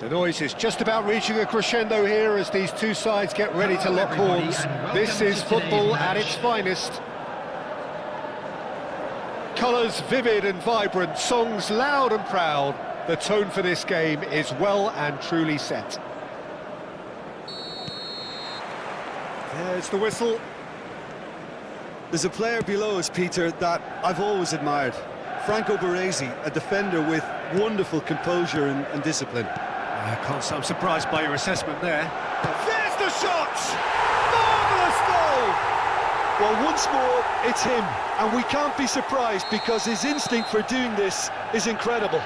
The noise is just about reaching a crescendo here as these two sides get ready to lock horns. This is football at its finest. Colours vivid and vibrant, songs loud and proud. The tone for this game is well and truly set. There's the whistle. There's a player below us, Peter, that I've always admired. Franco Baresi, a defender with wonderful composure and discipline. I'm surprised by your assessment there. There's the shot! Marvellous goal! Well, once more, it's him, and we can't be surprised because his instinct for doing this is incredible.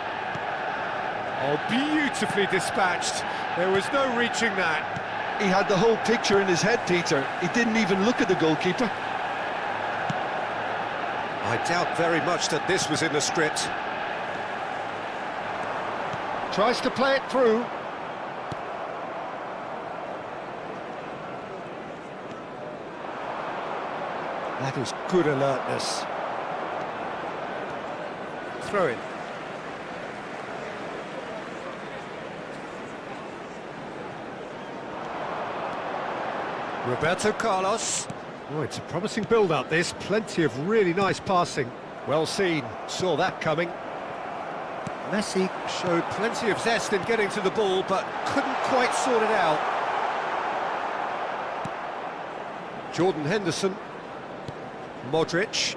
Oh, beautifully dispatched. There was no reaching that. He had the whole picture in his head, Peter. He didn't even look at the goalkeeper. I doubt very much that this was in the script. Tries to play it through. That is good alertness. Throw in. Roberto Carlos. Oh, it's a promising build-up, this. Plenty of really nice passing. Well seen. Saw that coming. Messi showed plenty of zest in getting to the ball, but couldn't quite sort it out. Jordan Henderson. Modric.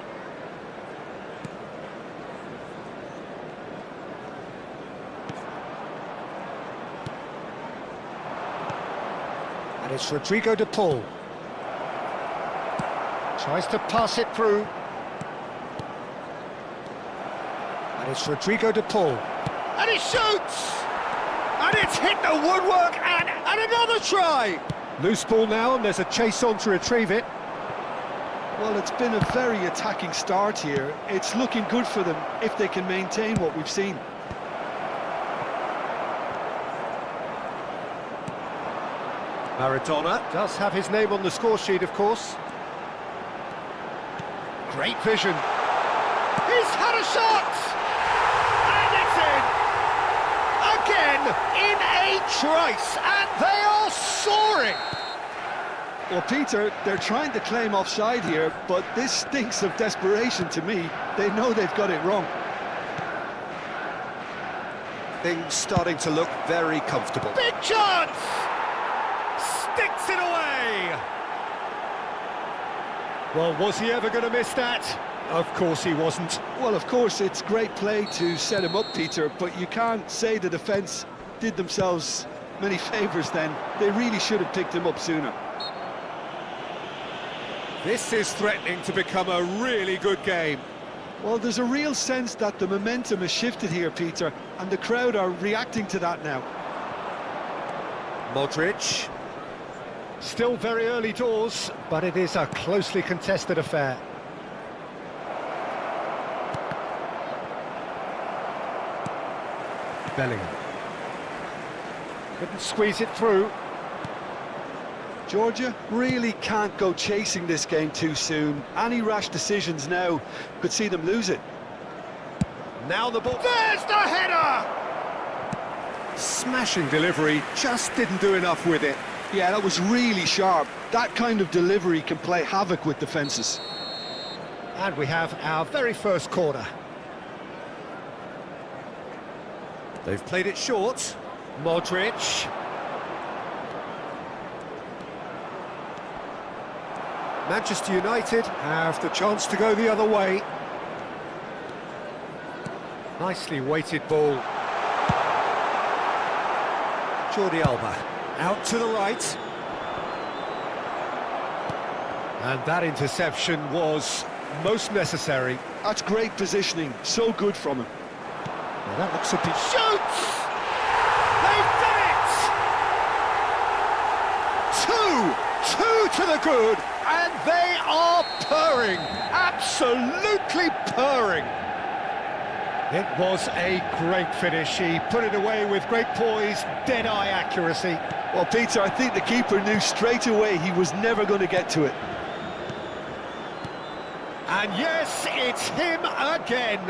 And it's Rodrigo de Paul. Tries to pass it through. And it's Rodrigo de Paul. And he shoots! And it's hit the woodwork, and another try! Loose ball now, and there's a chase on to retrieve it. Well, it's been a very attacking start here. It's looking good for them if they can maintain what we've seen. Maradona does have his name on the score sheet, of course. Great vision. He's had a shot! And it's in! Again, in a trice, and they are soaring! Well, Peter, they're trying to claim offside here, but this stinks of desperation to me. They know they've got it wrong. Things starting to look very comfortable. Big chance! Sticks it away! Well, was he ever going to miss that? Of course he wasn't. Well, of course, it's great play to set him up, Peter, but you can't say the defence did themselves many favours then. They really should have picked him up sooner. This is threatening to become a really good game. Well, there's a real sense that the momentum has shifted here, Peter, and the crowd are reacting to that now. Modric. Still very early doors, but it is a closely contested affair. Bellingham. Couldn't squeeze it through. Georgia really can't go chasing this game too soon. Any rash decisions now could see them lose it. Now the ball. There's the header! Smashing delivery, just didn't do enough with it. Yeah, that was really sharp. That kind of delivery can play havoc with defences. And we have our very first corner. They've played it short. Modric. Manchester United have the chance to go the other way. Nicely weighted ball. Jordi Alba out to the right. And that interception was most necessary. That's great positioning, so good from him. Well, that looks a bit... Shoots! They've done it! Two to the good, and they are purring, absolutely purring. It was a great finish. He put it away with great poise, dead-eye accuracy. Well, Peter, I think the keeper knew straight away he was never going to get to it. And yes, it's him again.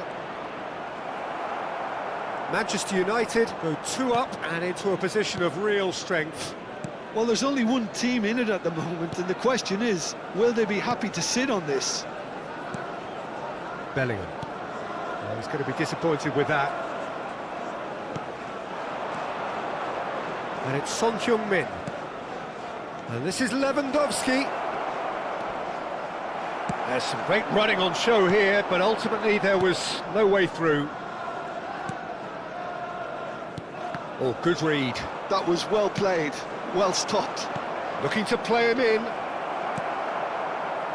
Manchester United go 2 up and into a position of real strength. Well, there's only one team in it at the moment, and the question is, will they be happy to sit on this? Bellingham. Well, he's going to be disappointed with that. And it's Son Heung-min. And this is Lewandowski. There's some great running on show here, but ultimately there was no way through. Oh, good read. That was well played, well stopped. Looking to play him in.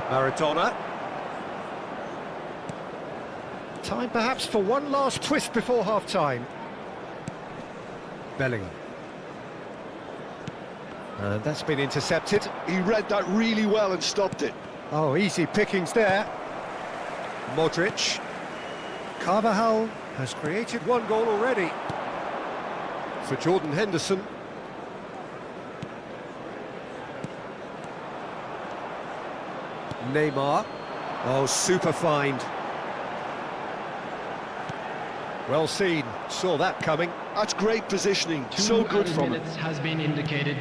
Maradona. Time perhaps for one last twist before half-time. Bellingham. And that's been intercepted. He read that really well and stopped it. Oh, easy pickings there. Modric. Carvajal has created one goal already. For Jordan Henderson. Neymar. Oh, super find. Well seen, saw that coming. That's great positioning, so good from him. Has been indicated.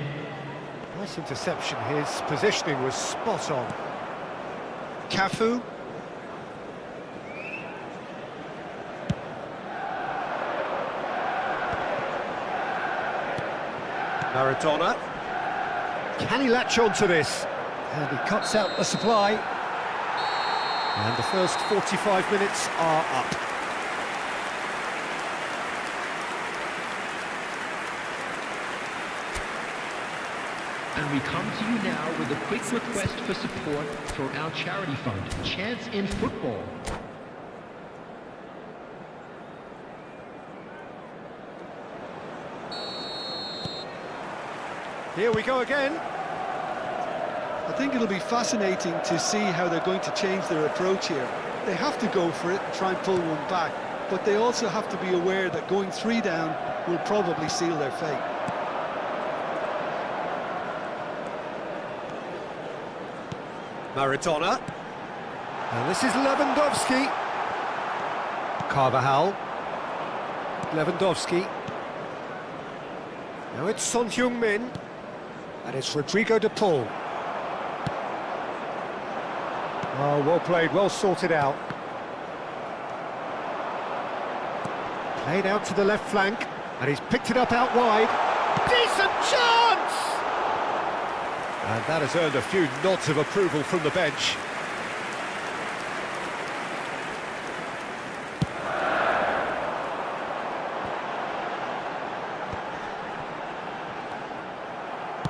Nice interception, his positioning was spot on. Cafu. Maradona. Can he latch on to this? And he cuts out the supply. And the first 45 minutes are up. And we come to you now with a quick request for support for our charity fund, Chance in Football. Here we go again. I think it'll be fascinating to see how they're going to change their approach here. They have to go for it and try and pull one back, but they also have to be aware that going 3 down will probably seal their fate. Maradona. And this is Lewandowski. Carvajal. Lewandowski. Now it's Son Heung-min. And it's Rodrigo de Paul. Oh, well played, well sorted out. Played out to the left flank. And he's picked it up out wide. Decent chance! And that has earned a few nods of approval from the bench.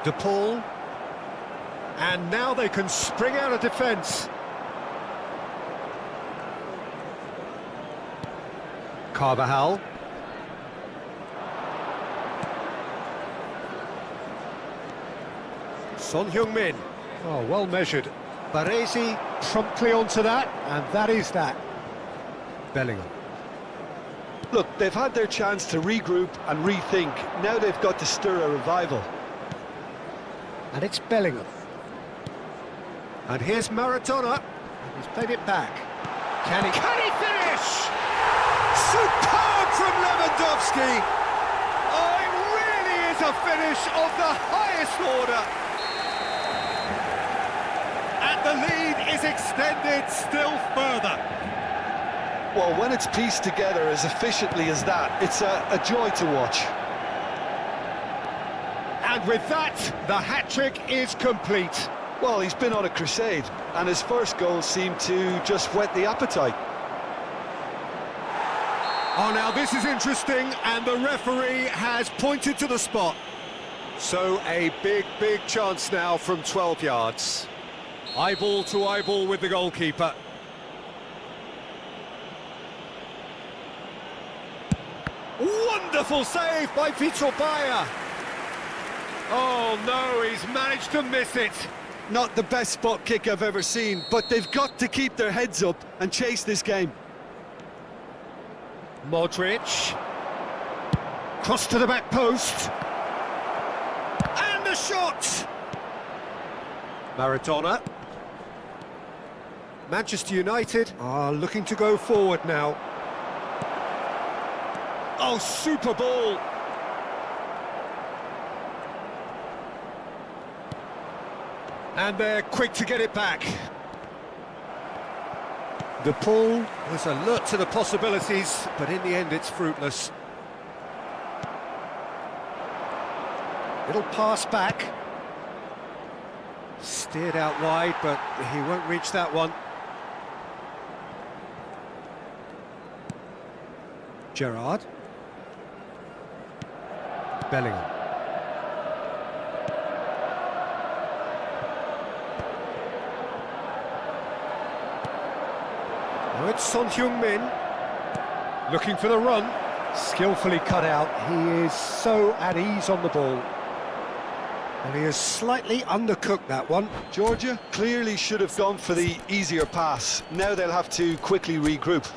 De Paul. And now they can spring out of defence. Carvajal. Son Heung-min. Oh, well measured. Baresi promptly onto that, and that is that. Bellingham. Look, they've had their chance to regroup and rethink. Now they've got to stir a revival. And it's Bellingham. And here's Maradona. He's played it back. Can he finish? Superb from Lewandowski! Oh, it really is a finish of the highest order. And the lead is extended still further. Well, when it's pieced together as efficiently as that, it's a joy to watch. And with that, the hat-trick is complete. Well, he's been on a crusade, and his first goal seemed to just whet the appetite. Oh, now this is interesting, and the referee has pointed to the spot. So a big chance now from 12 yards. Eyeball to eyeball with the goalkeeper. Wonderful save by Vitor Bayer. Oh no, he's managed to miss it. Not the best spot kick I've ever seen, but they've got to keep their heads up and chase this game. Modric. Cross to the back post. And the shot! Maradona. Manchester United are looking to go forward now. Oh, super ball! And they're quick to get it back. The pull was alert to the possibilities, but in the end it's fruitless. Little pass back. Steered out wide, but he won't reach that one. Gerrard. Bellingham. Now it's Son Heung-min. Looking for the run. Skillfully cut out. He is so at ease on the ball. And he has slightly undercooked that one. Georgia clearly should have gone for the easier pass. Now they'll have to quickly regroup.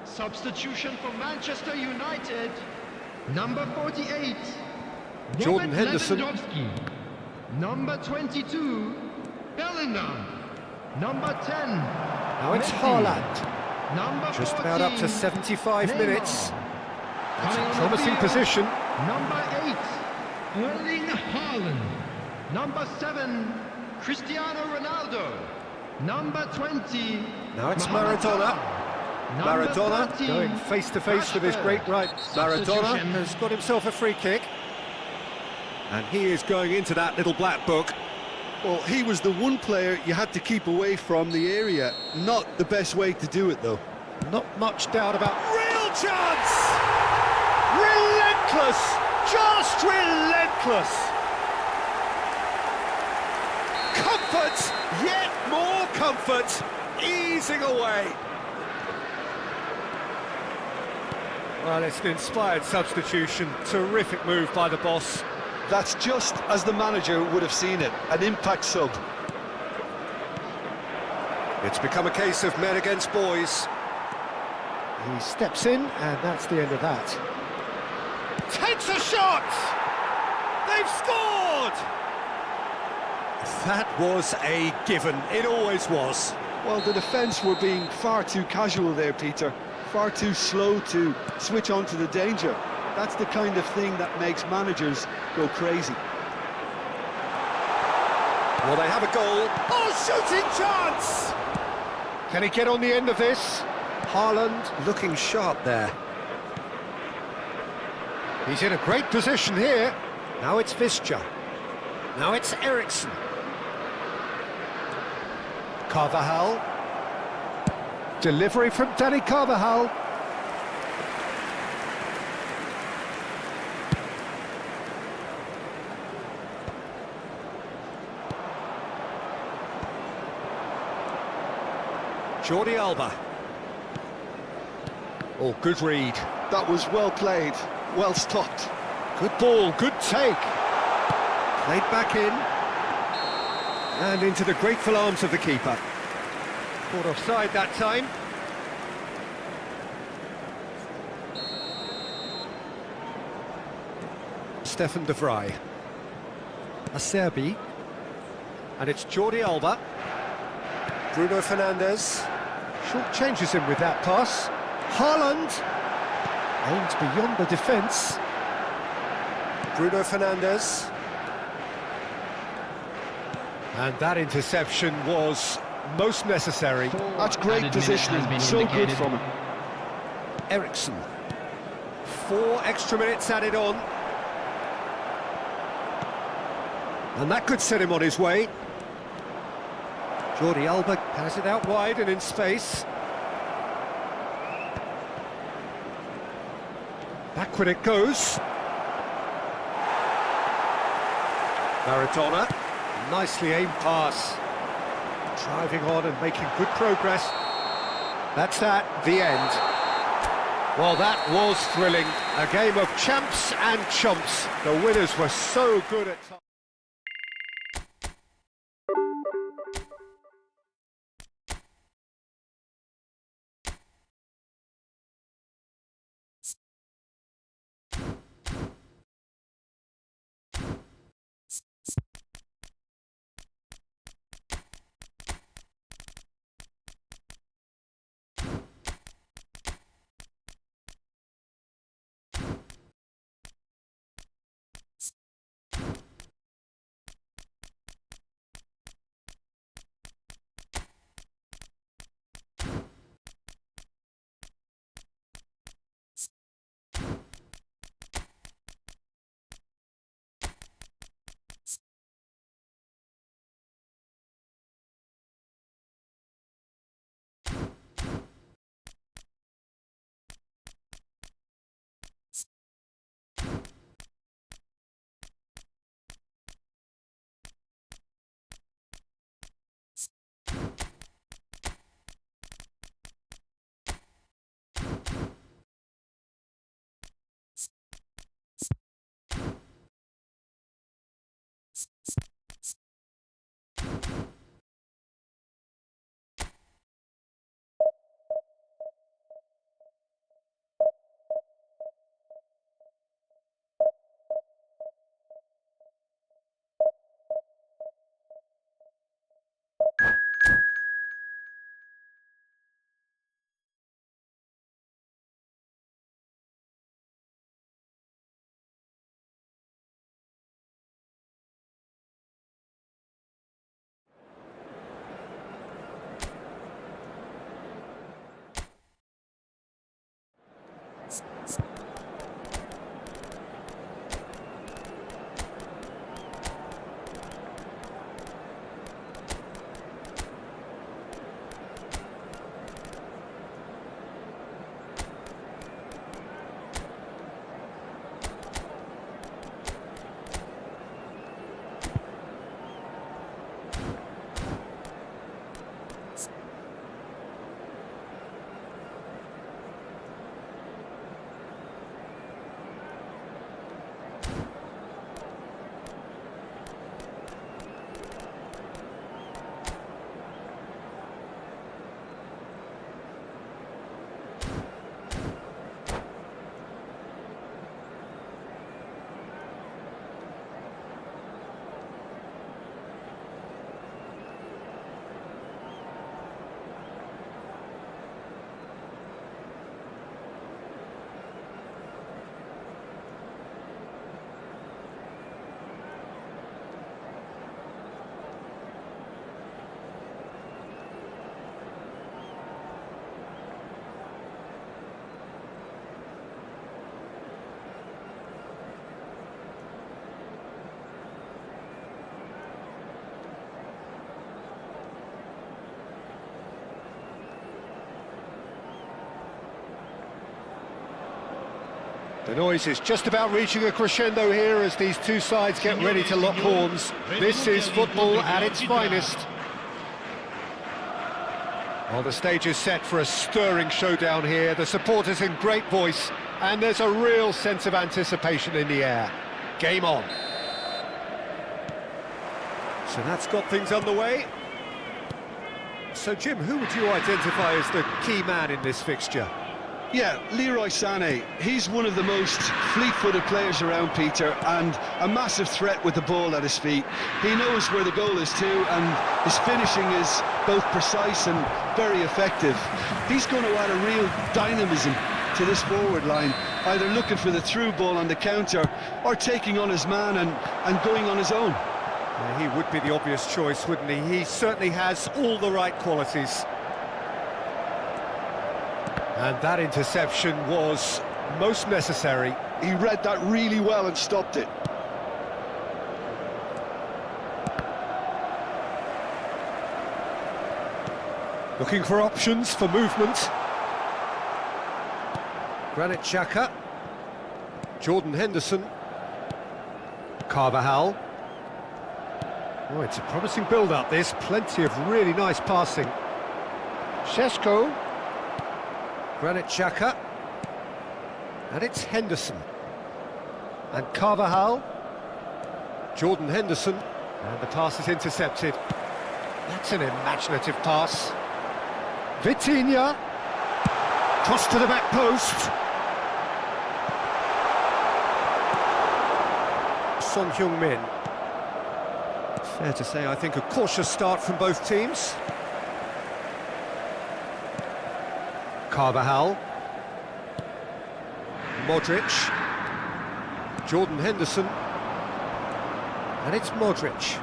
Substitution for Manchester United. Number 48, Jordan Robert Henderson. Lewandowski. Number 22, Bellingham. Number 10, Now it's Messi. Haaland. Number Just 14, about up to 75 Neymar. minutes. That's Coming a on the promising field, position. Number 8, Erling Haaland. Number 7, Cristiano Ronaldo. Number 20, Now it's Mohamed Maradona. Salah. Number Maradona 13, going face to face with his great right. Maradona Substitution. has got himself a free kick. And he is going into that little black book. Well, he was the one player you had to keep away from the area. Not the best way to do it, though. Not much doubt about... Real chance! Relentless! Just relentless! Comfort! Yet more comfort! Easing away! Well, it's an inspired substitution. Terrific move by the boss. That's just as the manager would have seen it, an impact sub. It's become a case of men against boys. He steps in, and that's the end of that. Takes a shot! They've scored! That was a given. It always was. Well, the defence were being far too casual there, Peter. Far too slow to switch on to the danger. That's the kind of thing that makes managers go crazy. Well, they have a goal. Oh, shooting chance! Can he get on the end of this? Haaland looking sharp there. He's in a great position here. Now it's Visca. Now it's Eriksson. Carvajal. Delivery from Danny Carvajal. Jordi Alba. Oh, good read. That was well played, well stopped. Good ball, good take. Played back in. And into the grateful arms of the keeper. Caught offside that time. Stefan de Vrij. Acerbi. And it's Jordi Alba. Bruno Fernandes. Short changes him with that pass. Haaland. Aims beyond the defence. Bruno Fernandes. And that interception was most necessary. That's great Added positioning, minute has so been good indicated. from him. Eriksson. 4 extra minutes added on. And that could set him on his way. Jordi Alba has it out wide and in space. Backward it goes. Maradona. Nicely aimed pass. Driving on and making good progress. That's that, the end. Well, that was thrilling. A game of champs and chumps. The winners were so good at times. The noise is just about reaching a crescendo here as these two sides get ready to lock horns. This is football at its finest. Well, the stage is set for a stirring showdown here. The supporters in great voice, and there's a real sense of anticipation in the air. Game on. So that's got things underway. So, Jim, who would you identify as the key man in this fixture? Yeah, Leroy Sané. He's one of the most fleet-footed players around, Peter, and a massive threat with the ball at his feet. He knows where the goal is too, and his finishing is both precise and very effective. He's going to add a real dynamism to this forward line, either looking for the through ball on the counter or taking on his man and going on his own. Yeah, he would be the obvious choice, wouldn't he? He certainly has all the right qualities. And that interception was most necessary. He read that really well and stopped it. Looking for options for movement. Granit Xhaka. Jordan Henderson. Carvajal. Oh, it's a promising build-up, this. Plenty of really nice passing. Šeško. Granit Xhaka. And it's Henderson. And Carvajal. Jordan Henderson. And the pass is intercepted. That's an imaginative pass. Vitinha. Cross to the back post. Son Heung-min. Fair to say, I think, a cautious start from both teams. Carvajal. Modric. Jordan Henderson. And it's Modric.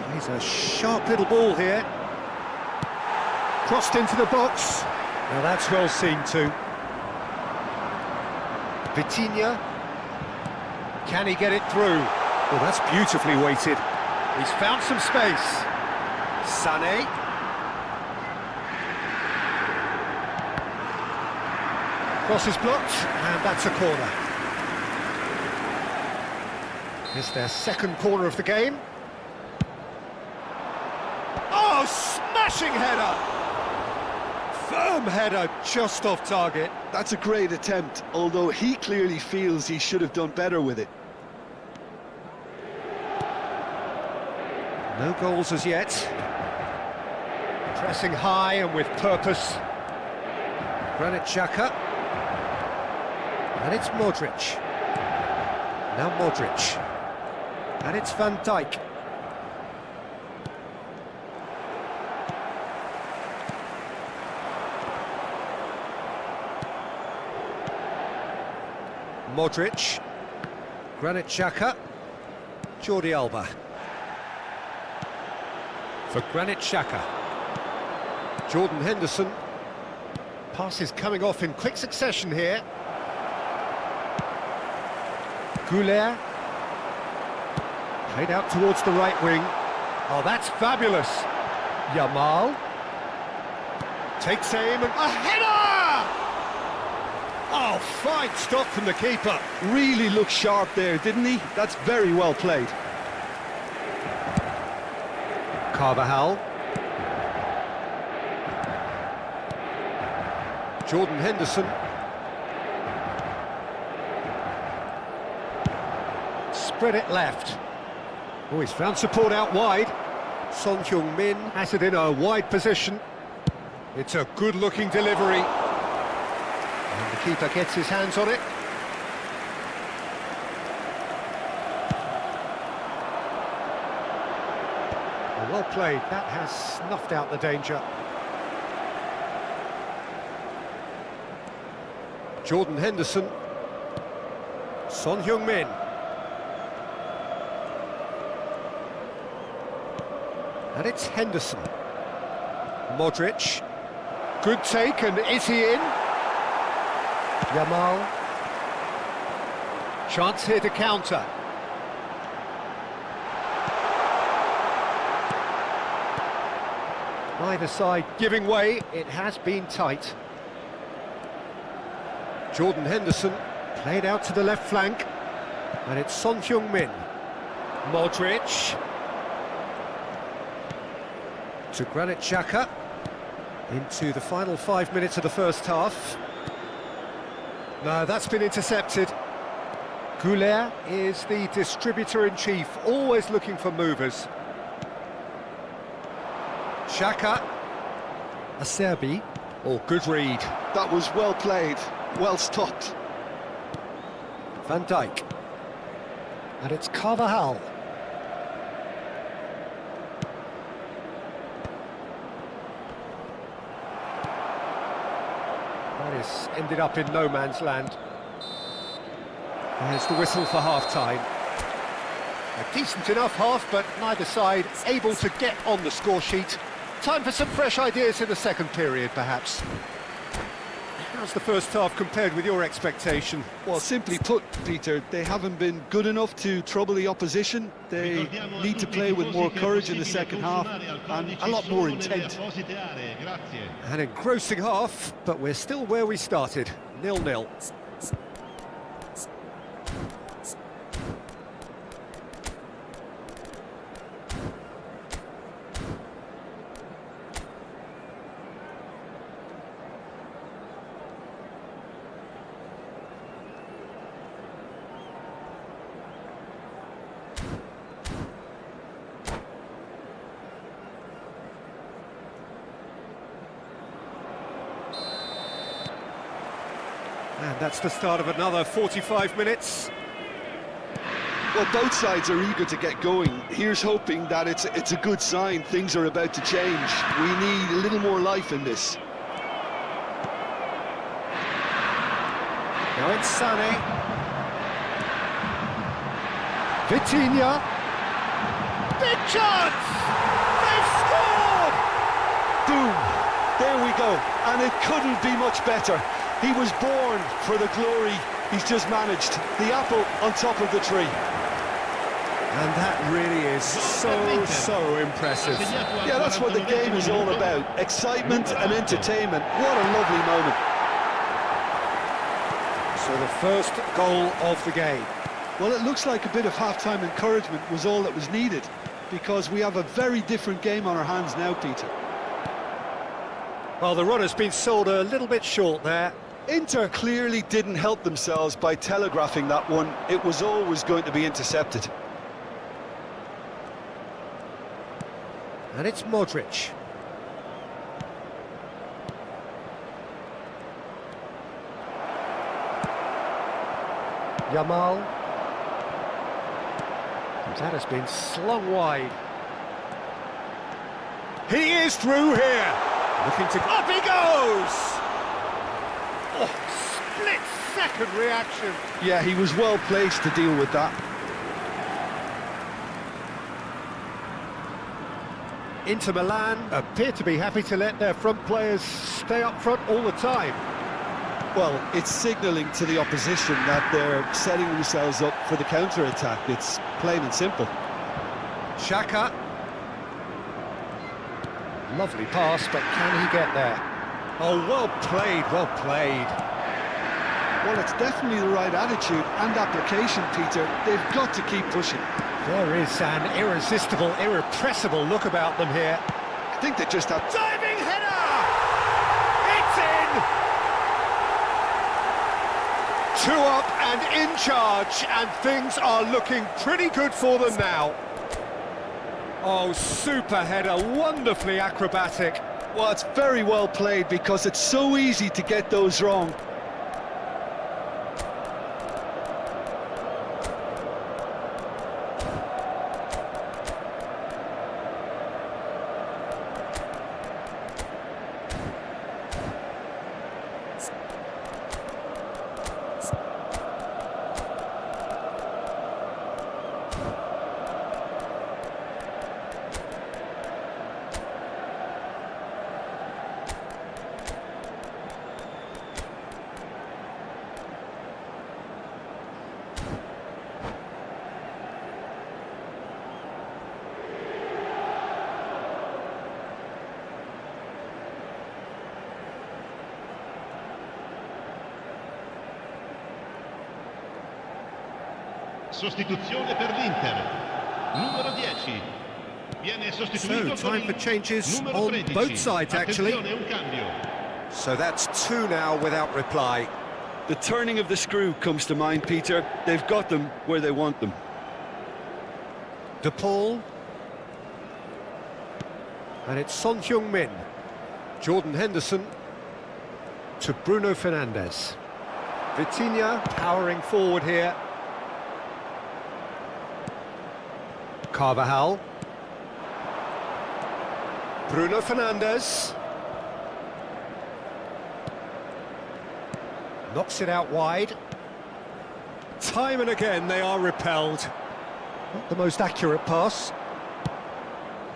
Plays a sharp little ball here. Crossed into the box. Now that's well seen too. Vitinha. Can he get it through? Oh, that's beautifully weighted. He's found some space. Sané. Cross is blocked, and that's a corner. It's their second corner of the game. Oh, smashing header! Firm header, just off target. That's a great attempt, although he clearly feels he should have done better with it. No goals as yet. Pressing high and with purpose. Granit Xhaka. And it's Modric. Now Modric. And it's Van Dijk. Modric. Granit Xhaka. Jordi Alba. For Granit Xhaka. Jordan Henderson. Passes coming off in quick succession here. Goulet. Played out towards the right wing. Oh, that's fabulous. Yamal. Takes aim and a header! Oh, fine stop from the keeper. Really looked sharp there, didn't he? That's very well played. Carvajal. Jordan Henderson. Spread it left. Oh, he's found support out wide. Son Heung-min has it in a wide position. It's a good-looking delivery. And the keeper gets his hands on it. Well played, that has snuffed out the danger. Jordan Henderson. Son Heung-min. And it's Henderson. Modric. Good take, and is he in? Yamal. Chance here to counter. Neither side giving way, it has been tight. Jordan Henderson played out to the left flank, and it's Son Heung-min. Modric. To Granit Xhaka. Into the final 5 minutes of the first half. No, that's been intercepted. Goulet is the distributor-in-chief, always looking for movers. Xhaka. Acerbi. Oh, good read. That was well played, well stopped. Van Dijk. And it's Carvajal. That is ended up in no man's land. There's the whistle for half-time. A decent enough half, but neither side able to get on the score sheet. Time for some fresh ideas in the second period, perhaps. How's the first half compared with your expectation? Well, simply put, Peter, they haven't been good enough to trouble the opposition. They need to play with more courage in the second half and a lot more intent. An engrossing half, but we're still where we started, 0-0. And that's the start of another 45 minutes. Well, both sides are eager to get going. Here's hoping that it's a good sign. Things are about to change. We need a little more life in this. Now it's Sané. Vitinha. Big chance! They've scored! Boom! There we go. And it couldn't be much better. He was born for the glory he's just managed. The apple on top of the tree. And that really is so impressive. Yeah, that's what the game is all about. Excitement and entertainment. What a lovely moment. So the first goal of the game. Well, it looks like a bit of half-time encouragement was all that was needed, because we have a very different game on our hands now, Peter. Well, the run has been sold a little bit short there. Inter clearly didn't help themselves by telegraphing that one. It was always going to be intercepted. And it's Modric. Yamal. And that has been slung wide. He is through here. Looking to... Up he goes! Oh, split-second reaction. Yeah, he was well placed to deal with that. Inter Milan appear to be happy to let their front players stay up front all the time. Well, it's signalling to the opposition that they're setting themselves up for the counter-attack. It's plain and simple. Xhaka. Lovely pass, but can he get there? Oh, well played, well played. Well, it's definitely the right attitude and application, Peter. They've got to keep pushing. There is an irresistible, irrepressible look about them here. I think they just have... Diving header! It's in! 2 up and in charge, and things are looking pretty good for them now. Oh, super header, wonderfully acrobatic. Well, it's very well played, because it's so easy to get those wrong. Sostituzione per l'Inter. Numero 10. Viene sostituito So, time for changes numero on 13. both sides, actually. Attenzione, un cambio. So that's 2 now without reply. The turning of the screw comes to mind, Peter. They've got them where they want them. De Paul. And it's Son Heung-min. Jordan Henderson to Bruno Fernandes. Vitinha powering forward here. Carvajal. Bruno Fernandes. Knocks it out wide. Time and again they are repelled. Not the most accurate pass.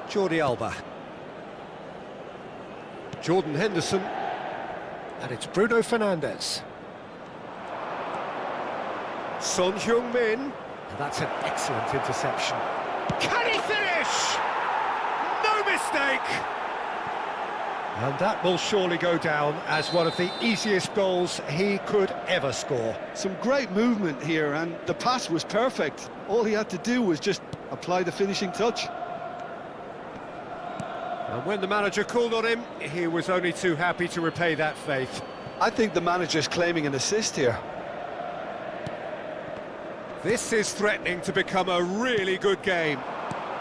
Jordi Alba. Jordan Henderson. And it's Bruno Fernandes. Son Heung-min. That's an excellent interception. Can he finish? No mistake! And that will surely go down as one of the easiest goals he could ever score. Some great movement here, and the pass was perfect. All he had to do was just apply the finishing touch. And when the manager called on him, he was only too happy to repay that faith. I think the manager's claiming an assist here. This is threatening to become a really good game.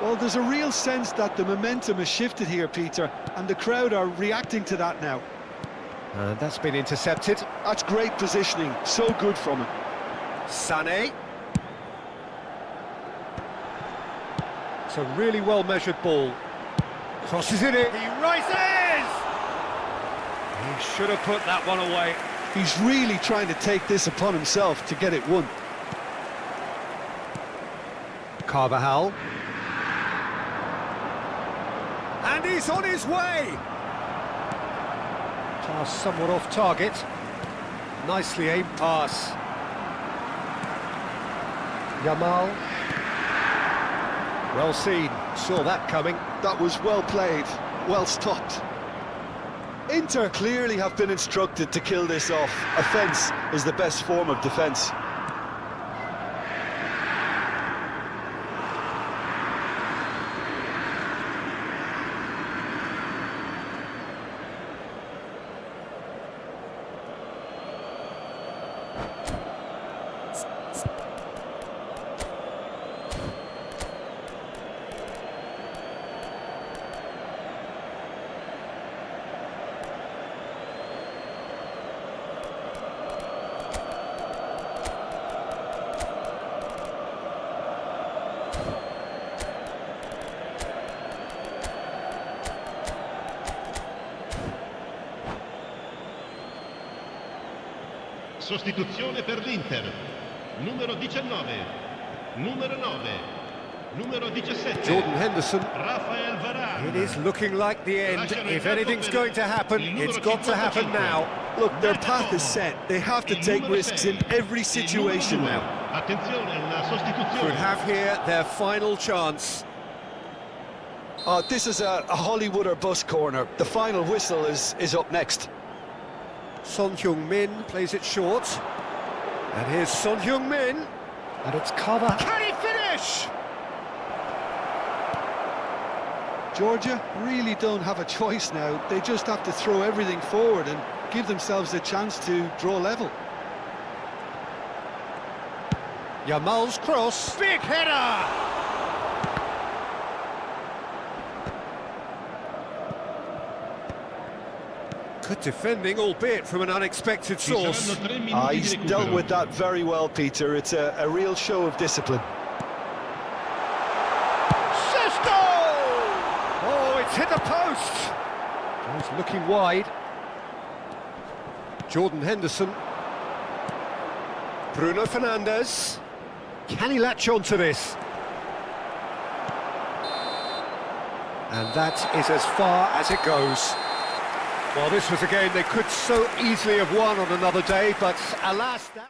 Well, there's a real sense that the momentum has shifted here, Peter, and the crowd are reacting to that now. And that's been intercepted. That's great positioning, so good from him. Sané. It's a really well-measured ball. Crosses it in. He rises! He should have put that one away. He's really trying to take this upon himself to get it won. Carvajal. And he's on his way! Pass somewhat off target. Nicely aimed pass. Yamal. Well seen, saw that coming. That was well played, well stopped. Inter clearly have been instructed to kill this off. Offence is the best form of defence. Sostituzione per l'Inter. Numero 19, numero 9, numero 17. Jordan Henderson. Rafael Varane. It is looking like the end. If anything's going to happen, it's got to happen now. Look, their path is set. They have to take risks in every situation now. Attenzione, una sostituzione. Could have here their final chance. This is a Hollywood or bust corner. The final whistle is up next. Son Heung-min plays it short. And here's Son Heung-min. And it's Carvajal. Can he finish? Georgia really don't have a choice now. They just have to throw everything forward and give themselves a chance to draw level. Yamal's cross. Big header! Good defending, albeit from an unexpected source. He's dealt with that very well, Peter. It's a real show of discipline. Sesto! Oh, it's hit the post! He's looking wide. Jordan Henderson. Bruno Fernandes. Can he latch on to this? And that is as far as it goes. Well, this was a game they could so easily have won on another day, but alas, that...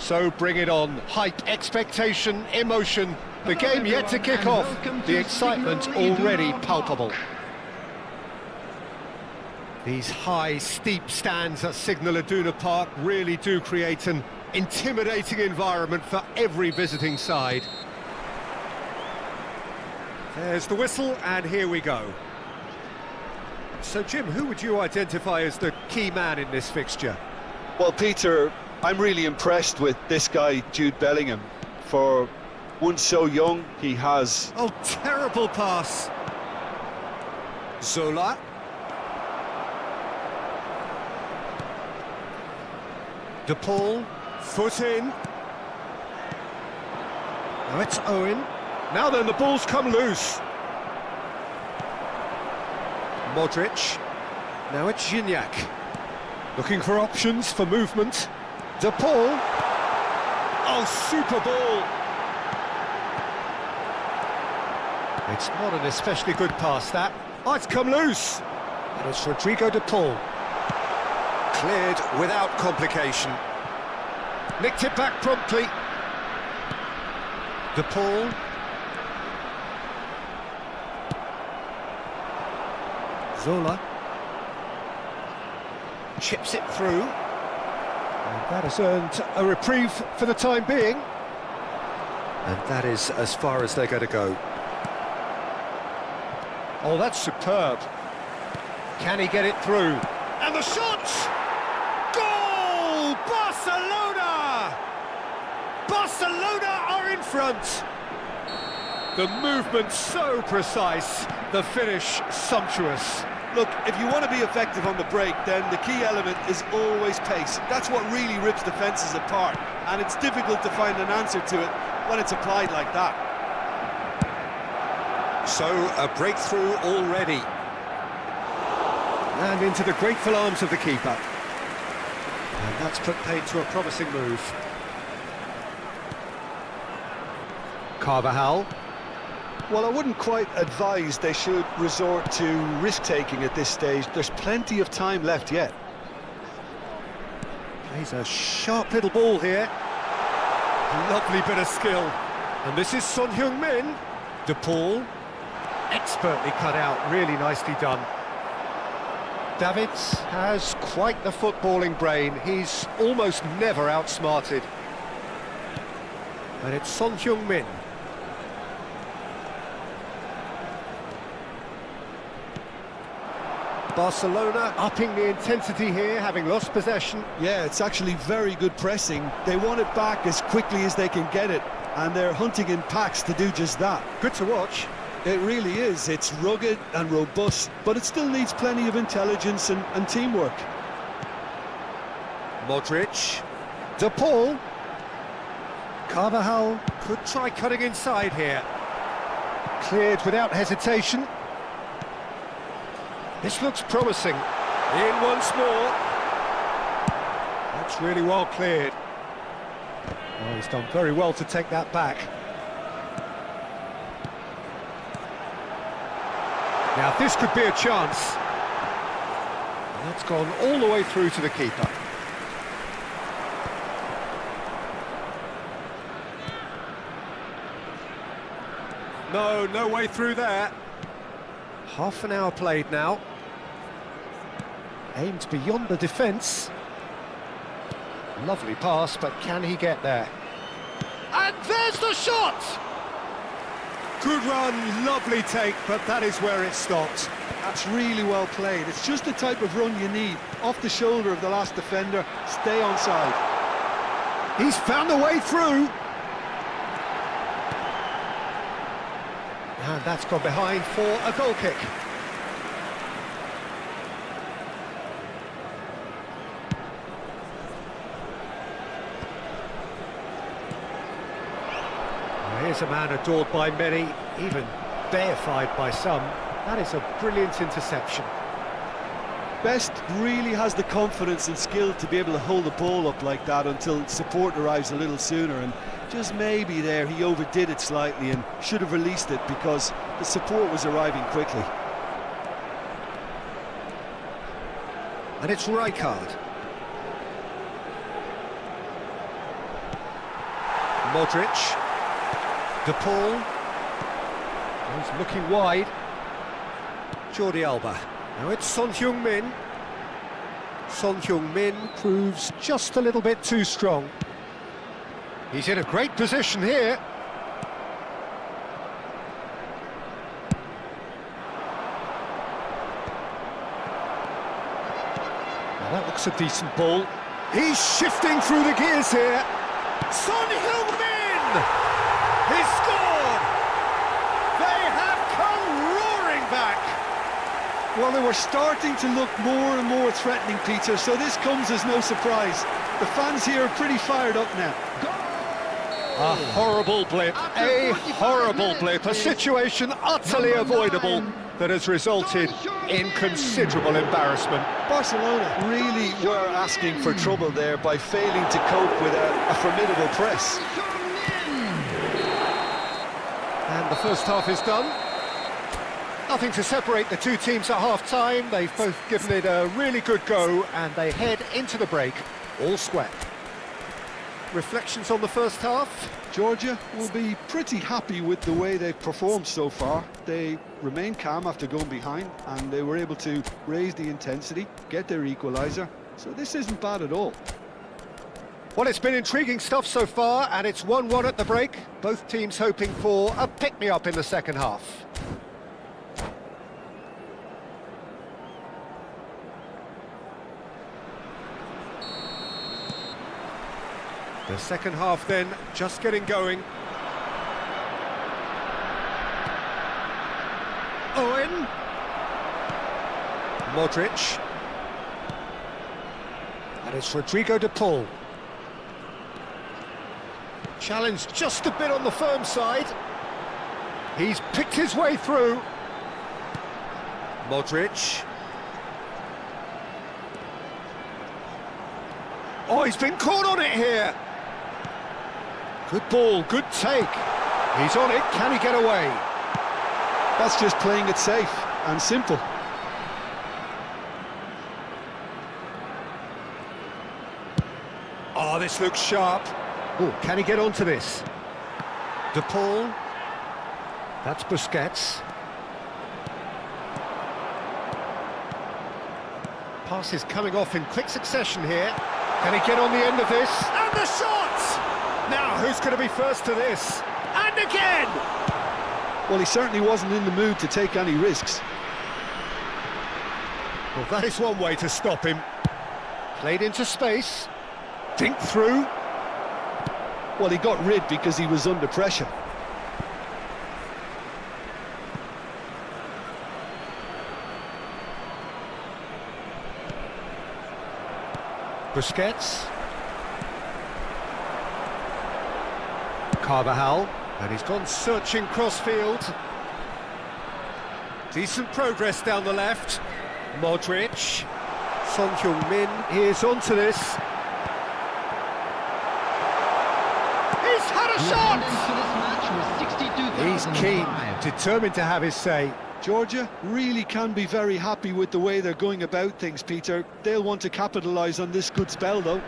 So bring it on. Hype, expectation, emotion. The game yet to kick off. The excitement already palpable. These high, steep stands at Signal Iduna Park really do create an intimidating environment for every visiting side. There's the whistle, and here we go. So, Jim, who would you identify as the key man in this fixture? Well, Peter, I'm really impressed with this guy, Jude Bellingham. For one so young, he has... Oh, terrible pass. Zola. De Paul, foot in. Now it's Owen. Now then, the ball's come loose. Modric. Now it's Gignac. Looking for options for movement. De Paul. Oh, super ball. It's not an especially good pass, that. Oh, it's come loose. And it's Rodrigo De Paul. Cleared without complication. Nicked it back promptly. De Paul. Zola. Chips it through. And that has earned a reprieve for the time being. And that is as far as they're going to go. Oh, that's superb. Can he get it through? And the shot! Goal! Barcelona! Barcelona are in front. The movement so precise, the finish sumptuous. Look, if you want to be effective on the break, then the key element is always pace. That's what really rips defences apart, and it's difficult to find an answer to it when it's applied like that. So, a breakthrough already. And into the grateful arms of the keeper. And that's put paid to a promising move. Carvajal. Well, I wouldn't quite advise they should resort to risk-taking at this stage. There's plenty of time left yet. Plays a sharp little ball here. Lovely bit of skill. And this is Son Heung-min. De Paul. Expertly cut out, really nicely done. Davids has quite the footballing brain. He's almost never outsmarted. And it's Son Heung-min. Barcelona upping the intensity here, having lost possession. Yeah, it's actually very good pressing. They want it back as quickly as they can get it, and they're hunting in packs to do just that. Good to watch. It really is. It's rugged and robust, but it still needs plenty of intelligence and teamwork. Modric. De Paul. Carvajal could try cutting inside here. Cleared without hesitation. This looks promising. In once more. That's really well cleared. Oh, he's done very well to take that back. Now, this could be a chance. And that's gone all the way through to the keeper. No way through there. Half an hour played now. Aimed beyond the defence. Lovely pass, but can he get there? And there's the shot! Good run, lovely take, but that is where it stopped. That's really well played. It's just the type of run you need. Off the shoulder of the last defender, stay onside. He's found a way through. And that's gone behind for a goal kick. Here's a man adored by many, even deified by some. That is a brilliant interception. Best really has the confidence and skill to be able to hold the ball up like that until support arrives a little sooner, and just maybe there he overdid it slightly and should have released it because the support was arriving quickly. And it's Rijkaard. Modric. De Paul. He's looking wide. Jordi Alba. Now it's Son Heung-min. Son Heung-min proves just a little bit too strong. He's in a great position here. Well, that looks a decent ball. He's shifting through the gears here. Son Heung-min! He's scored! They have come roaring back! Well, they were starting to look more and more threatening, Peter, so this comes as no surprise. The fans here are pretty fired up now. A horrible blip, a horrible blip, a situation utterly avoidable that has resulted in considerable embarrassment. Barcelona really were asking for trouble there by failing to cope with a formidable press. And the first half is done. Nothing to separate the two teams at half-time. They've both given it a really good go, and they head into the break all square. Reflections on the first half? Georgia will be pretty happy with the way they've performed so far. They remained calm after going behind, and they were able to raise the intensity, get their equaliser. So this isn't bad at all. Well, it's been intriguing stuff so far, and it's 1-1 at the break. Both teams hoping for a pick-me-up in the second half. The second half then, just getting going. Owen. Modric. And it's Rodrigo de Paul. Challenge just a bit on the firm side. He's picked his way through. Modric. Oh, he's been caught on it here. Good ball, good take. He's on it, can he get away? That's just playing it safe and simple. Oh, this looks sharp. Oh, can he get onto this? De Paul. That's Busquets. Pass is coming off in quick succession here. Can he get on the end of this? And the shot! Now, who's going to be first to this? And again! Well, he certainly wasn't in the mood to take any risks. Well, that is one way to stop him. Played into space. Dink through. Well, he got rid because he was under pressure. Busquets. Carvajal. And he's gone searching crossfield. Decent progress down the left. Modric. Son Heung-min is onto this. He's had a shot! He's keen, determined to have his say. Georgia really can be very happy with the way they're going about things, Peter. They'll want to capitalise on this good spell, though.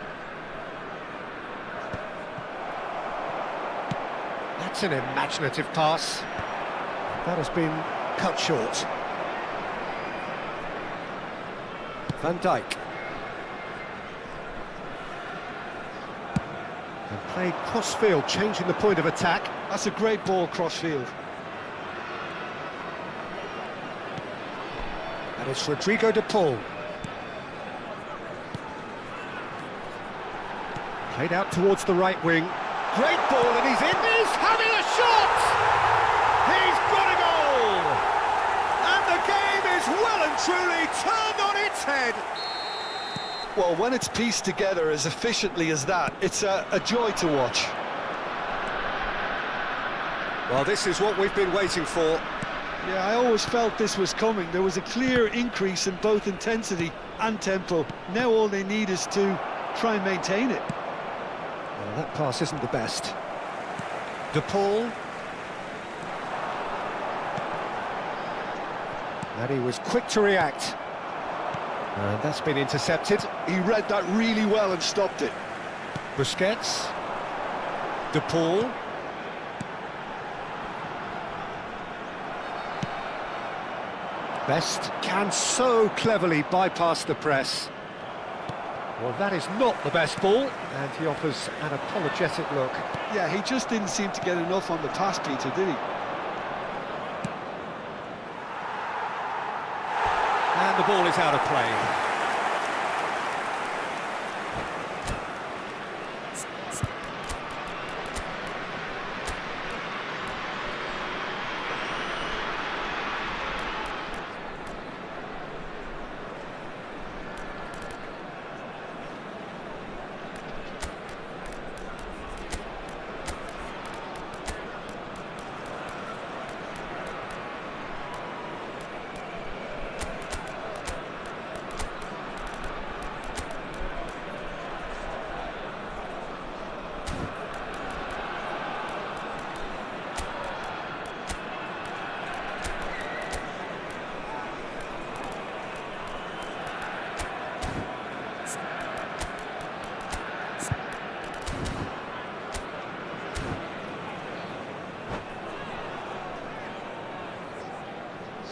That's an imaginative pass. That has been cut short. Van Dijk. And played cross-field, changing the point of attack. That's a great ball cross-field. And it's Rodrigo de Paul. Played out towards the right wing. Great ball, and he's in. He's having a shot! He's got a goal! And the game is well and truly turned on its head. Well, when it's pieced together as efficiently as that, it's a joy to watch. Well, this is what we've been waiting for. Yeah, I always felt this was coming. There was a clear increase in both intensity and tempo. Now all they need is to try and maintain it. Well, that pass isn't the best. De Paul. And he was quick to react. And that's been intercepted. He read that really well and stopped it. Busquets. De Paul. Best can so cleverly bypass the press. Well, that is not the best ball, and he offers an apologetic look. Yeah, he just didn't seem to get enough on the pass, Peter, did he? And the ball is out of play.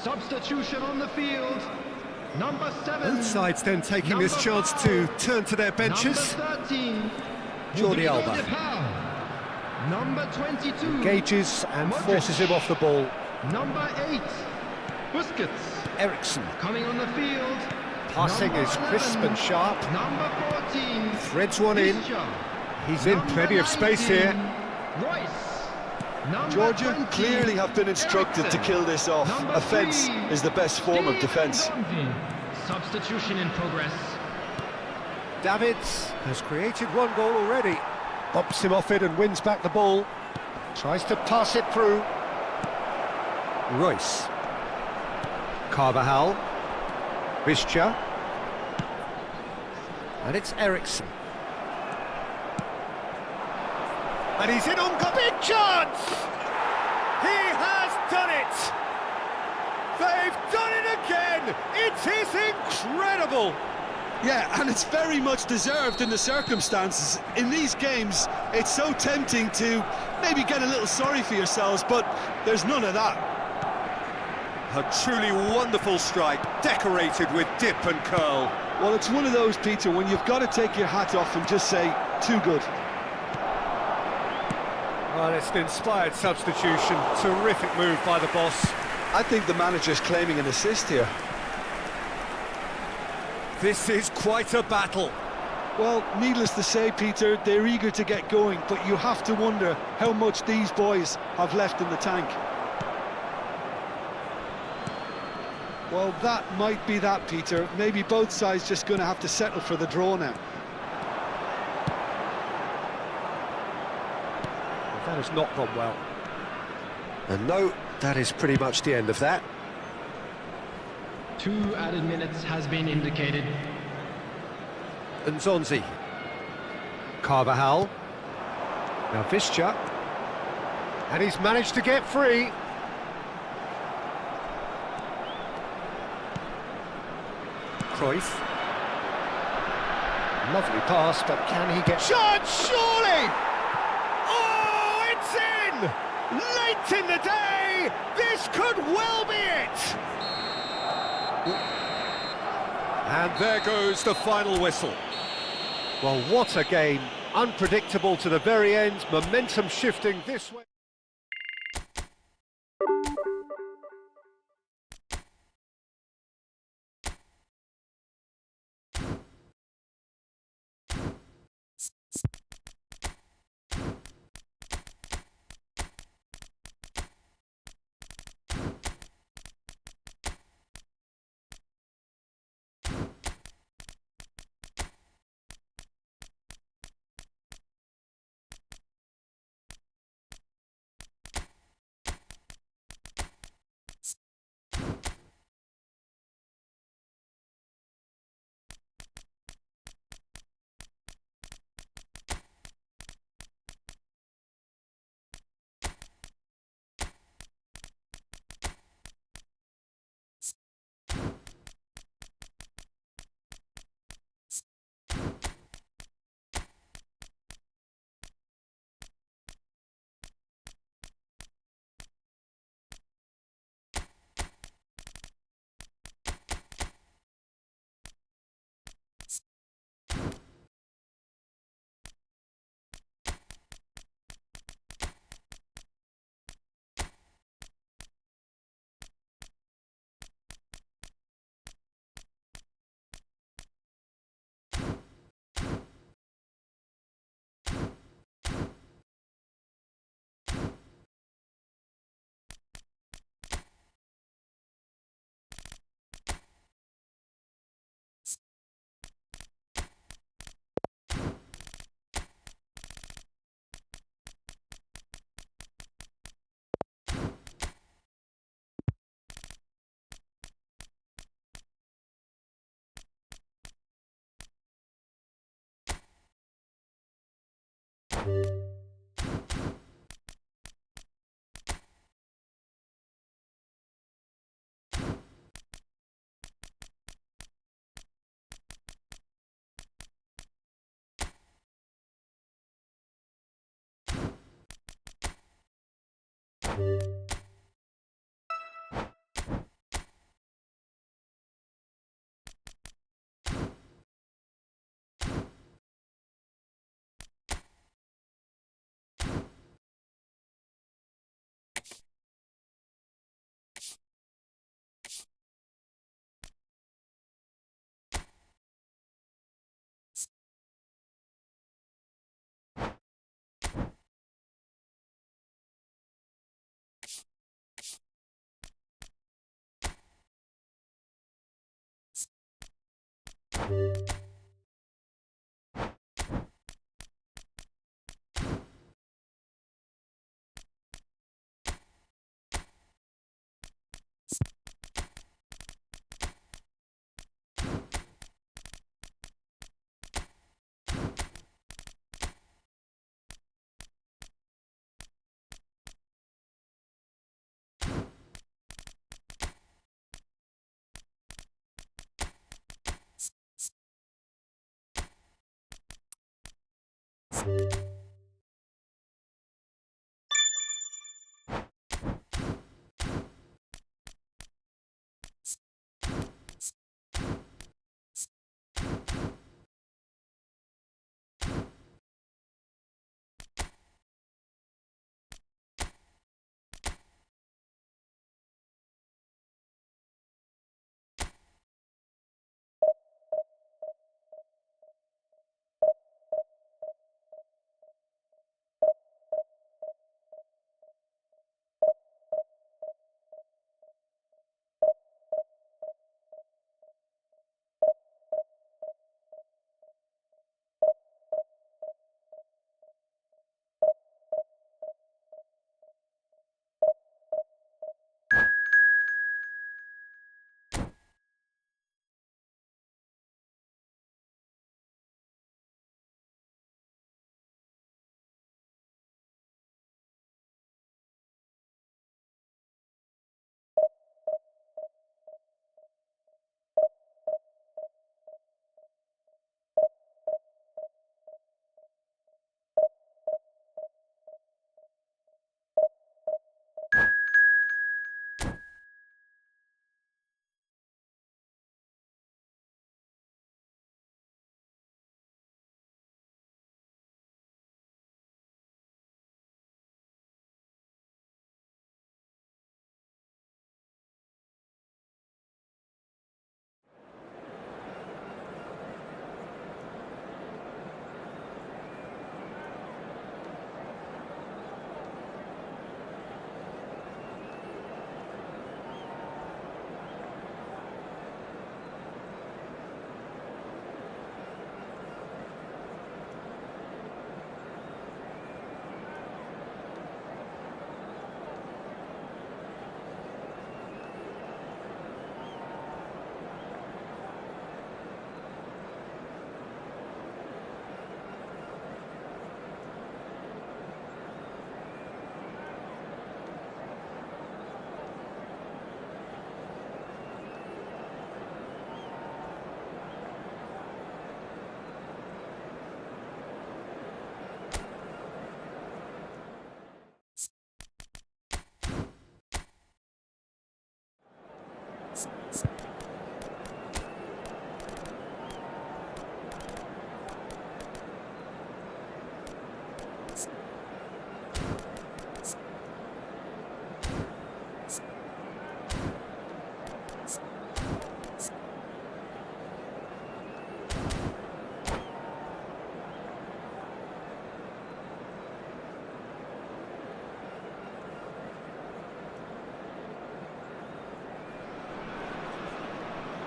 Substitution on the field. Number 7. Both sides then taking this chance to turn to their benches. Number 13. Jordi Alba Number 22. engages and forces him off the ball. Number 8. Busquets. Ericsson Coming on the field. passing Number is crisp 11. and sharp. Number 14. Threads one in. Fischer. He's in Number plenty of space here. 19. Royce. Number Georgia 20. clearly have been instructed to Eriksen. kill this off. Number Offence 3. is the best form of Steve defence. Ndonzi. Substitution in progress. Davids has created one goal already. Bumps him off it and wins back the ball. Tries to pass it through. Royce. Carvajal. Visca. And it's Ericsson. And he's in on goal. Big chance! He has done it! They've done it again! It is incredible! Yeah, and it's very much deserved in the circumstances. In these games, it's so tempting to maybe get a little sorry for yourselves, but there's none of that. A truly wonderful strike, decorated with dip and curl. Well, it's one of those, Peter, when you've got to take your hat off and just say, too good. Well, it's an inspired substitution. Terrific move by the boss. I think the manager's claiming an assist here. This is quite a battle. Well, needless to say, Peter, they're eager to get going, but you have to wonder how much these boys have left in the tank. Well, that might be that, Peter. Maybe both sides just going to have to settle for the draw now. That has not gone well. And no, that is pretty much the end of that. 2 added minutes has been indicated. Ndonzi. Carvajal. Now Visca. And he's managed to get free. Cruyff. Lovely pass, but can he get... Shot, surely! Oh, it's in! Late in the day! This could well be it! And there goes the final whistle. Well, what a game. Unpredictable to the very end, momentum shifting this way.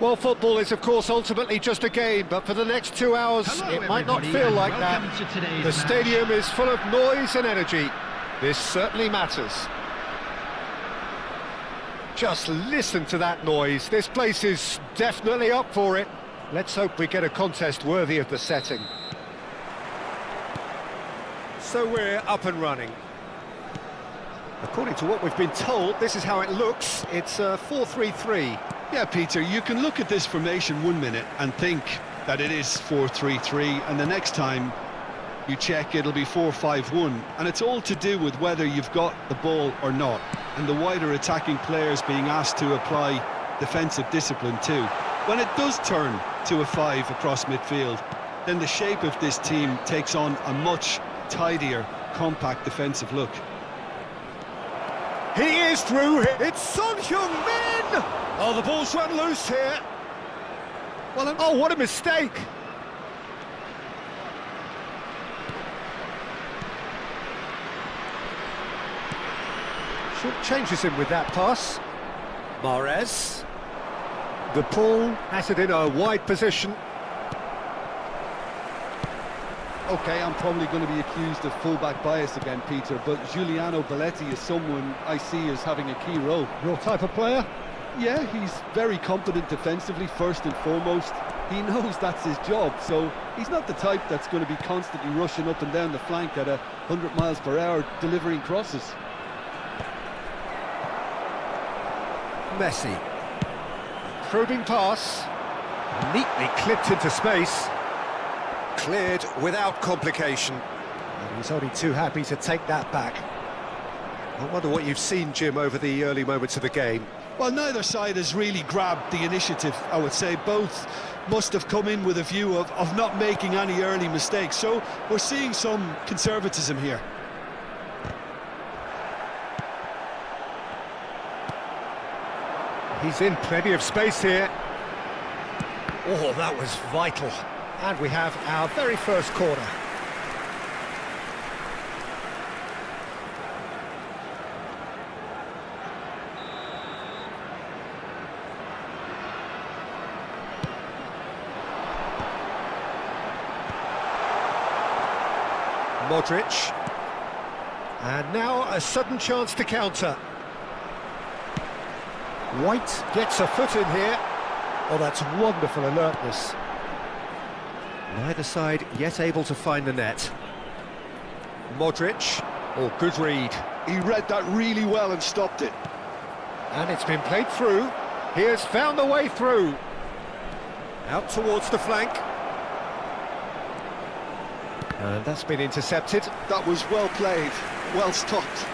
Well, football is, of course, ultimately just a game, but for the next 2 hours, Hello, it might not everybody, feel and like welcome that. to today's The match. stadium is full of noise and energy. This certainly matters. Just listen to that noise. This place is definitely up for it. Let's hope we get a contest worthy of the setting. So we're up and running. According to what we've been told, this is how it looks. It's 4-3-3. Yeah, Peter, you can look at this formation 1 minute and think that it is 4-3-3, and the next time you check, it'll be 4-5-1, and it's all to do with whether you've got the ball or not, and the wider attacking players being asked to apply defensive discipline too. When it does turn to a 5 across midfield, then the shape of this team takes on a much tidier, compact defensive look. He is through. It's Son Heung-min! Oh, the ball's run loose here. Well, oh, what a mistake! Short changes him with that pass. Mahrez. De Paul has it in a wide position. Okay, I'm probably going to be accused of fullback bias again, Peter, but Giuliano Belletti is someone I see as having a key role. Your type of player? Yeah, he's very competent defensively, first and foremost. He knows that's his job, so he's not the type that's going to be constantly rushing up and down the flank at 100 miles per hour, delivering crosses. Messi. Probing pass. Neatly clipped into space. Cleared without complication. And he's only too happy to take that back. I wonder what you've seen, Jim, over the early moments of the game. Well, neither side has really grabbed the initiative, I would say. Both must have come in with a view of not making any early mistakes. So we're seeing some conservatism here. He's in plenty of space here. Oh, that was vital. And we have our very first corner. Modric. And now a sudden chance to counter. White gets a foot in here. Oh, that's wonderful alertness. Neither side yet able to find the net. Modric. Oh, good read. He read that really well and stopped it. And it's been played through. He has found the way through. Out towards the flank. And that's been intercepted. That was well played, well stopped.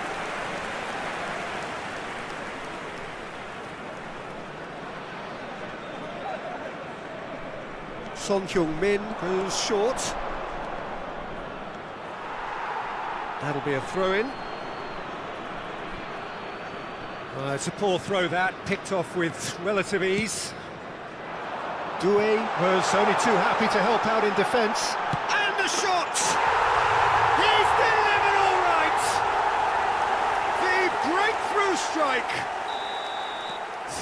Son Heung-min goes short. That'll be a throw-in. It's a poor throw that, picked off with relative ease. Doué was only too happy to help out in defence. And the shot! He's delivered all right! The breakthrough strike!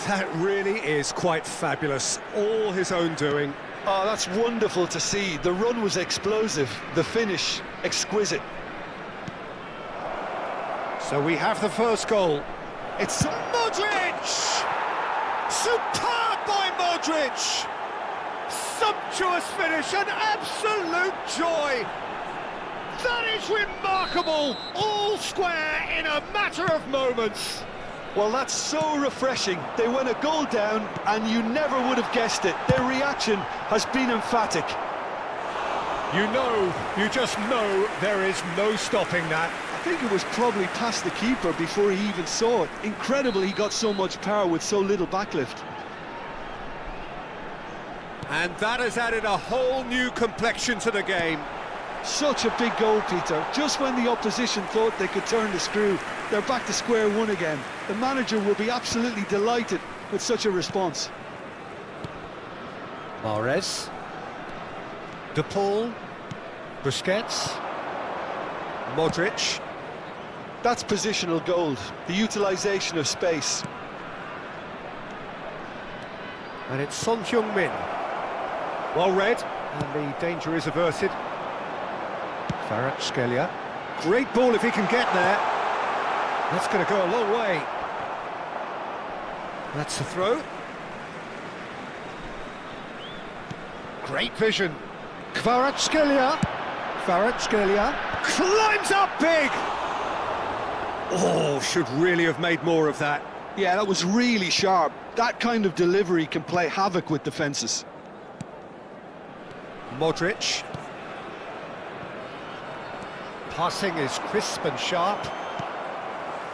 That really is quite fabulous, all his own doing. Oh, that's wonderful to see. The run was explosive, the finish exquisite. So we have the first goal. It's Modric! Superb by Modric! Sumptuous finish, an absolute joy! That is remarkable! All square in a matter of moments. Well, that's so refreshing. They went a goal down and you never would have guessed it. Their reaction has been emphatic. You just know there is no stopping that. I think it was probably past the keeper before he even saw it. Incredible he got so much power with so little backlift. And that has added a whole new complexion to the game. Such a big goal, Peter. Just when the opposition thought they could turn the screw, they're back to square one again. The manager will be absolutely delighted with such a response. Mahrez. De Paul. Busquets. Modric. That's positional gold, the utilisation of space. And it's Son Heung-min. Well read, and the danger is averted. Kvaratskhelia. Great ball if he can get there. That's going to go a long way. That's the throw. Great vision. Kvaratskhelia. Kvaratskhelia climbs up big! Oh, should really have made more of that. Yeah, that was really sharp. That kind of delivery can play havoc with defences. Modric. Passing is crisp and sharp.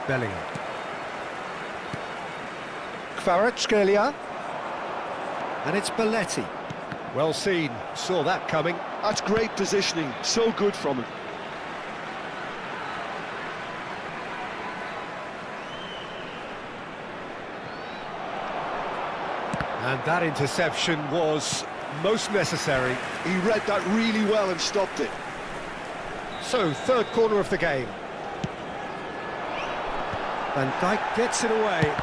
Bellingham. Kvaratskhelia. And it's Belletti. Well seen, saw that coming. That's great positioning, so good from him. And that interception was most necessary. He read that really well and stopped it. So, third corner of the game. Van Dijk gets it away.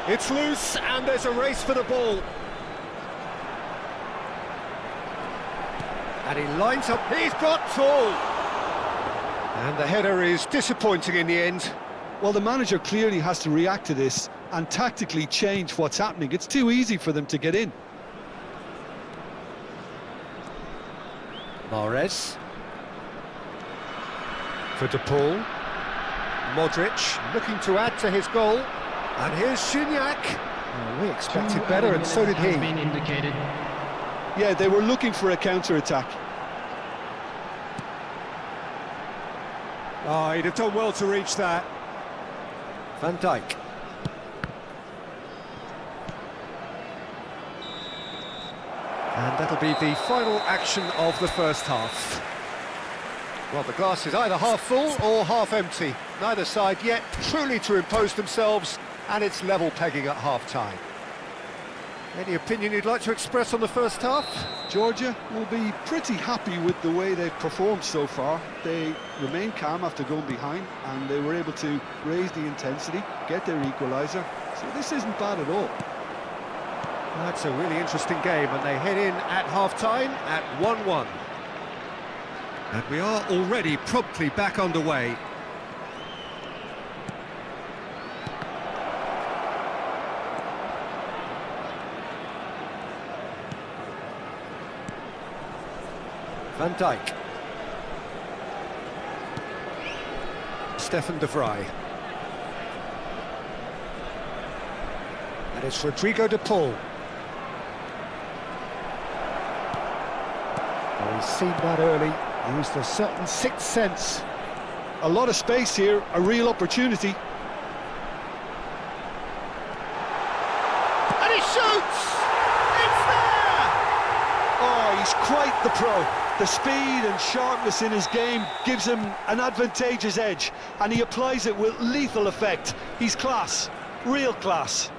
It's loose, and there's a race for the ball. And he lines up, he's got tall! And the header is disappointing in the end. Well, the manager clearly has to react to this and tactically change what's happening. It's too easy for them to get in. Mahrez. For De Paul. Modric looking to add to his goal. And here's Gignac. Oh, we expected better, and so did he. Been indicated. Yeah, they were looking for a counter-attack. Oh, he'd have done well to reach that. Van Dijk. And that'll be the final action of the first half. Well, the glass is either half full or half empty. Neither side yet truly to impose themselves, and it's level pegging at half-time. Any opinion you'd like to express on the first half? Georgia will be pretty happy with the way they've performed so far. They remain calm after going behind, and they were able to raise the intensity, get their equaliser. So this isn't bad at all. That's a really interesting game, and they head in at half-time at 1-1. And we are already promptly back underway. Van Dijk. Stefan de Vrij. And it's Rodrigo de Paul. Well, he's seen that early. Used a certain sixth sense. A lot of space here, a real opportunity. And he shoots! It's there! Oh, he's quite the pro. The speed and sharpness in his game gives him an advantageous edge, and he applies it with lethal effect. He's class, real class.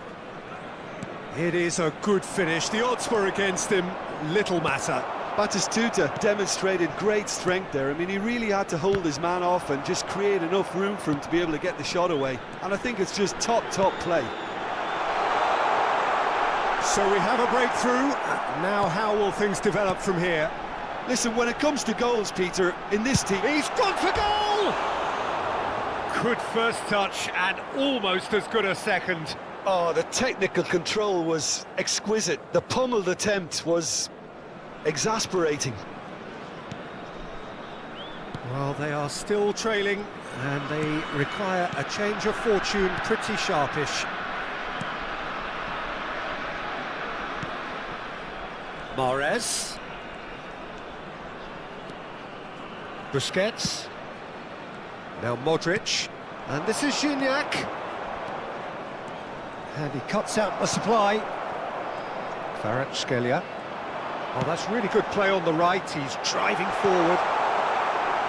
It is a good finish. The odds were against him, little matter. Batistuta demonstrated great strength there. I mean, he really had to hold his man off and just create enough room for him to be able to get the shot away. And I think it's just top play. So we have a breakthrough. Now how will things develop from here? Listen, when it comes to goals, Peter, in this team... He's gone for goal! Good first touch and almost as good a second. Oh, the technical control was exquisite. The pummeled attempt was exasperating. Well, they are still trailing, and they require a change of fortune pretty sharpish. Mahrez. Busquets. Now Modric. And this is Gignac. And he cuts out the supply. Kvaratskhelia. Oh, that's really good play on the right. He's driving forward.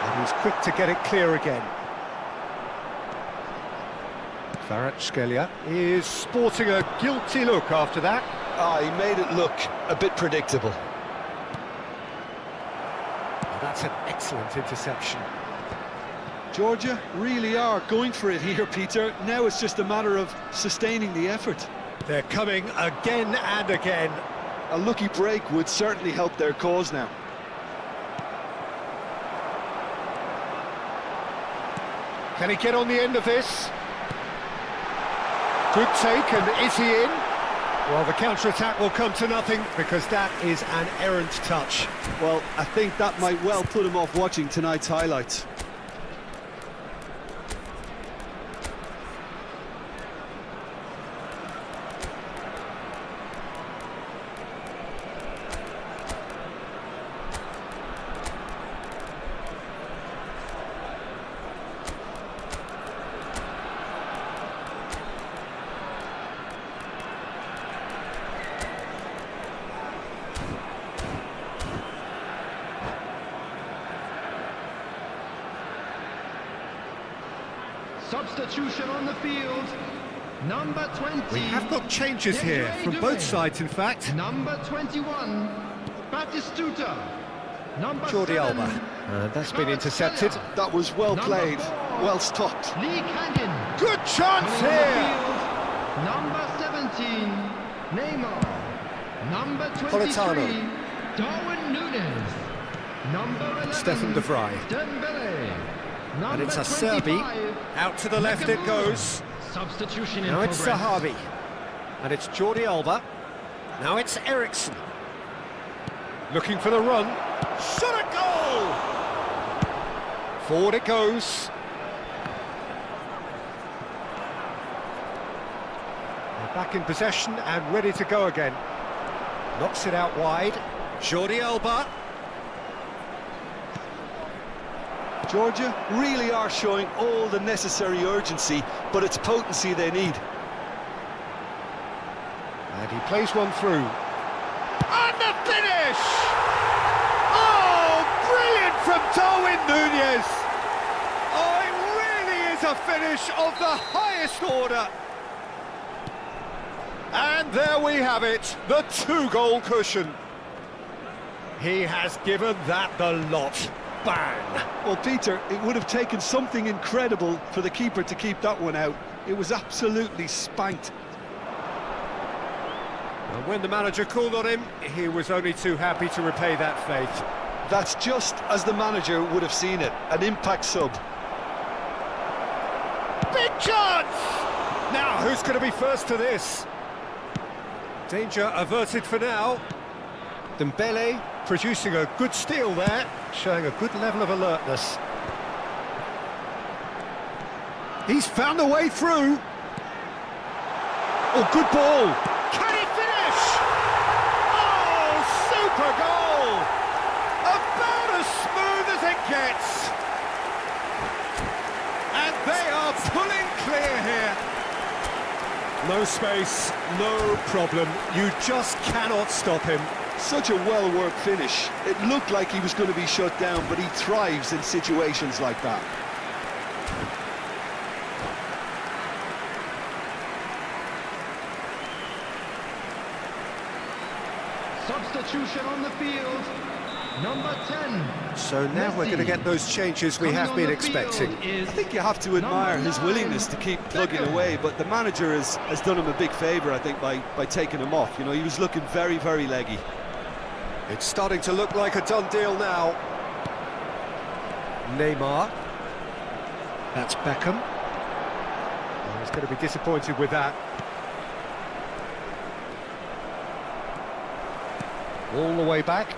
And he's quick to get it clear again. Kvaratskhelia is sporting a guilty look after that. Ah, he made it look a bit predictable. Oh, that's an excellent interception. Georgia really are going for it here, Peter. Now it's just a matter of sustaining the effort. They're coming again and again. A lucky break would certainly help their cause now. Can he get on the end of this? Good take, and is he in? Well, the counter-attack will come to nothing because that is an errant touch. Well, I think that might well put him off watching tonight's highlights. Substitution on the field. Number 20. We have got changes here from both sides, in fact. Number 21. Batistuta. Number Jordi 7. Alba. That's been intercepted. That was well Number played, 4. well stopped. Lee Canyon. Good chance Coming on the here! field. Number 17. Neymar. Number 23. Politano. Darwin Núñez. Number 11. Stefan de Vrij. Dembele. And it's Number Acerbi. 25. Out to the left it goes. Substitution in Now it's progress. Sahabi. And it's Jordi Alba. Now it's Eriksson. Looking for the run. Shot a goal! Forward it goes. They're back in possession and ready to go again. Knocks it out wide. Jordi Alba. Georgia really are showing all the necessary urgency, but it's potency they need. And he plays one through. And the finish! Oh, brilliant from Darwin Núñez! Oh, it really is a finish of the highest order. And there we have it, the 2-goal cushion. He has given that the lot. Bang! Well, Peter, it would have taken something incredible for the keeper to keep that one out. It was absolutely spanked. And when the manager called on him, he was only too happy to repay that faith. That's just as the manager would have seen it, an impact sub. Big chance! Now, who's going to be first to this? Danger averted for now. Dembele producing a good steal there, showing a good level of alertness. He's found a way through. Oh, good ball. Can he finish? Oh, super goal! About as smooth as it gets. And they are pulling clear here. No space, no problem. You just cannot stop him. Such a well-worked finish. It looked like he was going to be shut down, but he thrives in situations like that. Substitution on the field. Number 10. So now we're going to get those changes we have been expecting. I think you have to admire his willingness to keep plugging away, but the manager has done him a big favour, I think, by taking him off. You know, he was looking very, very leggy. It's starting to look like a done deal now. Neymar. That's Beckham. Oh, he's going to be disappointed with that. All the way back.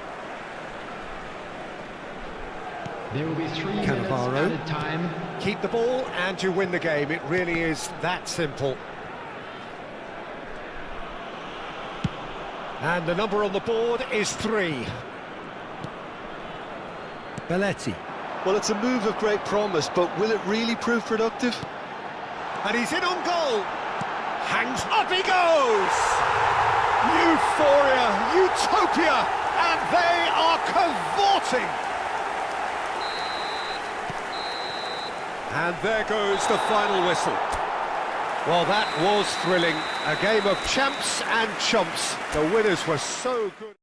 There will be 3 minutes Cannavaro. added time. Keep the ball and you win the game. It really is that simple. And the number on the board is 3. Belletti. Well, it's a move of great promise, but will it really prove productive? And he's in on goal. Hangs up he goes. Euphoria, utopia, and they are cavorting. And there goes the final whistle. Well, that was thrilling. A game of champs and chumps. The winners were so good.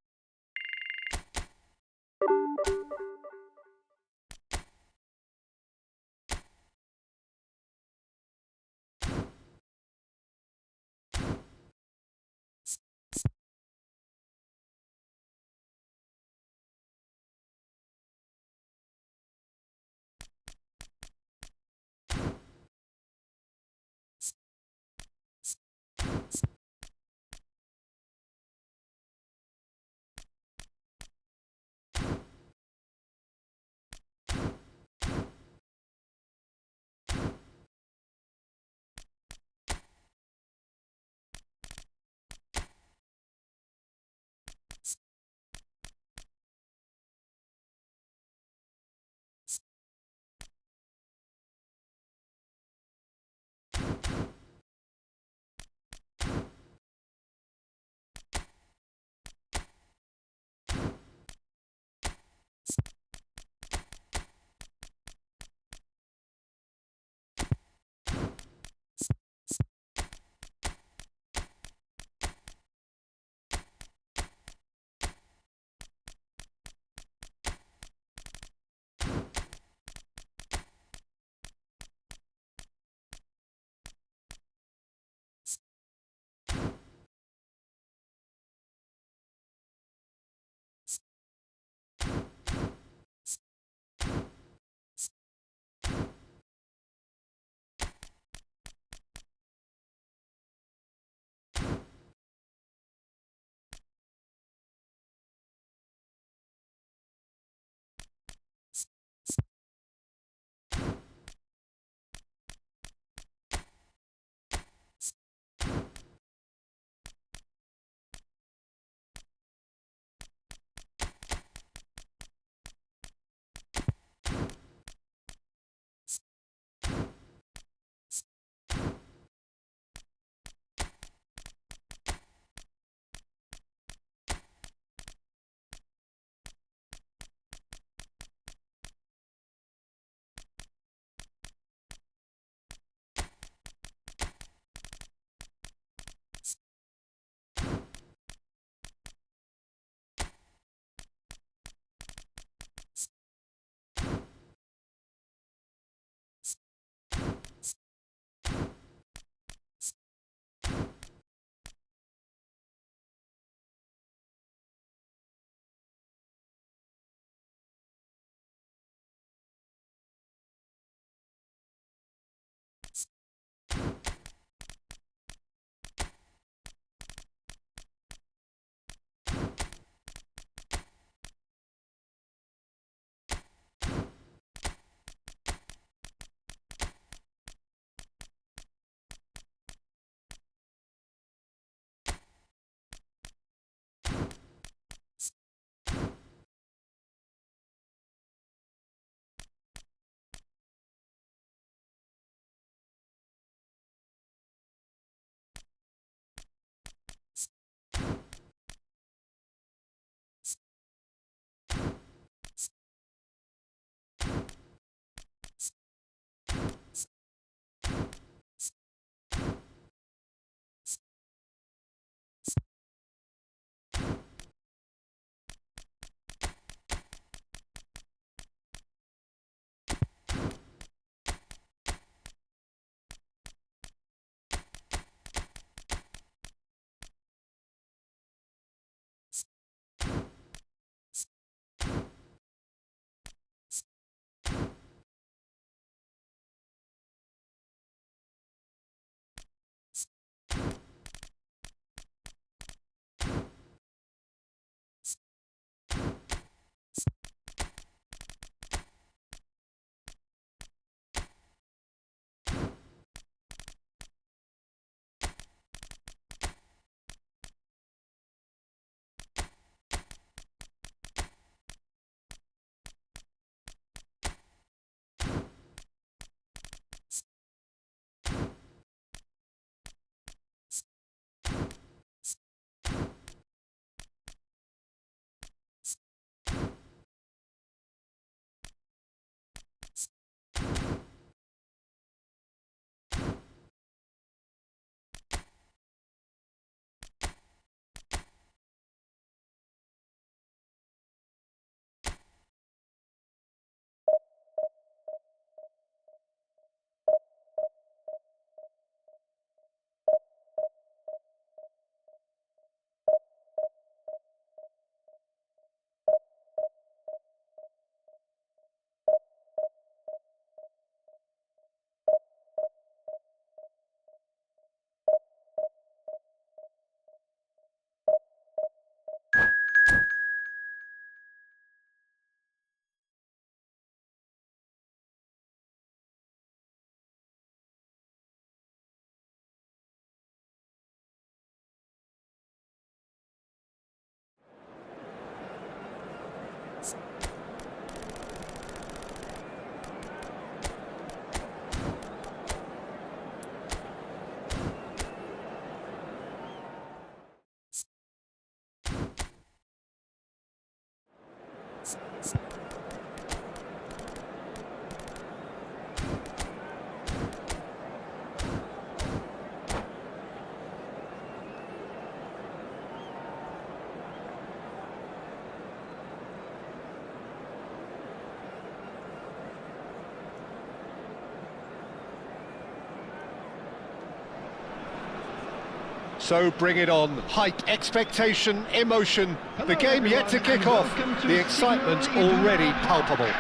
So bring it on. Hype, expectation, emotion. Hello, The game yet to everyone, kick and off. welcome to The excitement Signal Iduna already Park. palpable.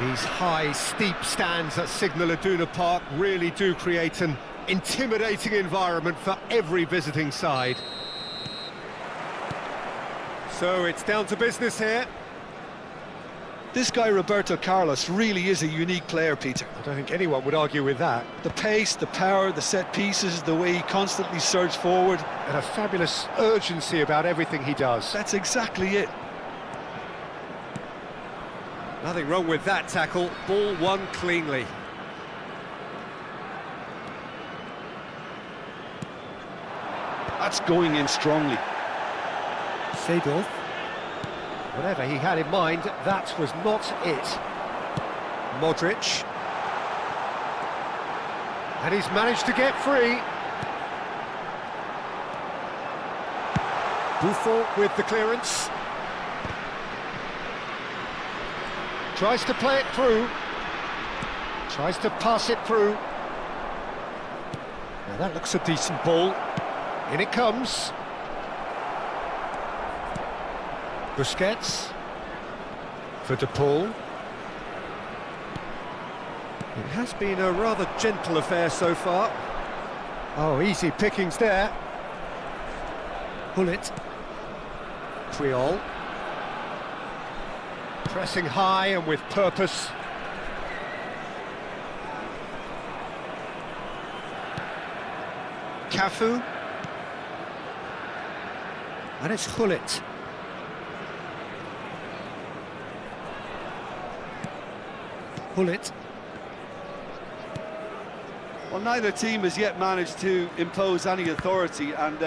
These high, steep stands at Signal Iduna Park really do create an intimidating environment for every visiting side. So it's down to business here. This guy, Roberto Carlos, really is a unique player, Peter. I don't think anyone would argue with that. The pace, the power, the set pieces, the way he constantly surges forward. And a fabulous urgency about everything he does. That's exactly it. Nothing wrong with that tackle. Ball won cleanly. That's going in strongly. Seedorf. Whatever he had in mind, that was not it. Modric. And he's managed to get free. Buffon with the clearance. Tries to play it through. Tries to pass it through. Now that looks a decent ball. In it comes. Busquets. For De Paul. It has been a rather gentle affair so far. Oh, easy pickings there. Bullet. Creole. Pressing high and with purpose. Cafu. And it's Hullet. Hullet. Well, neither team has yet managed to impose any authority, and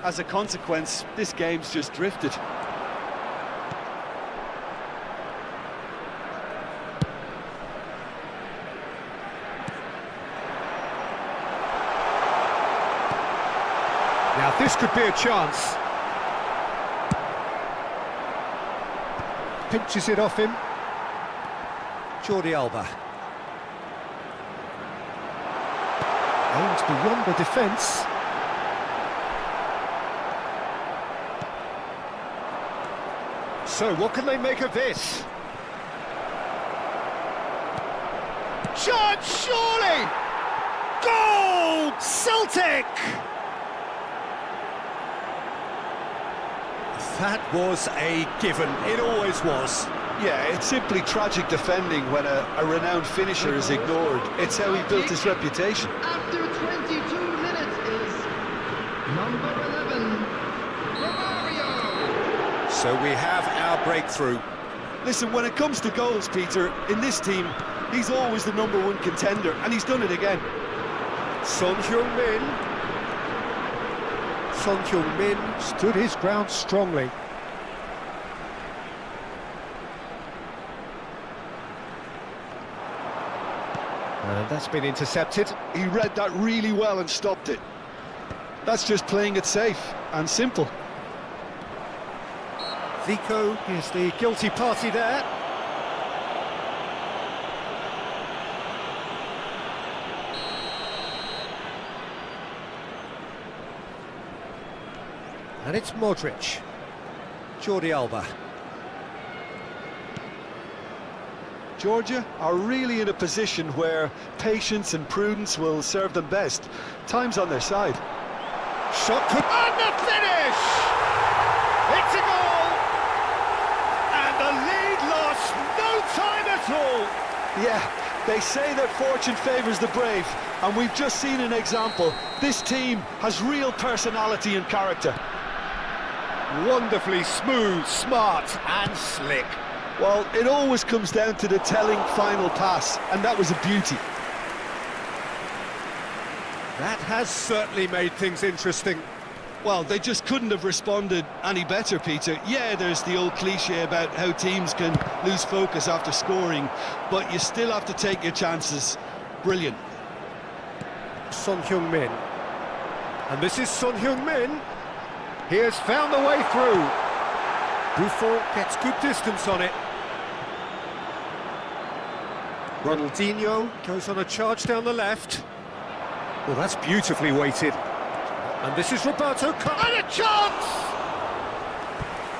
as a consequence, this game's just drifted. Now this could be a chance. Pinches it off him. Jordi Alba. Aims beyond the defence. So what can they make of this? Chance, surely! Goal! Celtic! That was a given. It always was. Yeah, it's simply tragic defending when a renowned finisher is ignored. It's how he built his reputation. After 22 minutes is number 11, Romario. So we have our breakthrough. Listen, when it comes to goals, Peter, in this team, he's always the #1 contender, and he's done it again. Son Heung-min. Son Heung-min stood his ground strongly. And that's been intercepted. He read that really well and stopped it. That's just playing it safe and simple. Zico is the guilty party there. And it's Modric. Jordi Alba. Georgia are really in a position where patience and prudence will serve them best. Time's on their side. Shot could... And the finish! It's a goal! And the lead lost no time at all! Yeah, they say that fortune favours the brave, and we've just seen an example. This team has real personality and character. Wonderfully smooth, smart and slick. Well, it always comes down to the telling final pass, and that was a beauty. That has certainly made things interesting. Well, they just couldn't have responded any better, Peter. Yeah, there's the old cliche about how teams can lose focus after scoring, but you still have to take your chances. Brilliant. Son Heung-min. And this is Son Heung-min. He has found the way through. Buffon gets good distance on it. Ronaldinho goes on a charge down the left. Well, that's beautifully weighted. And this is Roberto Carlos. And a chance!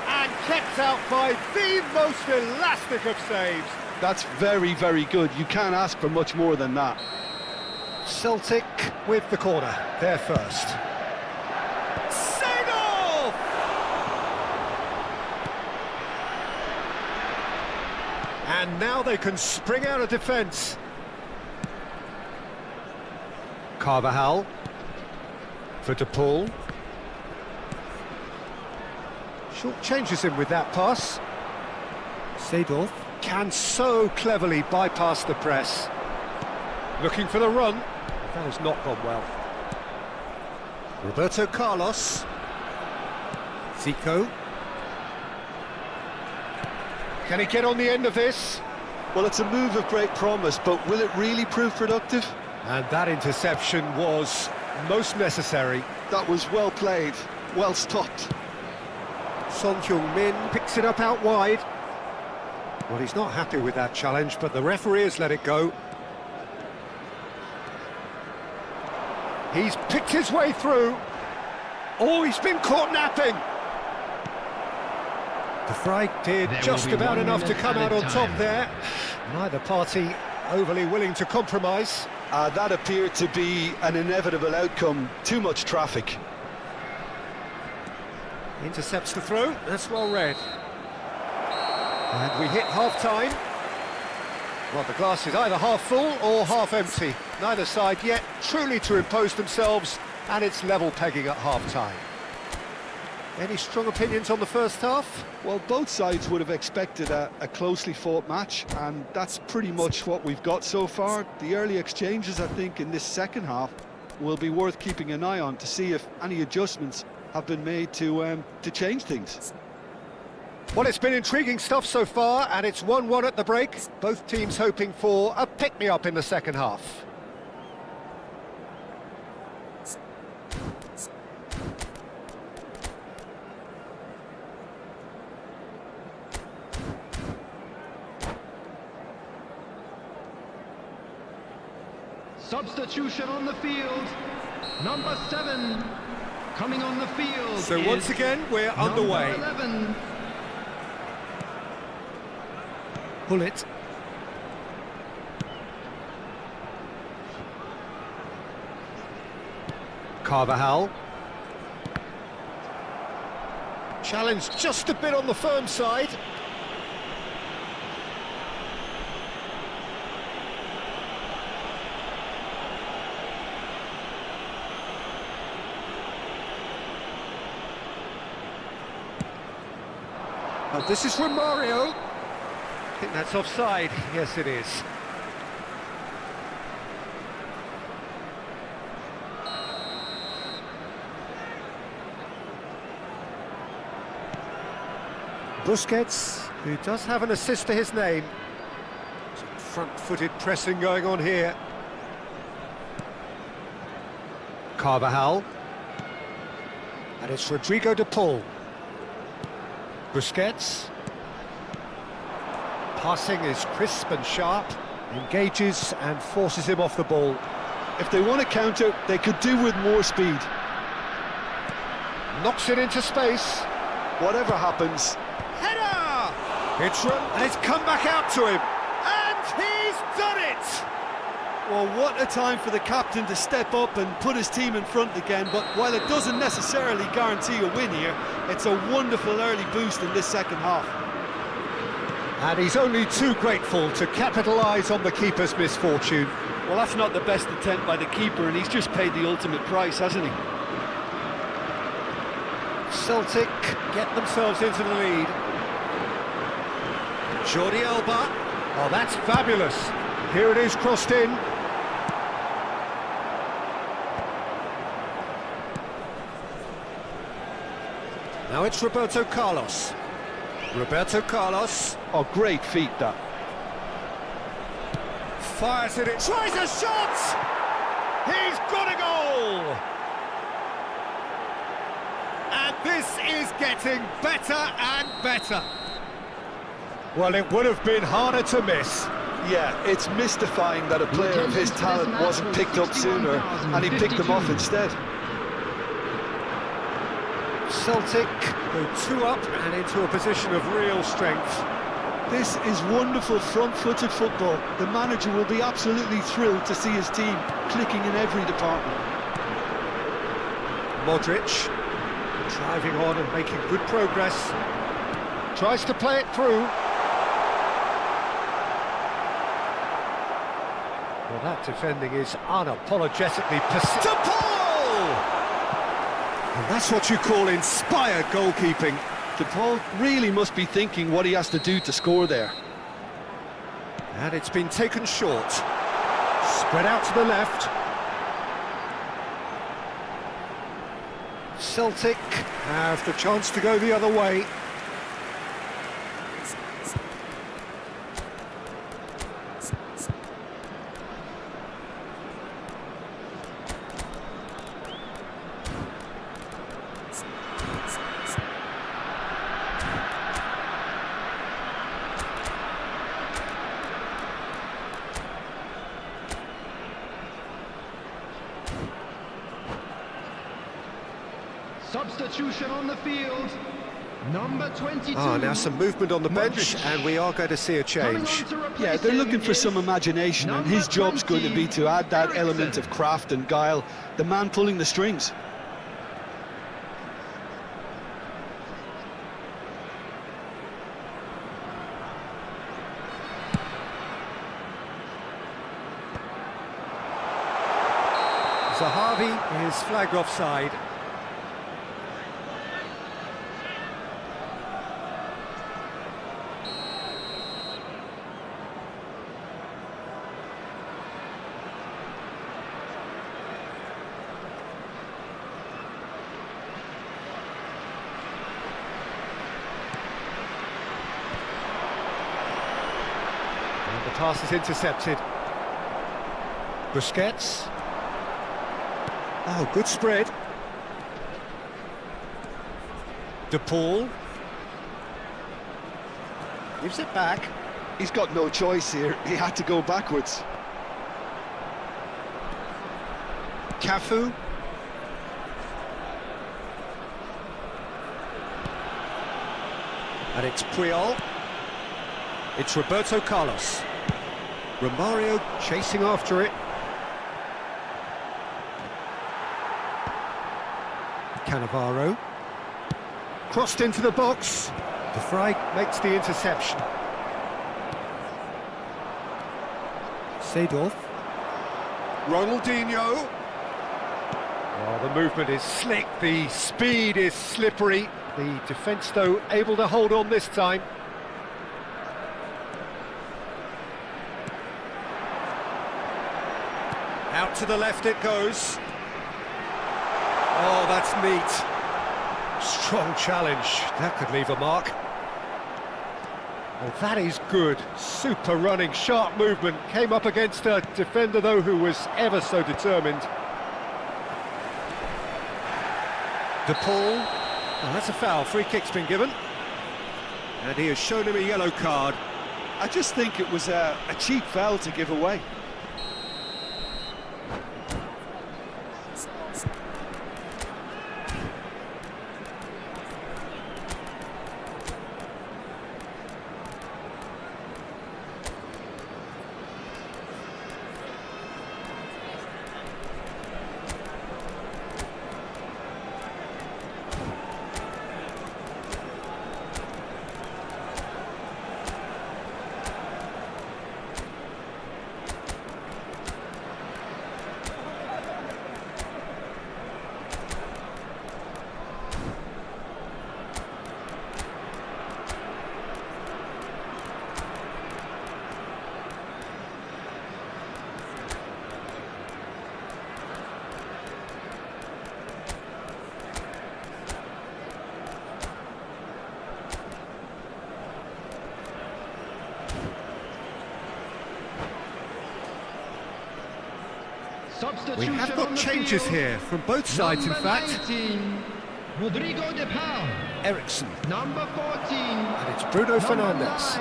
And kept out by the most elastic of saves. That's very, very good. You can't ask for much more than that. Celtic with the corner, there first. Seedorf! And now they can spring out of defence. Carvajal for De Paul. Short changes him with that pass. Seedorf can so cleverly bypass the press. Looking for the run. That has not gone well. Roberto Carlos. Zico. Can he get on the end of this? Well, it's a move of great promise, but will it really prove productive? And that interception was most necessary. That was well played, well stopped. Son Heung-min picks it up out wide. Well, he's not happy with that challenge, but the referee has let it go. He's picked his way through. Oh, he's been caught napping. The fry did just about enough to come out on top there. Neither party overly willing to compromise. That appeared to be an inevitable outcome. Too much traffic. Intercepts the throw, that's well read. And we hit half-time. Well, the glass is either half full or half empty. Neither side yet truly to impose themselves, and it's level pegging at half-time. Any strong opinions on the first half? Well, both sides would have expected a closely fought match, and that's pretty much what we've got so far. The early exchanges, I think, in this second half will be worth keeping an eye on to see if any adjustments have been made to change things. Well, it's been intriguing stuff so far, and it's 1-1 at the break. Both teams hoping for a pick-me-up in the second half. Substitution on the field. Number 7 coming on the field. So once again, we're underway. 11. Pull it. Carvajal. Challenge just a bit on the firm side. Oh, this is from Mario. I think that's offside. Yes, it is. Busquets, who does have an assist to his name. Some front-footed pressing going on here. Carvajal. And it's Rodrigo De Paul. Busquets. Passing is crisp and sharp, engages and forces him off the ball. If they want to counter, they could do with more speed. Knocks it into space. Whatever happens. Header! It's run, and it's come back out to him. And he's done it! Well, what a time for the captain to step up and put his team in front again, but while it doesn't necessarily guarantee a win here, it's a wonderful early boost in this second half. And he's only too grateful to capitalise on the keeper's misfortune. Well, that's not the best attempt by the keeper, and he's just paid the ultimate price, hasn't he? Celtic get themselves into the lead. Jordi Alba. Oh, that's fabulous. Here it is, crossed in. Now it's Roberto Carlos. Roberto Carlos. Oh, great feat, that. Fires it in. Tries a shot! He's got a goal! And this is getting better and better. Well, it would have been harder to miss. Yeah, it's mystifying that a player of his talent wasn't picked up sooner, and he picked them off instead. Celtic go 2 up and into a position of real strength. This is wonderful front-footed football. The manager will be absolutely thrilled to see his team clicking in every department. Modric driving on and making good progress. Tries to play it through. Well, that defending is unapologetically persistent. To Paul! And that's what you call inspired goalkeeping. DePaul really must be thinking what he has to do to score there. And it's been taken short. Spread out to the left. Celtic have the chance to go the other way. Substitution on the field. Number 22. Now some movement on the bench, and we are going to see a change. Yeah, they're looking for some imagination, and his job's going to be to add that element of craft and guile, the man pulling the strings. Zahavi is flagged offside. The pass is intercepted. Busquets. Oh, good spread. De Paul. Gives it back. He's got no choice here. He had to go backwards. Cafu. And it's Puyol. It's Roberto Carlos. Romario chasing after it. Cannavaro. Crossed into the box. De Vrij makes the interception. Seedorf. Ronaldinho. Oh, the movement is slick, the speed is slippery. The defence, though, able to hold on this time. Out to the left it goes. Oh, that's neat. Strong challenge. That could leave a mark. Oh, that is good. Super running, sharp movement. Came up against a defender, though, who was ever so determined. De Paul. Oh, that's a foul. Free kick's been given. And he has shown him a yellow card. I just think it was a cheap foul to give away. We have got changes here from both sides, in fact. 19, Rodrigo de Paul. Ericsson. Number 14. And it's Bruno Fernandes.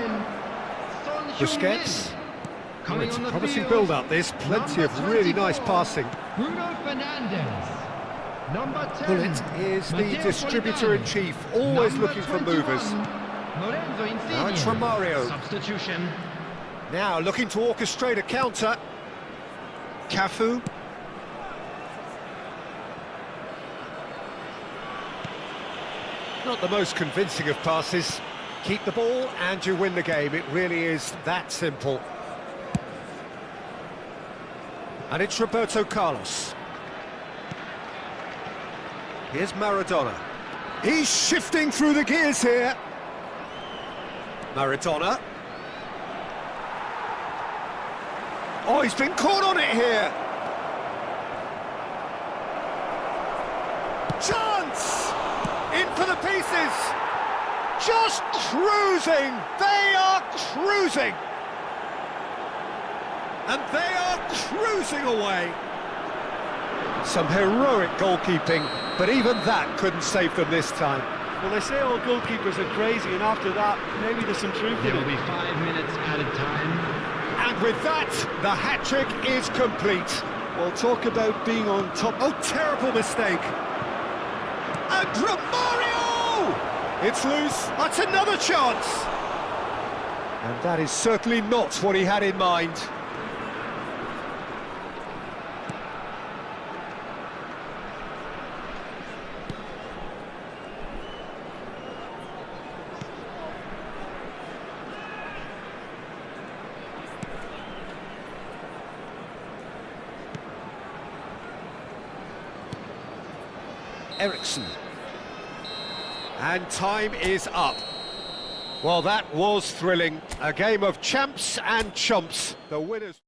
Busquets. Coming It's on a the promising field, build-up, this. Plenty number of really nice 24, passing. Bruno Fernandes. Well, 10. it is the Matteo distributor-in-chief, always Number looking for 21, movers. Lorenzo Insigne. Now it's Romario. Substitution. Now looking to orchestrate a counter. Cafu. Not the most convincing of passes. Keep the ball and you win the game. It really is that simple. And it's Roberto Carlos. Here's Maradona. He's shifting through the gears here. Maradona. Oh, he's been caught on it here. Chance! In for the pieces. Just cruising. They are cruising. And they are cruising away. Some heroic goalkeeping, but even that couldn't save them this time. Well, they say all goalkeepers are crazy, and after that, maybe there's some truth There in will it. be 5 minutes added time. And with that, the hat-trick is complete. Well, talk about being on top. Oh, terrible mistake. And Romario! It's loose. That's another chance. And that is certainly not what he had in mind. Ericsson. And time is up. Well, that was thrilling. A game of champs and chumps. The winners...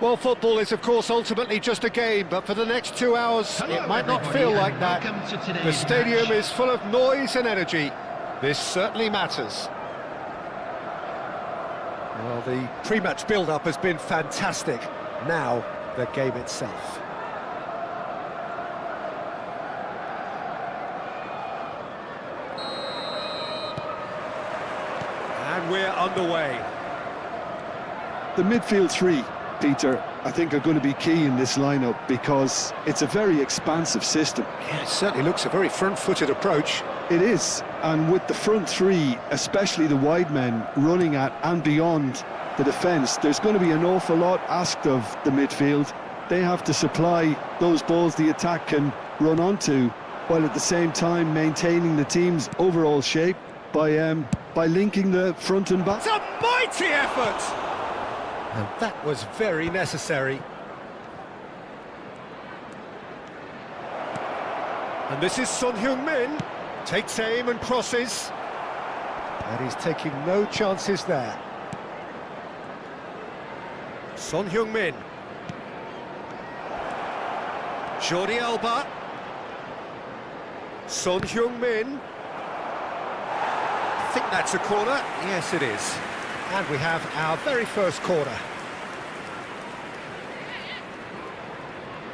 Well, football is, of course, ultimately just a game, but for the next 2 hours, it might not feel like that. The stadium is full of noise and energy. This certainly matters. Well, the pre-match build-up has been fantastic. Now, the game itself. And we're underway. The midfield three, Peter, I think are going to be key in this lineup because it's a very expansive system. Yeah, it certainly looks a very front-footed approach. It is, and with the front three, especially the wide men, running at and beyond the defence, there's going to be an awful lot asked of the midfield. They have to supply those balls the attack can run onto, while at the same time maintaining the team's overall shape by linking the front and back. It's a mighty effort! And that was very necessary. And this is Son Heung-min. Takes aim and crosses. And he's taking no chances there. Son Heung-min. Jordi Alba. Son Heung-min. I think that's a corner. Yes, it is. And we have our very first corner.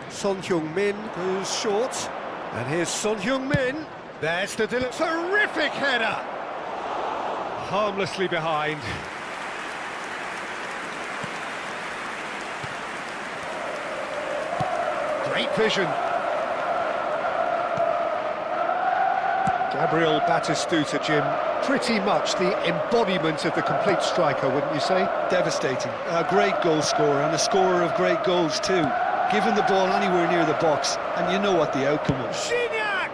Son Heung-min goes short. And here's Son Heung-min. There's the terrific header. Harmlessly behind. Great vision. Gabriel Batistuta, Jim, pretty much the embodiment of the complete striker, wouldn't you say? Devastating. A great goal scorer and a scorer of great goals too. Given the ball anywhere near the box, and you know what the outcome was. Gignac!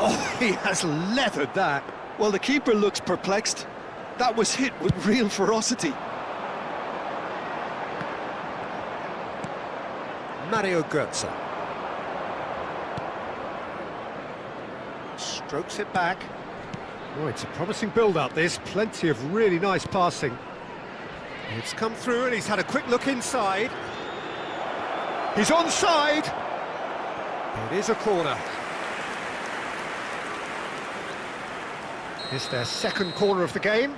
Oh, he has leathered that. Well, the keeper looks perplexed. That was hit with real ferocity. Mario Götze. Strokes it back. Oh, it's a promising build-up, this. Plenty of really nice passing. It's come through and he's had a quick look inside. He's onside. It is a corner. It's their second corner of the game.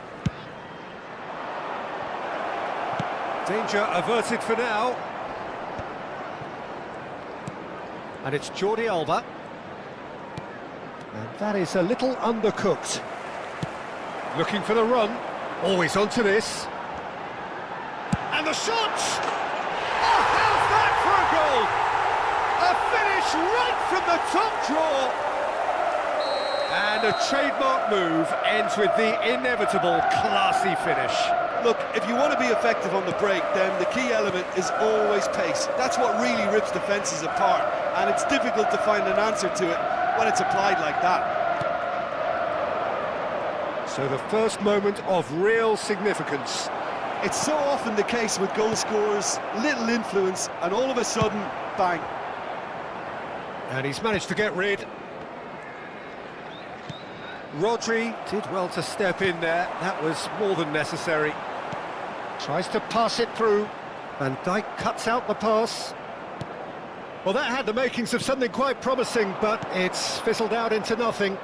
Danger averted for now. And it's Jordi Alba. And that is a little undercooked. Looking for the run. Always onto this. And the shot! Oh, how's that for a goal? A finish right from the top draw. And a trademark move ends with the inevitable classy finish. Look, if you want to be effective on the break, then the key element is always pace. That's what really rips defences apart, and it's difficult to find an answer to it when it's applied like that. So the first moment of real significance. It's so often the case with goal scorers, little influence, and all of a sudden, bang. And he's managed to get rid. Rodri did well to step in there. That was more than necessary. Tries to pass it through. Van Dijk cuts out the pass. Well, that had the makings of something quite promising, but it's fizzled out into nothing.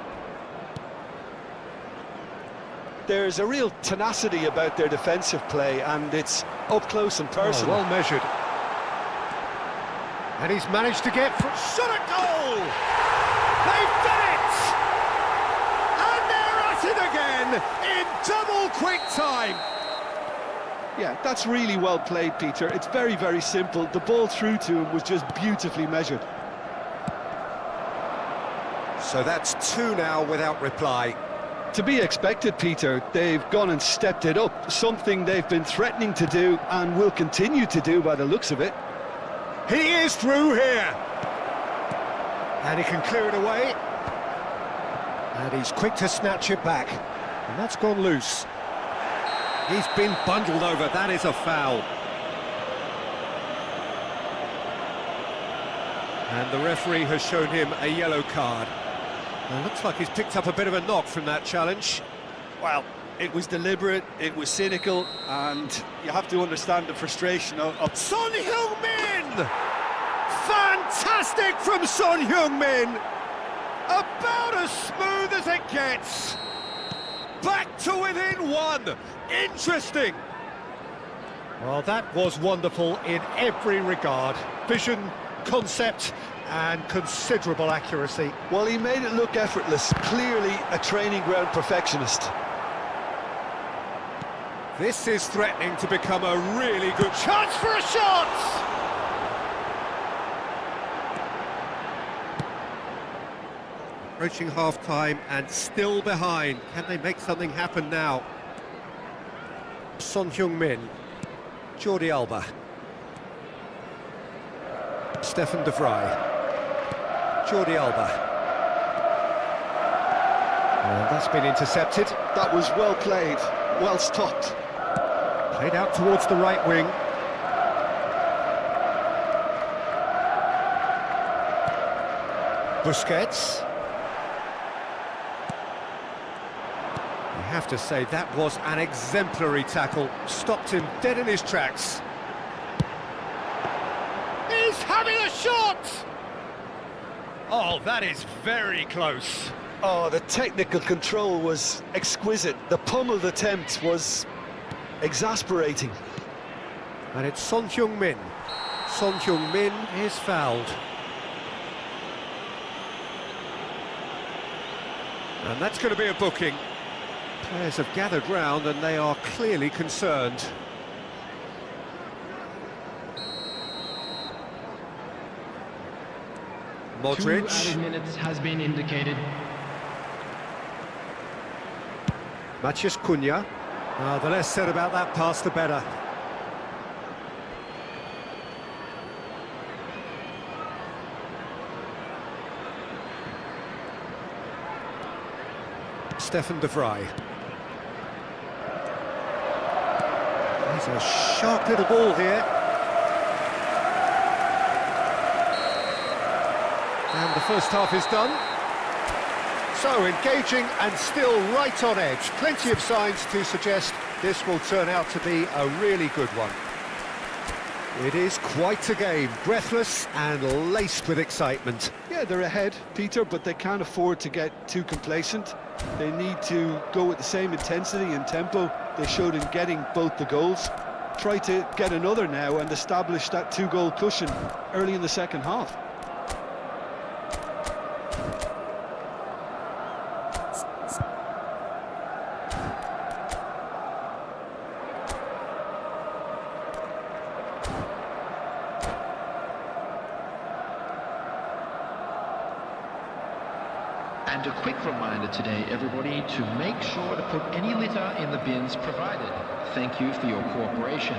There's a real tenacity about their defensive play, and it's up close and personal. Oh, well measured. And he's managed to get... Shot at goal! They've done it! And they're at it again in double quick time. Yeah, that's really well played, Peter. It's very, very simple. The ball through to him was just beautifully measured. So that's two now without reply. To be expected, Peter. They've gone and stepped it up, something they've been threatening to do and will continue to do by the looks of it. He is through here. And he can clear it away. And he's quick to snatch it back. And that's gone loose. He's been bundled over. That is a foul. And the referee has shown him a yellow card. It looks like he's picked up a bit of a knock from that challenge. Well, It was deliberate, it was cynical, and you have to understand the frustration of Son Heung-min! Fantastic from Son Heung-min! About as smooth as it gets. Back to within one. Interesting. Well, that was wonderful in every regard. Vision, concept, and considerable accuracy. well, he made it look effortless. Clearly a training ground perfectionist. This is threatening to become a really good chance for a shot! Approaching half-time and still behind. Can they make something happen now? Son Heung-min, Jordi Alba, Stefan de Vrij, Jordi Alba. And that's been intercepted. That was well played, well stopped. Played out towards the right wing. Busquets. You have to say that was an exemplary tackle. Stopped him dead in his tracks. He's having a shot! Oh, that is very close. Oh, the technical control was exquisite. The pummeled attempt was exasperating. And it's Son Heung-min. Son Heung-min is fouled. And that's going to be a booking. Players have gathered round and they are clearly concerned. Modric. 2 added minutes has been indicated. Maciej Cunha. The less said about that pass, the better. Stefan de Vrij. There's a sharp little ball here. And the first half is done. So, engaging and still right on edge. Plenty of signs to suggest this will turn out to be a really good one. It is quite a game, breathless and laced with excitement. Yeah, they're ahead, Peter, but they can't afford to get too complacent. They need to go with the same intensity and tempo they showed in getting both the goals. Try to get another now and establish that two-goal cushion early in the second half. And a quick reminder today, everybody, to make sure to put any litter in the bins provided. Thank you for your cooperation.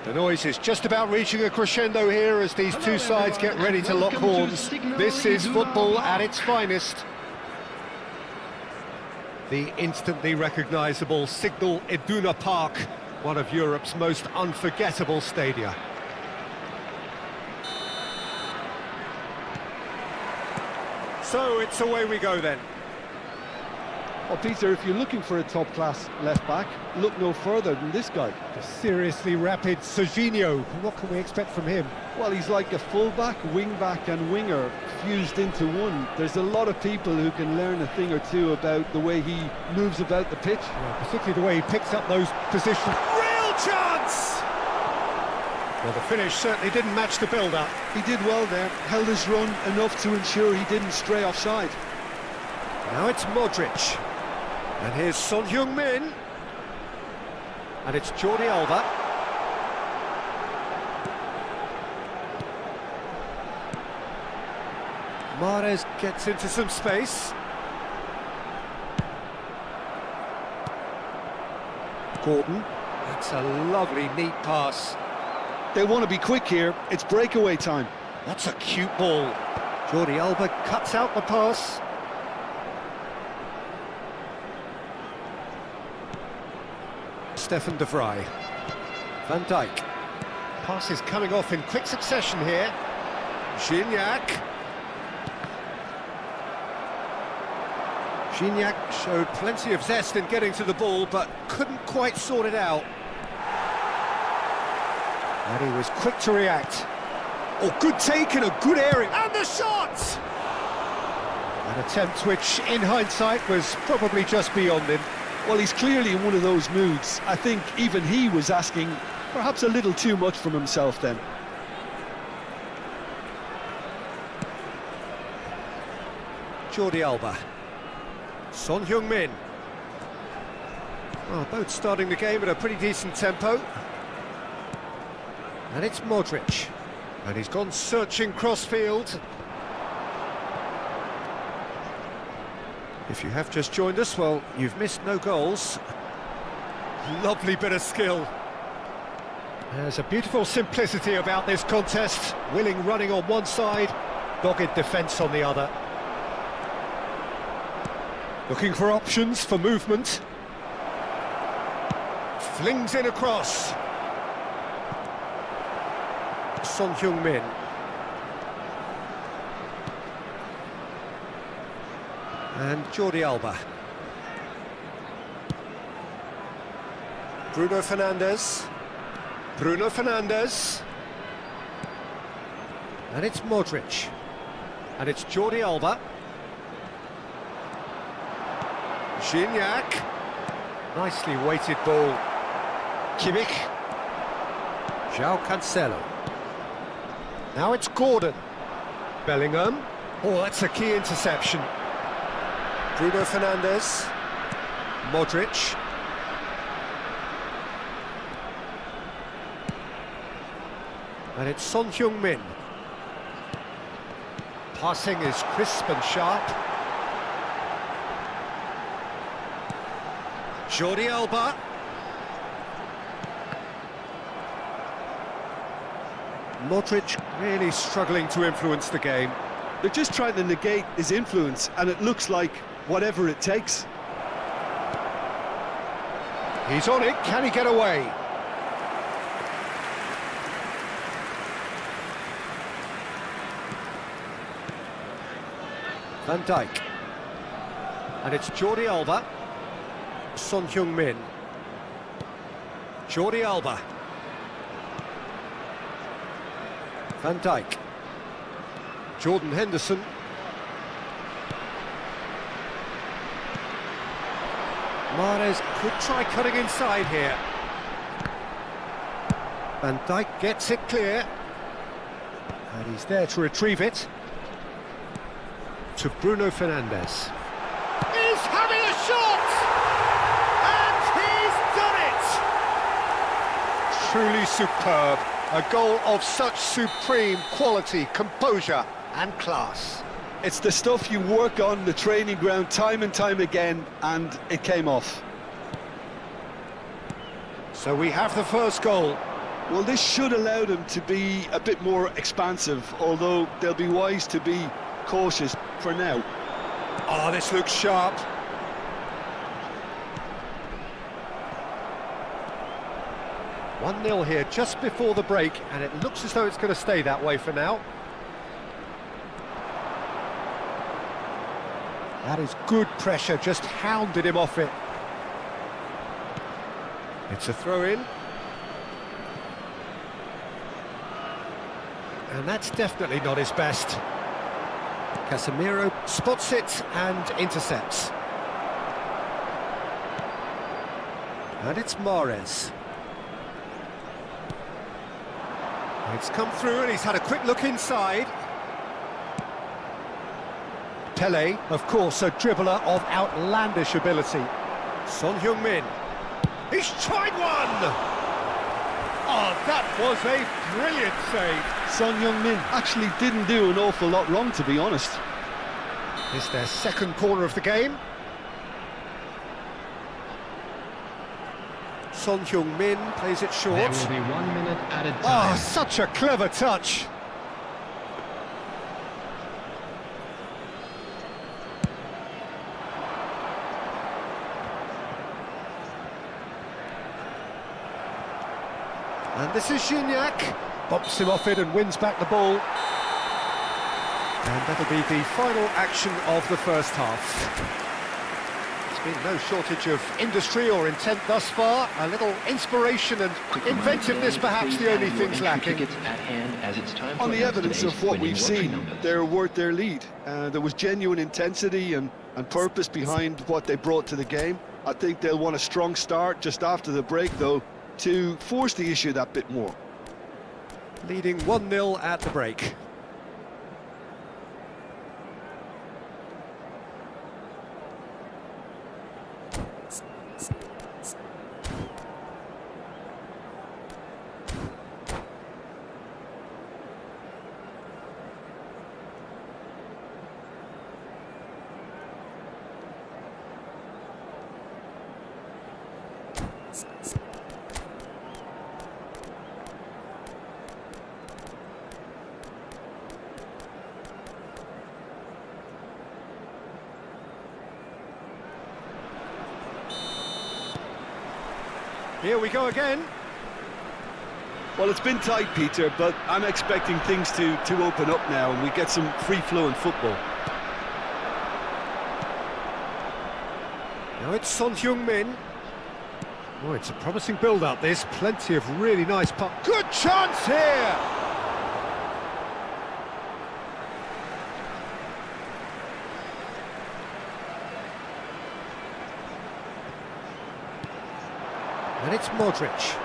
The noise is just about reaching a crescendo here as these two sides get ready to lock horns. This is football at its finest. The instantly recognisable Signal Iduna Park, one of Europe's most unforgettable stadia. So it's away we go then. Well, Peter, if you're looking for a top-class left-back, look no further than this guy. The seriously rapid Serginho. What can we expect from him? Well, he's like a full-back, wing-back and winger fused into one. There's a lot of people who can learn a thing or two about the way he moves about the pitch. Yeah, particularly the way he picks up those positions. Real chance! Well, the finish certainly didn't match the build-up. He did well there, held his run enough to ensure he didn't stray offside. Now it's Modric. And here's Son Heung-min. And it's Jordi Alba. Mahrez gets into some space. Gordon. That's a lovely, neat pass. They want to be quick here. It's breakaway time. That's a cute ball. Jordi Alba cuts out the pass. Stefan de Vrij. Van Dijk. Pass is coming off in quick succession here. Gignac. Gignac showed plenty of zest in getting to the ball, but couldn't quite sort it out. And he was quick to react. Oh, good take and a good airing. And the shot! An attempt which, in hindsight, was probably just beyond him. Well, he's clearly in one of those moods. I think even he was asking perhaps a little too much from himself then. Jordi Alba. Son Heung-min. Well, both starting the game at a pretty decent tempo. And it's Modric. And he's gone searching cross-field. If you have just joined us, well, you've missed no goals. Lovely bit of skill. There's a beautiful simplicity about this contest. Willing running on one side, dogged defence on the other. Looking for options for movement. Flings in across. Son Heung-min. And Jordi Alba. Bruno Fernandes. Bruno Fernandes. And it's Modric. And it's Jordi Alba. Gignac. Nicely weighted ball. Kimmich. João Cancelo. Now it's Gordon. Bellingham. Oh, that's a key interception. Bruno Fernandes. Modric. And it's Son Heung-min. Passing is crisp and sharp. Jordi Alba. Modric really struggling to influence the game. They're just trying to negate his influence, and it looks like whatever it takes. He's on it, can he get away? Van Dijk. And it's Jordi Alba. Son Heung-min. Jordi Alba. Van Dijk. Jordan Henderson. Mahrez could try cutting inside here. Van Dijk gets it clear. And he's there to retrieve it. To Bruno Fernandes. He's having a shot! And he's done it! Truly superb. A goal of such supreme quality, composure and class. It's the stuff you work on the training ground time and time again, and it came off. So we have the first goal. Well, this should allow them to be a bit more expansive, although they'll be wise to be cautious for now. Oh, this looks sharp. One 0 here just before the break, and it looks as though it's going to stay that way for now. That is good pressure, just hounded him off it. It's a throw-in. And that's definitely not his best. Casemiro spots it and intercepts. And it's Mahrez. It's come through and he's had a quick look inside. Pele, of course, a dribbler of outlandish ability. Son Heung-min. He's tried one! Oh, that was a brilliant save. Son Heung-min actually didn't do an awful lot wrong, to be honest. It's their second corner of the game. Son Heung-min plays it short. There will be 1 minute at a Oh, time. such a clever touch. And this is Gignac. Bumps him off it and wins back the ball. And that'll be the final action of the first half. There's been no shortage of industry or intent thus far. A little inspiration and inventiveness perhaps the only things lacking. On the evidence of what we've seen, they're worth their lead. There was genuine intensity and purpose behind what they brought to the game. I think they'll want a strong start just after the break, though, to force the issue that bit more. Leading 1-0 at the break. Here we go again. Well, it's been tight, Peter, but I'm expecting things to open up now and we get some free-flowing football. Now it's Son Heung-min. Oh, it's a promising build-up, this. Plenty of really nice good chance here! And it's Modric.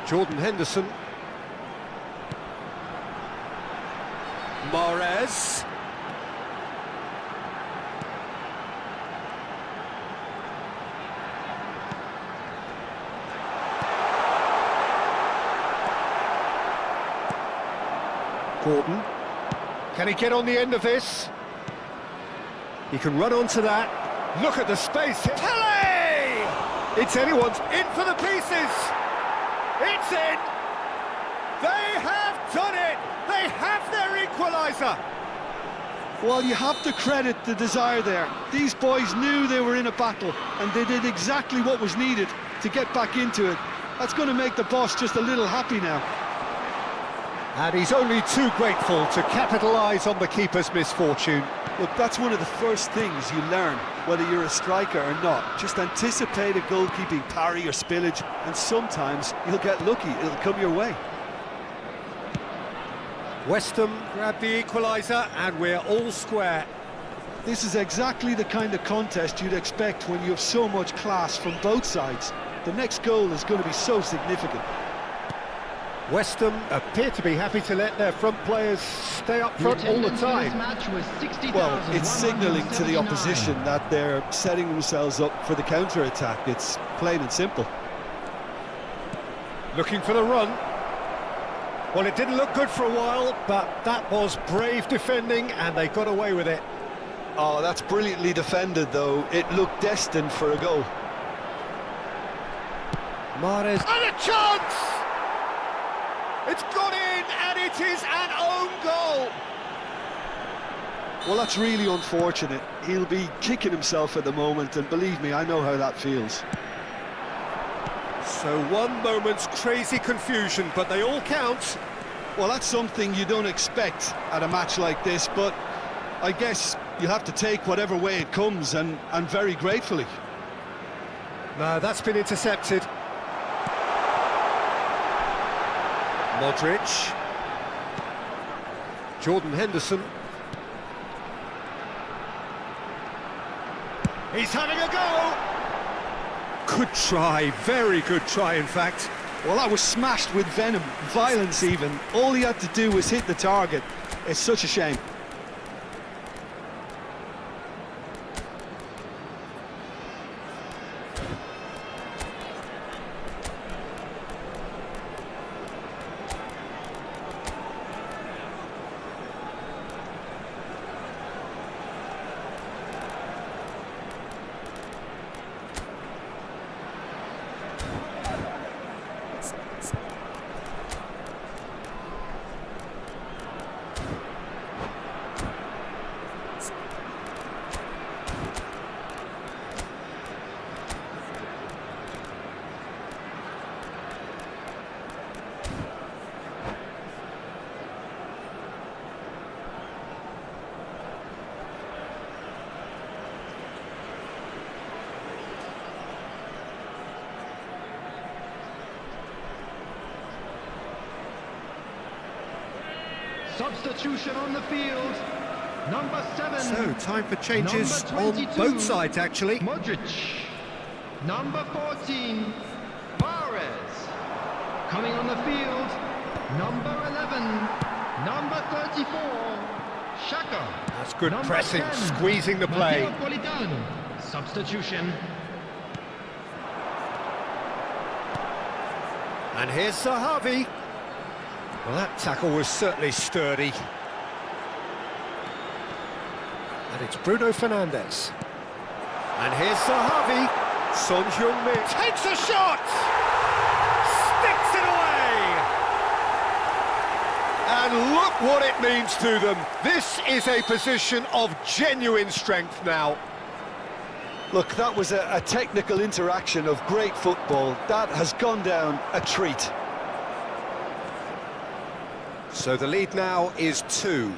Jordan Henderson. Mahrez. Gordon. Can he get on the end of this? He can run onto that. Look at the space. Pele! It's anyone's. In for the pieces. It's in. They have done it. They have their equaliser. Well, you have to credit the desire there. These boys knew they were in a battle and they did exactly what was needed to get back into it. That's going to make the boss just a little happy now. And he's only too grateful to capitalise on the keeper's misfortune. Look, that's one of the first things you learn, whether you're a striker or not. Just anticipate a goalkeeping parry or spillage, and sometimes you'll get lucky, it'll come your way. West Ham grab the equaliser, and we're all square. This is exactly the kind of contest you'd expect when you have so much class from both sides. The next goal is going to be so significant. West Ham appear to be happy to let their front players stay up front all the time. Well, it's signalling to the opposition that they're setting themselves up for the counter-attack. It's plain and simple. Looking for the run. Well, it didn't look good for a while, but that was brave defending, and they got away with it. Oh, that's brilliantly defended, though. It looked destined for a goal. Mahrez. And a chance! It's gone in, and it is an own goal! Well, that's really unfortunate. He'll be kicking himself at the moment, and believe me, I know how that feels. So one moment's crazy confusion, but they all count. Well, that's something you don't expect at a match like this, but I guess you'll have to take whatever way it comes, and very gratefully. No, that's been intercepted. Modric. Jordan Henderson. He's having a go! Good try, very good try in fact. Well, that was smashed with venom, violence even. All he had to do was hit the target. It's such a shame. Substitution on the field. Number 7. So, time for changes on both sides, actually. Modric. Number 14. Mahrez. Coming on the field. Number 11. Number 34. Xhaka. That's good Number pressing, 10, squeezing the play. Napolitano. Substitution. And here's Zahavi. Well, that tackle was certainly sturdy. And it's Bruno Fernandes. And here's Zahavi. Son Heung-min takes a shot! Sticks it away! And look what it means to them. This is a position of genuine strength now. Look, that was a technical interaction of great football. That has gone down a treat. So the lead now is 2.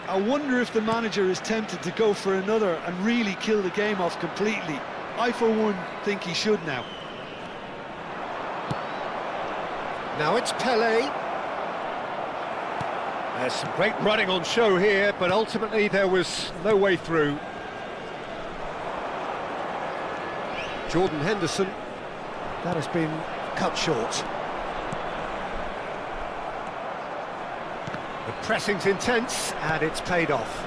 I wonder if the manager is tempted to go for another and really kill the game off completely. I, for one, think he should now. Now it's Pelé. There's some great running on show here, but ultimately there was no way through. Jordan Henderson. That has been cut short. The pressing's intense, and it's paid off.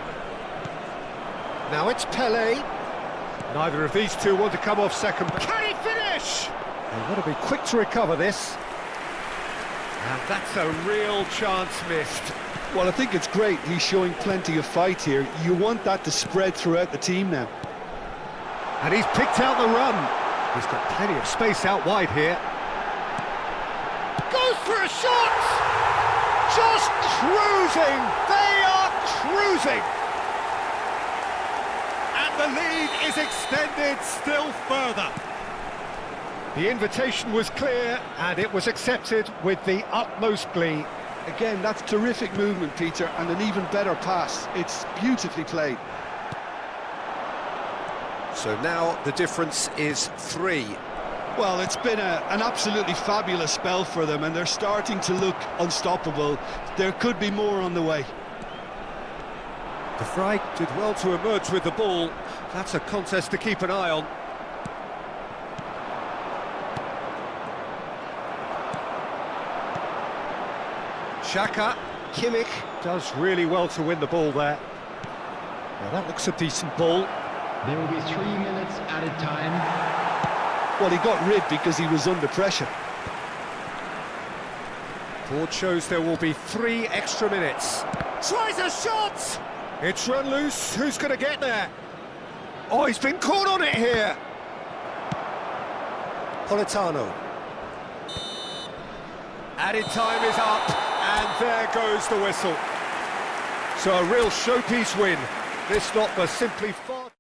Now it's Pelé. Neither of these two want to come off second. Can he finish? They've got to be quick to recover this. And that's a real chance missed. Well, I think it's great. He's showing plenty of fight here. You want that to spread throughout the team now. And he's picked out the run. He's got plenty of space out wide here. Goes for a shot! Just cruising! They are cruising! And the lead is extended still further. The invitation was clear, and it was accepted with the utmost glee. Again, that's terrific movement, Peter, and an even better pass. It's beautifully played. So now the difference is 3. Well, it's been an absolutely fabulous spell for them, and they're starting to look unstoppable. There could be more on the way. De Vrij did well to emerge with the ball. That's a contest to keep an eye on. Xhaka, Kimmich does really well to win the ball there. Now that looks a decent ball. There will be 3 minutes added time. Well, he got rid because he was under pressure. Board shows there will be 3 extra minutes. Tries a shot! It's run loose. Who's going to get there? Oh, he's been caught on it here. Politano. Added time is up, and there goes the whistle. So a real showpiece win. This lot was simply far...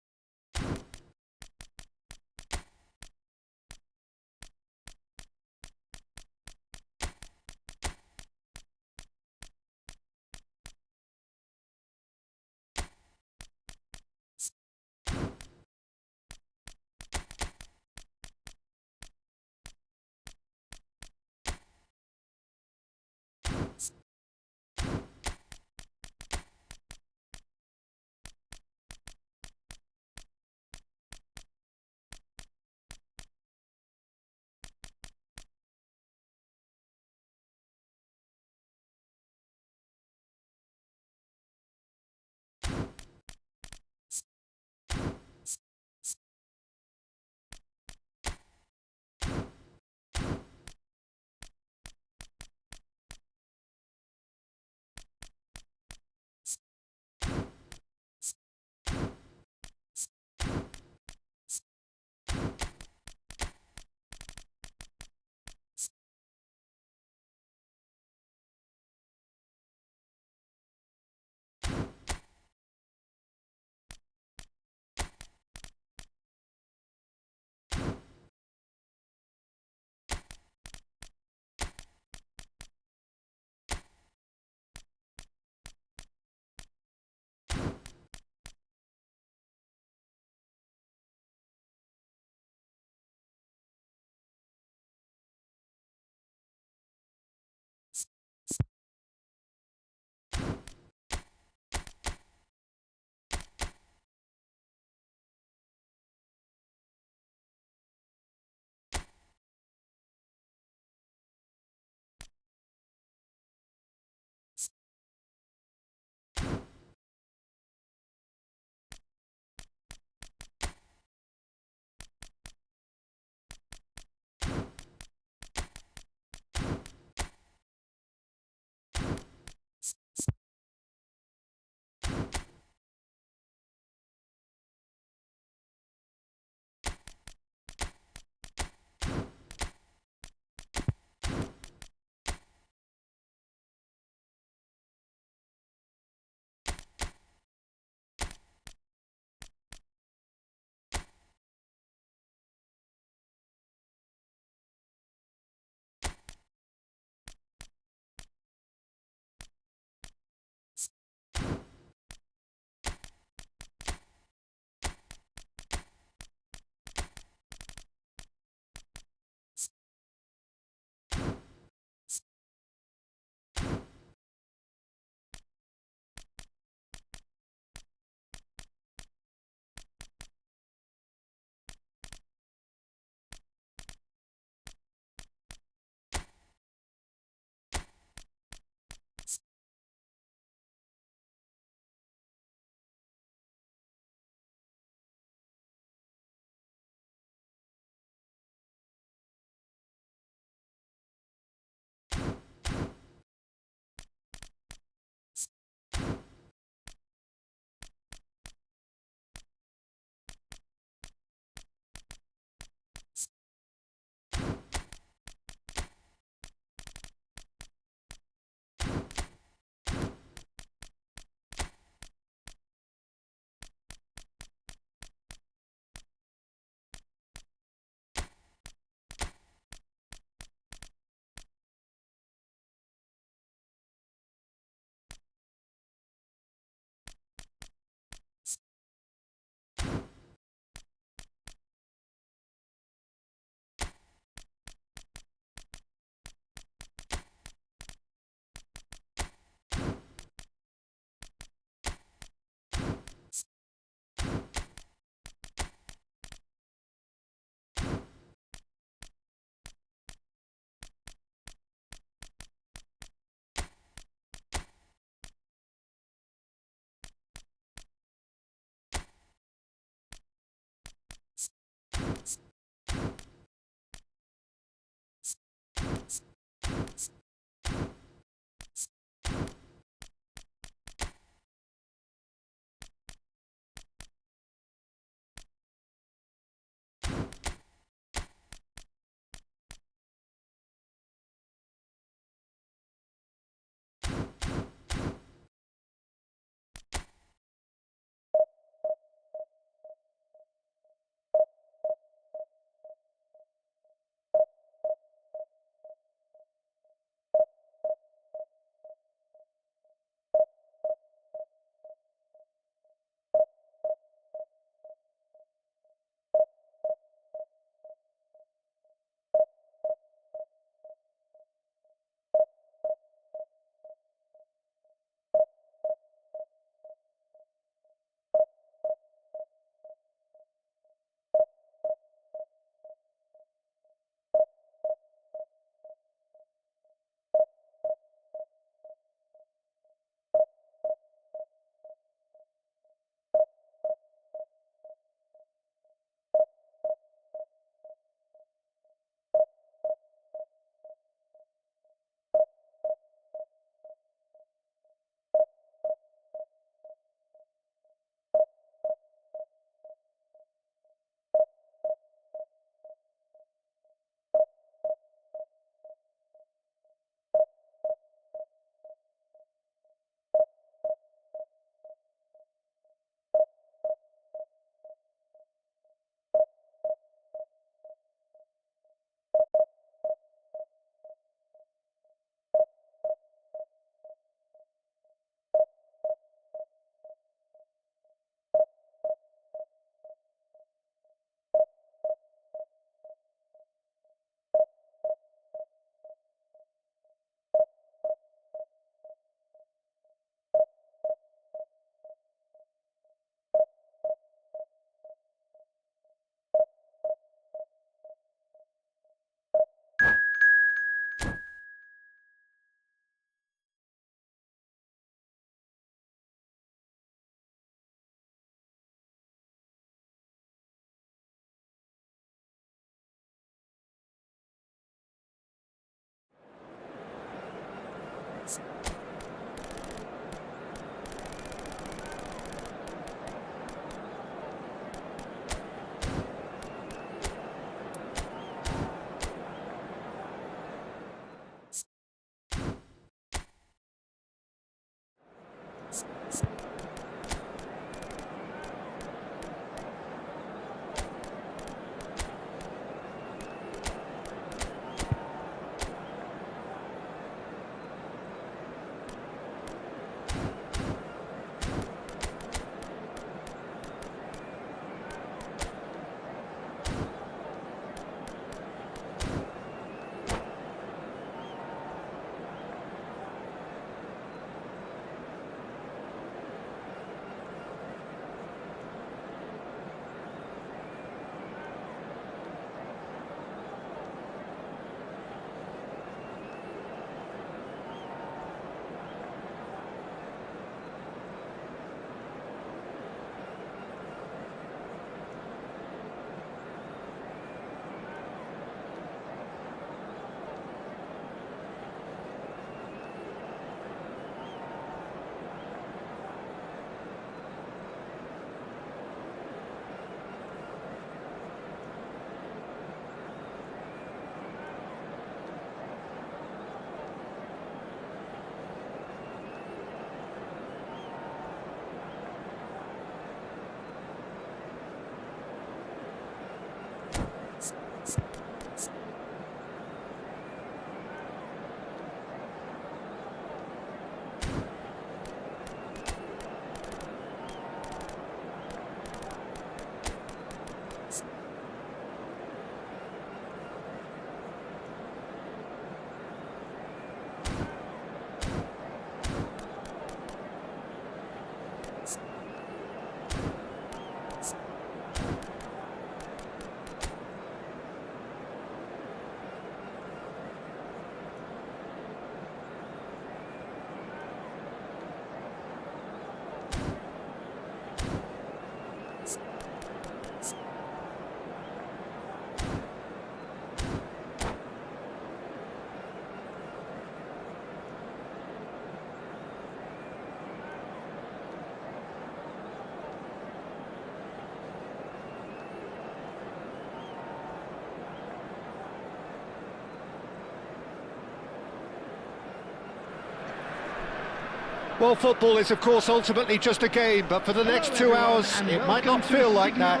Well, football is, of course, ultimately just a game, but for the next 2 hours, it might not feel like that.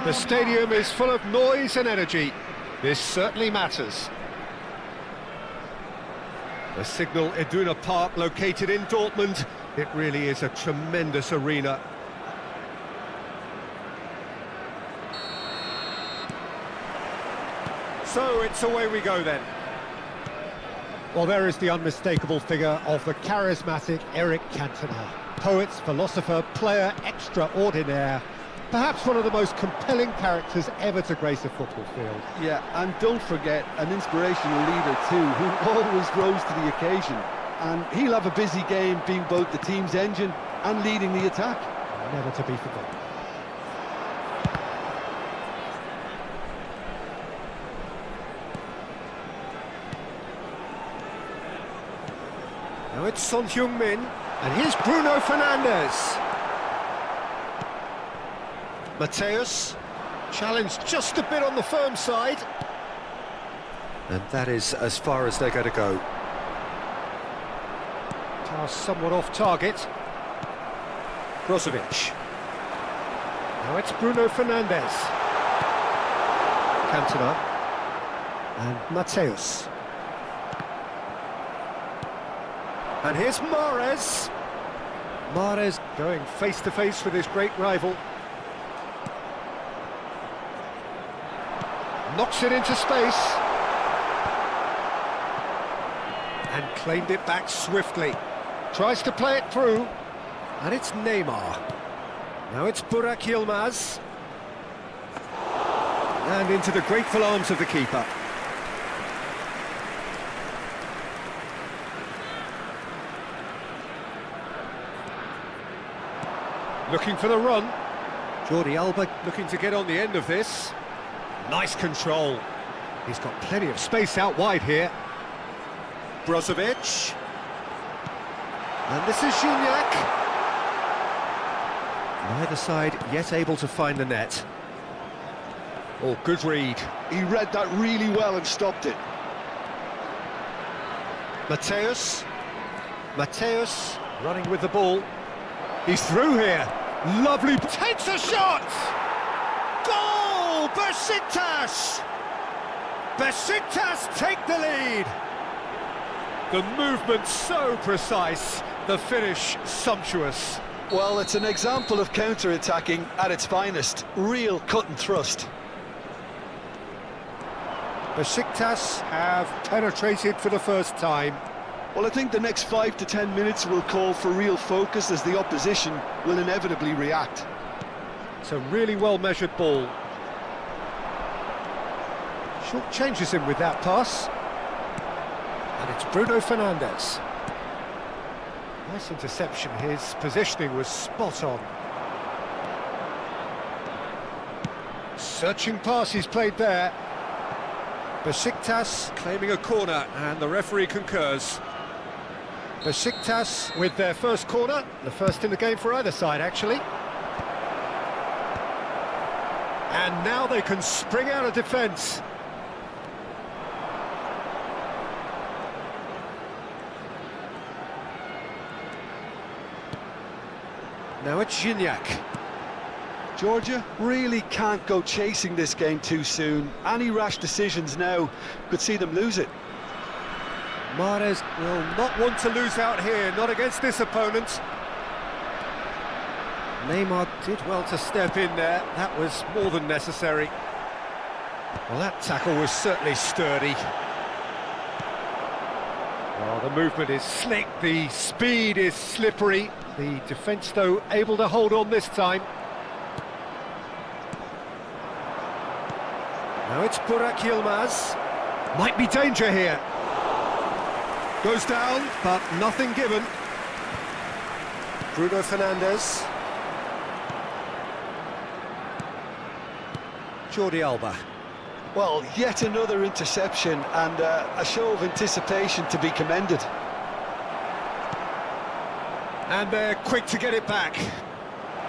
The stadium is full of noise and energy. This certainly matters. The Signal Iduna Park, located in Dortmund, it really is a tremendous arena. So it's away we go then. Well, there is the unmistakable figure of the charismatic Eric Cantona. Poet, philosopher, player extraordinaire. Perhaps one of the most compelling characters ever to grace a football field. Yeah, and don't forget, an inspirational leader too, who always rose to the occasion. And he'll have a busy game being both the team's engine and leading the attack. Never to be forgotten. Now it's Son Heung-min, and here's Bruno Fernandes. Mateus, challenged just a bit on the firm side. And that is as far as they're going to go. Pass somewhat off target. Brozovic. Now it's Bruno Fernandes. Cantona. And Mateus. And here's Mahrez. Mahrez going face-to-face with his great rival. Knocks it into space. And claimed it back swiftly. Tries to play it through. And it's Neymar. Now it's Burak Yilmaz. And into the grateful arms of the keeper. Looking for the run. Jordi Alba looking to get on the end of this. Nice control. He's got plenty of space out wide here. Brozovic. And this is Gignac. Neither side yet able to find the net. Oh, good read. He read that really well and stopped it. Mateus. Mateus running with the ball. He's through here. Lovely. Takes a shot! Goal! Besiktas! Besiktas take the lead. The movement so precise, the finish sumptuous. Well, it's an example of counter-attacking at its finest. Real cut and thrust. Besiktas have penetrated for the first time. Well, I think the next 5 to 10 minutes will call for real focus as the opposition will inevitably react. It's a really well-measured ball. Short changes him with that pass. And it's Bruno Fernandes. Nice interception, his positioning was spot on. Searching pass he's played there. Besiktas claiming a corner, and the referee concurs. Besiktas with their first corner, the first in the game for either side, actually. And now they can spring out of defence. Now it's Gignac. Georgia really can't go chasing this game too soon. Any rash decisions now could see them lose it. Mahrez will not want to lose out here, not against this opponent. Neymar did well to step in there, that was more than necessary. Well, that tackle was certainly sturdy. Oh, the movement is slick, the speed is slippery. The defence, though, able to hold on this time. Now it's Burak Yilmaz. Might be danger here. Goes down, but nothing given. Bruno Fernandes. Jordi Alba. Well, yet another interception and a show of anticipation to be commended. And they're quick to get it back.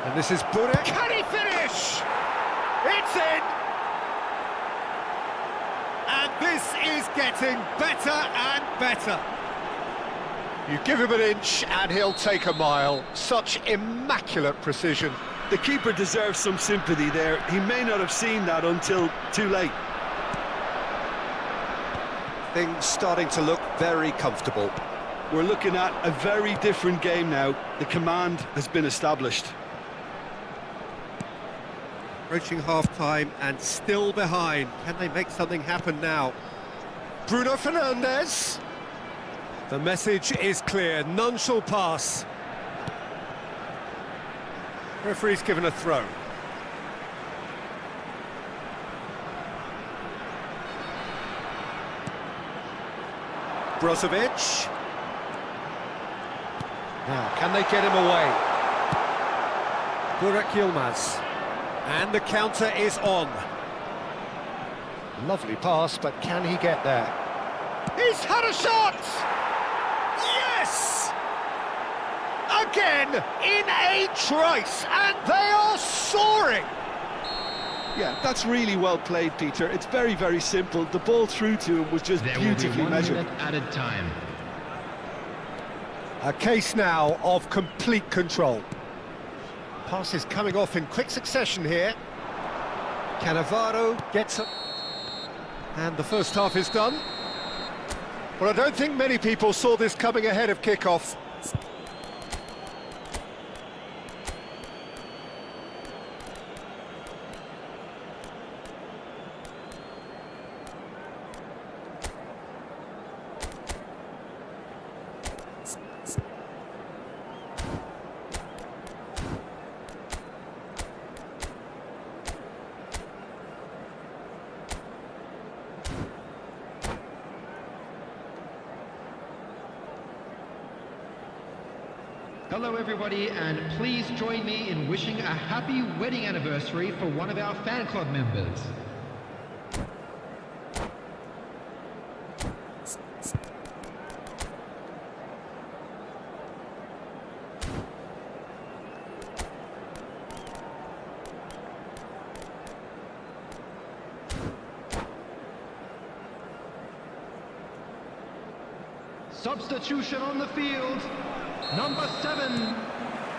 And this is Burak. Can he finish? It's in! And this is getting better and better. You give him an inch and he'll take a mile. Such immaculate precision. The keeper deserves some sympathy there. He may not have seen that until too late. Things starting to look very comfortable. We're looking at a very different game now. The command has been established. Approaching half-time and still behind. Can they make something happen now? Bruno Fernandes. The message is clear. None shall pass. Referee's given a throw. Brozovic. Now, can they get him away? Burak Yilmaz. And the counter is on. Lovely pass, but can he get there? He's had a shot! Yes! Again, in a trice, and they are soaring! Yeah, that's really well played, Peter. It's very, very simple. The ball through to him was just There will be beautifully 1 measured. minute added time. A case now of complete control. Passes coming off in quick succession here. Cannavaro gets up. And the first half is done. Well, I don't think many people saw this coming ahead of kick-off. Hello everybody, and please join me in wishing a happy wedding anniversary for one of our fan club members. Substitution on the field. Number 7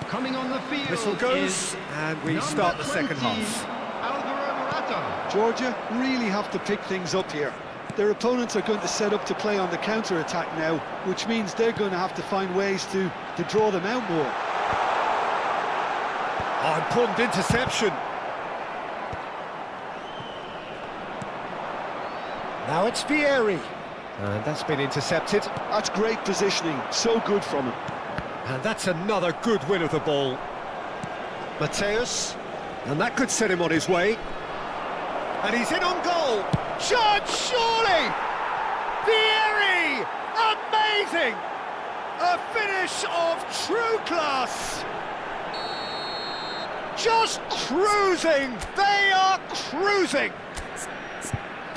coming on the field. Whistle goes, is and we start the second 20, half. Alvaro Morata. Georgia really have to pick things up here. Their opponents are going to set up to play on the counter-attack now, which means they're going to have to find ways to draw them out more. Oh, important interception. Now it's Vieri. And that's been intercepted. That's great positioning, so good from him. And that's another good win of the ball. Mateus, and that could set him on his way. And he's in on goal. Judge, surely! Vieri! Amazing! A finish of true class! Just cruising! They are cruising!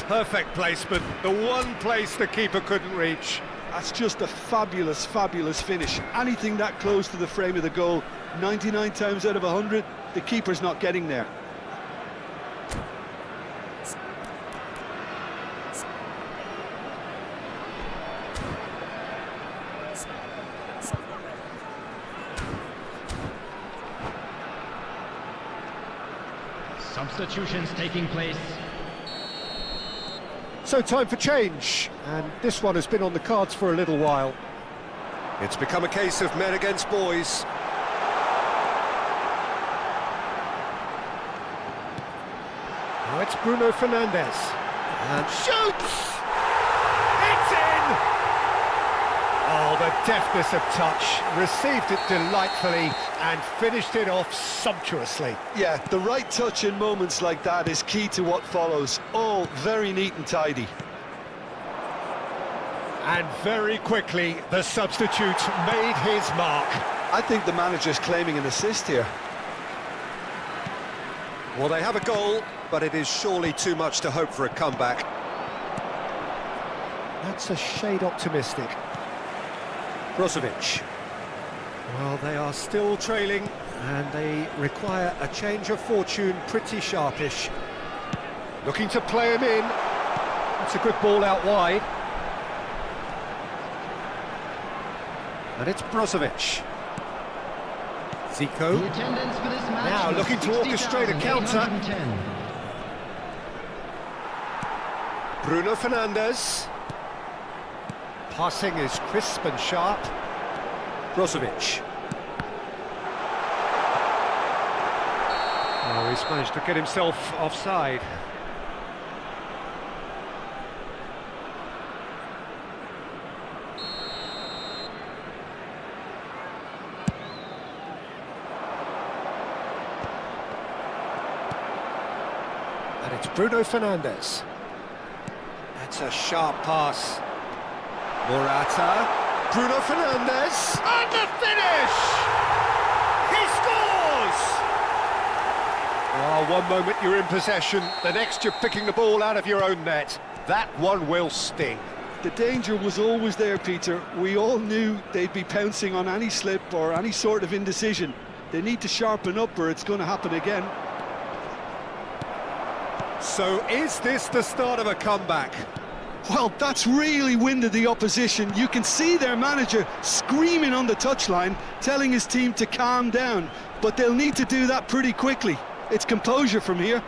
Perfect placement, the one place the keeper couldn't reach. That's just a fabulous, fabulous finish. Anything that close to the frame of the goal, 99 times out of 100, the keeper's not getting there. Substitutions taking place. So time for change, and this one has been on the cards for a little while. It's become a case of men against boys. Now it's Bruno Fernandes, and shoots! It's in! Oh, the deftness of touch, received it delightfully and finished it off sumptuously. Yeah, the right touch in moments like that is key to what follows. All very neat and tidy. And very quickly, the substitute made his mark. I think the manager's claiming an assist here. Well, they have a goal, but it is surely too much to hope for a comeback. That's a shade optimistic. Brozovic. Well, they are still trailing, and they require a change of fortune pretty sharpish. Looking to play him in. That's a good ball out wide. And it's Brozovic. Zico. The attendance for this match Now was looking to orchestrate a counter. 60,810. Bruno Fernandes. Passing is crisp and sharp. Brozovic. Oh, he's managed to get himself offside. And it's Bruno Fernandes. That's a sharp pass. Morata. Bruno Fernandes. And the finish! He scores! Oh, one moment you're in possession, the next you're picking the ball out of your own net. That one will sting. The danger was always there, Peter. We all knew they'd be pouncing on any slip or any sort of indecision. They need to sharpen up or it's going to happen again. So is this the start of a comeback? Well, that's really winded the opposition. You can see their manager screaming on the touchline, telling his team to calm down. But they'll need to do that pretty quickly. It's composure from here.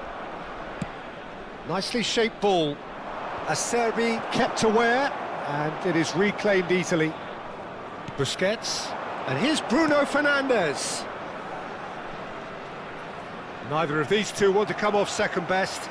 Nicely shaped ball. Acerbi kept aware, and it is reclaimed easily. Busquets, and here's Bruno Fernandes. Neither of these two want to come off second best.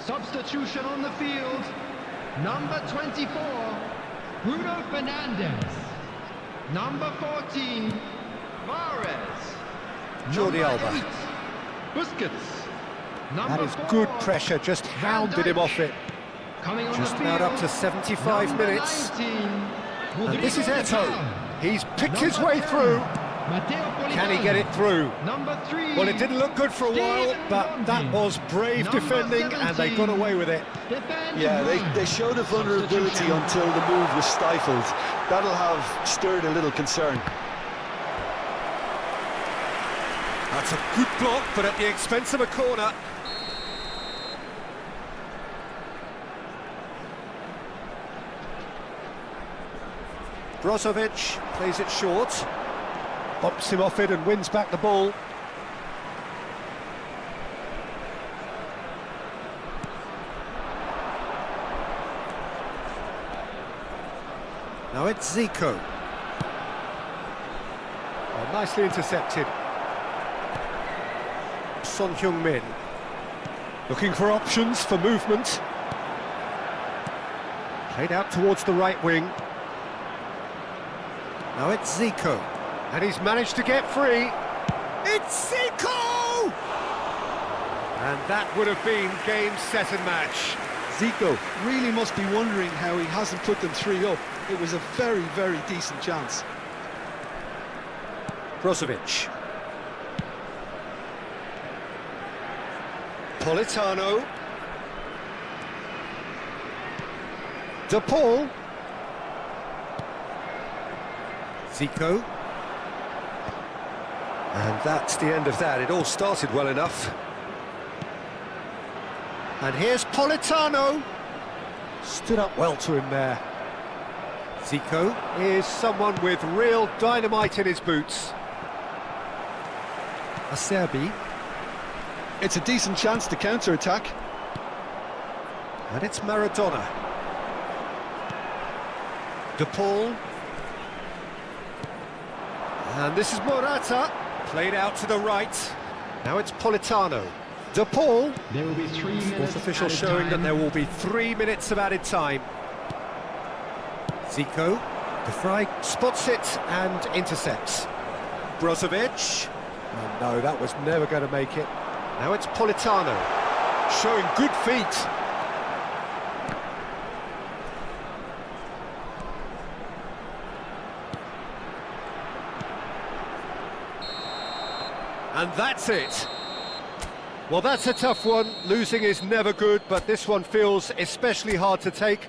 Substitution on the field. Number 24, Bruno Fernandes. Number 14, Mahrez. Jordi Number Alba. 8, Busquets. That Number is 4, good pressure, just hounded him off it. Coming on Just the about field, up to 75 number minutes. 19, And this is Rodrigo Eto'o. Eto'o. He's picked his Number way 10, through. Matteo Can he Politano. get it through? Number 3, Well, it didn't look good for a while, but that was brave Number defending, and they got 17. away with it. Yeah, they showed a vulnerability until the move was stifled. That'll have stirred a little concern. That's a good block, but at the expense of a corner. Brozovic plays it short, bumps him off it and wins back the ball. Now it's Zico. Oh, nicely intercepted. Son Heung-min looking for options for movement. Played out towards the right wing. Now it's Zico, and he's managed to get free. It's Zico! And that would have been game, set and match. Zico really must be wondering how he hasn't put them 3 up. It was a very, very decent chance. Brozovic. Politano. De Paul. Zico. And that's the end of that. It all started well enough. And here's Politano. Stood up well to him there. Zico is someone with real dynamite in his boots. Acerbi. It's a decent chance to counter-attack. And it's Maradona. De Paul. And this is Morata. Played out to the right. Now it's Politano. De Paul. There will be 3 minutes. Sports official added showing that time. there will be 3 minutes of added time. Zico, De Vrij spots it and intercepts. Brozovic. Oh, no, that was never going to make it. Now it's Politano, showing good feet. And that's it. Well, that's a tough one. Losing is never good, but this one feels especially hard to take.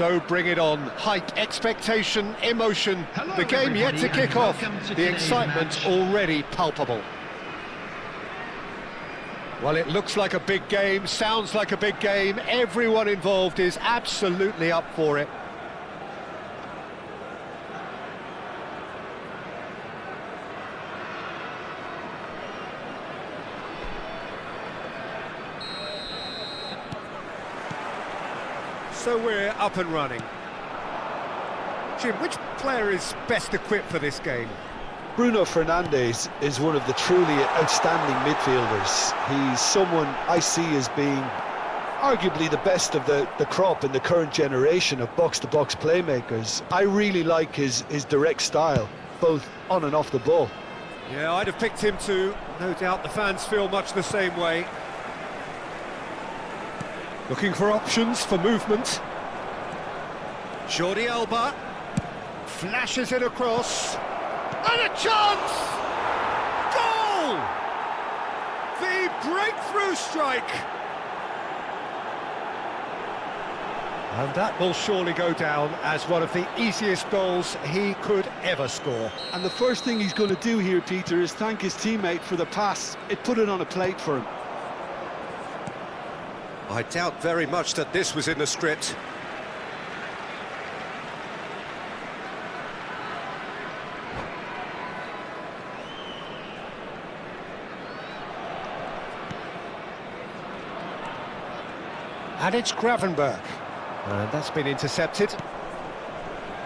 So bring it on. Hype, expectation, emotion. Hello, The game yet to everybody, kick off. and welcome to The today's excitement match. already palpable. Well, it looks like a big game, sounds like a big game. Everyone involved is absolutely up for it. So we're up and running. Jim, which player is best equipped for this game? Bruno Fernandes is one of the truly outstanding midfielders. He's someone I see as being arguably the best of the crop in the current generation of box-to-box playmakers. I really like his direct style, both on and off the ball. Yeah, I'd have picked him too. No doubt the fans feel much the same way. Looking for options for movement. Jordi Alba flashes it across. And a chance! Goal! The breakthrough strike! And that will surely go down as one of the easiest goals he could ever score. And the first thing he's going to do here, Peter, is thank his teammate for the pass. It put it on a plate for him. I doubt very much that this was in the script. And it's Gravenberg. And that's been intercepted.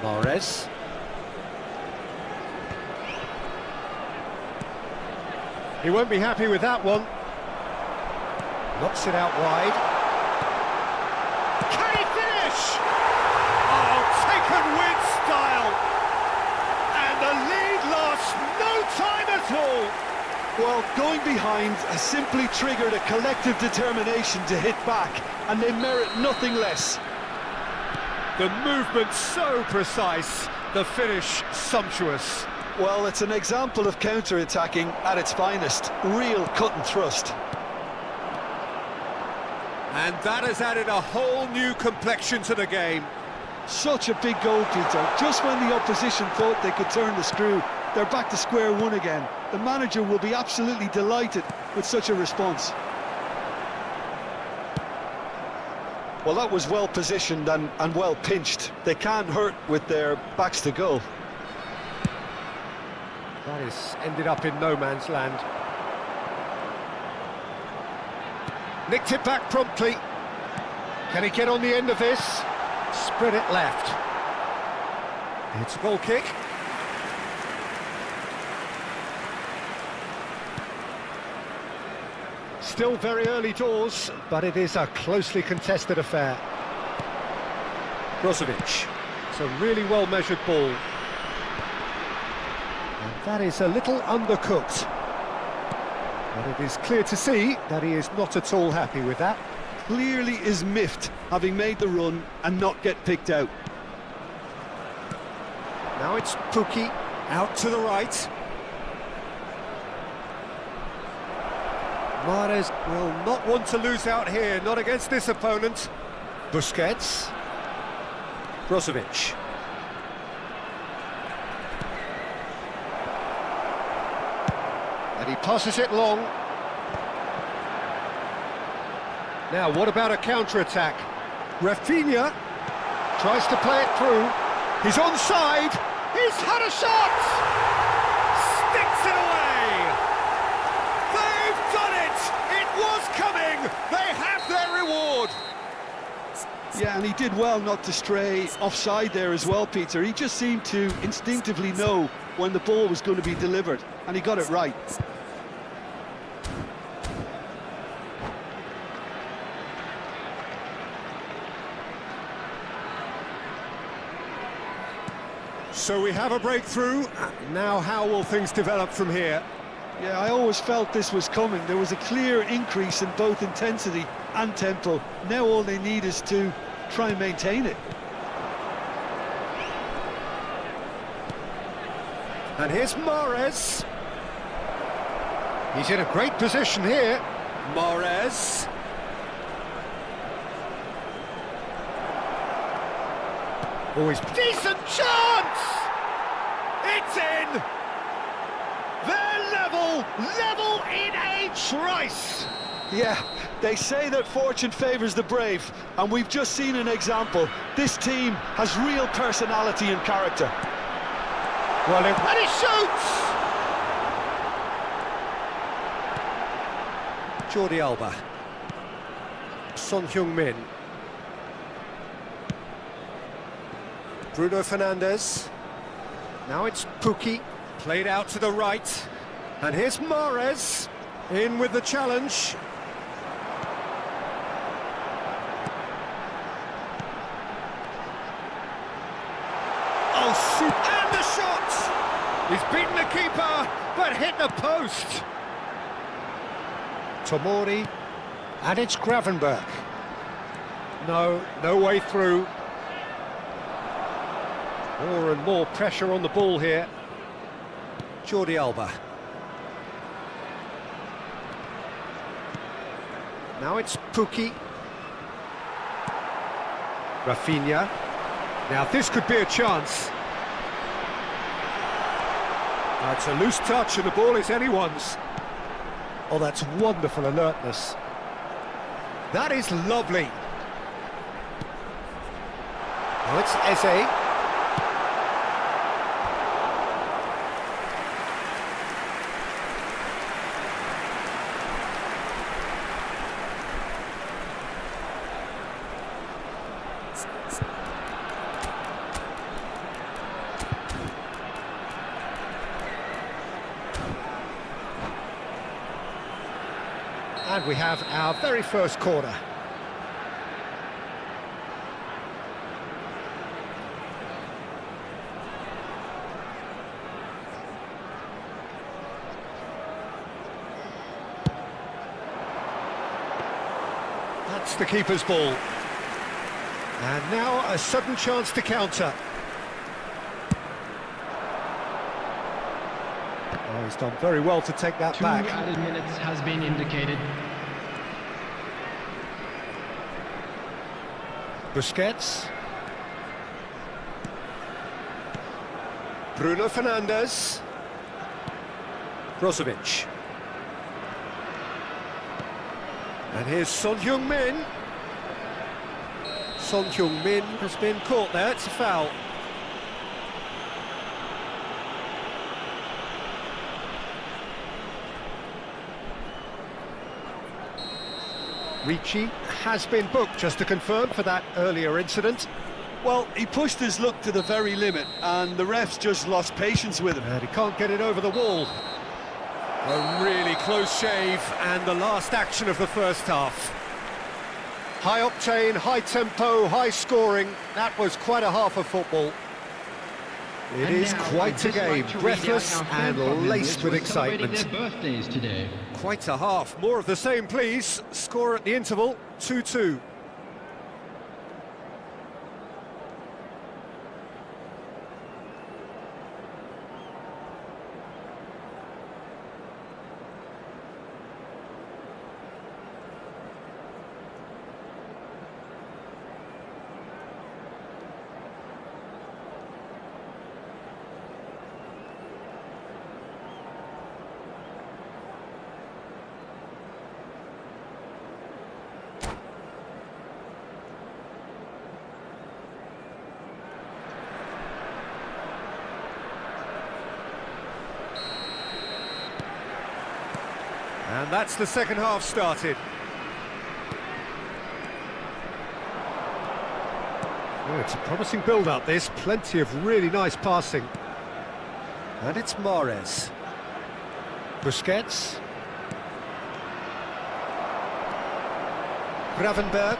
Mahrez. He won't be happy with that one. Knocks it out wide. Can he finish? Oh, taken with style. And the lead lasts no time at all. Well, going behind has simply triggered a collective determination to hit back, and they merit nothing less. The movement so precise, the finish sumptuous. Well, it's an example of counter-attacking at its finest. Real cut and thrust. And that has added a whole new complexion to the game. Such a big goal, Peter. Just when the opposition thought they could turn the screw, they're back to square one again. The manager will be absolutely delighted with such a response. Well, that was well positioned and well pinched. They can't hurt with their backs to goal. That is ended up in no man's land. Nicked it back promptly. Can he get on the end of this? Spread it left. It's a goal kick. Still very early doors, but it is a closely contested affair. Brozovic. It's a really well-measured ball. And that is a little undercooked. But it is clear to see that he is not at all happy with that. Clearly is miffed, having made the run and not get picked out. Now it's Pukki, out to the right. Mahrez will not want to lose out here, not against this opponent. Busquets. Brozovic. And he passes it long. Now, what about a counter-attack? Rafinha tries to play it through. He's onside. He's had a shot! Sticks it away! They've done it! It was coming! They have their reward! Yeah, and he did well not to stray offside there as well, Peter. He just seemed to instinctively know when the ball was going to be delivered, and he got it right. So we have a breakthrough. Now how will things develop from here? Yeah, I always felt this was coming. There was a clear increase in both intensity and tempo. Now all they need is to try and maintain it. And here's Mahrez. He's in a great position here. Mahrez. Always decent chance! It's in! They're level in a trice! Yeah, they say that fortune favours the brave, and we've just seen an example. This team has real personality and character. Well, and he shoots! Jordi Alba. Son Heung-min. Bruno Fernandes. Now it's Pukki, played out to the right. And here's Mahrez, in with the challenge. Oh, shoot, and the shot! He's beaten the keeper, but hit the post. Tomori, and it's Gravenberch. No way through. More and more pressure on the ball here. Jordi Alba. Now it's Pukki. Rafinha. Now this could be a chance. It's a loose touch and the ball is anyone's. Oh, that's wonderful alertness. That is lovely. Now it's Eze. And we have our very first corner. That's the keeper's ball. And now a sudden chance to counter. Oh, he's done very well to take that back. 2 added minutes has been indicated. Busquets. Bruno Fernandes. Brozovic. And here's Son Heung-min. Son Heung-min has been caught there, it's a foul. Ricci has been booked, just to confirm, for that earlier incident. Well, he pushed his luck to the very limit, and the refs just lost patience with him. And he can't get it over the wall. A really close shave, and the last action of the first half. High octane, high tempo, high scoring. That was quite a half of football. It is quite a game, breathless and laced with excitement. Their birthdays today. Quite a half. More of the same, please. Score at the interval, 2-2. And that's the second half started. Oh, it's a promising build-up, this. Plenty of really nice passing. And it's Mahrez. Busquets. Gravenberch.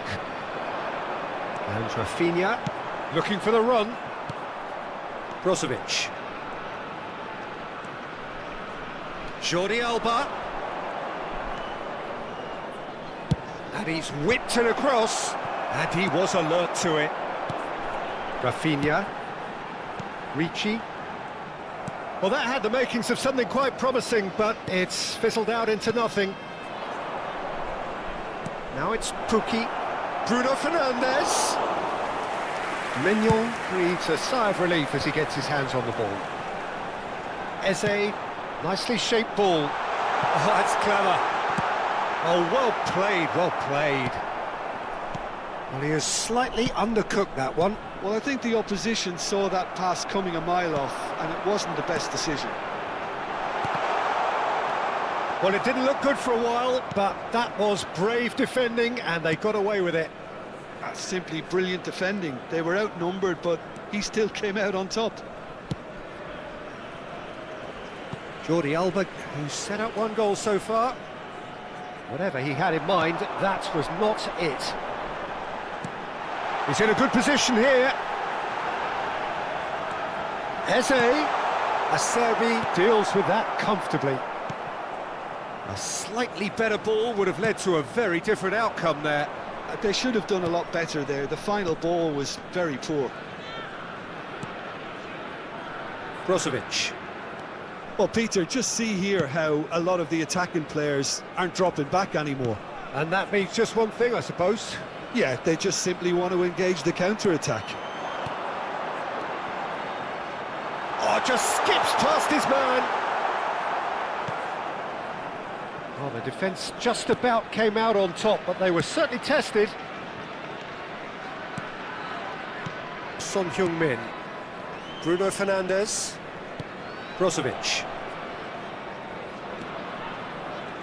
And Rafinha, looking for the run. Brozovic. Jordi Alba. And he's whipped it across, and he was alert to it. Rafinha. Ricci. Well, that had the makings of something quite promising, but it's fizzled out into nothing. Now it's Pukki. Bruno Fernandes. Mignon breathes a sigh of relief as he gets his hands on the ball. Eze, nicely shaped ball. Oh, that's clever. Oh, well played, well played. Well, he has slightly undercooked that one. Well, I think the opposition saw that pass coming a mile off, and it wasn't the best decision. Well, it didn't look good for a while, but that was brave defending, and they got away with it. That's simply brilliant defending. They were outnumbered, but he still came out on top. Jordi Alba, who's set up one goal so far. Whatever he had in mind, that was not it. He's in a good position here. Eze. Acerbi deals with that comfortably. A slightly better ball would have led to a very different outcome there. They should have done a lot better there. The final ball was very poor. Brozovic. Well, Peter, just see here how a lot of the attacking players aren't dropping back anymore. And that means just one thing, I suppose. Yeah, they just simply want to engage the counter-attack. Oh, just skips past his man. Well, the defence just about came out on top, but they were certainly tested. Son Heung-min. Bruno Fernandes. Brozovic.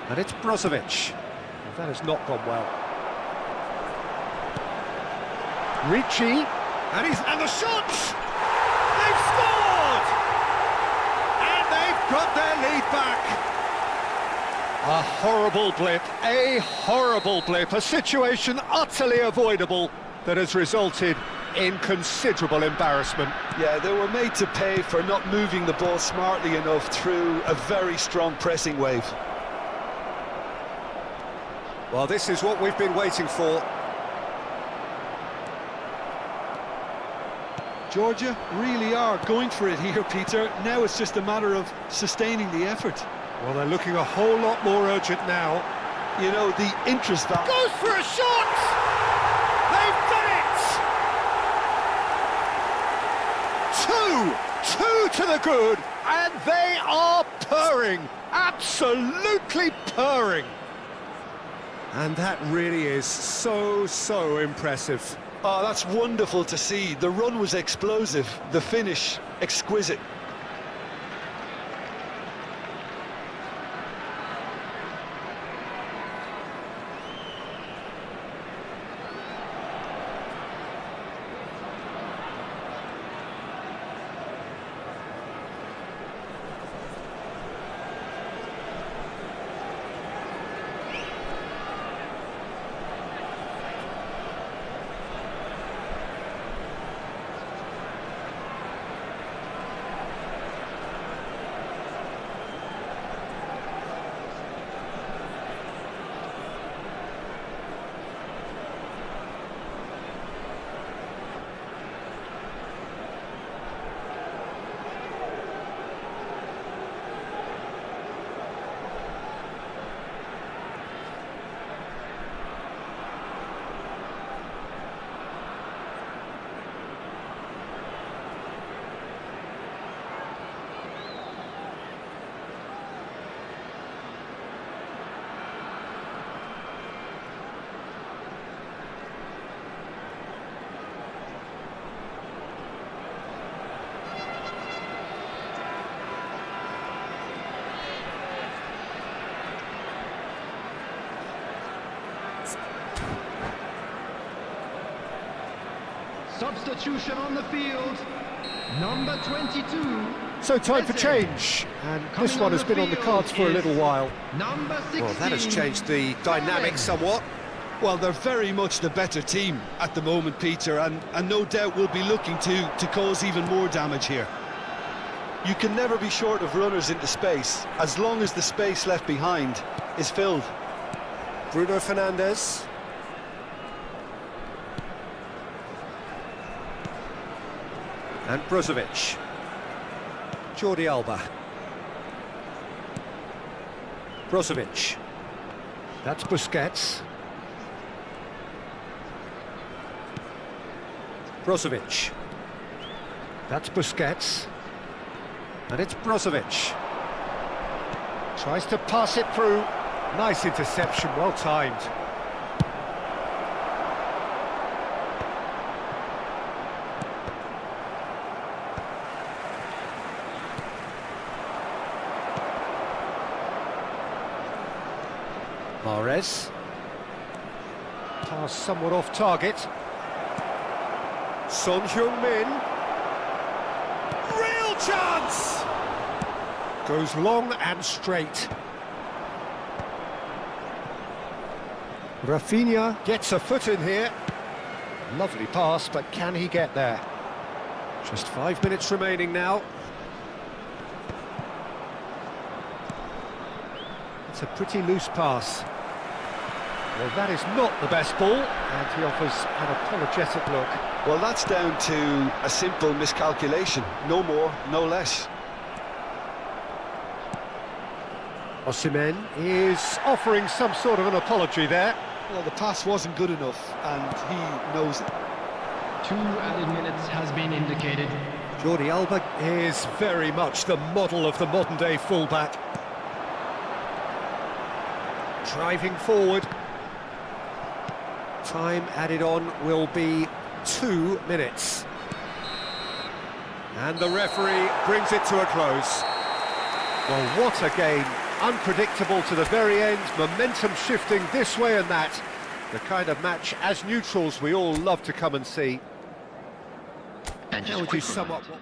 And it's Brozovic. Well, that has not gone well. Ricci. And the shot! They've scored! And they've got their lead back. A horrible blip, a situation utterly avoidable that has resulted in considerable embarrassment. Yeah, they were made to pay for not moving the ball smartly enough through a very strong pressing wave. Well, this is what we've been waiting for. Georgia really are going for it here, Peter. Now it's just a matter of sustaining the effort. Well, they're looking a whole lot more urgent now. You know, the interest value... Goes for a shot! They've done it! Two to the good, and they are purring, absolutely purring. And that really is so impressive. Oh, that's wonderful to see. The run was explosive, the finish exquisite. Substitution on the field, number 22. So time for change, and this one has been on the cards for a little while. Number 16. Well, that has changed the dynamic somewhat. Well, they're very much the better team at the moment, Peter, and no doubt will be looking to cause even more damage here. You can never be short of runners into space, as long as the space left behind is filled. Bruno Fernandes. And Brozovic. Jordi Alba. Brozovic. That's Busquets. Brozovic. That's Busquets. And it's Brozovic. Tries to pass it through. Nice interception, well timed. Mahrez. Pass somewhat off target. Son Heung-min. chance! Goes long and straight. Rafinha gets a foot in here. Lovely pass, but can he get there? Just 5 minutes remaining now. It's a pretty loose pass. Well, that is not the best ball, and he offers an apologetic look. Well, that's down to a simple miscalculation. No more, no less. Osimhen is offering some sort of an apology there. Well, the pass wasn't good enough, and he knows it. 2 added minutes has been indicated. Jordi Alba is very much the model of the modern-day fullback. Driving forward. Time added on will be 2 minutes. And the referee brings it to a close. Well, what a game. Unpredictable to the very end, momentum shifting this way and that. The kind of match, as neutrals, we all love to come and see. And How just would you quick sum reminder. up what...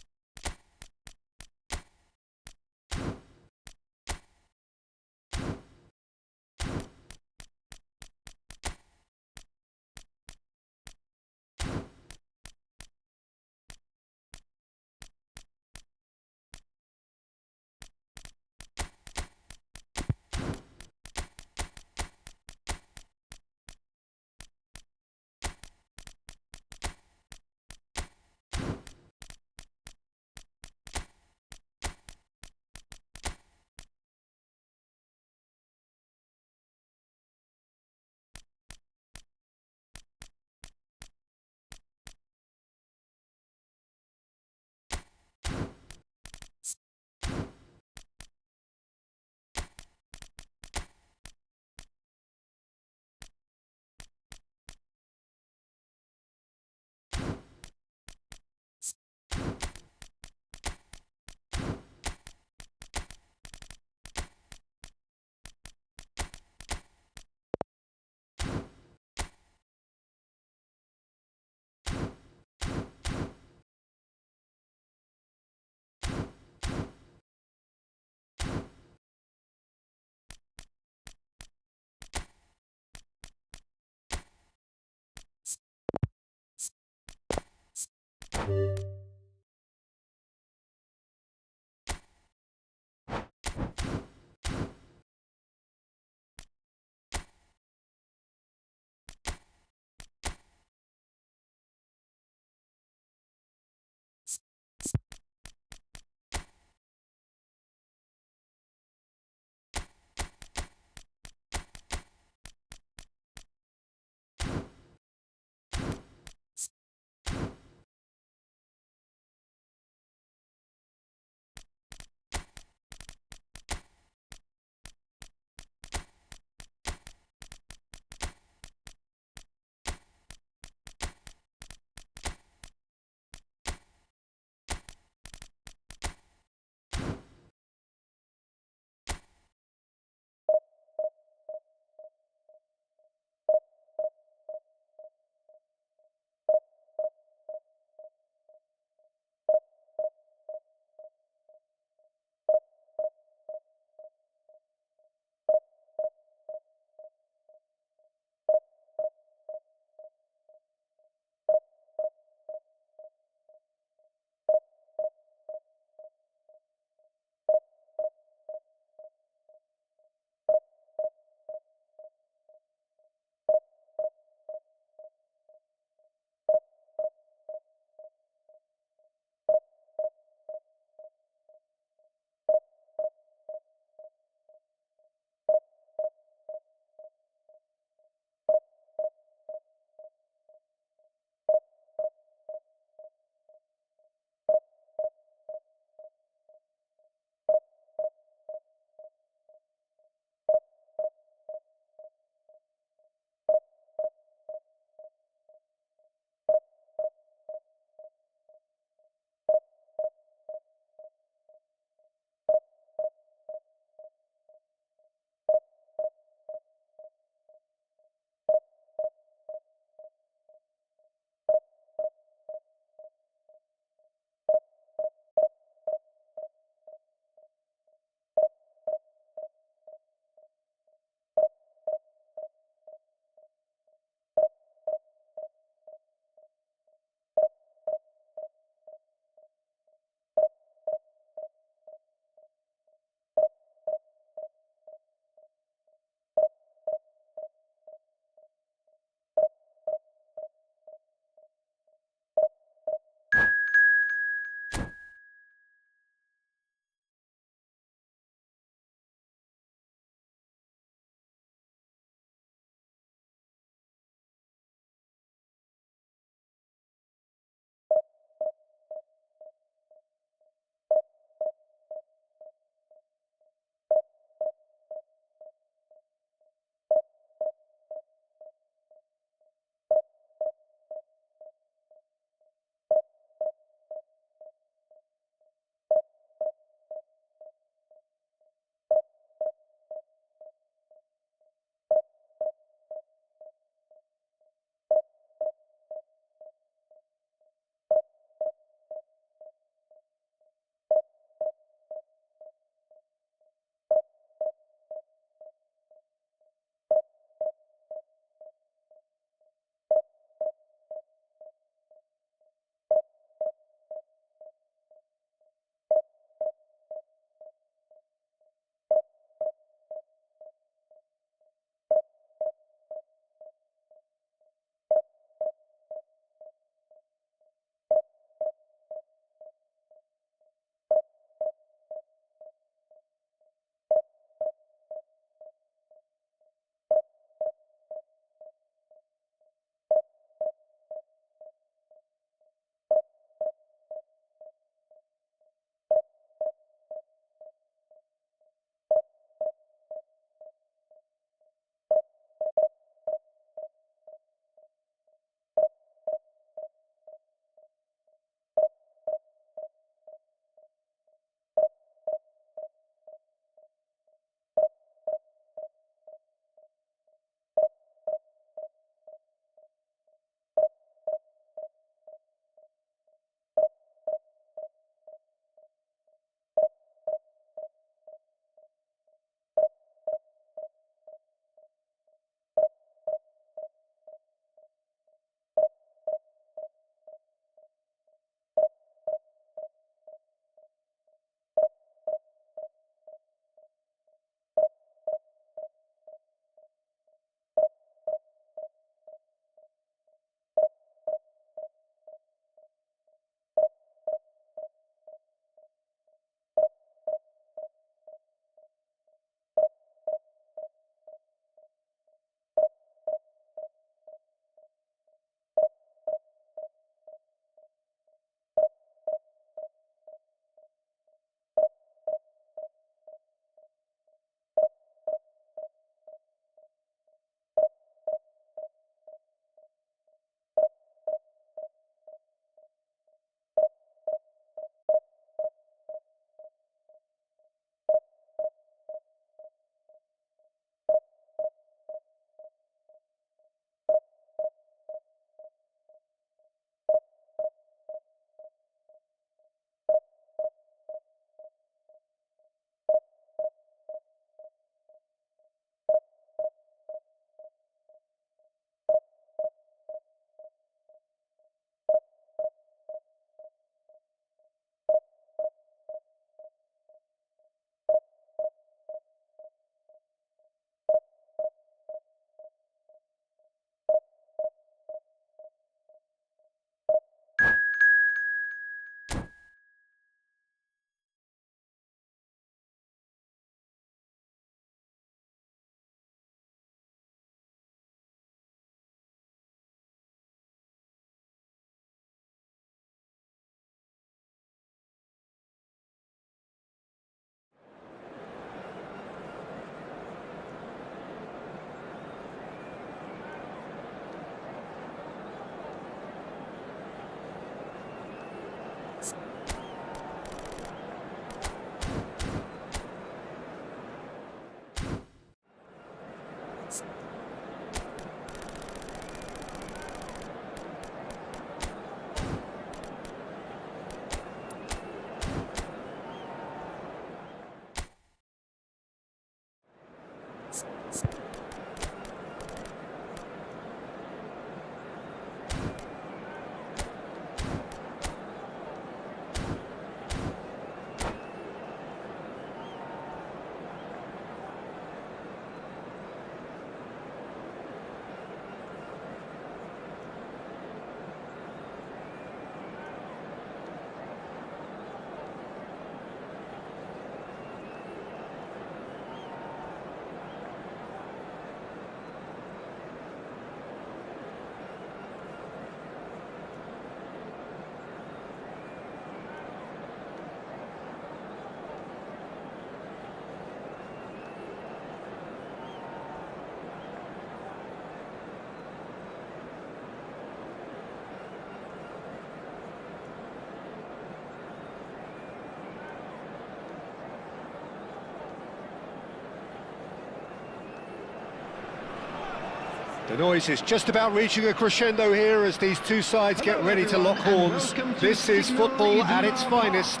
The noise is just about reaching a crescendo here as these two sides get ready to lock horns. This is football at its finest.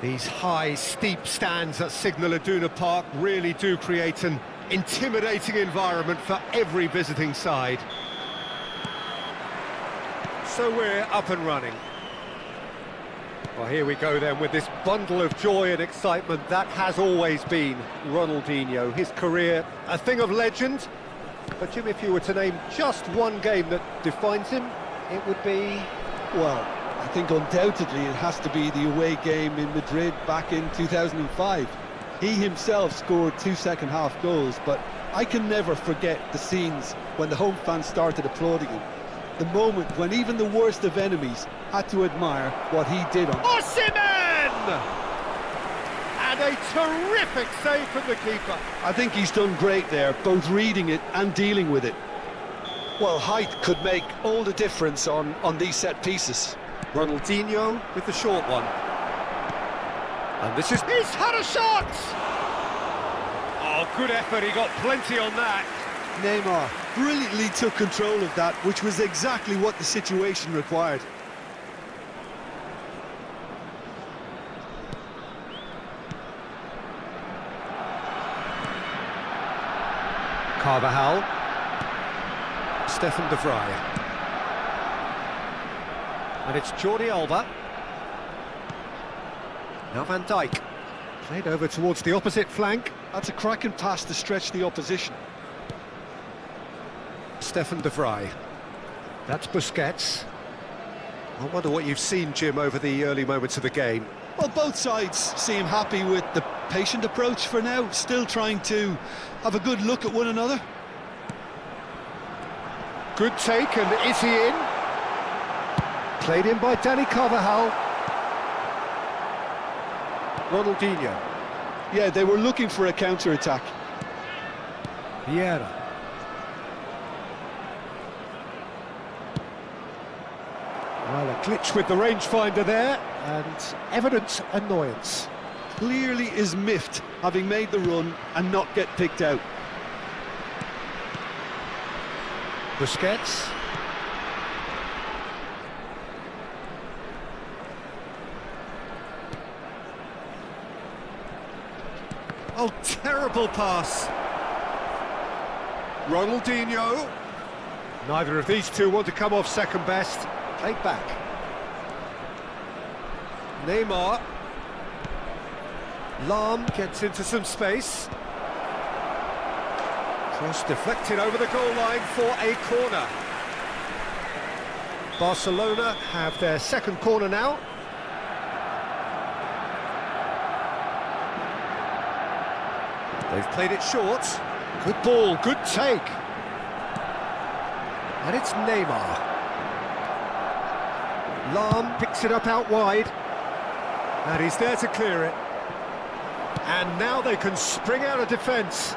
These high, steep stands at Signal Iduna Park really do create an intimidating environment for every visiting side. So we're up and running. Well, here we go then with this bundle of joy and excitement that has always been Ronaldinho. His career, a thing of legend. But Jim, if you were to name just one game that defines him, it would be... Well, I think undoubtedly it has to be the away game in Madrid back in 2005. He himself scored 2 second-half goals, but I can never forget the scenes when the home fans started applauding him. The moment when even the worst of enemies had to admire what he did on... Osimhen! And a terrific save from the keeper. I think he's done great there, both reading it and dealing with it. Well, height could make all the difference on these set pieces. Ronaldinho with the short one. And this is... He's had a shot! Oh, good effort, he got plenty on that. Neymar brilliantly took control of that, which was exactly what the situation required. Carvajal. Stefan de Vrij. And it's Jordi Alba. Now Van Dijk. Played over towards the opposite flank. That's a cracking pass to stretch the opposition. Stefan de Vrij. That's Busquets. I wonder what you've seen, Jim, over the early moments of the game. Well, both sides seem happy with the patient approach for now, still trying to have a good look at one another. Good take, and is he in? Played in by Dani Carvajal. Ronaldinho. Yeah, they were looking for a counter-attack. Vieira. Well, a glitch with the rangefinder there, and evident annoyance. Clearly is miffed, having made the run and not get picked out. Busquets. Oh, terrible pass. Ronaldinho. Neither of these two want to come off second best. Played back. Neymar. Lahm gets into some space. Cross deflected over the goal line for a corner. Barcelona have their second corner now. They've played it short. Good ball, good take. And it's Neymar. Lahm picks it up out wide. And he's there to clear it. And now they can spring out of defence.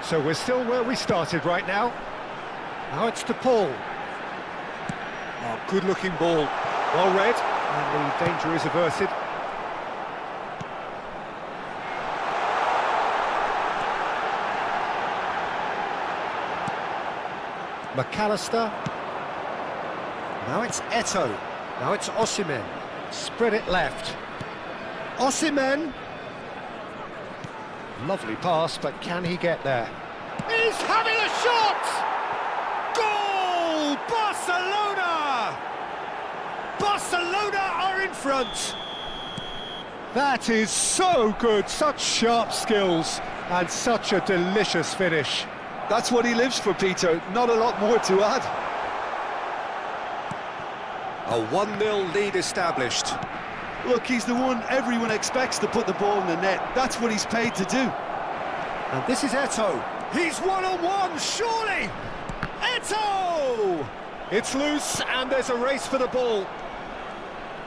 So we're still where we started right now. Now it's to Paul. Oh, good-looking ball. Well read, and the danger is averted. McAllister. Now it's Eto'o. Now it's Osimhen. Spread it left. Osimhen. Lovely pass, but can he get there? He's having a shot! Goal! Barcelona! Barcelona are in front! That is so good, such sharp skills, and such a delicious finish. That's what he lives for, Peter. Not a lot more to add. A 1-0 lead established. Look, he's the one everyone expects to put the ball in the net. That's what he's paid to do. And this is Eto'o. He's one-on-one, surely! Eto'o! It's loose, and there's a race for the ball.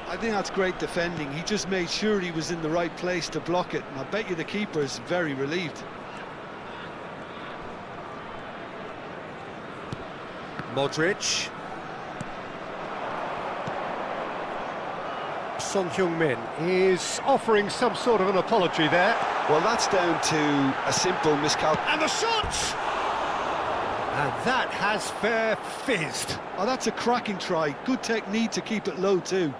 I think that's great defending. He just made sure he was in the right place to block it, and I bet you the keeper's very relieved. Modric. Son Heung-min is offering some sort of an apology there. Well, that's down to a simple miscalculation. And the shot! And that has fair fizzed. Oh, that's a cracking try. Good technique to keep it low too.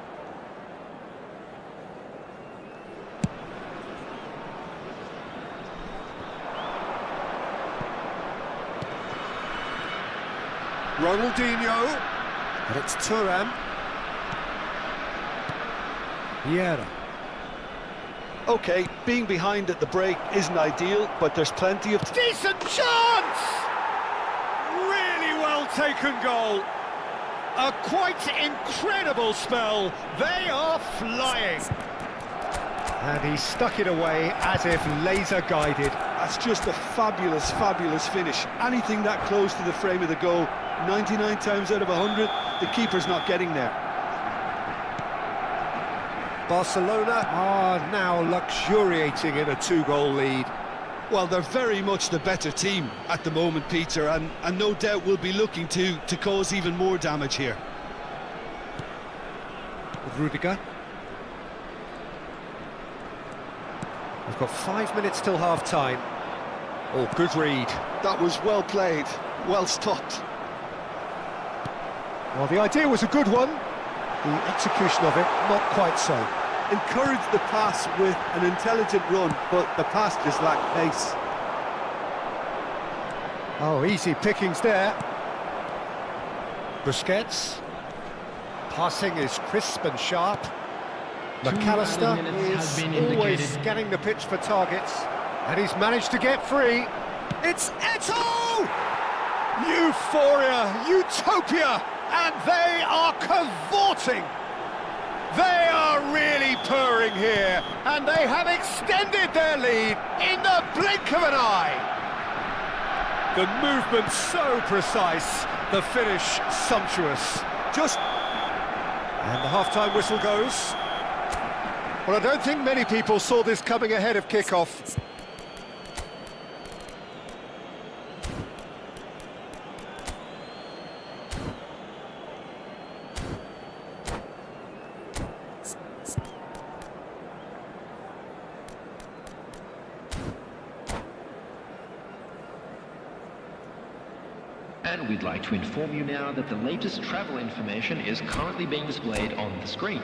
Ronaldinho. And it's Thuram. Vieira. Okay, being behind at the break isn't ideal, but there's plenty of... Decent chance! Really well taken goal. A quite incredible spell. They are flying. And he stuck it away as if laser guided. That's just a fabulous, fabulous finish. Anything that close to the frame of the goal, 99 times out of 100, the keeper's not getting there. Barcelona are now luxuriating in a 2-goal lead. Well, they're very much the better team at the moment, Peter, and no doubt will be looking to cause even more damage here. Rudiger. We've got 5 minutes till half-time. Oh, good read. That was well played, well stopped. Well, the idea was a good one. The execution of it, not quite so. Encouraged the pass with an intelligent run, but the pass just lacked pace. Oh, easy pickings there. Busquets. Passing is crisp and sharp. McAllister is always scanning the pitch for targets, and he's managed to get free. It's Eto'o! Euphoria, utopia, and they are cavorting. They are really purring here, and they have extended their lead in the blink of an eye. The movement so precise, the finish sumptuous. And the half-time whistle goes. Well, I don't think many people saw this coming ahead of kick-off. And we'd like to inform you now that the latest travel information is currently being displayed on the screen.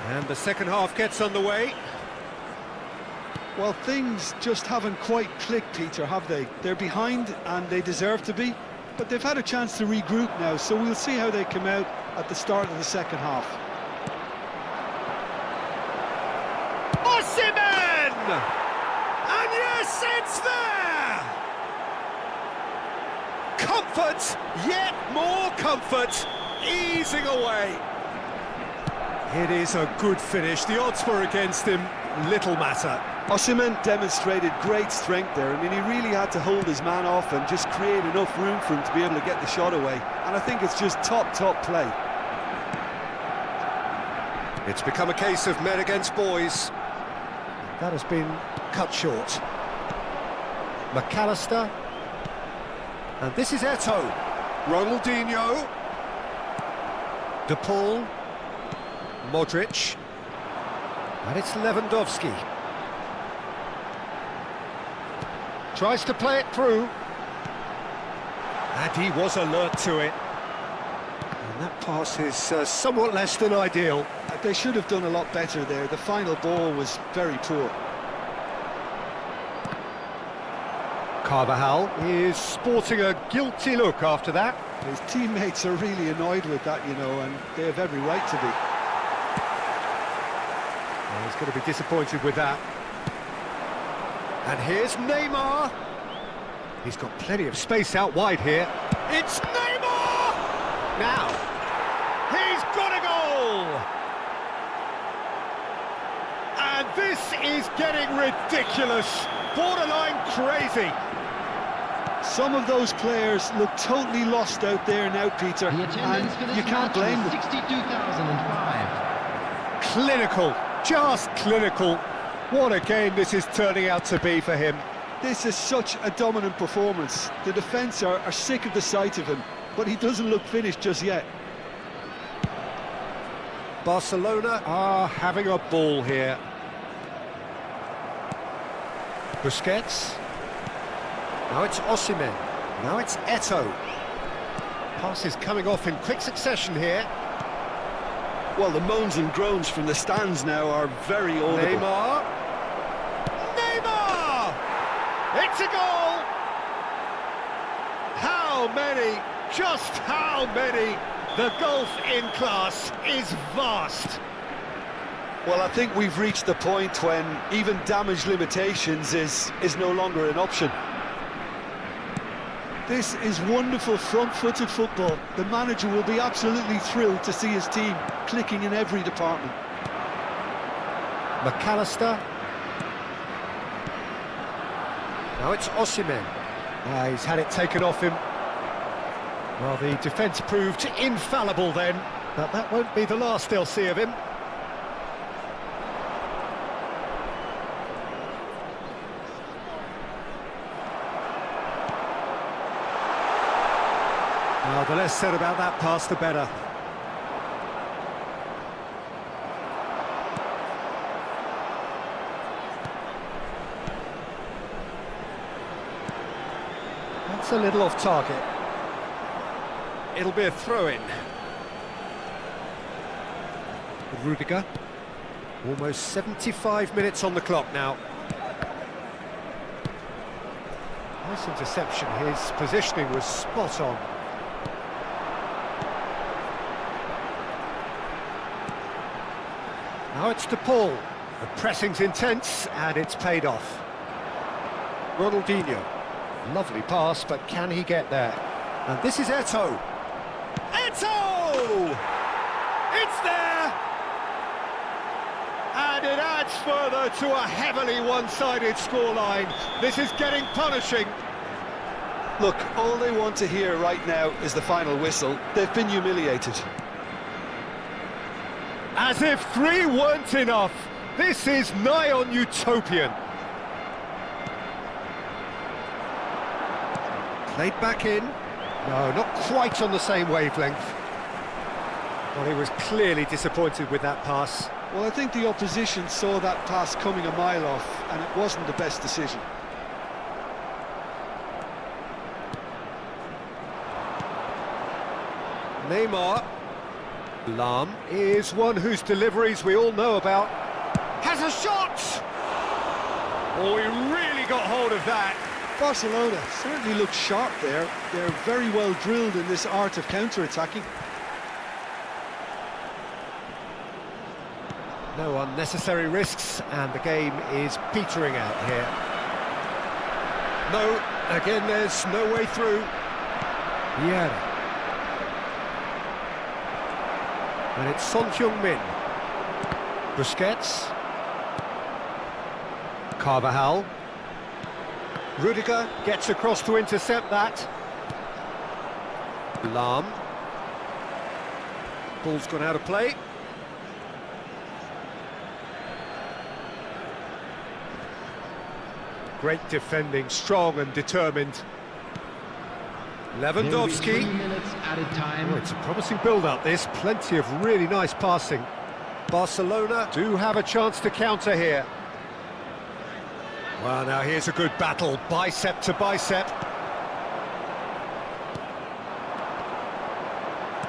And the second half gets underway. Well, things just haven't quite clicked, Peter, have they? They're behind, and they deserve to be, but they've had a chance to regroup now, so we'll see how they come out at the start of the second half. Osimhen! And yes, it's there! Comfort, yet more comfort, easing away. It is a good finish. The odds were against him, little matter. Osimhen demonstrated great strength there. I mean, he really had to hold his man off and just create enough room for him to be able to get the shot away. And I think it's just top play. It's become a case of men against boys. That has been cut short. McAllister. And this is Eto'o. Ronaldinho. De Paul. Modric. And it's Lewandowski. Tries to play it through. And he was alert to it. And that pass is somewhat less than ideal. They should have done a lot better there. The final ball was very poor. Carvajal is sporting a guilty look after that. His teammates are really annoyed with that, you know, and they have every right to be. Well, he's going to be disappointed with that. And here's Neymar. He's got plenty of space out wide here. It's Neymar! Now, he's got a goal! And this is getting ridiculous, borderline crazy. Some of those players look totally lost out there now, Peter, The attendance for and this you can't match blame was them. 62,005. Clinical, just clinical. What a game this is turning out to be for him. This is such a dominant performance. The defence are sick of the sight of him, but he doesn't look finished just yet. Barcelona are having a ball here. Busquets. Now it's Osimhen. Now it's Eto'o. Passes coming off in quick succession here. Well, the moans and groans from the stands now are very audible. Neymar. Neymar! It's a goal! How many? Just how many? The gulf in class is vast. Well, I think we've reached the point when even damage limitations is no longer an option. This is wonderful front-footed football. The manager will be absolutely thrilled to see his team clicking in every department. McAllister. Now it's Osimhen. He's had it taken off him. Well, the defence proved infallible then, but that won't be the last they'll see of him. Well, the less said about that pass, the better. That's a little off target. It'll be a throw-in. Rudiger. Almost 75 minutes on the clock now. Nice interception. His positioning was spot on. Now it's to Paul. The pressing's intense, and it's paid off. Ronaldinho. Lovely pass, but can he get there? And this is Eto'o. Eto'o! It's there! And it adds further to a heavily one-sided scoreline. This is getting punishing. Look, all they want to hear right now is the final whistle. They've been humiliated. As if 3 weren't enough, this is nigh on utopian. Played back in. No, not quite on the same wavelength. Well, he was clearly disappointed with that pass. Well, I think the opposition saw that pass coming a mile off, and it wasn't the best decision. Neymar. Lahm is one whose deliveries we all know about. Has a shot! Oh, he really got hold of that. Barcelona certainly looked sharp there. They're very well drilled in this art of counter-attacking. No unnecessary risks, and the game is petering out here. No, again, there's no way through. Yeah. And it's Son Heung-min. Busquets. Carvajal. Rudiger gets across to intercept that. Lahm. Ball's gone out of play. Great defending, strong and determined. Lewandowski. 3 minutes added time. Oh, it's a promising build-up, this. Plenty of really nice passing. Barcelona do have a chance to counter here. Well, now here's a good battle, bicep to bicep.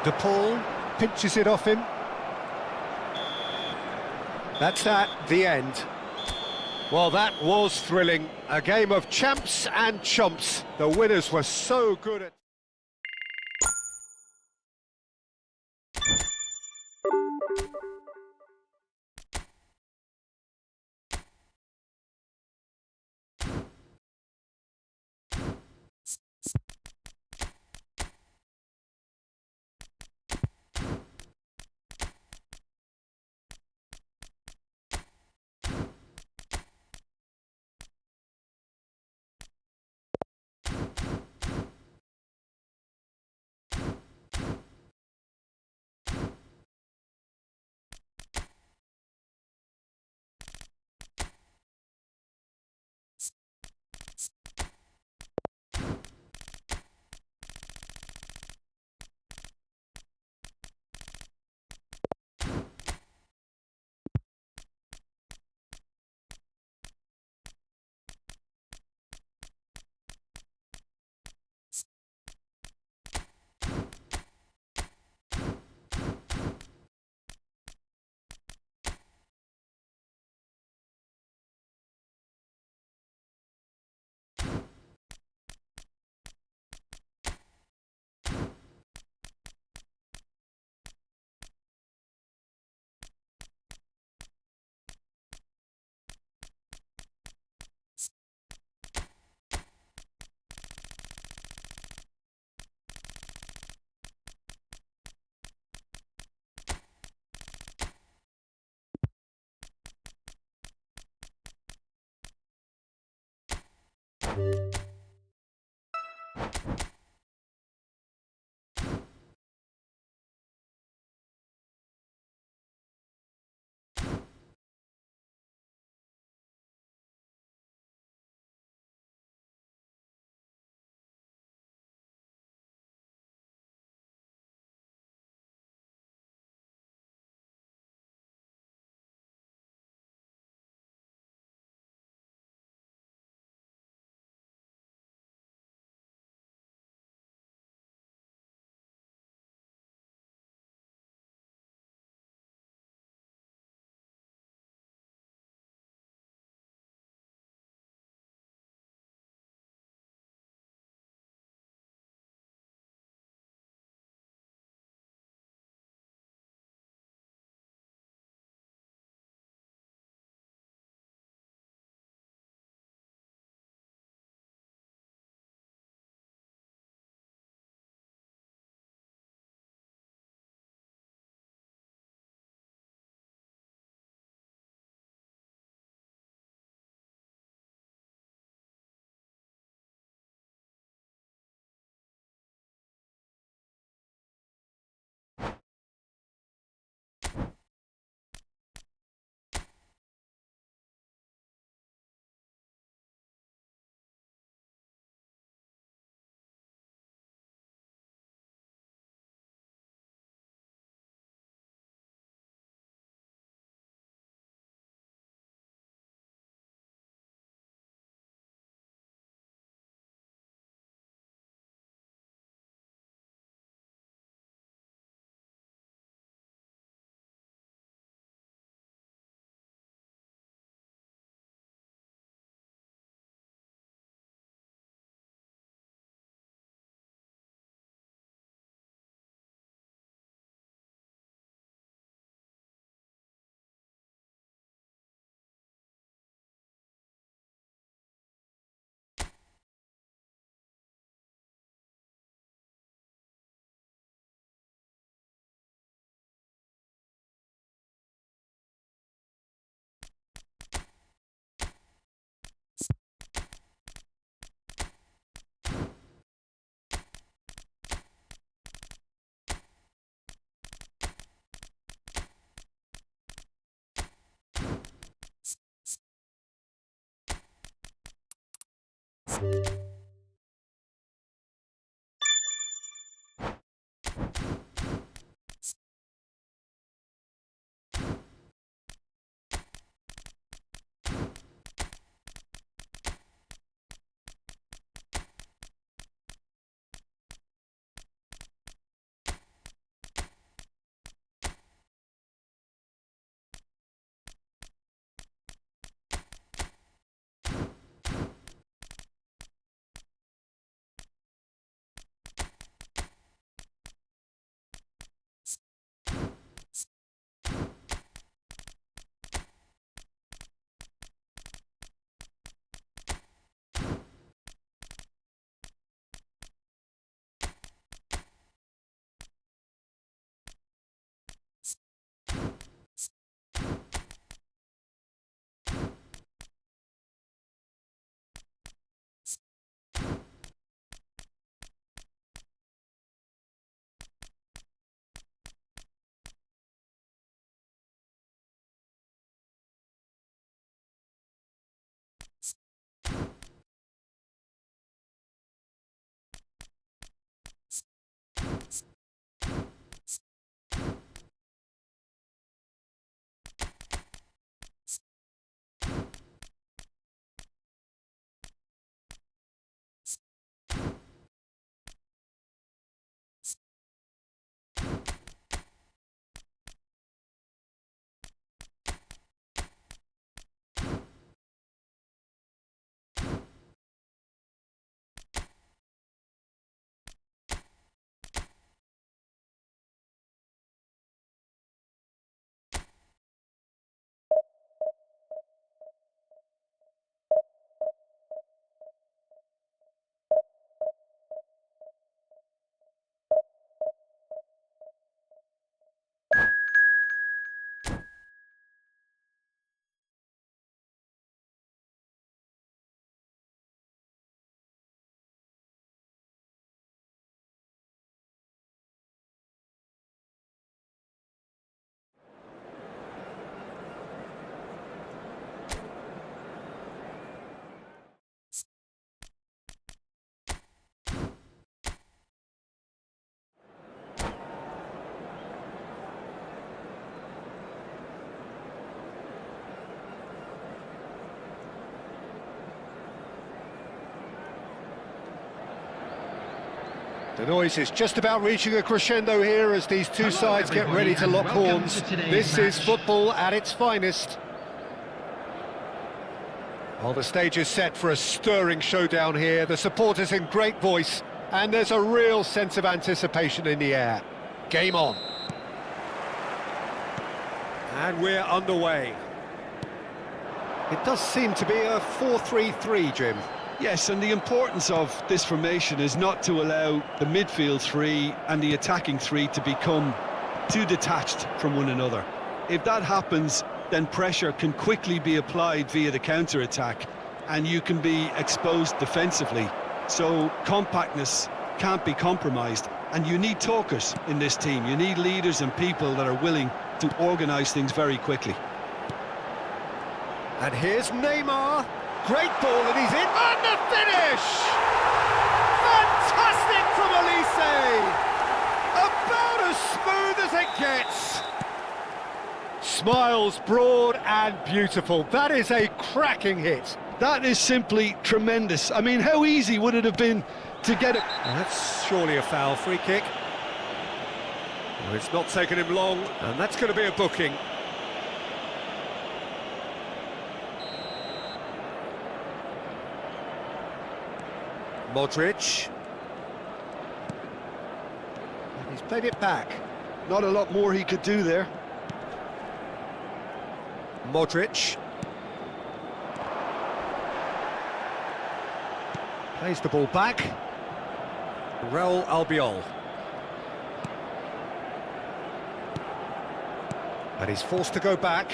De Paul pinches it off him. That's that, the end. Well, that was thrilling. A game of champs and chumps. The winners were so good at... The noise is just about reaching a crescendo here as these two sides get everybody, ready to and lock welcome horns. to today's This is match. football at its finest. Well, the stage is set for a stirring showdown here. The supporters in great voice, and there's a real sense of anticipation in the air. Game on. And we're underway. It does seem to be a 4-3-3, Jim. Yes, and the importance of this formation is not to allow the midfield three and the attacking three to become too detached from one another. If that happens, then pressure can quickly be applied via the counter-attack, and you can be exposed defensively. So compactness can't be compromised, and you need talkers in this team. You need leaders and people that are willing to organise things very quickly. And here's Neymar. Great ball, and he's in. And the finish! Fantastic from Elise! About as smooth as it gets. Smiles broad and beautiful. That is a cracking hit. That is simply tremendous. I mean, how easy would it have been to get it? Well, that's surely a foul. Free kick. Well, it's not taken him long, and that's going to be a booking. Modric. And he's played it back. Not a lot more he could do there. Modric. Plays the ball back. Raul Albiol. And he's forced to go back.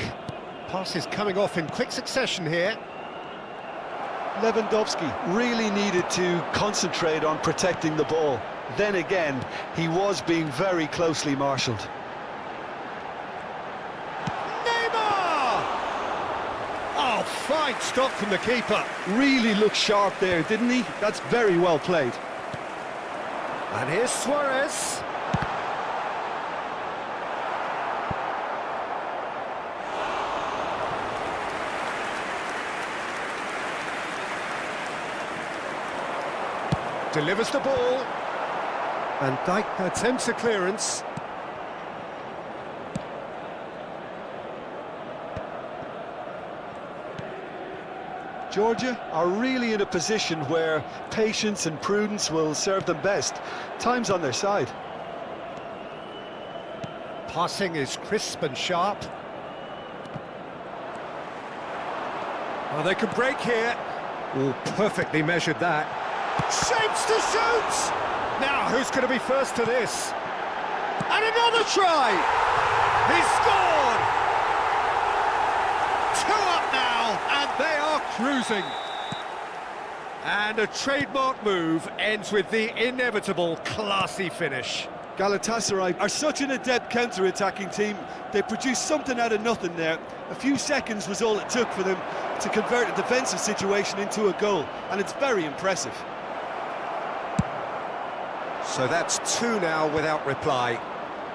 Pass is coming off in quick succession here. Lewandowski really needed to concentrate on protecting the ball. Then again, he was being very closely marshalled. Neymar! Oh, fine stop from the keeper. Really looked sharp there, didn't he? That's very well played. And here's Suarez. Delivers the ball. Van Dijk attempts a clearance. Georgia are really in a position where patience and prudence will serve them best. Time's on their side. Passing is crisp and sharp. Well, they can break here. Oh, perfectly measured that. Shapes to shoot! Now, who's going to be first to this? And another try! He scored! 2 up now, and they are cruising. And a trademark move ends with the inevitable classy finish. Galatasaray are such an adept counter-attacking team. They produced something out of nothing there. A few seconds was all it took for them to convert a defensive situation into a goal, and it's very impressive. So that's 2 now without reply.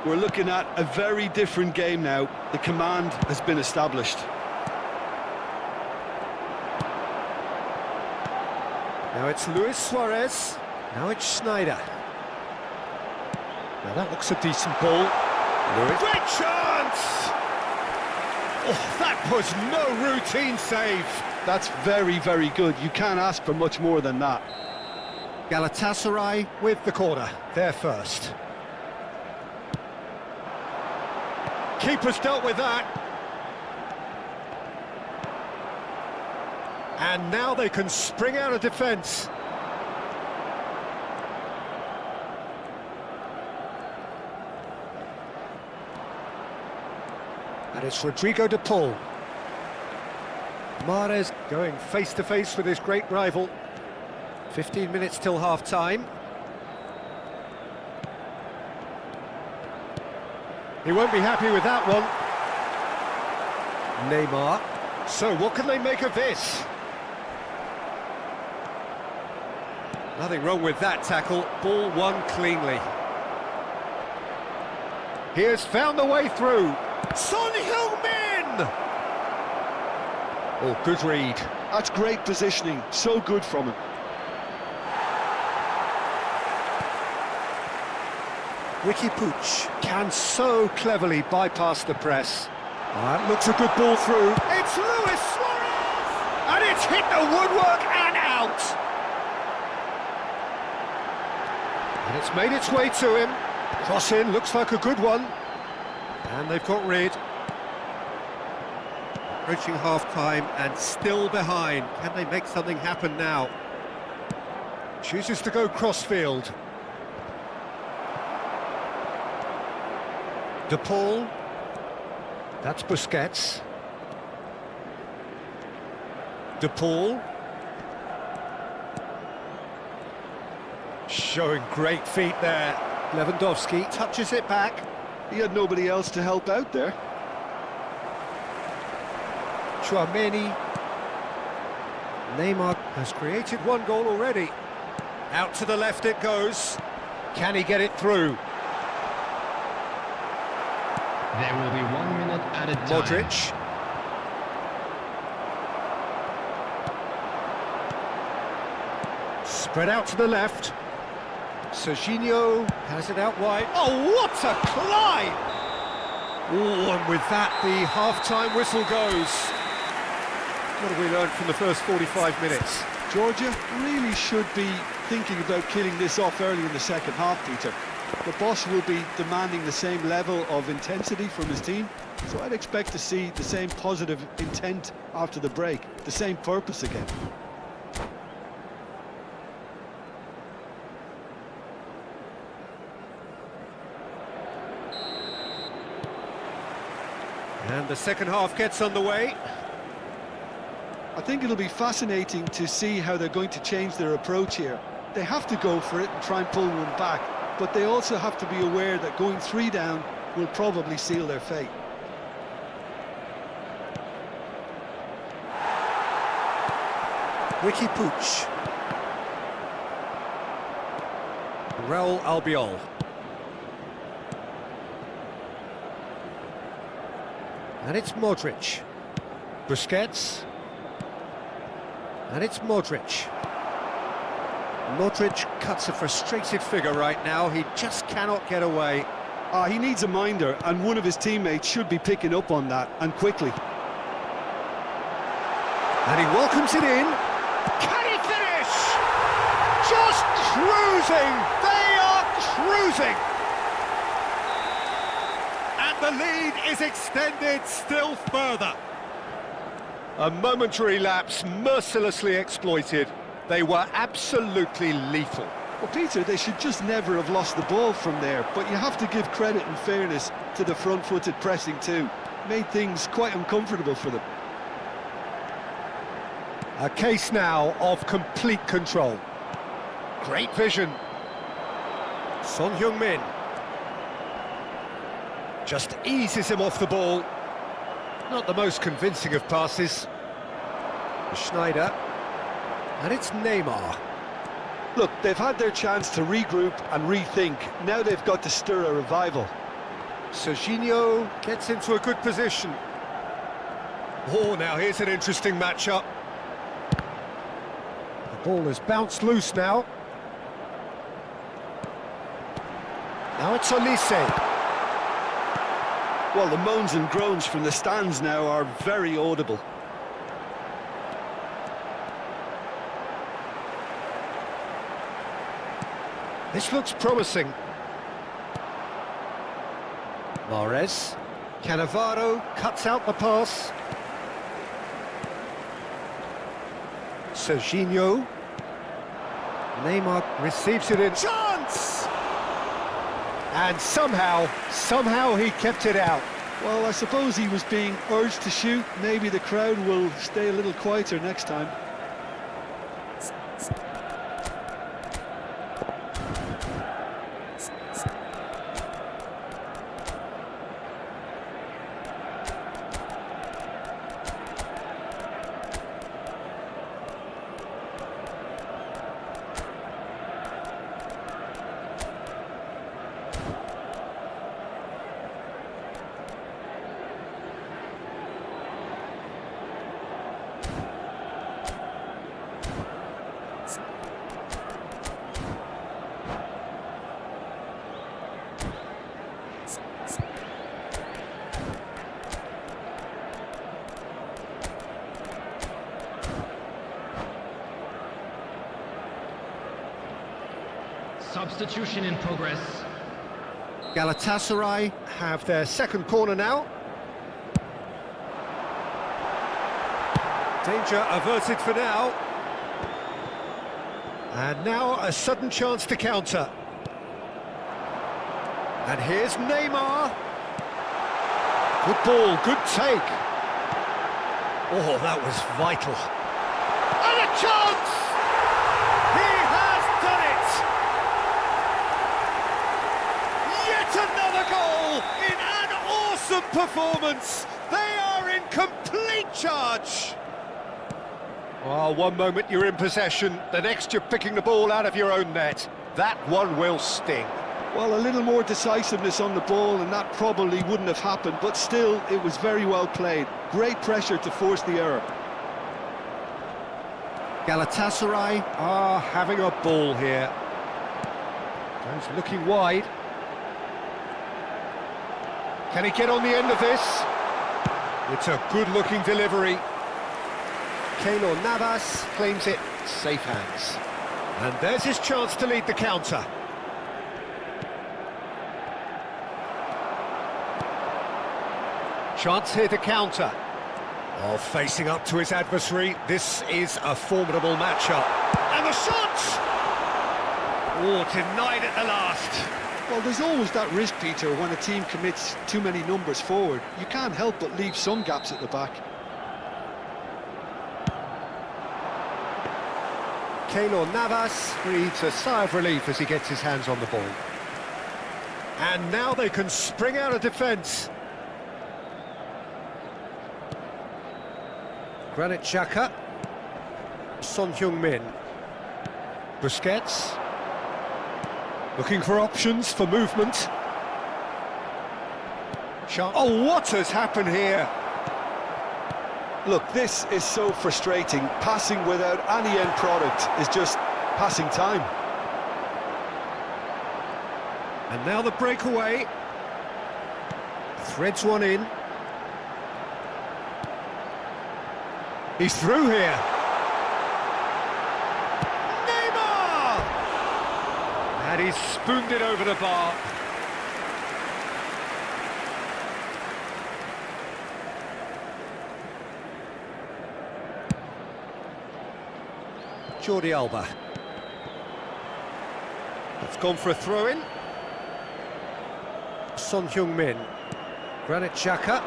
We're looking at a very different game now. The command has been established. Now it's Luis Suarez. Now it's Schneider. Now that looks a decent ball. Luis. Great chance! Oh, that was no routine save. That's very, very good. You can't ask for much more than that. Galatasaray with the corner. They're first. Keeper's dealt with that. And now they can spring out of defence. And it's Rodrigo de Paul. Mahrez going face-to-face with his great rival. 15 minutes till half-time. He won't be happy with that one. Neymar. So what can they make of this? Nothing wrong with that tackle. Ball won cleanly. He has found the way through. Son Heung-min! Oh, good read. That's great positioning. So good from him. Ricky Puig can so cleverly bypass the press. That looks a good ball through. It's Luis Suarez! And it's hit the woodwork and out! And it's made its way to him. Cross in, looks like a good one. And they've got rid. Approaching half-time and still behind. Can they make something happen now? Chooses to go cross-field. De Paul. That's Busquets. De Paul. Showing great feet there. Lewandowski touches it back. He had nobody else to help out there. Chouameni. Neymar has created one goal already. Out to the left it goes. Can he get it through? There will be 1 minute added time. Modric. Spread out to the left. Serginho has it out wide. Oh, what a climb! Oh, and with that, the half-time whistle goes. What have we learned from the first 45 minutes? Georgia really should be thinking about killing this off early in the second half, Peter. The boss will be demanding the same level of intensity from his team, so I'd expect to see the same positive intent after the break, the same purpose again. And the second half gets underway. I think it'll be fascinating to see how they're going to change their approach here. They have to go for it and try and pull one back, but they also have to be aware that going 3 down will probably seal their fate. Ricky Puig. Raul Albiol. And it's Modric. Busquets. And it's Modric. Modric cuts a frustrated figure right now. He just cannot get away. He needs a minder, and one of his teammates should be picking up on that, and quickly. And he welcomes it in. Can he finish? Just cruising! They are cruising! And the lead is extended still further. A momentary lapse mercilessly exploited. They were absolutely lethal. Well, Peter, they should just never have lost the ball from there, but you have to give credit and fairness to the front-footed pressing too. Made things quite uncomfortable for them. A case now of complete control. Great vision. Son Heung-min just eases him off the ball. Not the most convincing of passes. Schneider. And it's Neymar. Look, they've had their chance to regroup and rethink. Now they've got to stir a revival. Serginho gets into a good position. Oh, now here's an interesting matchup. The ball has bounced loose now. Now it's Olise. Well, the moans and groans from the stands now are very audible. This looks promising. Mahrez. Cannavaro cuts out the pass. Serginho. Neymar receives it in. Chance! And somehow he kept it out. Well, I suppose he was being urged to shoot. Maybe the crowd will stay a little quieter next time. Substitution in progress. Galatasaray have their second corner now. Danger averted for now. And now a sudden chance to counter. And here's Neymar. Good ball, good take. Oh, that was vital. And a chance! He has done it! Yet another goal in an awesome performance. They are in complete charge. Well, one moment you're in possession, the next you're picking the ball out of your own net. That one will sting. Well, a little more decisiveness on the ball and that probably wouldn't have happened, but still, it was very well played. Great pressure to force the error. Galatasaray are having a ball here. Goes looking wide. Can he get on the end of this? It's a good-looking delivery. Keylor Navas claims it, safe hands. And there's his chance to lead the counter. Chance here to counter. Oh, facing up to his adversary, this is a formidable matchup. And the shot! Oh, denied at the last. Well, there's always that risk, Peter, when a team commits too many numbers forward. You can't help but leave some gaps at the back. Keylor Navas breathes a sigh of relief as he gets his hands on the ball. And now they can spring out of defence. Granit Xhaka. Son Heung-min. Busquets. Looking for options for movement. Oh, what has happened here? Look, this is so frustrating. Passing without any end product is just passing time. And now the breakaway. Threads one in. He's through here. Neymar! And he's spooned it over the bar. Jordi Alba. It's gone for a throw-in. Son Heung-min. Granit Xhaka.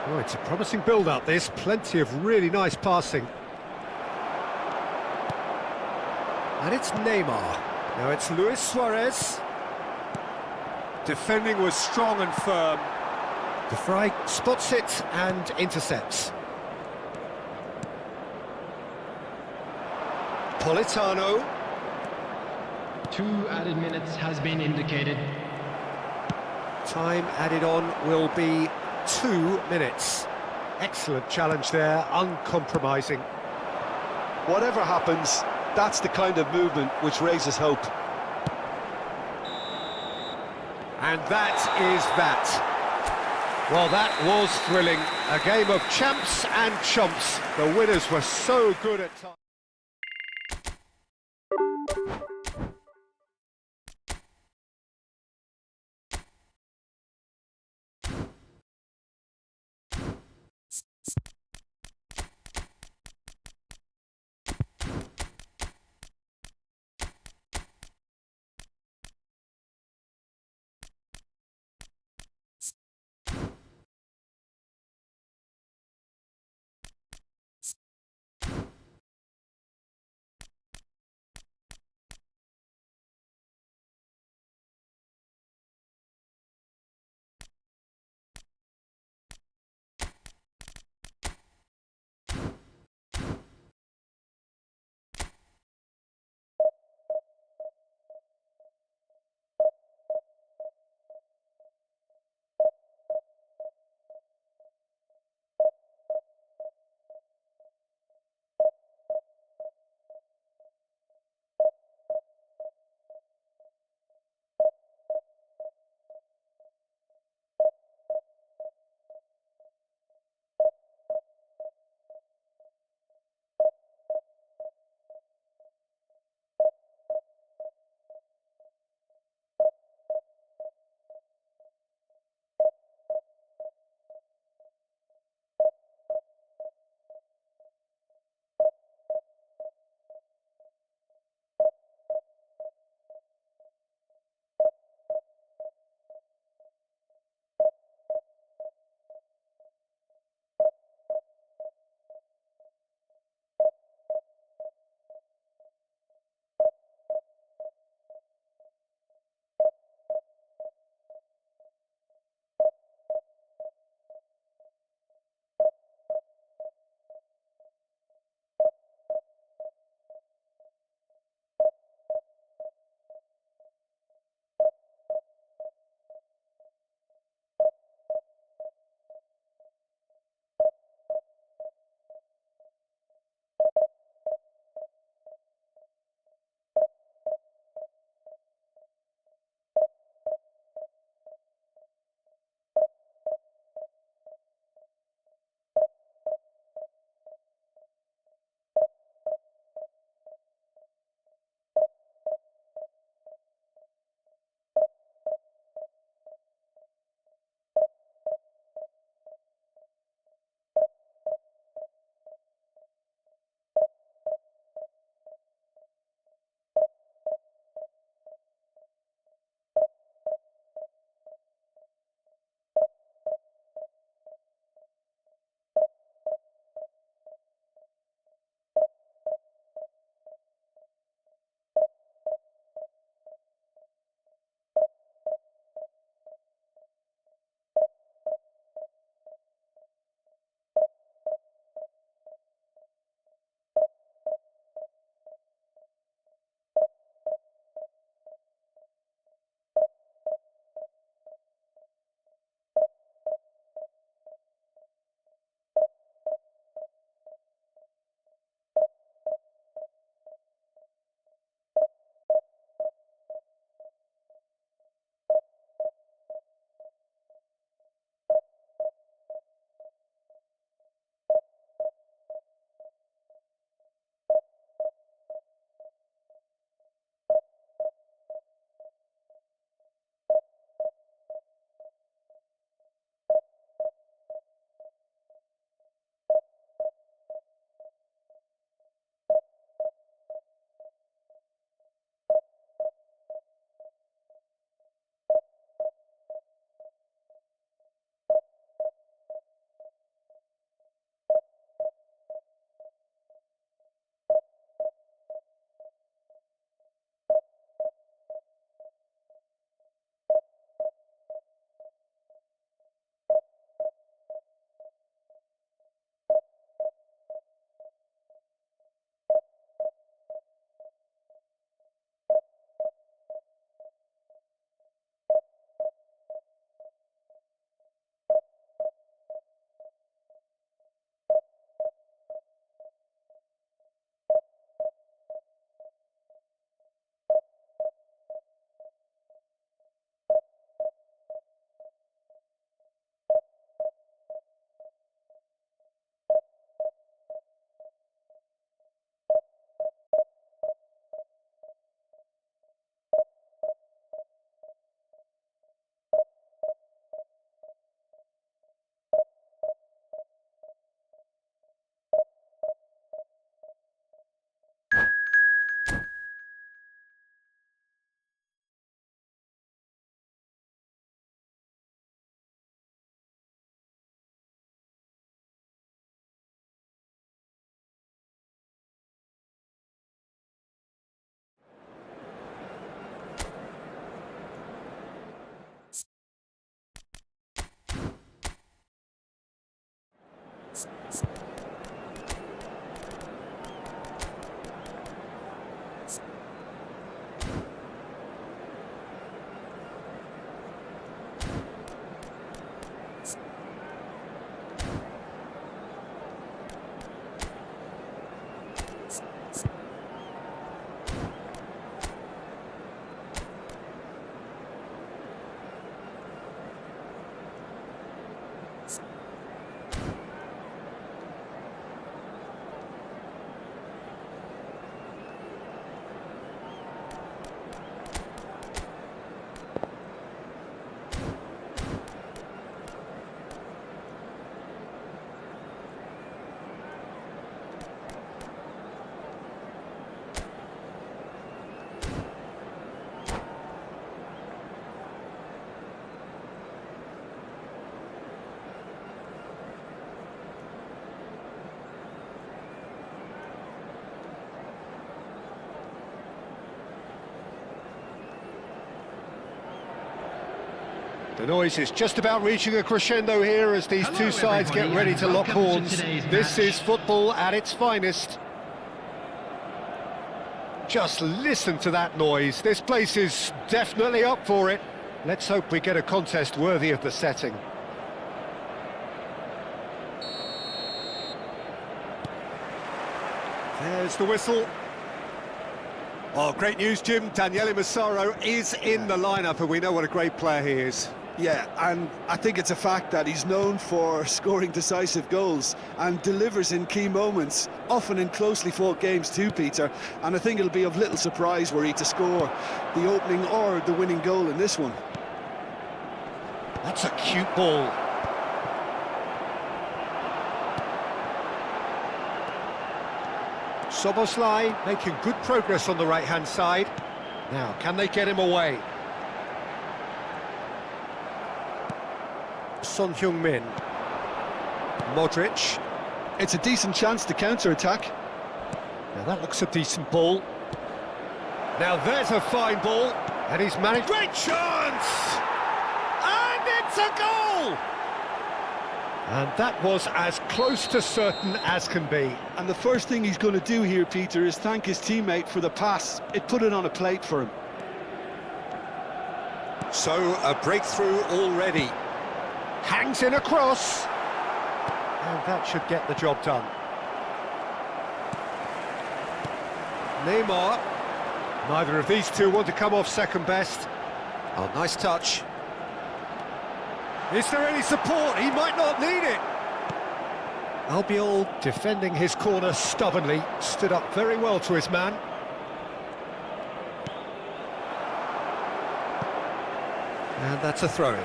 Oh, it's a promising build-up, this. Plenty of really nice passing. And it's Neymar. Now it's Luis Suarez. Defending was strong and firm. De Vrij spots it and intercepts. Politano. 2 added minutes has been indicated. Time added on will be 2 minutes. Excellent challenge there, uncompromising. Whatever happens, that's the kind of movement which raises hope. And that is that. Well, that was thrilling. A game of champs and chumps. The winners were so good at times. The noise is just about reaching a crescendo here as these two sides get ready to lock horns. This is football at its finest. Just listen to that noise. This place is definitely up for it. Let's hope we get a contest worthy of the setting. There's the whistle. Oh, great news, Jim. Daniele Massaro is in the lineup, and we know what a great player he is. Yeah, and I think it's a fact that he's known for scoring decisive goals and delivers in key moments, often in closely fought games too, Peter. And I think it'll be of little surprise were he to score the opening or the winning goal in this one. That's a cute ball. Soboslai making good progress on the right-hand side. Now, can they get him away? Son Heung-min. Modric. It's a decent chance to counter-attack. Now that looks a decent ball. Now there's a fine ball. And he's managed... Great chance! And it's a goal! And that was as close to certain as can be. And the first thing he's going to do here, Peter, is thank his teammate for the pass. It put it on a plate for him. So, a breakthrough already. Hangs in a cross. And that should get the job done. Neymar. Neither of these two want to come off second best. Oh, nice touch. Is there any support? He might not need it. Albiol defending his corner stubbornly. Stood up very well to his man. And that's a throw-in.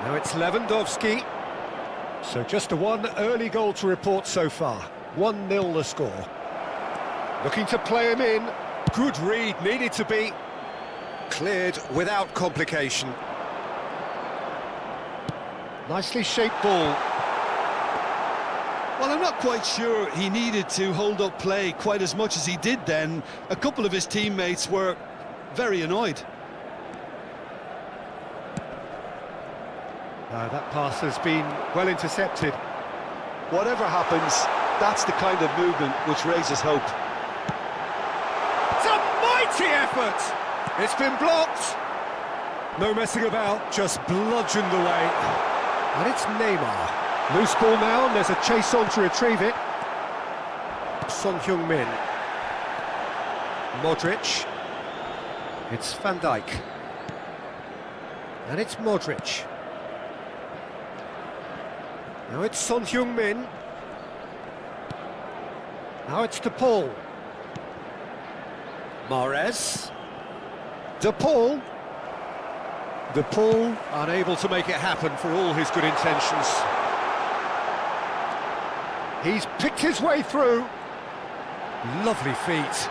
Now it's Lewandowski. So just a one early goal to report so far. 1-0 the score. Looking to play him in. Good read, needed to be. Cleared without complication. Nicely shaped ball. Well, I'm not quite sure he needed to hold up play quite as much as he did then. A couple of his teammates were very annoyed. That pass has been well intercepted. Whatever happens, that's the kind of movement which raises hope. It's a mighty effort! It's been blocked. No messing about, just bludgeoned away. And it's Neymar. Loose ball now, and there's a chase on to retrieve it. Son Heung-min. Modric. It's Van Dijk. And it's Modric. Now it's Son Heung-min. Now it's De Paul. Mahrez. De Paul. De Paul unable to make it happen for all his good intentions. He's picked his way through. Lovely feet.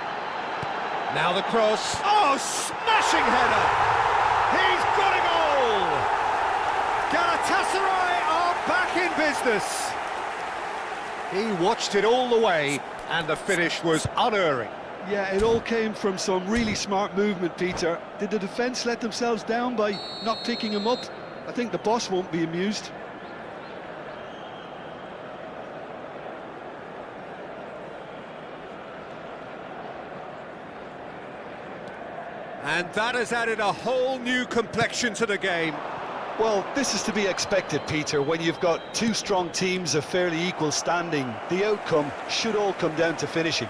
Now the cross. Oh, smashing header! He's got a goal! Galatasaray are back in business. He watched it all the way, and the finish was unerring. Yeah, it all came from some really smart movement, Peter. Did the defence let themselves down by not picking him up? I think the boss won't be amused. And that has added a whole new complexion to the game. Well, this is to be expected, Peter. When you've got two strong teams of fairly equal standing, the outcome should all come down to finishing.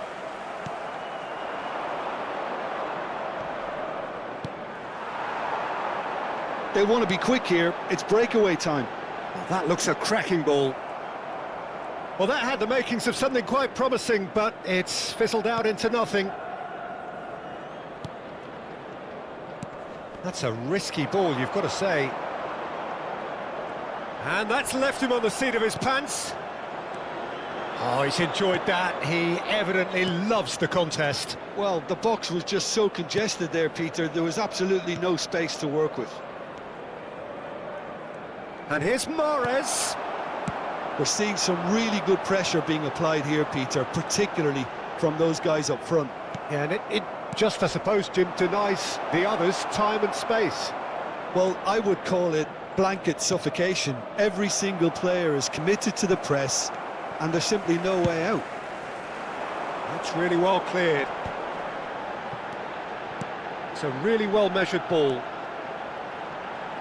They want to be quick here. It's breakaway time. Well, that looks a cracking ball. Well, that had the makings of something quite promising, but it's fizzled out into nothing. That's a risky ball, you've got to say. And that's left him on the seat of his pants. Oh, he's enjoyed that. He evidently loves the contest. Well, the box was just so congested there, Peter. There was absolutely no space to work with. And here's Mahrez. We're seeing some really good pressure being applied here, Peter, particularly from those guys up front. Yeah, and it just, I suppose, Jim, denies the others time and space. Well, I would call it blanket suffocation. Every single player is committed to the press, and there's simply no way out. That's really well cleared. It's a really well-measured ball.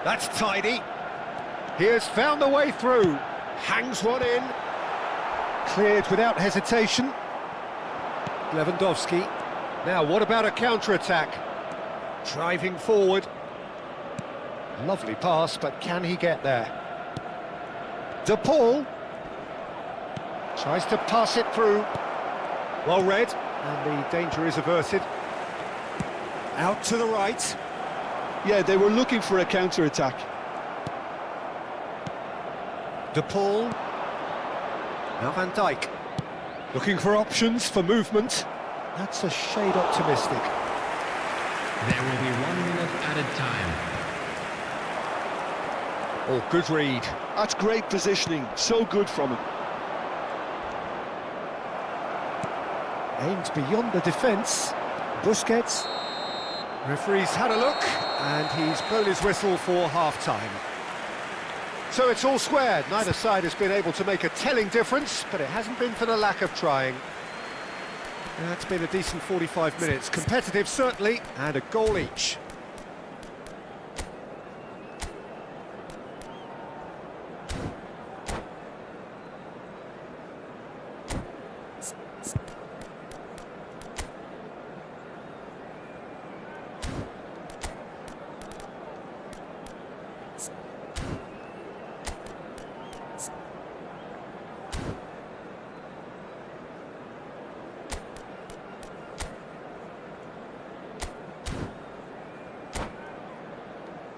That's tidy. He has found the way through. Hangs one in. Cleared without hesitation. Lewandowski. Now, what about a counter-attack? Driving forward. Lovely pass, but can he get there? De Paul. Tries to pass it through. Well read, and the danger is averted. Out to the right. Yeah, they were looking for a counter-attack. De Paul. Now Van Dijk. Looking for options for movement. That's a shade optimistic. There will be 1 minute added time. Oh, good read. That's great positioning, so good from him. Aims beyond the defence. Busquets. Referee's had a look, and he's blown his whistle for half-time. So it's all squared. Neither side has been able to make a telling difference, but it hasn't been for the lack of trying. It's been a decent 45 minutes. Competitive, certainly, and a goal each.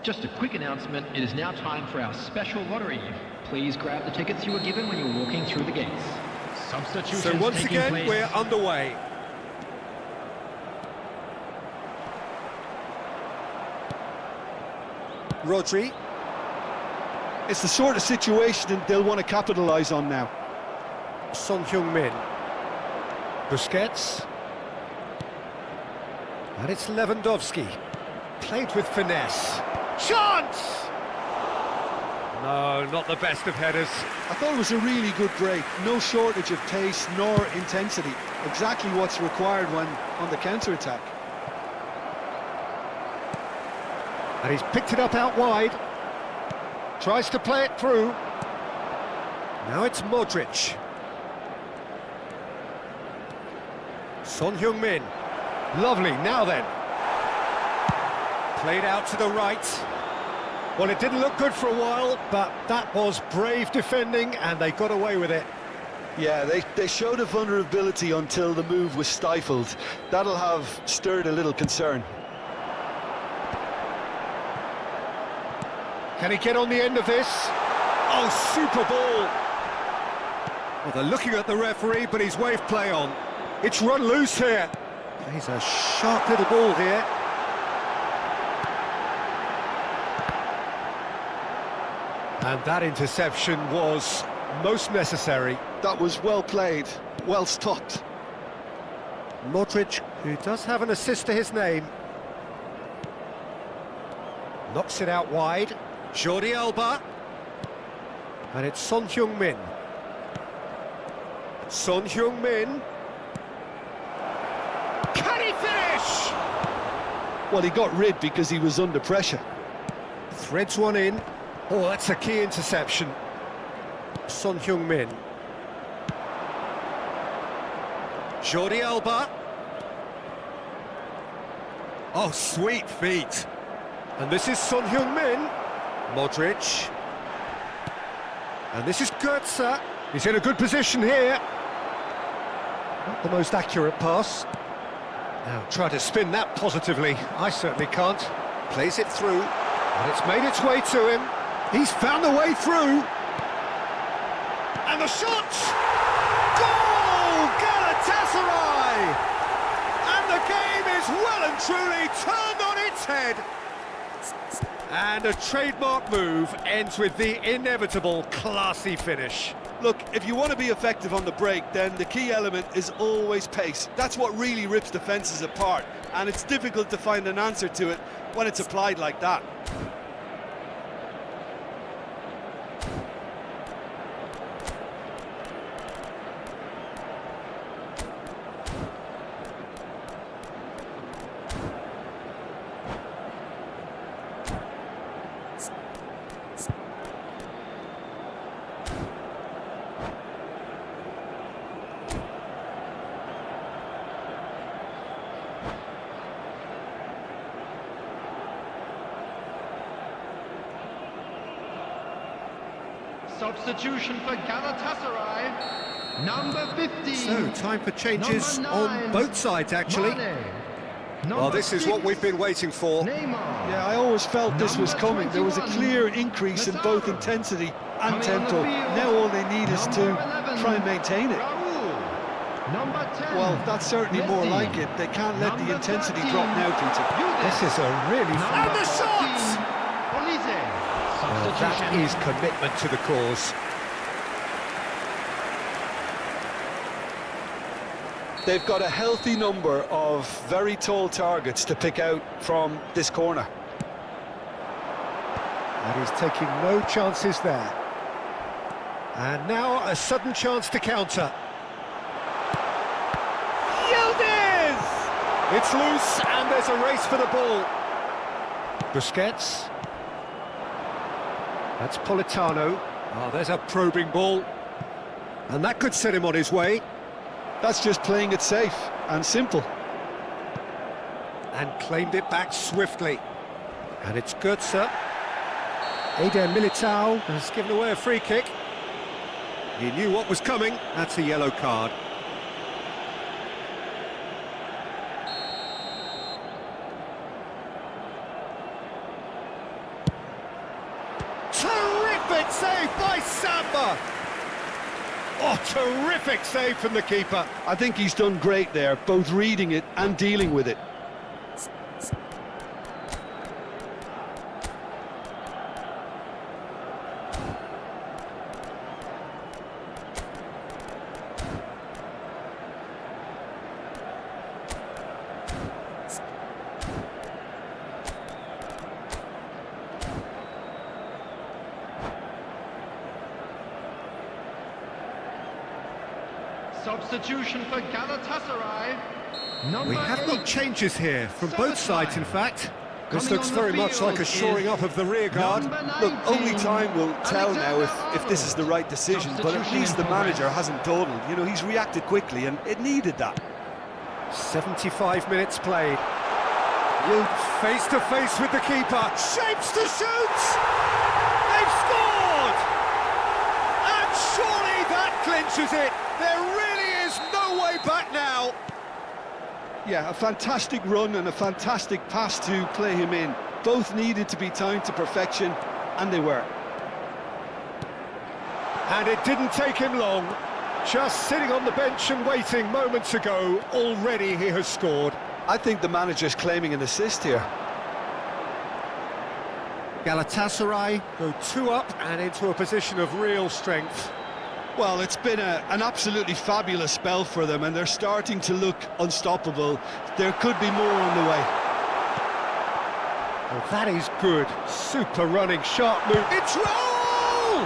Just a quick announcement, it is now time for our special lottery. Please grab the tickets you were given when you were walking through the gates. Substitutions So once taking again, place. we're underway. Rodri. It's the sort of situation they'll want to capitalise on now. Son Heung-min. Busquets. And it's Lewandowski. Played with finesse. Chance! No, not the best of headers. I thought it was a really good break. No shortage of pace nor intensity. Exactly what's required when on the counter-attack. And he's picked it up out wide. Tries to play it through. Now it's Modric. Son Heung-min. Lovely, now then. Played out to the right. Well, it didn't look good for a while, but that was brave defending, and they got away with it. Yeah, they showed a vulnerability until the move was stifled. That'll have stirred a little concern. Can he get on the end of this? Oh, super ball! Well, they're looking at the referee, but he's waved play on. It's run loose here. He's a sharp little ball here. And that interception was most necessary. That was well played, well stopped. Modric, who does have an assist to his name. Knocks it out wide. Jordi Alba. And it's Son Heung-min. Son Heung-min. Can he finish? Well, he got rid because he was under pressure. Threads one in. Oh, that's a key interception. Son Heung-min. Jordi Alba. Oh, sweet feet. And this is Son Heung-min. Modric. And this is Götze. He's in a good position here. Not the most accurate pass. Now, try to spin that positively. I certainly can't. Plays it through. And it's made its way to him. He's found the way through. And the shot! Goal! Galatasaray! And the game is well and truly turned on its head. And a trademark move ends with the inevitable classy finish. Look, if you want to be effective on the break, then the key element is always pace. That's what really rips defences apart, and it's difficult to find an answer to it when it's applied like that. Substitution for Galatasaray, number 15. So, time for changes on both sides, actually. Well, this is what we've been waiting for. Yeah, I always felt this was coming. There was a clear increase in both intensity and tempo. Now all they need is to try and maintain it. Well, that's certainly more like it. They can't let the intensity drop now, Peter. This is a really... And the shot! Well, that is commitment to the cause. They've got a healthy number of very tall targets to pick out from this corner. And he's taking no chances there. And now a sudden chance to counter. Yildiz! It's loose and there's a race for the ball. Busquets. That's Politano. Oh, there's a probing ball. And that could set him on his way. That's just playing it safe and simple. And claimed it back swiftly. And it's Götze. Eder Militao has given away a free kick. He knew what was coming. That's a yellow card. Terrific save by Samba! Oh, terrific save from the keeper. I think he's done great there, both reading it and dealing with it. Substitution for Galatasaray. We have got changes here from both sides, in fact. This looks very much like a shoring up of the rear guard. Look, only time will tell now if this is the right decision, but at least the manager hasn't dawdled. You know, he's reacted quickly, and it needed that. 75 minutes played. Yield face to face with the keeper. Shapes to shoot! They've scored! And surely that clinches it. There really is no way back now. Yeah, a fantastic run and a fantastic pass to play him in. Both needed to be timed to perfection, and they were. And it didn't take him long. Just sitting on the bench and waiting moments ago, already he has scored. I think the manager's claiming an assist here. Galatasaray go 2 up and into a position of real strength. Well, it's been an absolutely fabulous spell for them, and they're starting to look unstoppable. There could be more on the way. Oh, that is good. Super running, sharp move. It's roll!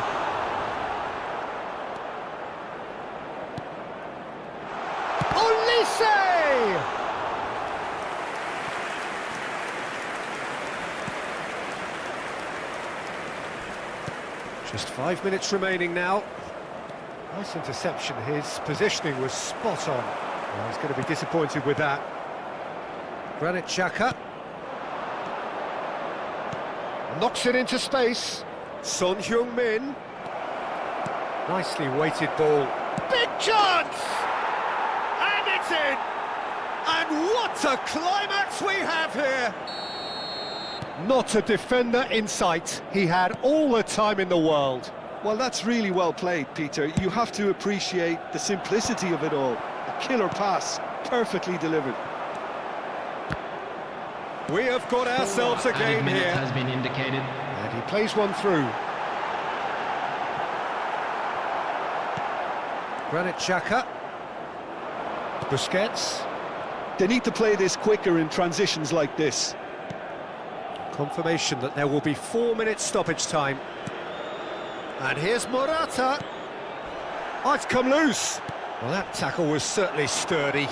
Olise! Just 5 minutes remaining now. Nice interception. His positioning was spot on. Well, he's going to be disappointed with that. Granit Xhaka. Knocks it into space. Son Heung-min. Nicely weighted ball. Big chance! And it's in! And what a climax we have here! Not a defender in sight. He had all the time in the world. Well, that's really well played, Peter. You have to appreciate the simplicity of it all. A killer pass, perfectly delivered. We have got ourselves a game minutes here. has been indicated. And he plays one through. Granit Xhaka. Busquets. They need to play this quicker in transitions like this. Confirmation that there will be 4 minutes stoppage time. And here's Morata. Oh, it's come loose. Well, that tackle was certainly sturdy.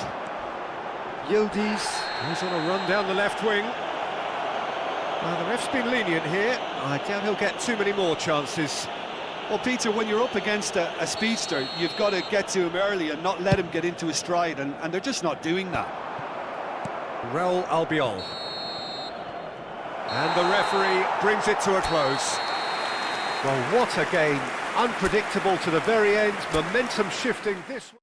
Yildiz goes on a run down the left wing. Now, the ref's been lenient here. I doubt he'll get too many more chances. Well, Peter, when you're up against a speedster, you've got to get to him early and not let him get into his stride, and they're just not doing that. Raul Albiol. And the referee brings it to a close. Well, what a game. Unpredictable to the very end. Momentum shifting this way.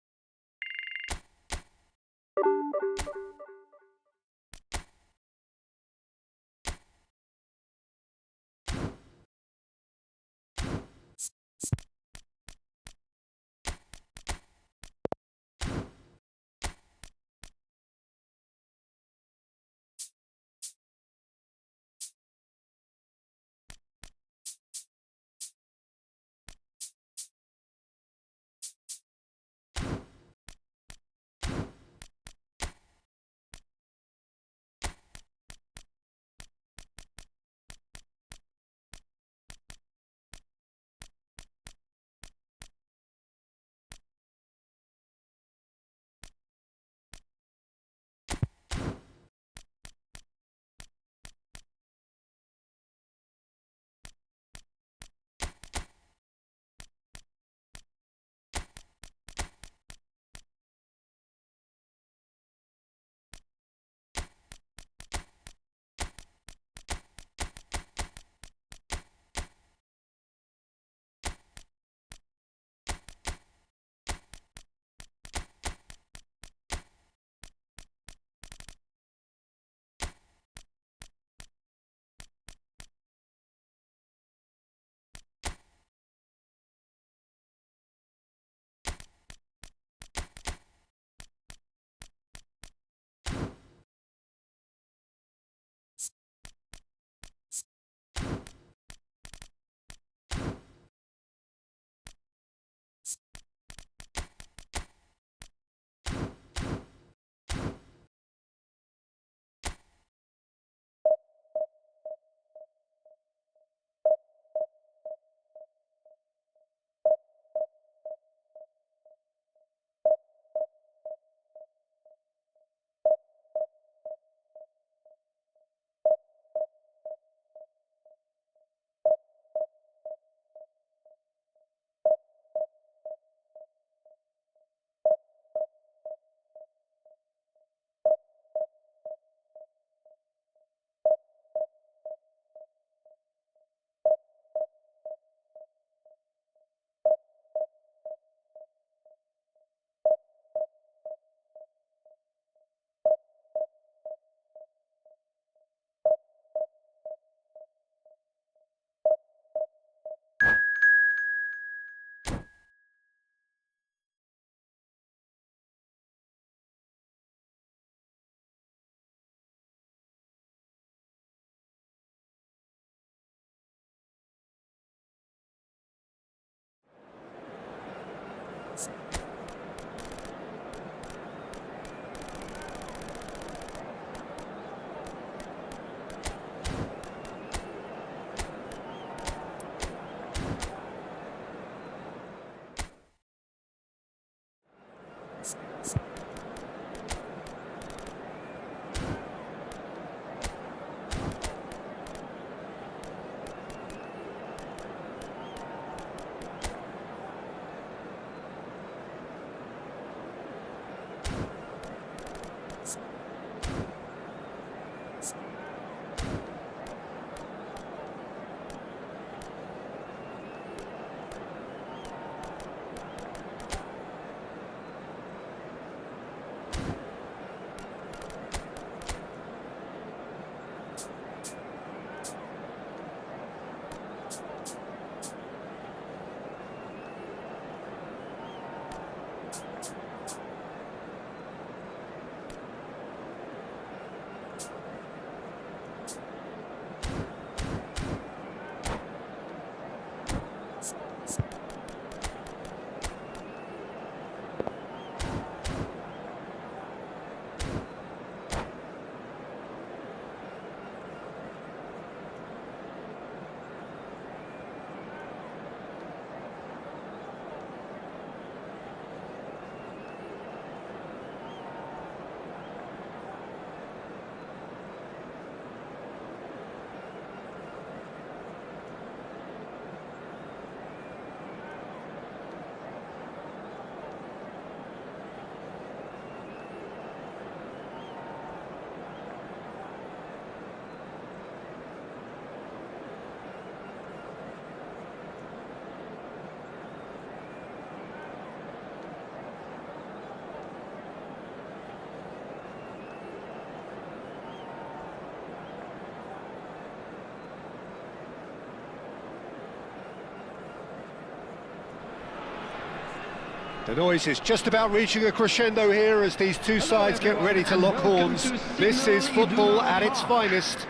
The noise is just about reaching a crescendo here as these two sides get ready to lock horns. This is football at its finest.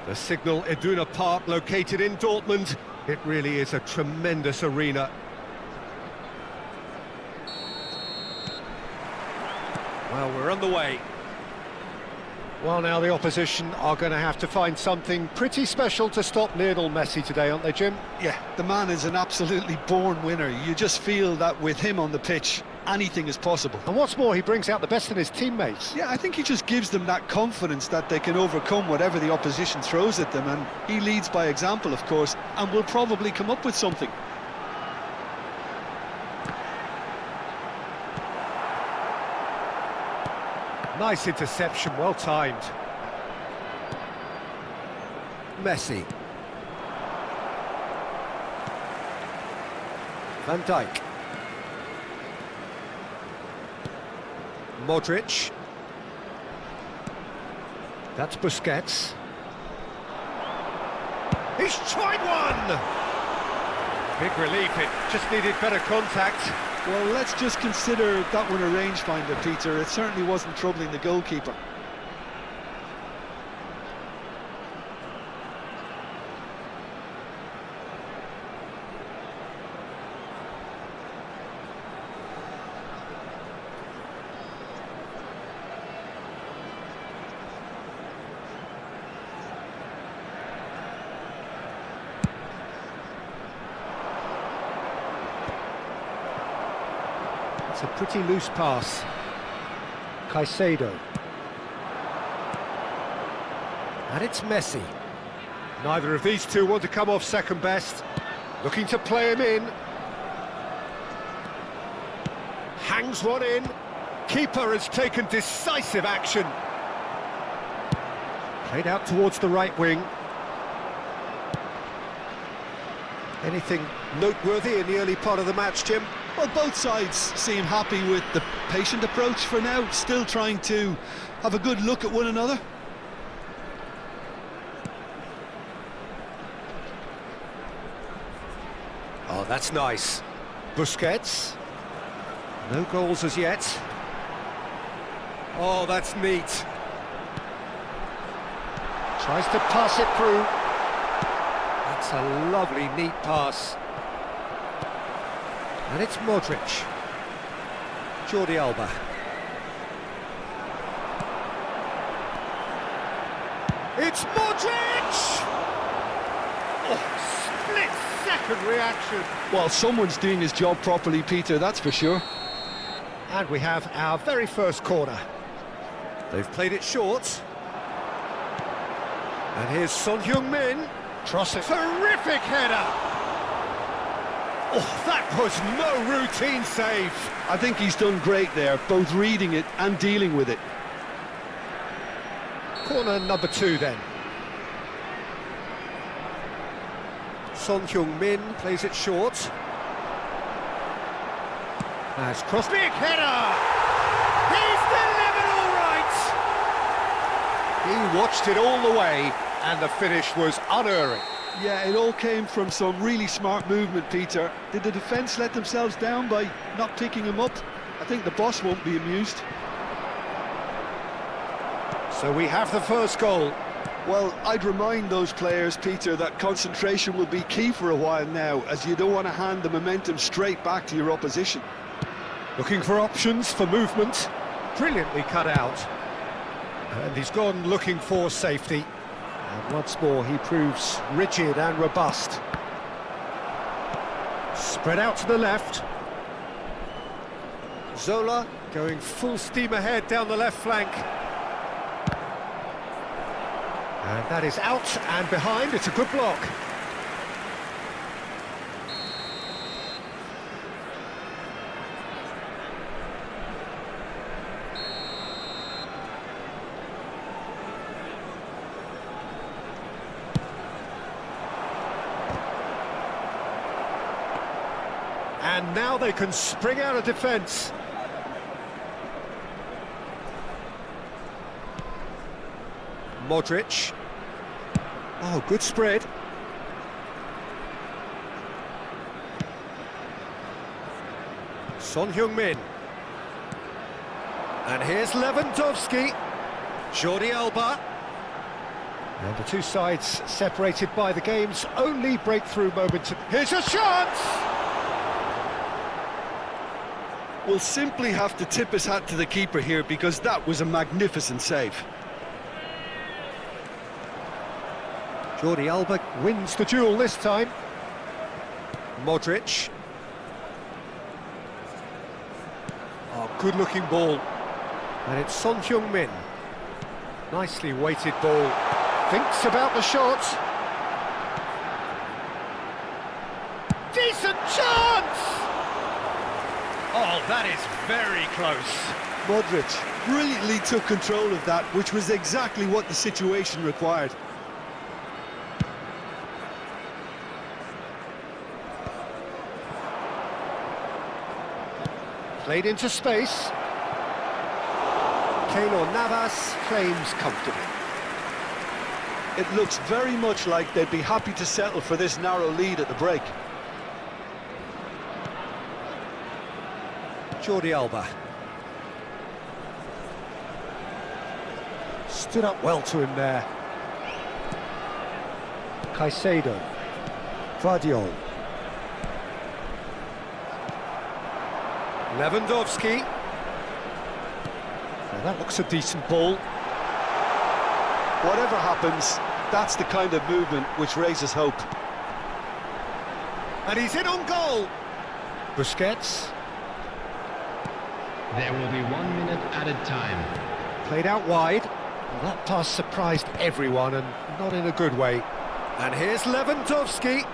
The Signal Iduna Park, located in Dortmund. It really is a tremendous arena. Well, we're underway. Well, now the opposition are going to have to find something pretty special to stop Lionel Messi today, aren't they, Jim? Yeah, the man is an absolutely born winner. You just feel that with him on the pitch, anything is possible. And what's more, he brings out the best in his teammates. Yeah, I think he just gives them that confidence that they can overcome whatever the opposition throws at them, and he leads by example, of course, and will probably come up with something. Nice interception, well timed. Messi. Van Dijk. Modric. That's Busquets. He's tried one! Big relief, it just needed better contact. Well, let's just consider that one a rangefinder, Peter. It certainly wasn't troubling the goalkeeper. It's a pretty loose pass. Caicedo. And it's Messi. Neither of these two want to come off second best. Looking to play him in. Hangs one in. Keeper has taken decisive action. Played out towards the right wing. Anything noteworthy in the early part of the match, Jim? Well, both sides seem happy with the patient approach for now, still trying to have a good look at one another. Oh, that's nice. Busquets. No goals as yet. Oh, that's neat. Tries to pass it through. That's a lovely, neat pass. And it's Modric. Jordi Alba. It's Modric! Oh, split-second reaction. Well, someone's doing his job properly, Peter, that's for sure. And we have our very first corner. They've played it short. And here's Son Heung-min. Terrific header! Oh, that was no routine save. I think he's done great there, both reading it and dealing with it. Corner number 2 then. Son Heung-min plays it short. Has crossed. Big header! He's delivered all right! He watched it all the way, and the finish was unerring. Yeah, it all came from some really smart movement, Peter. Did the defence let themselves down by not picking him up? I think the boss won't be amused. So we have the first goal. Well, I'd remind those players, Peter, that concentration will be key for a while now, as you don't want to hand the momentum straight back to your opposition. Looking for options for movement. Brilliantly cut out. And he's gone looking for safety. And once more, he proves rigid and robust. Spread out to the left. Zola going full steam ahead down the left flank. And that is out and behind. It's a good block. And now they can spring out of defence. Modric. Oh, good spread. Son Heung-min. And here's Lewandowski. Jordi Alba. And the two sides separated by the game's only breakthrough moment. Here's a chance! We'll simply have to tip his hat to the keeper here because that was a magnificent save. Jordi Alba wins the duel this time. Modric. Oh, good-looking ball. And it's Son Heung-min. Nicely weighted ball. Thinks about the shot. Decent chance! Oh, that is very close. Modric brilliantly took control of that, which was exactly what the situation required. Played into space. Keylor Navas claims comfortably. It looks very much like they'd be happy to settle for this narrow lead at the break. Jordi Alba. Stood up well to him there. Caicedo. Vardiol. Lewandowski. Now that looks a decent ball. Whatever happens, that's the kind of movement which raises hope. And he's in on goal. Busquets. There will be 1 minute added time. Played out wide. Well, that pass surprised everyone, and not in a good way. And here's Lewandowski.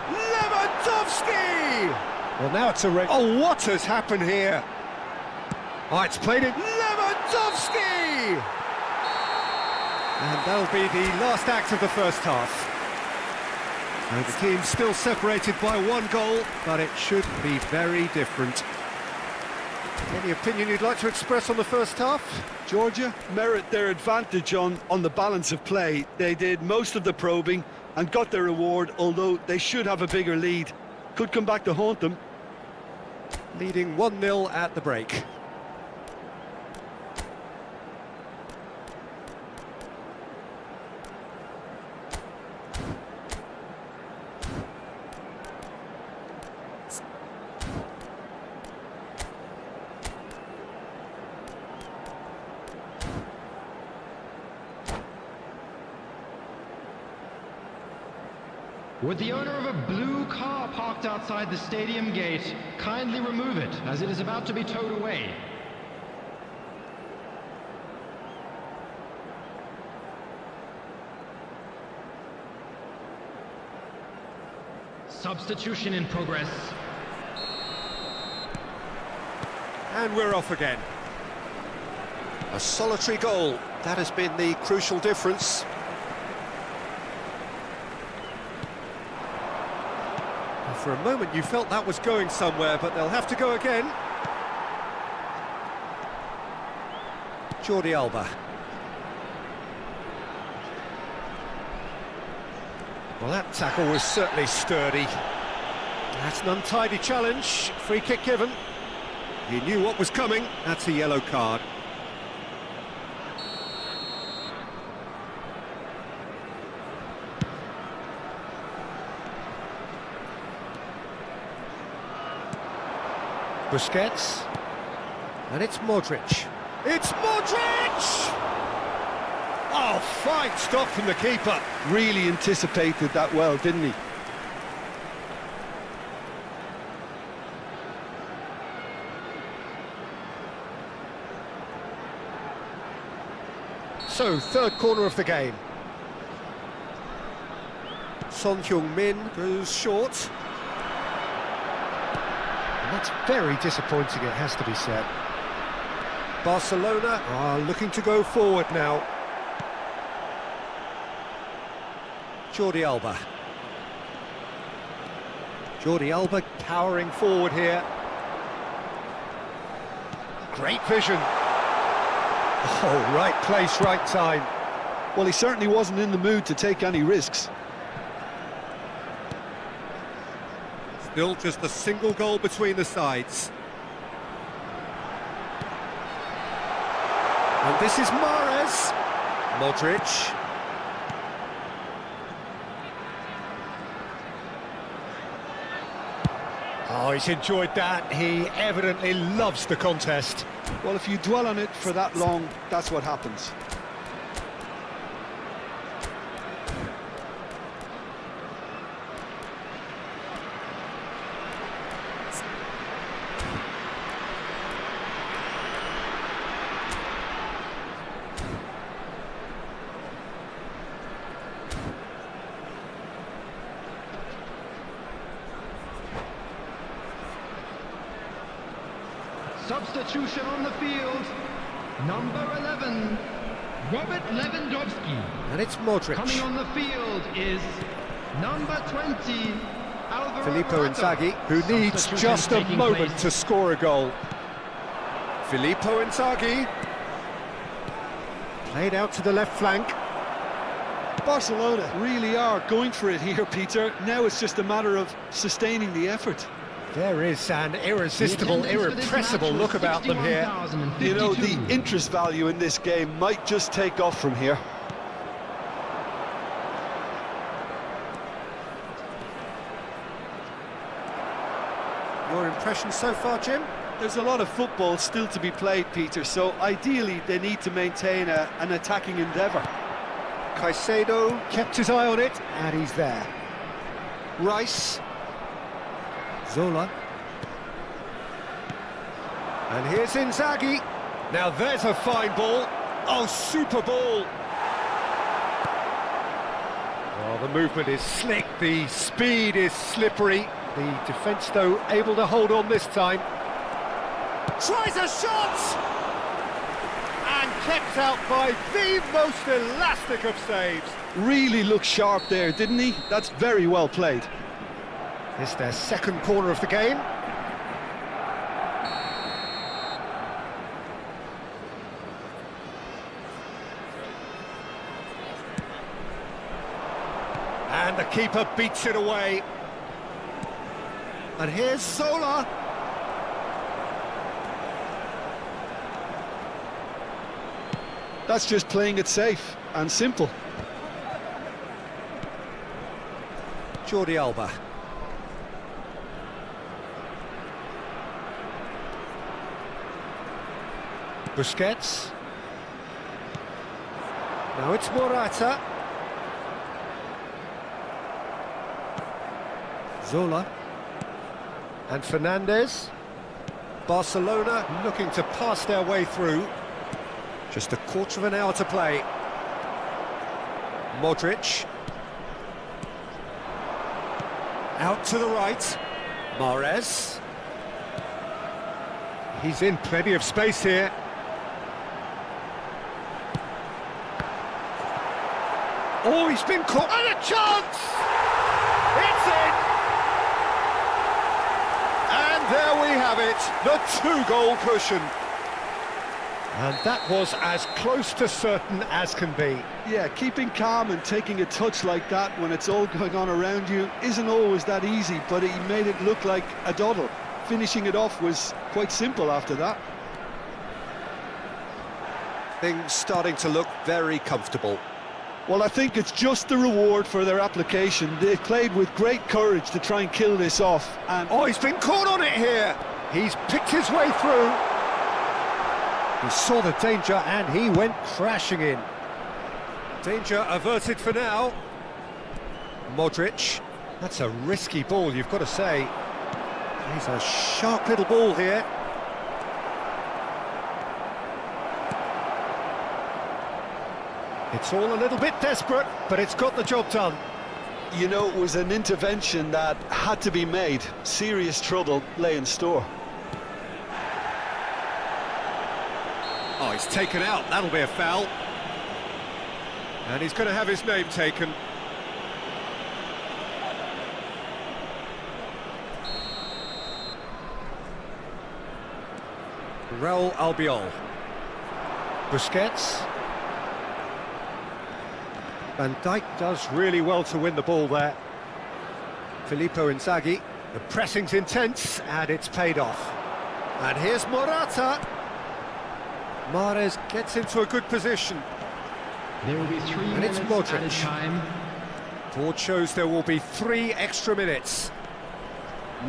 Lewandowski! Well, now it's a red. Oh, what has happened here? Oh, it's played in. Lewandowski! And that'll be the last act of the first half. And the team's still separated by 1 goal, but it should be very different. Any opinion you'd like to express on the first half? Georgia merit their advantage on the balance of play. They did most of the probing and got their reward, although they should have a bigger lead. Could come back to haunt them. Leading 1-0 at the break. Would the owner of a blue car parked outside the stadium gate kindly remove it, as it is about to be towed away? Substitution in progress. And we're off again. A solitary goal. That has been the crucial difference. For a moment you felt that was going somewhere, but they'll have to go again. Jordi Alba. Well, that tackle was certainly sturdy. That's an untidy challenge. Free kick given. He knew what was coming. That's a yellow card. Busquets. And it's Modric. It's Modric! Oh, fine stop from the keeper. Really anticipated that well, didn't he? So, third corner of the game. Son Heung-min goes short. And that's very disappointing, it has to be said. Barcelona are looking to go forward now. Jordi Alba. Jordi Alba powering forward here. Great vision. Oh, right place, right time. Well, he certainly wasn't in the mood to take any risks. Still just a single goal between the sides. And this is Mahrez. Modric. Oh, he's enjoyed that. He evidently loves the contest. Well, if you dwell on it for that long, that's what happens. Substitution on the field. Number 11, Robert Lewandowski. And it's Modric. Coming on the field is number 20, Alvaro Filippo Morata. Inzaghi, who needs Substitution just a taking moment place. to score a goal. Filippo Inzaghi. Played out to the left flank. Barcelona really are going for it here, Peter. Now it's just a matter of sustaining the effort. There is an irresistible, The attendance for this irrepressible match look was about them here. 61,052. You know, the interest value in this game might just take off from here. Your impression so far, Jim? There's a lot of football still to be played, Peter, so ideally they need to maintain an attacking endeavour. Caicedo, Kept his eye on it, and he's there. Rice, Zola. and here's Inzaghi. Now there's a fine ball. Oh, super ball. Oh, the movement is slick, the speed is slippery. The defence, though, able to hold on this time. Tries a shot! And kept out by the most elastic of saves. Really looked sharp there, didn't he? That's very well played. It's their second corner of the game. And the keeper beats it away. And here's Zola. That's just playing it safe and simple. Jordi Alba. Busquets. Now it's Morata. Zola. And Fernandes. Barcelona looking to pass their way through. Just a quarter of an hour to play. Modric. Out to the right. Mahrez. He's in plenty of space here. Oh, he's been caught. And a chance! It's in! And there we have it, the two-goal cushion. And that was as close to certain as can be. Yeah, keeping calm and taking a touch like that when it's all going on around you isn't always that easy, but he made it look like a doddle. Finishing it off was quite simple after that. Things starting to look very comfortable. Well, I think it's just the reward for their application. They played with great courage to try and kill this off. And Oh, he's been caught on it here. He's picked his way through. He saw the danger and he went crashing in. Danger averted for now. Modric. That's a risky ball, you've got to say. He's a sharp little ball here. It's all a little bit desperate, but it's got the job done. you know, it was an intervention that had to be made. Serious trouble lay in store. Oh, he's taken out. That'll be a foul. And he's going to have his name taken. Raul Albiol. Busquets. Van Dijk does really well to win the ball there. Filippo Inzaghi. The pressing's intense, and it's paid off. And here's Morata. Mahrez gets into a good position. There will be 3 And it's minutes added Modric. time. Board shows there will be 3 extra minutes.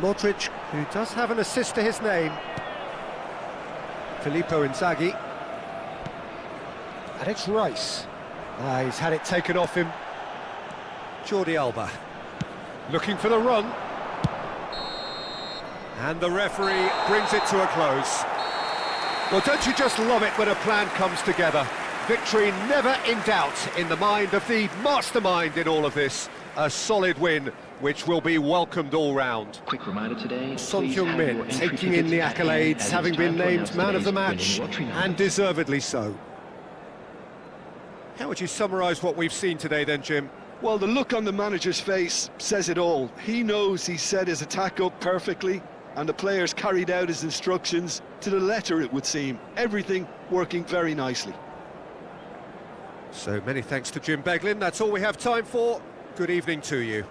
Modric, who does have an assist to his name. Filippo Inzaghi. And it's Rice. He's had it taken off him. Jordi Alba. Looking for the run. And the referee brings it to a close. Well, don't you just love it when a plan comes together? Victory never in doubt in the mind of the mastermind in all of this. A solid win, which will be welcomed all round. Quick reminder today. Son please have your Heung-min entry taking in tickets the at hand, accolades, as having it's been time to named announce man of the today's match, winning lottery number. and deservedly so. How would you summarise what we've seen today then, Jim? Well, the look on the manager's face says it all. He knows he set his attack up perfectly, and the players carried out his instructions to the letter, it would seem. Everything working very nicely. So many thanks to Jim Beglin. That's all we have time for. Good evening to you.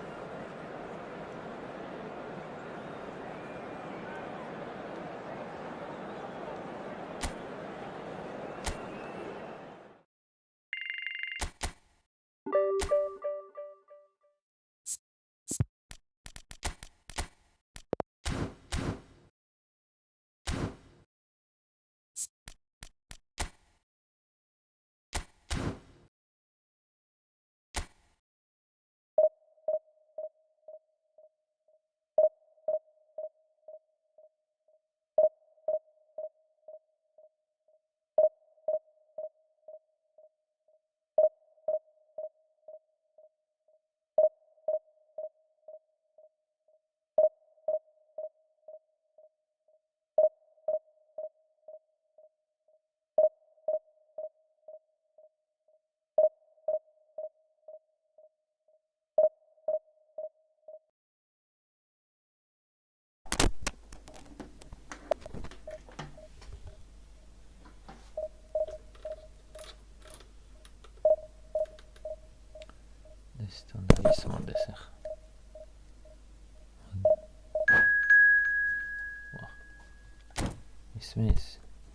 ისმის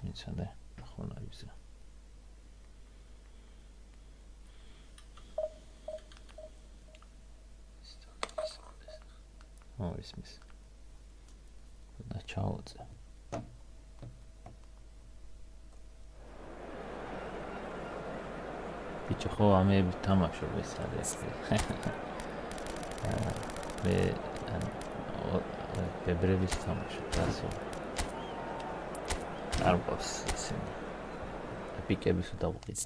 მიცადე ახონაიბზე ისმის და ჩაოწე ბიჭო ხო ამეებით თამაშობ ეს არის მე ფებრების თამაშობ დასო არ გვაქვს ისინი პიკების დავყიდე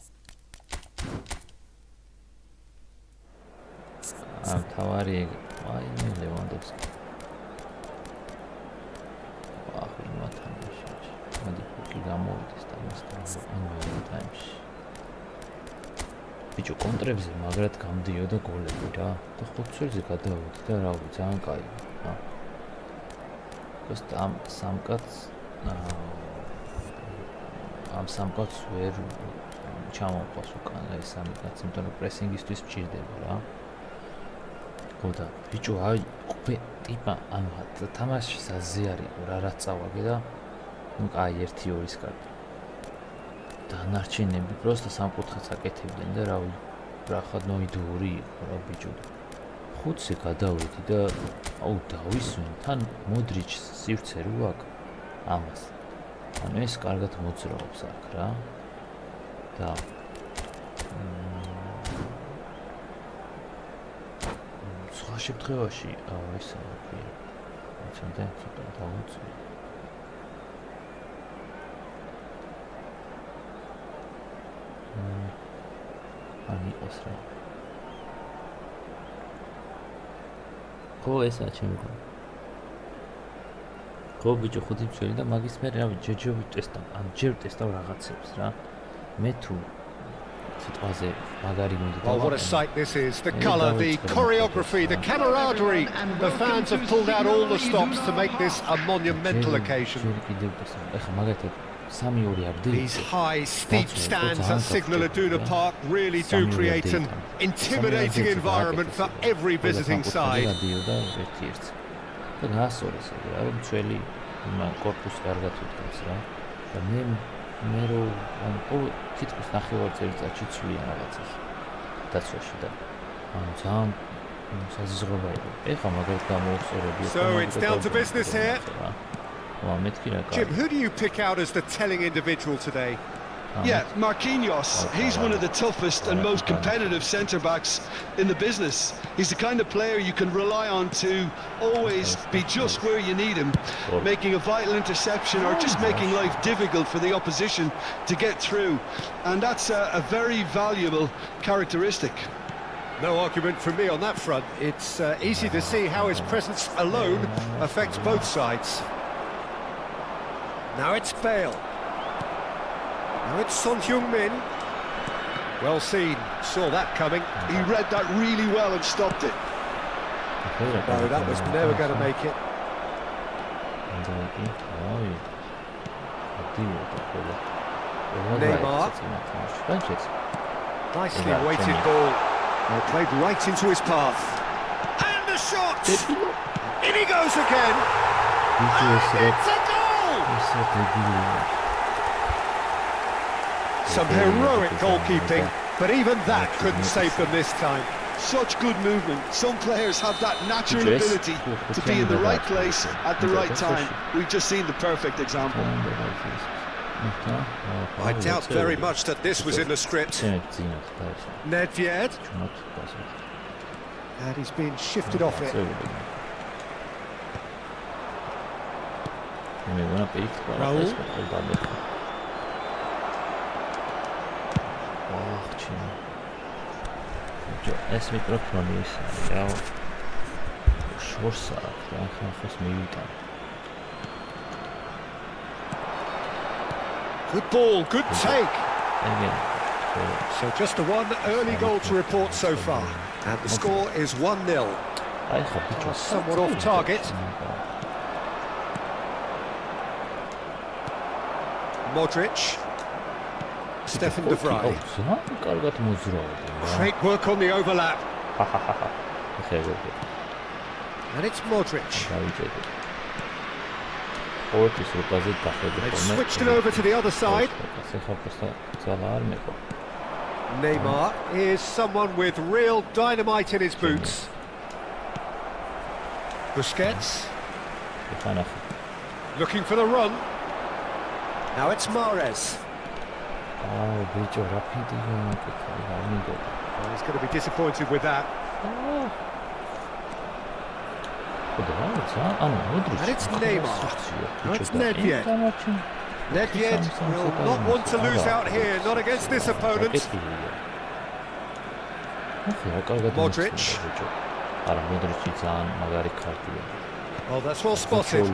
ამ თავარი აი მე ლევანდოვსკი ახლა მათამაში მოდი ფუკი გამოვიდეს და მასთან ან ტაიმში ბიჭო კონტრებზე მაგრად გამდიოდა გოლები რა და 5 წელზე გადავედი და რა ვიცი ძალიან კაი რა просто ამ სამკაც ამ სამკაც ვერ ჩამოყვას უკან ეს სამი კაცი იმიტომ რომ პრესინგისთვის მჭირდება რა ხო და ბიჭო აი ყოფე ტიპა ანუ თამაშის აზიარი რა წავაგე და ნუ კაი 1-2-ის კარგი დანარჩენები просто სამკუთხედს აკეთებდნენ და რავი ბრახად ნოიდური იყო რა ბიჭო 5-ზე გადავედი და აუ დავისვენ თან მოდრიჩს სივრცე რო აქვს ამას ანუ ეს კარგად მოძრაობს აქ რა და სხვა შემთხვევაში ისა ვთქვი ცოტა დავუწევ ან იყოს რა ხო ესაა ჩემი ხო ბიჭო 5 წელი და მაგის მე რა ჯეჯო ვიტესტავ ან ჯერ ვტესტავ რაღაცებს რა მე თუ სიტყვაზე მაგარი მინდა Oh, what a sight this is. The colour, the choreography, the camaraderie. The fans have pulled out all the stops to make this a monumental occasion. ეხა მაგათი 3-2 არ დი These high, steep stands at Signal Iduna Park really do create an intimidating environment for every visiting side. და გაასწორეს ეგ რა, რომ ჩვენი კორპუსი კარგად უდგას რა. და მე რო თითქოს ნახევარ წელიწადში ცვლიან რაღაცას დაცვაში და ძალიან საზღვრება იყო. ეხლა მაგალითად გამოუწორებია. So it's down to business here. Jim, who do you pick out as the telling individual today? Yeah, Marquinhos. He's one of the toughest and most competitive centre-backs in the business. He's the kind of player you can rely on to always be just where you need him, making a vital interception or just making life difficult for the opposition to get through. And that's a very valuable characteristic. No argument from me on that front. It's easy to see how his presence alone affects both sides. Now it's Bale. Now it's Son Heung-min. Well seen, saw that coming. He read that really well and stopped it. No, that was never going to make it. Neymar. Nicely weighted ball. Well, played right into his path. And the shot! In he goes again! And it's a goal! Some heroic goalkeeping, but even that couldn't save them this time. Such good movement. Some players have that natural ability to be in the right place at the right time. We've just seen the perfect example. I doubt very much that this was in the script. Nedved. And he's been shifted off it. Raul. ეს მიკროფონი ის არის რა შორს აქვს და ახლა მივიტან. Good ball, good take. So just the one early goal to report so far, and the score is 1-0. Somewhat off target. Modric. Stefan de Vrij. Great work on the overlap. And it's Modric. They've switched it over to the other side. Neymar is someone with real dynamite in his boots. Busquets. Looking for the run. Now it's Mahrez. Oh, he's going to be disappointed with that. And it's Neymar. Now it's Nedved. Nedved will not want to lose out here, not against this opponent. Modric. Well, that's well spotted.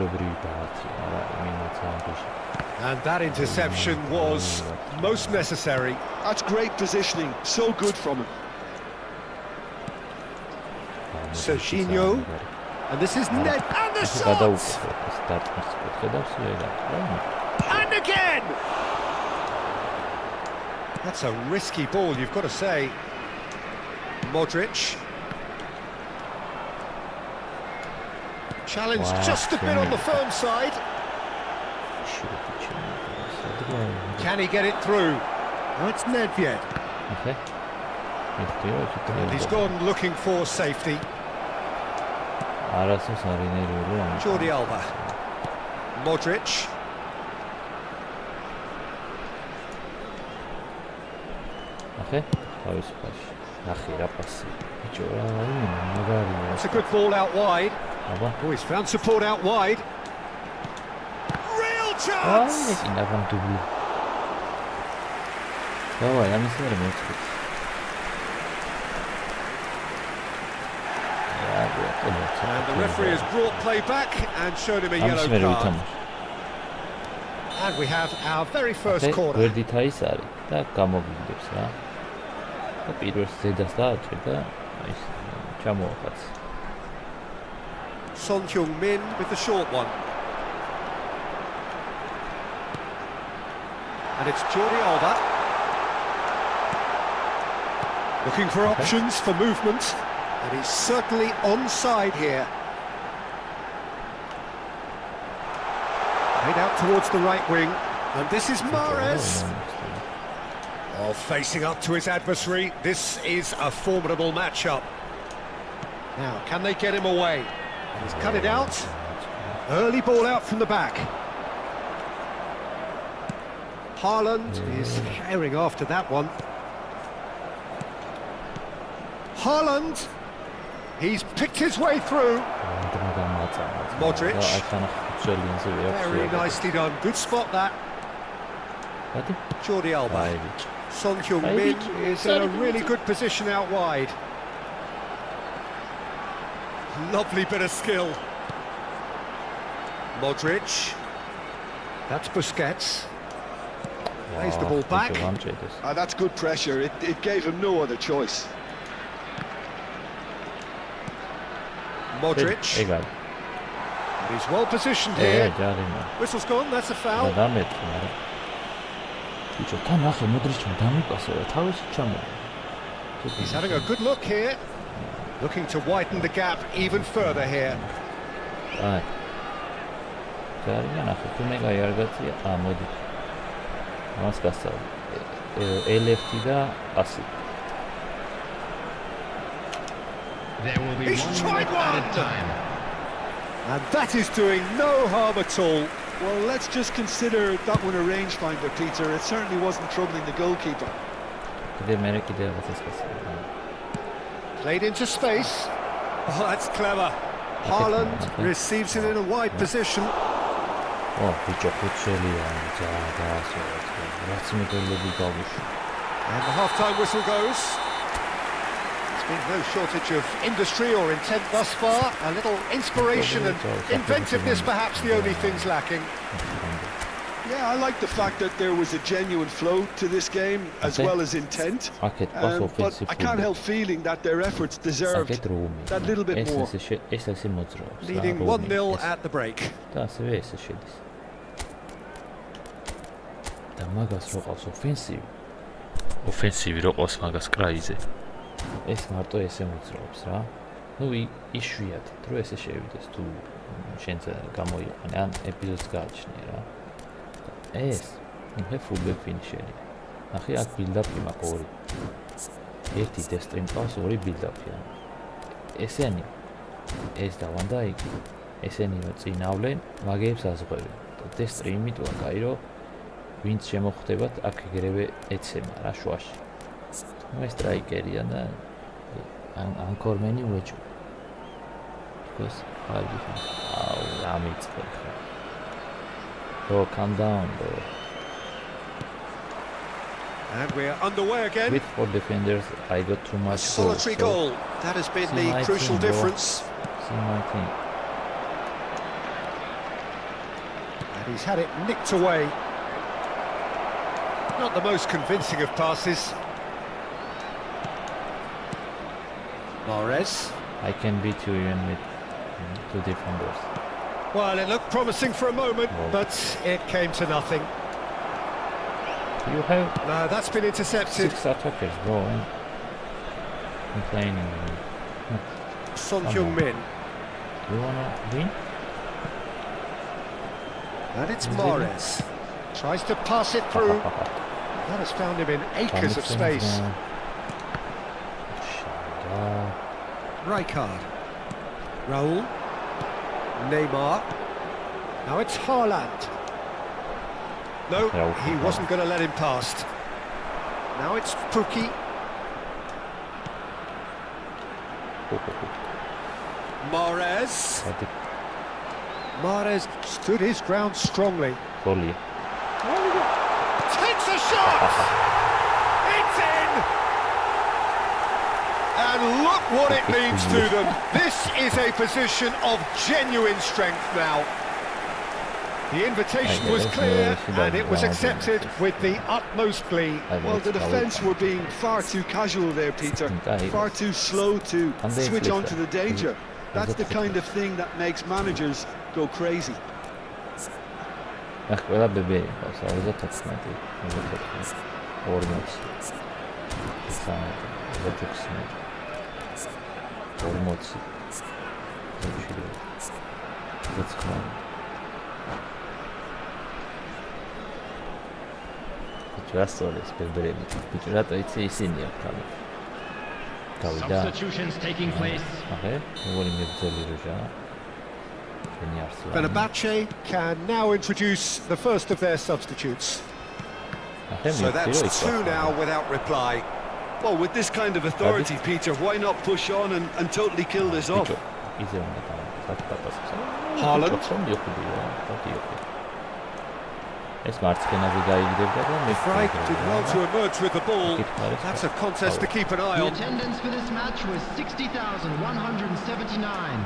And that interception was most necessary. That's great positioning, so good from him. Serginho. And this is Ned, and the shot! And again! That's a risky ball, you've got to say. Modric. Challenge just a bit on the firm side. Can he get it through? Oh, it's Nedved. And he's gone looking for safety. Jordi Alba. Modric. It's a good ball out wide. Oh, he's found support out wide. Real chance! And the referee has brought play back and shown him a yellow card. And we have our very first corner. Son Heung-min with the short one. And it's Jordi Alba. Looking for options for movement. And he's certainly onside here. Played out towards the right wing, and this is Mahrez. Oh, facing up to his adversary, this is a formidable matchup. Now, can they get him away? He's cut it out. Early ball out from the back. Haaland is herring after that one. Haaland, he's picked his way through. Modric, very nicely done. Good spot that. Jordi Alba. Son Heung-min is in a really good position out wide. Lovely bit of skill. Modric. That's Busquets. Plays the ball back. That's good pressure. It gave him no other choice. Modric. He's well positioned here. Whistle's gone, that's a foul. He's having a good look here. Looking to widen the gap even further here. There will be He's 1 tried minute at one! a time. And that is doing no harm at all. Well, let's just consider that one a rangefinder, Peter. It certainly wasn't troubling the goalkeeper. Played into space. Oh, that's clever. Haaland receives it in a wide position. And the half-time whistle goes. There's been no shortage of industry or intent thus far. A little inspiration and inventiveness, perhaps the only things lacking. Yeah, I like the fact that there was a genuine flow to this game as well as intent. But I can't help feeling that their efforts deserved that little bit more. Leading 1-0 at the break. ოფენსივი რო ყავს მაგას კრაიზე. ეს მარტო ესე მოძრაობს რა. ნუ იშვიათად რო ესე შევიდეს თუ შენც გამოიყვანე ან ეპიზოდს გააჩნია რა. ეს მე ფულბექ ფინიშერი. ნახე აქ ბილდაპი მაქვს ორი. ერთი დესტრიმ ყავს, ორი ბილდაპია. ესენი ეს დავანდაიკი. ესენი წინავლენ მაგებს აზღვევენ. დესტრი იმიტოა კაი რო ვინც შემოხვდებათ აქ ეგრევე ეცემა რა შუაში. ნუ ეს სტრაიკერია და ანკორმენი უეჭვა. because ამიწყე ხა. Oh, calm down, bro. And we're underway again. With 4 defenders, I got too much. A solitary goal. That has been the crucial difference. See my team. And he's had it nicked away. Not the most convincing of passes. Mahrez. I can beat you even with 2 defenders. Well, it looked promising for a moment, but it came to nothing. You have No, that's been intercepted. 6 attackers, bro. Complaining. Son Heung-min. You wanna win? And it's Mahrez. Tries to pass it through. That has found him in acres of space. Rijkaard. Raul. Neymar. Now it's Haaland. No, he wasn't going to let him past. Now it's Pukki. Mahrez. Mahrez stood his ground strongly. Fully. Takes a shot! It's in! And look what it means to them. This is a position of genuine strength now. The invitation was clear and it was accepted with the utmost glee. Well, the defence were being far too casual there, Peter. Far too slow to switch on to the danger. That's the kind of thing that makes managers go crazy. ახ ყველა ბებე იყო 2016 40 გასწორეს ბებერები. ბიჭო, რატო იცი ისინი აქ თავი. გავიდა. Substitutions taking place. ახე, როგორი მებრძოლი როჟა. ჩვენი არსება. Fenerbahce can now introduce the first of their substitutes. ახე, So that's მივხვდი, two now without reply. Well, with this kind of authority, Peter, why not push on and totally kill this off? ბიჭო, იზე უნდა დავაკეთოს. Haaland. ეს მარცხენაზე გაიგდებდა და მე Fright did well to emerge with the ball. That's a contest to keep an eye The on. attendance for this match was 60,179.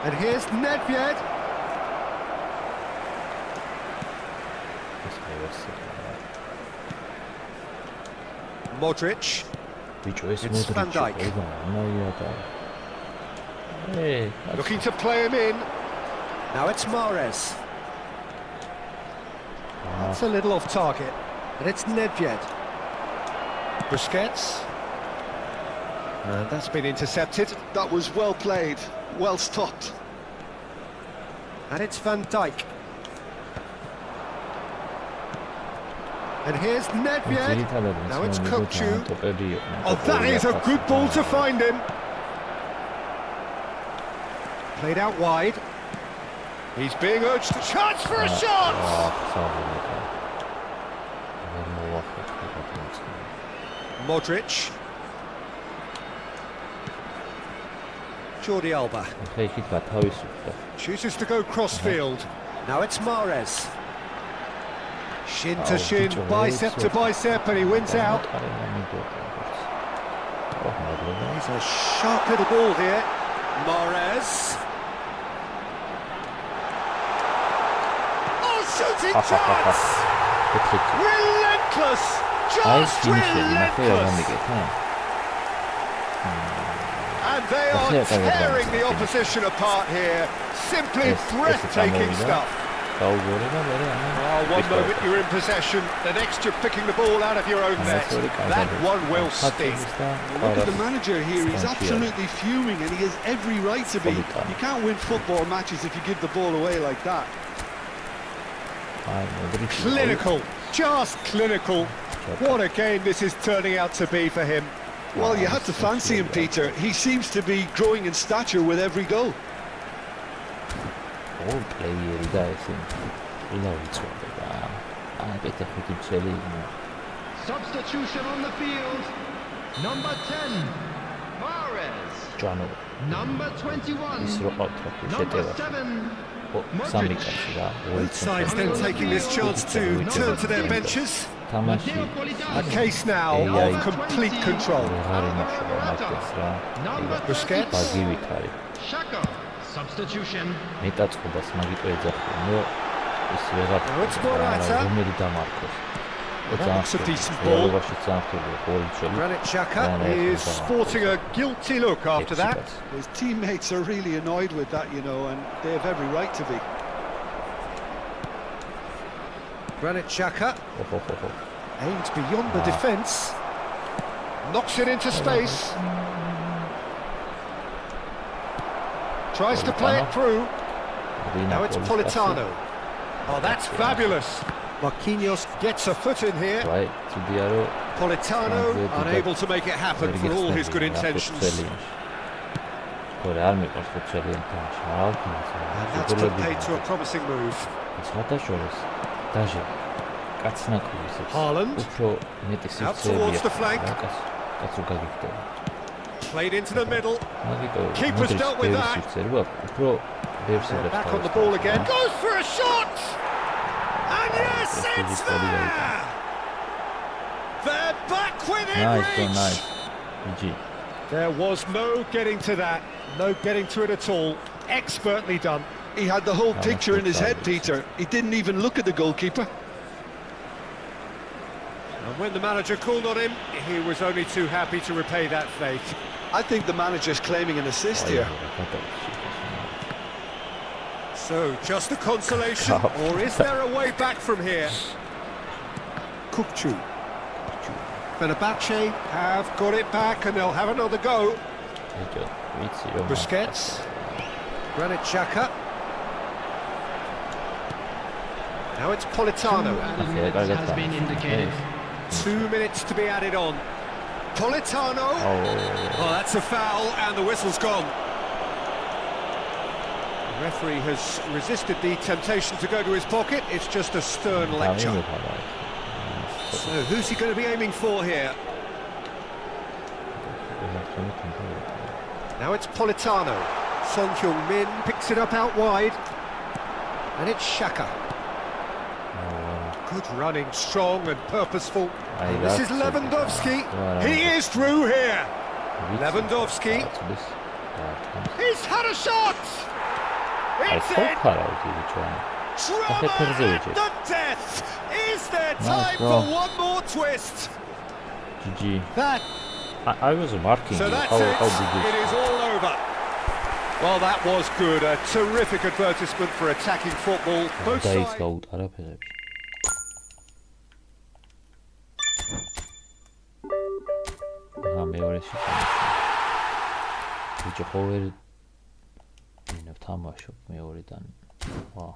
And here's Nedved. Modric. ბიჭო ეს It's Van Dijk. Looking to play him in. Now it's Mahrez. That's a little off target. And it's Nedved. Busquets. And that's been intercepted. That was well played, well stopped. And it's Van Dijk. And here's Nedved. Now it's Kokchu. Oh, that is a good ball to find him. Played out wide. He's being urged to charge for a shot. Modric. Jordi Alba. Chooses to go cross-field. Now it's Mahrez. Shin to shin, bicep to bicep, and he wins out. He's a sharp little ball here. Mahrez. Oh, shooting chance! Relentless! Just relentless! And they are tearing the opposition apart here. Simply breathtaking stuff. Oh, one moment you're in possession, the next you're picking the ball out of your own net. That one will sting. Look at the manager here, he's absolutely fuming and he has every right to be. You can't win football matches if you give the ball away like that. Clinical, just clinical. What a game this is turning out to be for him. Well, you have to fancy him, Peter. He seems to be growing in stature with every goal. Substitution on the field. Number 10, Mahrez. Number 21, number 7, Modric. Both sides then taking this chance to turn to their benches. A case now of complete control. Busquets. Shaka. Substitution. Now it's Morata. That's a decent ball. Granit Xhaka is sporting a guilty look after that. His teammates are really annoyed with that, you know, and they have every right to be. Granit Xhaka aims beyond the defence. Knocks it into space. Tries to play it through. Now it's Politano. Oh, that's fabulous. Marquinhos gets a foot in here. Politano unable to make it happen for all his good intentions. And that's put paid to a promising move. Haaland. Out towards the flank. Played into the middle. Keeper's dealt with that. Back on the ball again. Goes for a shot! And yes, it's there! They're back within reach! There was no getting to that. No getting to it at all. Expertly done. He had the whole picture in his head, Peter. He didn't even look at the goalkeeper. And when the manager called on him, he was only too happy to repay that fate. I think the manager's claiming an assist here. So, just a consolation, or is there a way back from here? Kokchu. Fenerbahce have got it back and they'll have another go. Busquets. Granit Xhaka. Now it's Politano. Added minutes has been indicated. 2 minutes to be added on. Politano. Oh, that's a foul, and the whistle's gone. The referee has resisted the temptation to go to his pocket. It's just a stern lecture. So who's he going to be aiming for here? Now it's Politano. Son Heung-min picks it up out wide. And it's Xhaka. Good running, strong and purposeful. This is Lewandowski. He is through here. Lewandowski. He's had a shot. It's in. Drama and death. Is there time for one more twist? GG. I was marking so you. That's How it. It is all over. Well, that was good. A terrific advertisement for attacking football. Both sides. მეორეში ბიჭო ყოველ მინდა თამაშობ მეორედან ვა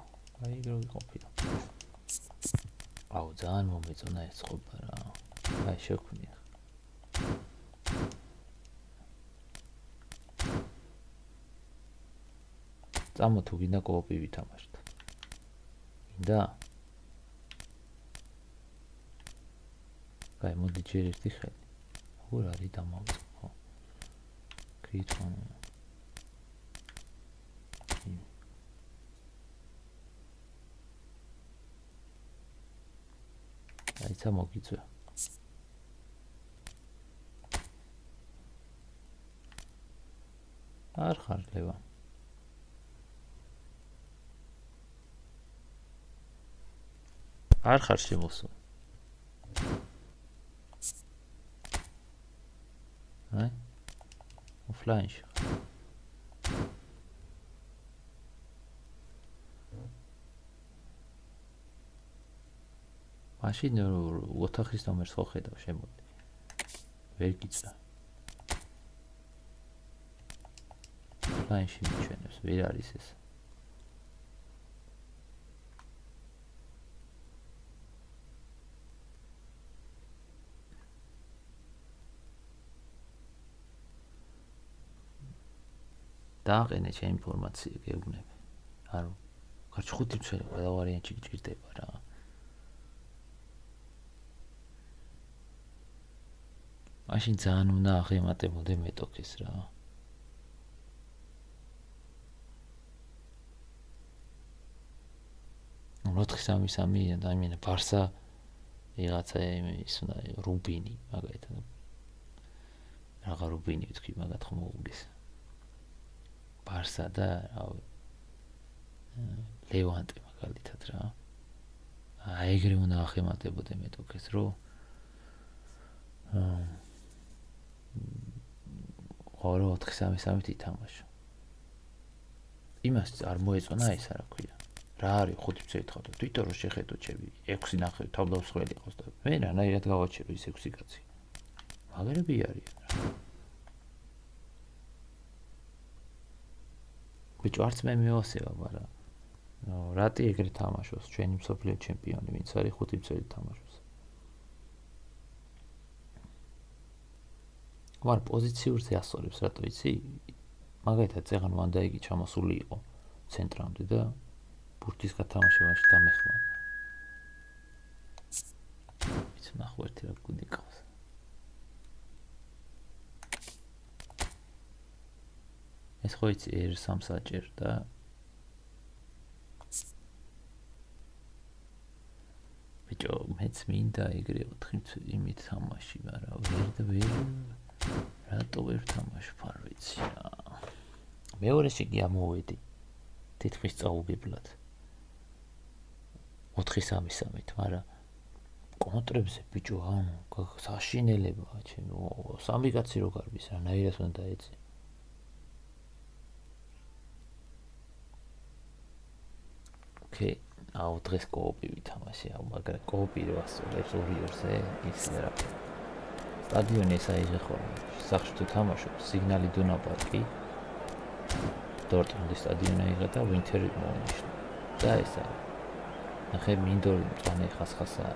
აი ეგ რო ყოფილა აუ ძალიან მომეწონა ეს ყოფა რა აი შეგვიძლია წამო თუ გინდა კოოპი ვითამაშოთ გინდა აი მოდი ჯერ ერთი ხელი Who are you down? Oh, create one. It's a monkey. Arharleva. Arharshimosu. Right? Offline. მაშინ ოთახის ნომერს ხო ხედავ შემოდი. ვერ გიწა. Offline-ში მიჩვენებს, ვერ არის ეს. დააყენე ჩემ ინფორმაცია გეუბნები. ანუ გარჩ 5 წელი ყველა ვარიანტი გჭირდება რა. მაშინ ძალიან უნდა აღემატებოდე მეტოქეს რა. ოთხ-სამი-სამი ადამიანა ბარსა ვიღაცა ის უნდა რუბინი მაგალითად. რაღა რუბინი ვთქვი მაგათ ხომ მოუგეს. Barça და ლევანტე მაგალითად რა. აი ეგრე უნდა ახემატებოდე მეტოქეს რომ ორო 4-3-3-ით ითამაშო. იმას არ მოეწონა ეს რა ქვია. რა არის 5 წელი ხარ და თვითონ რო შეხედო ჩემი 6 ნახევი თავდავსხელი იყოს და მე რანაირად გავაჩერო ის 6 კაცი. მაგერები არიან რა. Which arts მე მეოსება, მაგრამ რატი ეგრე თამაშობს ჩვენი მსოფლიო ჩემპიონი, ვინც არის 5 წელი თამაშობს. მაგრამ პოზიციურზე ასწორებს, რატო იცი? მაგალითად, წეგან ვანდაიგი ჩამოსული იყო ცენტრამდე და ბურთის გათამაშებაში დამეხმარა. იცი ნახო ერთი რა გუნდი ყავს. ეს ხო იცი R3 საჭერ და ბიჭო მეც მინდა ეგრე 4 იმით თამაში, მაგრამ ვერ რატო ვერ თამაშობ არ ვიცი რა. მეორეში კი ამოვედი თითქმის წაუგებლად 4-3-3-ით, მაგრამ კონტრებზე ბიჭო ანუ საშინელებაა ჩემო სამი კაცი რო გარბის რანაირად უნდა დაეწი. Okay, აუ დღეს კოოპი ვითამაშე, მაგრამ კოოპი რო ასწორებს 2-2-ზე, ის რა. სტადიონი ეს აიღე ხოლმე. სახში თუ თამაშობ, სიგნალი დუნაპარკი. დორტმუნდის სტადიონი აიღე და ვინტერი მოუნიშნა. და ეს არის. ნახე მინდორი მწვანე ხასხასა.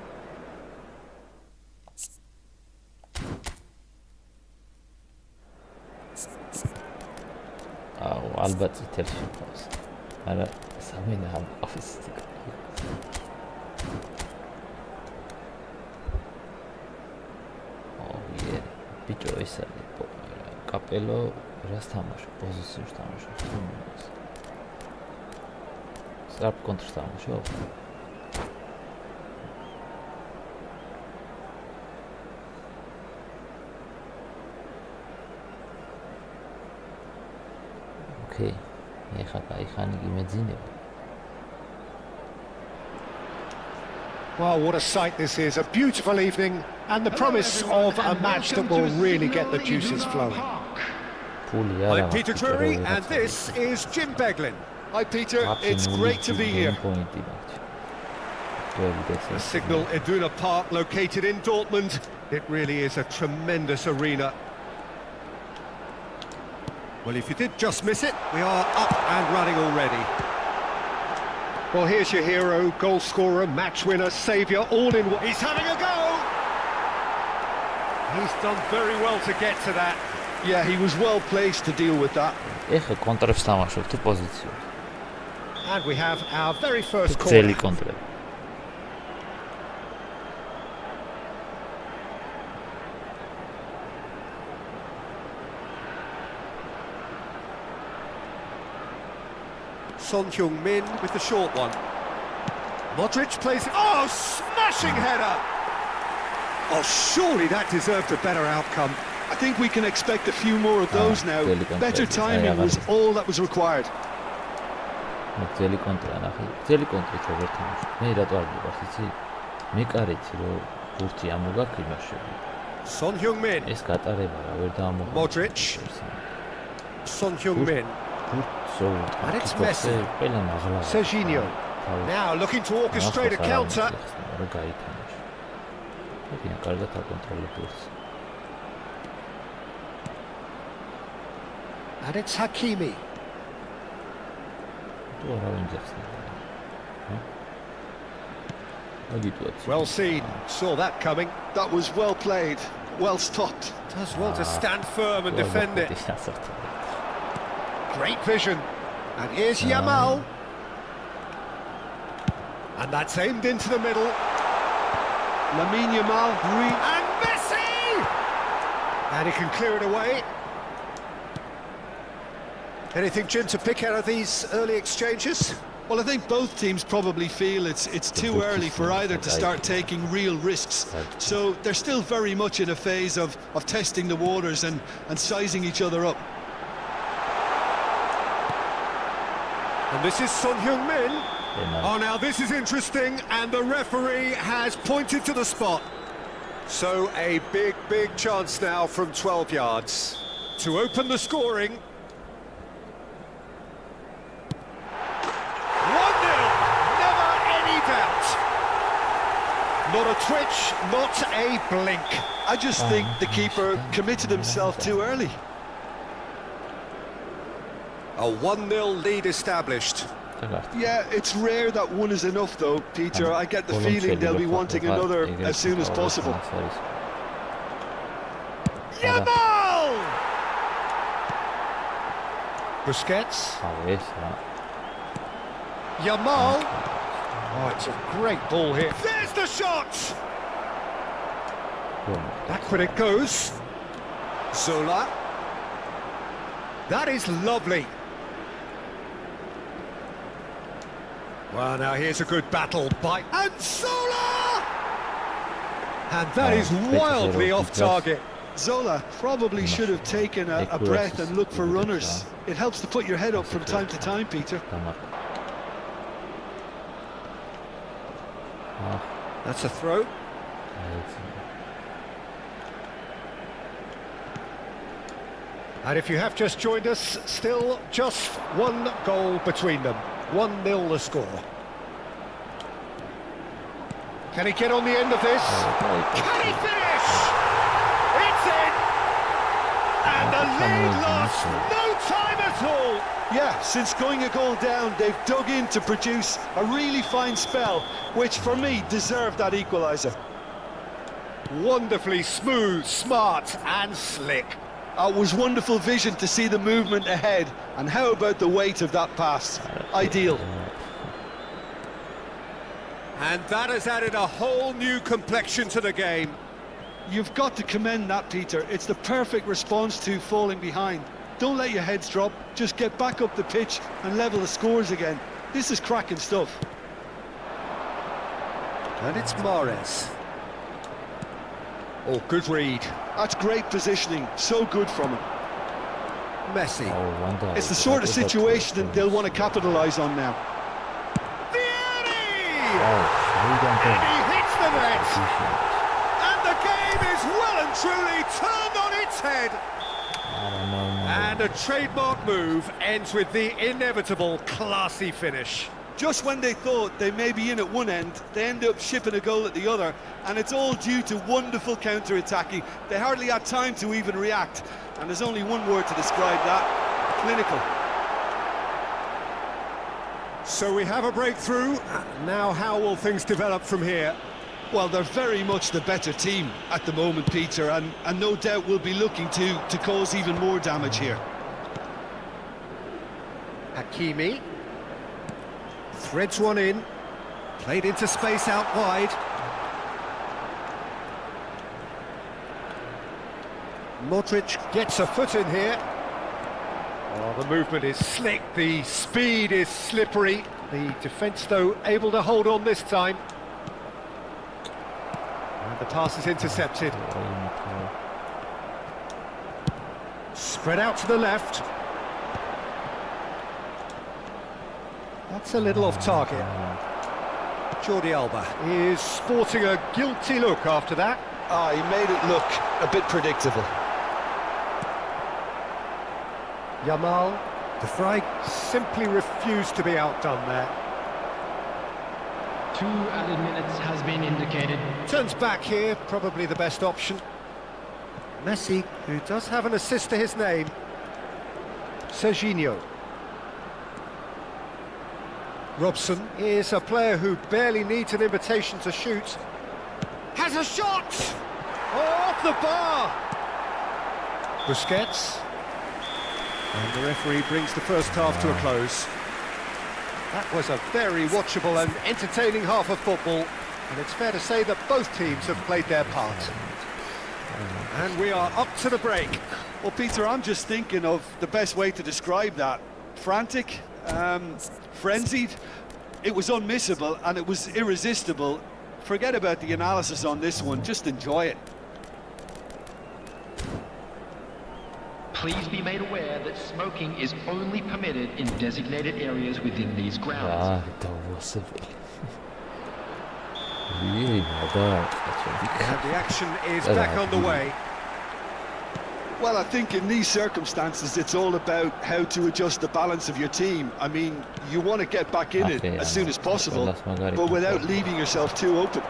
აუ, ალბათ წითელში ყავს. არა, სამენა ამ ყავს. ბიჭო ეს არის კაპელო რას თამაშობს პოზიციებს თამაშობს სარფ კონტრს თამაშობს ოკეი ეხლა кайხანი იმეძინება. Well, what a sight this is, a beautiful evening and the promise of a match that will really get the juices flowing. I'm Peter Drury and this is Jim Beglin. Hi Peter, it's great to be here. The Signal Iduna Park located in Dortmund. It really is a tremendous arena. Well, if you did just miss it, we are up and running already. Well, here's your hero, goal scorer, match winner, saviour, all in one. He's having a go! He's done very well to get to that. Yeah, he was well placed to deal with that. ეხლა კონტრებს თამაშობ თუ პოზიციებს. And we have our very first ძელი corner. კონტრები. Son Heung-min with the short one. Modric plays... Oh, smashing header! Oh, surely that deserved a better outcome. I think we can expect a few more of those now. Better timing was all that was required. ძელი კონტრა ნახე. ძელი კონტრით როგორ თამაშობ. მე რატო არ მიყვარს იცი? მე კარიცი რომ ბურთი ამოგაქვს იმაში. Son Heung-min. ეს გატარება რა ვერ დაამოყვა. Modric. Son Heung-min. And it's Messi. Serginho. Now looking to orchestrate a counter. And it's Hakimi. Well seen, saw that coming. That was well played, well stopped. Does well to stand firm and defend it. Great vision. And here's Yamal. And that's aimed into the middle. Lamine Yamal, and Messi! And he can clear it away. Anything, Jim, to pick out of these early exchanges? Well, I think both teams probably feel it's too early for either to start taking real risks. So they're still very much in a phase of testing the waters and sizing each other up. And this is Son Heung-min. Oh, now this is interesting, and the referee has pointed to the spot. So a big, big chance now from 12 yards to open the scoring. 1-0, never any doubt. Not a twitch, not a blink. I just think the keeper committed himself too early. A 1-0 lead established. Yeah, it's rare that one is enough though, Peter. I get the feeling they'll be wanting another as soon as possible. Yamal! Busquets. Yamal. Oh, it's a great ball here. There's the shot! Backward it goes. Zola. That is lovely. Well, now here's a good battle by... And Zola! And that is wildly off target. Zola probably should have taken a breath and looked for runners. It helps to put your head up from time to time, Peter. That's a throw. And if you have just joined us, still just one goal between them. 1-0 the score. Can he get on the end of this? Can he finish? It's in! And the lead lost no time at all. Yeah, since going a goal down, they've dug in to produce a really fine spell, which for me deserved that equaliser. Wonderfully smooth, smart and slick. It was wonderful vision to see the movement ahead, and how about the weight of that pass? Ideal. And that has added a whole new complexion to the game. You've got to commend that, Peter. It's the perfect response to falling behind. Don't let your heads drop, just get back up the pitch and level the scores again. This is cracking stuff. And it's Mahrez. Oh, good read. That's great positioning, so good from him. Messi. Oh, wonder. It's the sort of situation that they'll want to capitalise on now. Oh, And he hits the net! And the game is well and truly turned on its head! And a trademark move ends with the inevitable classy finish. Just when they thought they may be in at one end, they end up shipping a goal at the other, and it's all due to wonderful counter-attacking. They hardly had time to even react, and there's only one word to describe that: clinical. So we have a breakthrough. Now how will things develop from here? Well, they're very much the better team at the moment, Peter, and no doubt will be looking to cause even more damage here. Hakimi threads one in, played into space out wide. Modric gets a foot in here. Oh, the movement is slick, the speed is slippery. The defence, though, able to hold on this time. And the pass is intercepted. Spread out to the left. That's a little off target. Jordi Alba is sporting a guilty look after that. He made it look a bit predictable. Yamal, De Vrij simply refused to be outdone there. 2 added minutes has been indicated. Turns back here, probably the best option. Messi, who does have an assist to his name. Serginho. Robson is a player who barely needs an invitation to shoot. Has a shot! Oh, off the bar! Busquets. And the referee brings the first half to a close. That was a very watchable and entertaining half of football, and it's fair to say that both teams have played their part. And we are up to the break. Well, Peter, I'm just thinking of the best way to describe that. Frantic, frenzied. It was unmissable and it was irresistible. Forget about the analysis on this one, just enjoy it. Please be made aware that smoking is only permitted in designated areas within these grounds. ده وصل. Really bad. And the action is back on the way. Well, I think in these circumstances, it's all about how to adjust the balance of your team. I mean, you want to get back in it as soon as possible, but without leaving yourself too open.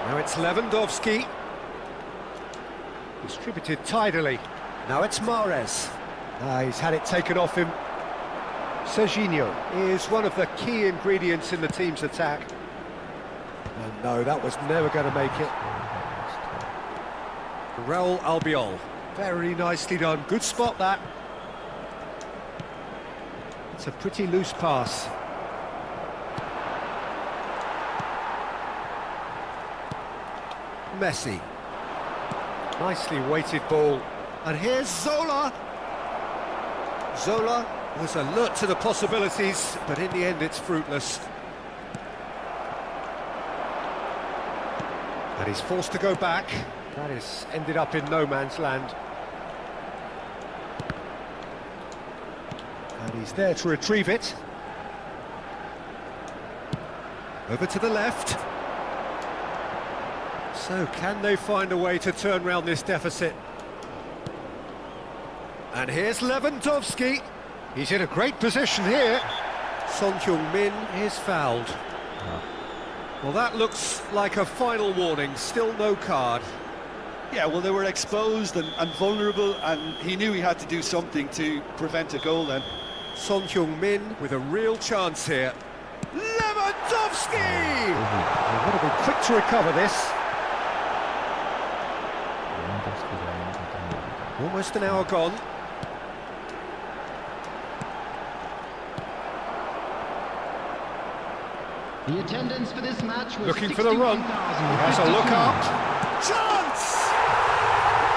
Now it's Lewandowski. Distributed tidily. Now it's Mahrez. He's had it taken off him. Serginho is one of the key ingredients in the team's attack. And no, that was never going to make it. Raul Albiol. Very nicely done. Good spot, that. It's a pretty loose pass. Messi. Nicely weighted ball. And here's Zola. Zola was alert to the possibilities, but in the end it's fruitless. And he's forced to go back. That is ended up in no man's land. And he's there to retrieve it. Over to the left. So can they find a way to turn round this deficit? And here's Lewandowski. He's in a great position here. Son Heung-min is fouled. Well, that looks like a final warning, still no card. Yeah, well, they were exposed and vulnerable, and he knew he had to do something to prevent a goal then. Son Heung-min with a real chance here. Lewandowski! They've got to be quick to recover this. Almost an hour gone. The attendance for this match was Looking for the run. 61,052. Has a look up. Chance!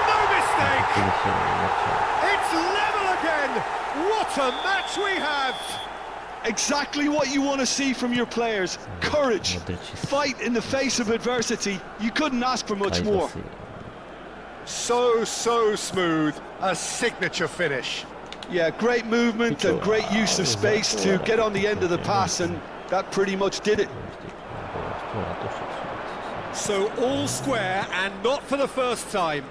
No mistake! It's level again! What a match we have! Exactly what you want to see from your players. Courage, fight in the face of adversity. You couldn't ask for much more. So smooth. A signature finish. Yeah, great movement and great use of space to get on the end of the pass, and that pretty much did it. So all square, and not for the first time.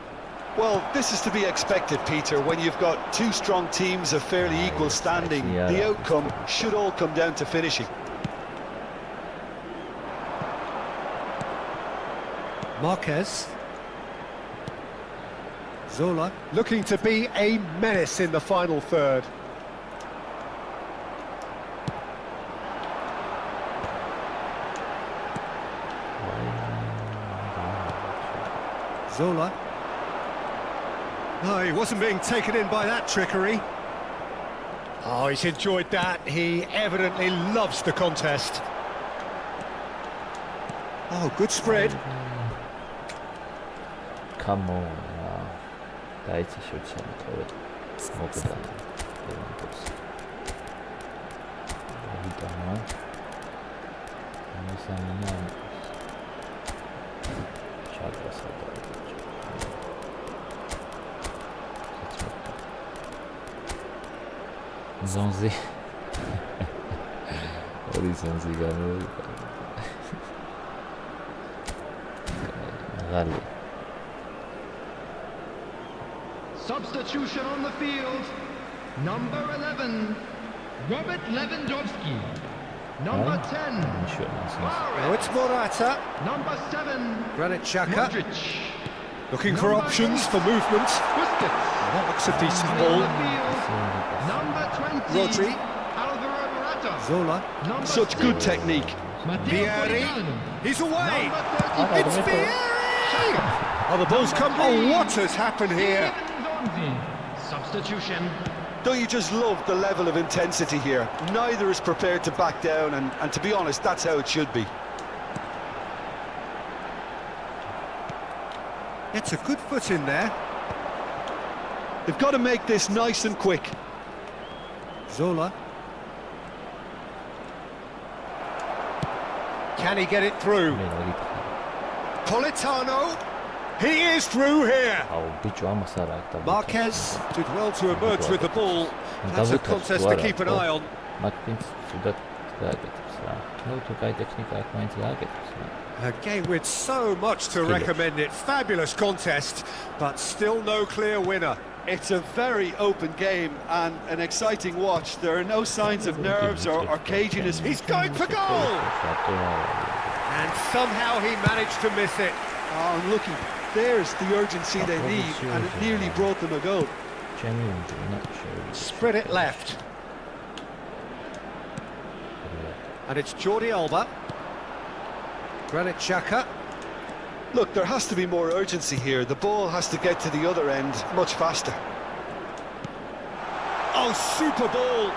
Well, this is to be expected, Peter. When you've got two strong teams of fairly equal standing, the outcome should all come down to finishing. Marquez. Zola looking to be a menace in the final third. Zola. No, he wasn't being taken in by that trickery. Oh, he's enjoyed that. He evidently loves the contest. Oh, good spread. Come on. Dajcie się uciągnąć. Mogę dać. Wiadomo. Nie zamieniamy. Siadła sobie. Zonzi. Ori Zonzi ganó. Rally. Substitution on the field. Number 11, Robert Lewandowski. Number 10, Oh, it's Morata. Number 7, Granit Xhaka. Modric. Looking for options for movement. Busquets. That looks a decent On ball. the field, number 20, Rodri. Alvaro Morata. Zola. Number Such good 6, technique. Matteo Vieri. Politano. He's away. Number 30, It's Vieri! Oh, the ball's come. Oh, what has happened here? Zonzi. Substitution. Don't you just love the level of intensity here? Neither is prepared to back down, and to be honest, that's how it should be. It's a good foot in there. They've got to make this nice and quick. Zola. Can he get it through? Politano. He is through here. Marquez did well to emerge with the ball. That's a contest to keep an eye on. A game with so much to recommend it. Fabulous contest, but still no clear winner. It's a very open game and an exciting watch. There are no signs of nerves or caginess. He's going for goal! And somehow he managed to miss it. Oh, and looking, there's the urgency they need, and it nearly brought them a goal. Spread it left. And it's Jordi Alba. Granit Xhaka. Look, there has to be more urgency here. The ball has to get to the other end much faster. Oh, super ball!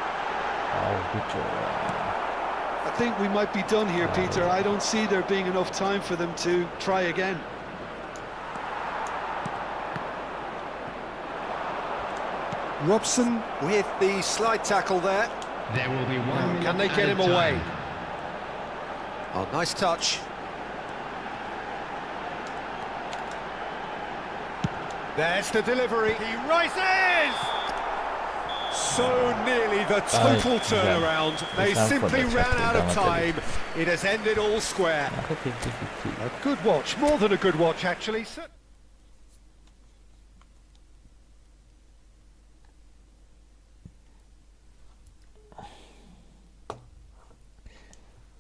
I think we might be done here, Peter. I don't see there being enough time for them to try again. Robson with the slide tackle there. There will be one. Can they get him away? Oh, nice touch. There's the delivery. He rises! So nearly the total turnaround. They simply ran out of time. It has ended all square. A good watch, more than a good watch, actually.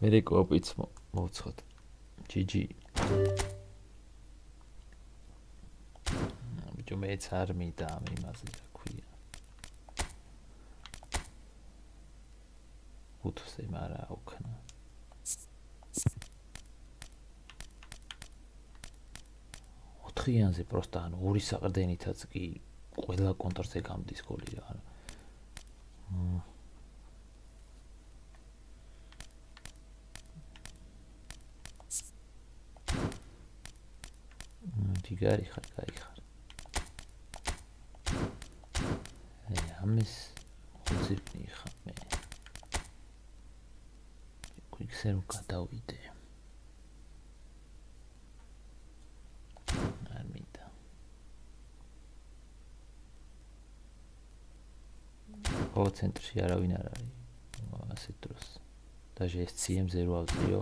მე რეკო ოპიც მოვცხოთ GG. ბიჭო მეც არ მინდა ამ იმაზე რა ქვია. უთზე მარა აუქნა. ოთხიანზე პროსტა ანუ ორი საყრდენითაც კი ყველა კონტრზე გამდის გოლი რა. Tigari ხარ, კაი ხარ. ამის ხუცირკნი ხარ მე. იქზე რომ გადავიდე. არ მინდა. ო ცენტრში არავინ არ არის. ასეთ დროს. დაჟე ეს CM-ზე რო ავწიო.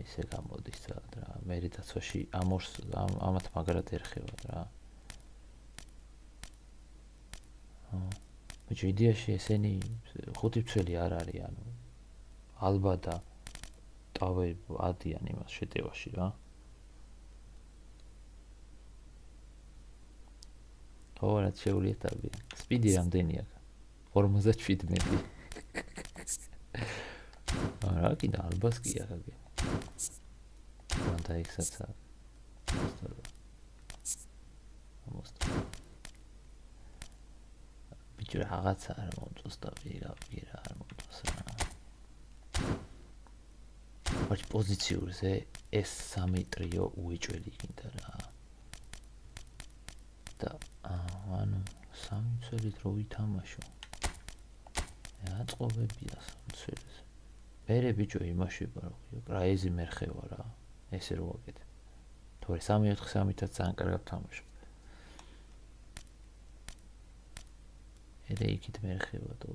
ისე გამოდის რა. მე დაცვაში ამათ მაგრად ერხება რა. ბიჭო იდეაში ესენი ხუთი მცველი არ არის ანუ ალბათ და ტავე ადიან იმას შეტევაში რა. ხო რაც შეულიეთები. სპიდი რამდენი აქვს? 57. არა კიდე ალბათ კი აქვს. X-აც ბიჭო რაღაცა არ მომწონს და ვიღა არ მომწონს რა. ვაჭ პოზიციურზე ეს სამი ტრიო უეჭველი გინდა რა. და ანუ სამი მცველით რო ვითამაშო. აწყობებია სამი მცველს. მერე ბიჭო იმაშება რა ქვია, კრაიზი მერხევა რა. ესე რო ვაკეთებ. თორე 3-4-3-ით ძალიან კარგად თამაშობ. იქით მერხევა თო.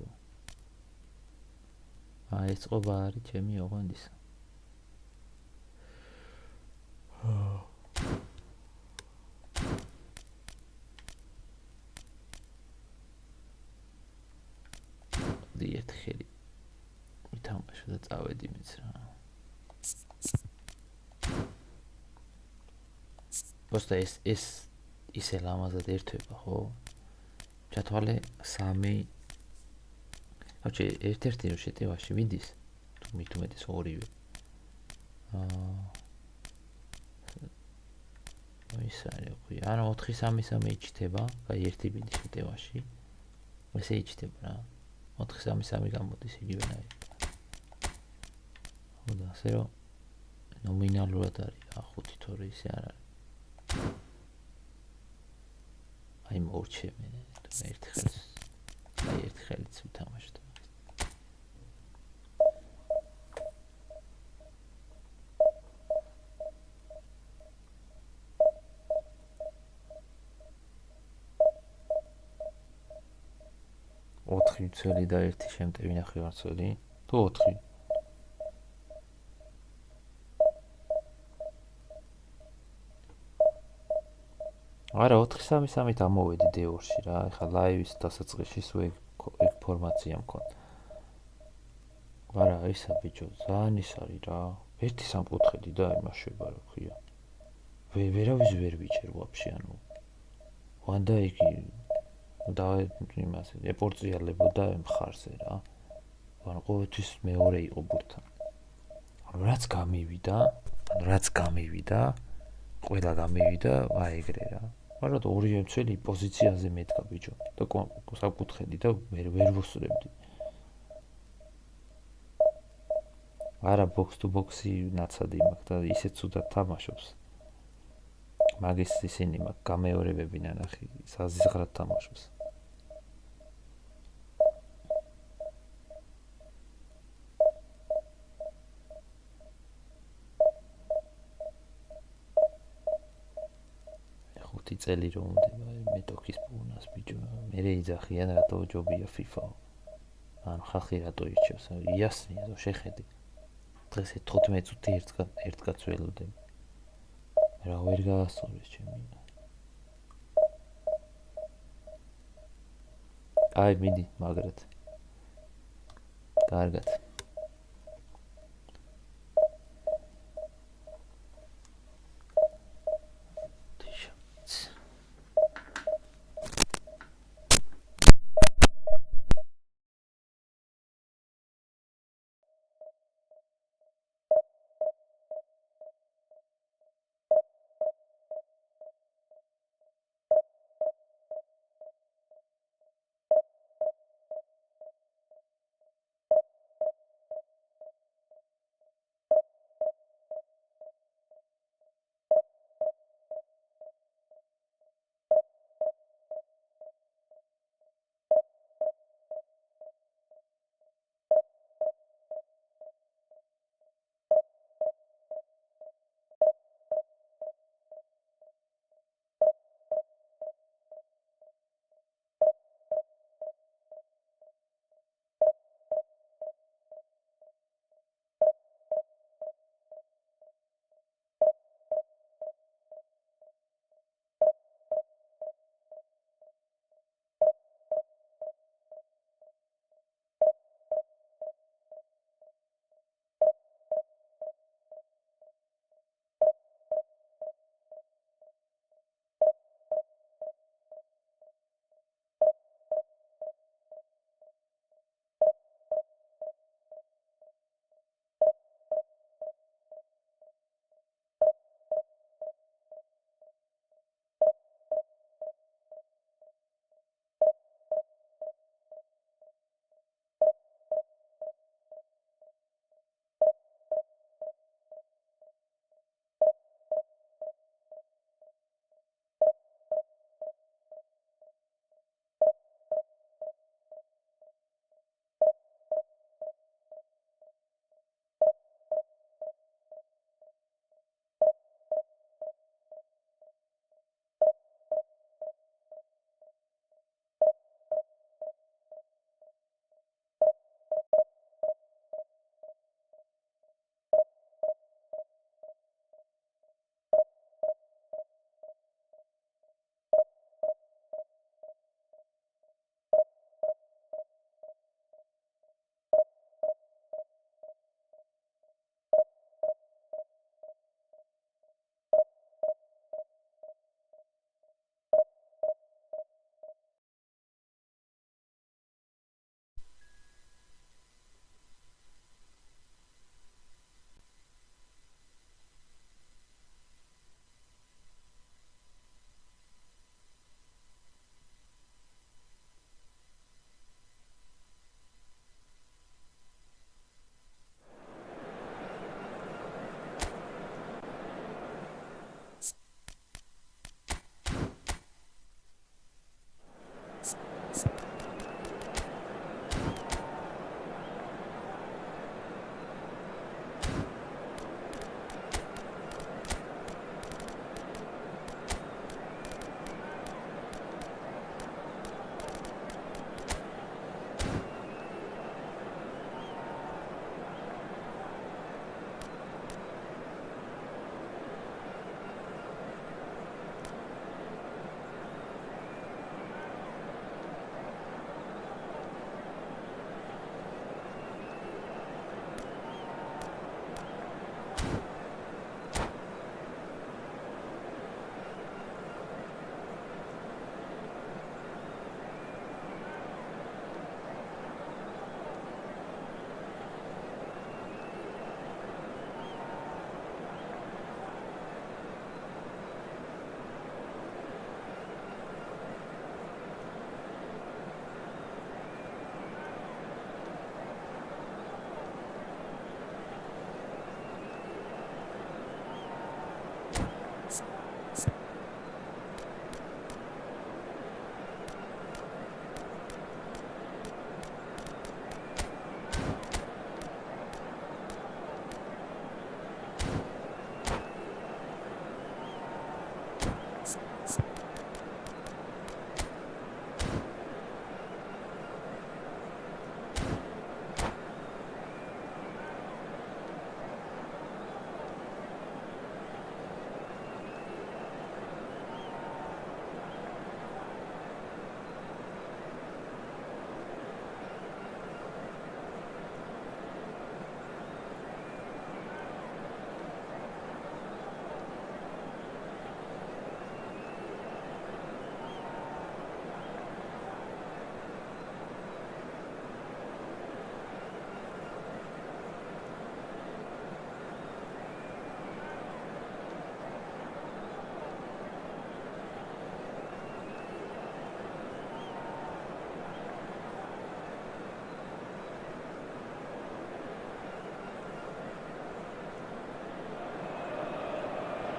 ეს წყობა არის ჩემი ოღონდისა. ერთ ხელი ვითამაშო და წავედი მეც რა. Просто ეს ისე ლამაზად ერთვება, ხო? ჩათვალე 3 აჩე ერთ-ერთი რო შეტევაში მიდის, თუ მithumetes ორივე. ის არის ხო? ანუ 4-3-3 იჩდება, აი ერთი ბიდი შეტევაში. ესე იჩდება რა. 4-3-3 გამოდის იგივენაირად. ხო და ასე რომ ნომინალურად არის რა 5 თორე ისე არ არის. აი მოვრჩე მე ერთი ხელით ვთამაშობ. ოთხი მცველი და ერთი შემტევი ნახევარმცველი თუ 4? არა 4-3-3-ით ამოვედი D2-ში რა. ეხლა ლაივის დასაწყისში სულ ეგ ფორმაცია მქონდა. არა ისა ბიჭო ძალიან ის არის რა. ერთი სამკუთხედი და იმაშება რა ქვია. ვერავის ვერ ვიჭერ ვაფშე ანუ. ვანდა იგი და იმას ეპორციალებოდა მხარზე რა. ანუ ყოველთვის მეორე იყო ბურთთან. რაც გამივიდა, ყველა გამივიდა, აი ეგრე რა. მაგრამ ორივე მცველი პოზიციაზე მედგა ბიჭო და საკუთხედი და ვერ ვუსწრებდი. არა box to box-ი ნაცადი მაქვს და ისეთ ცუდად თამაშობს. მაგის ისინი მაგ გამეორებები ნახი, საზიზღრად თამაშობს. წელი რომ უნდა მე ტოქის პუნას ბიჭო მე იძახიან რატო ჯობია FIFA ან ხალხი რატო ირჩევს იასნია რომ შეხედი დღეს 15 წუთი ერთ კაც ველოდები რა ვერ გაასწორეს ჩემი აი მიდი მაგრად კარგად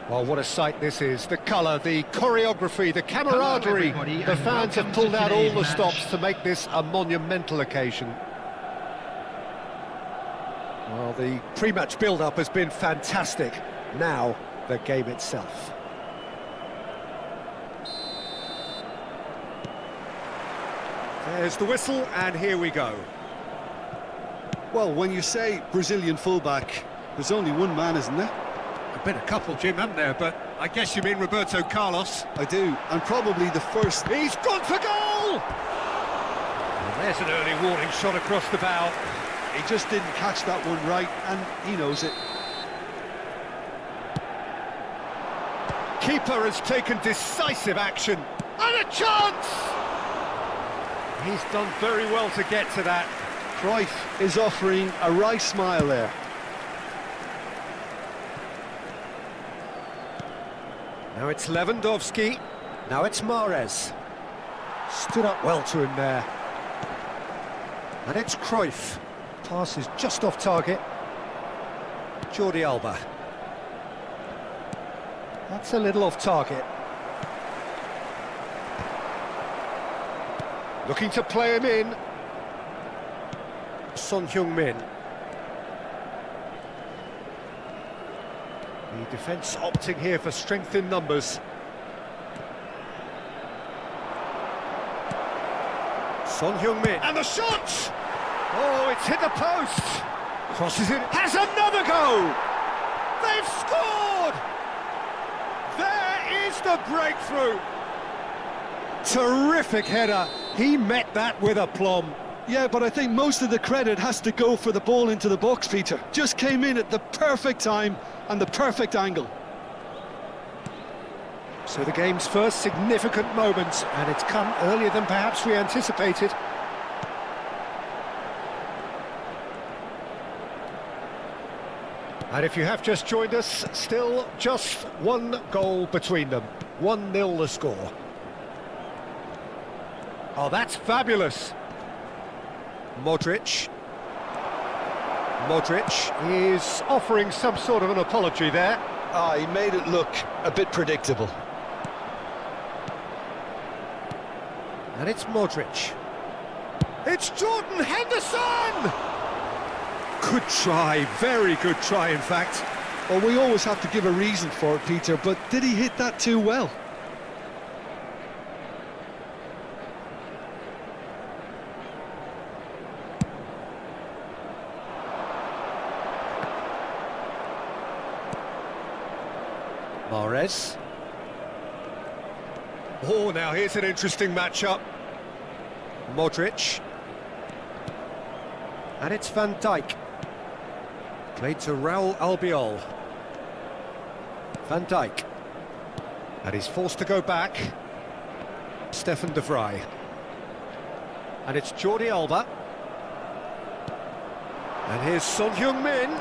Well, what a sight this is. The colour, the choreography, the camaraderie. everybody, The and fans have welcome pulled to out all today's the match. stops to make this a monumental occasion. Well, the pre-match build-up has been fantastic. Now, the game itself. There's the whistle, and here we go. Well, when you say Brazilian fullback, there's only one man, isn't there? There've been a couple, Jim, haven't there? But I guess you mean Roberto Carlos. I do, and probably the first. He's gone for goal! And there's an early warning shot across the bow. He just didn't catch that one right, and he knows it. Keeper has taken decisive action. And a chance! He's done very well to get to that. Cruyff is offering a wry smile there. Now it's Lewandowski. Now it's Mahrez. Stood up well to him there. And it's Cruyff. Pass is just off target. Jordi Alba. That's a little off target. Looking to play him in. Son Heung-min. The defence opting here for strength in numbers. Son Heung-min. And the shot! Oh, it's hit the post! Crosses it. Has another go! They've scored! There is the breakthrough! Terrific header. He met that with aplomb. Yeah, but I think most of the credit has to go for the ball into the box, Peter. Just came in at the perfect time and the perfect angle. So the game's first significant moment, and it's come earlier than perhaps we anticipated. And if you have just joined us, still just one goal between them. 1-0 the score. Oh, that's fabulous. Modric. Modric is offering some sort of an apology there. Ah, he made it look a bit predictable. And it's Modric. It's Jordan Henderson! Good try, very good try in fact. Well, we always have to give a reason for it, Peter, but did he hit that too well? Mahrez. Oh, now here's an interesting matchup. Modric. And it's Van Dijk. Played to Raul Albiol. Van Dijk. And he's forced to go back. Stefan de Vrij. And it's Jordi Alba. And here's Son Heung-min.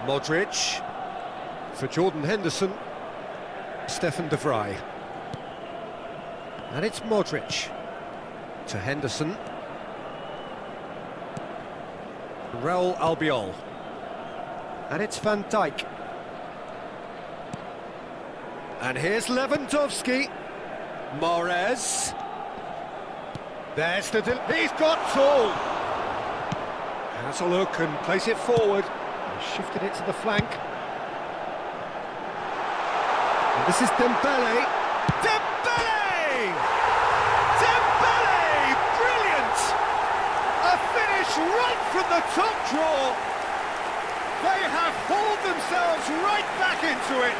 Modric. For Jordan Henderson. Stefan de Vrij. And it's Modric. To Henderson. Raul Albiol. And it's Van Dijk. And here's Lewandowski. Mahrez. There's the... He's got all. Has a look and plays it forward. He's shifted it to the flank. And this is Dembele. Dembele! Dembele! Brilliant! A finish right from the top draw. They have hauled themselves right back into it.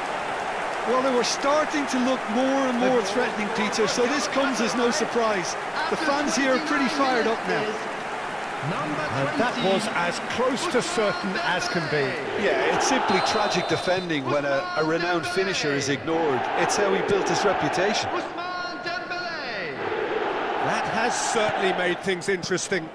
Well, they were starting to look more and more threatening, Peter, so this comes as no surprise. The fans here are pretty fired up now. And that was as close to certain as can be. Yeah, it's simply tragic defending when a renowned finisher is ignored. It's how he built his reputation. That has certainly made things interesting.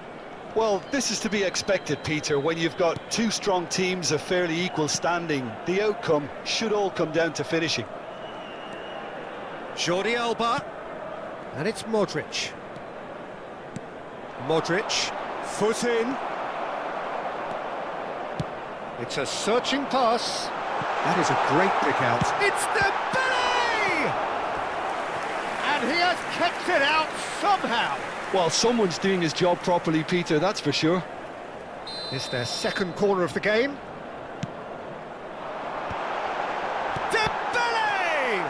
Well, this is to be expected, Peter. When you've got two strong teams of fairly equal standing, the outcome should all come down to finishing. Jordi Alba. And it's Modric. Modric, foot in. It's a searching pass. That is a great pick out. It's Dembele! And he has kept it out somehow. Well, someone's doing his job properly, Peter, that's for sure. It's their second corner of the game. Dembele!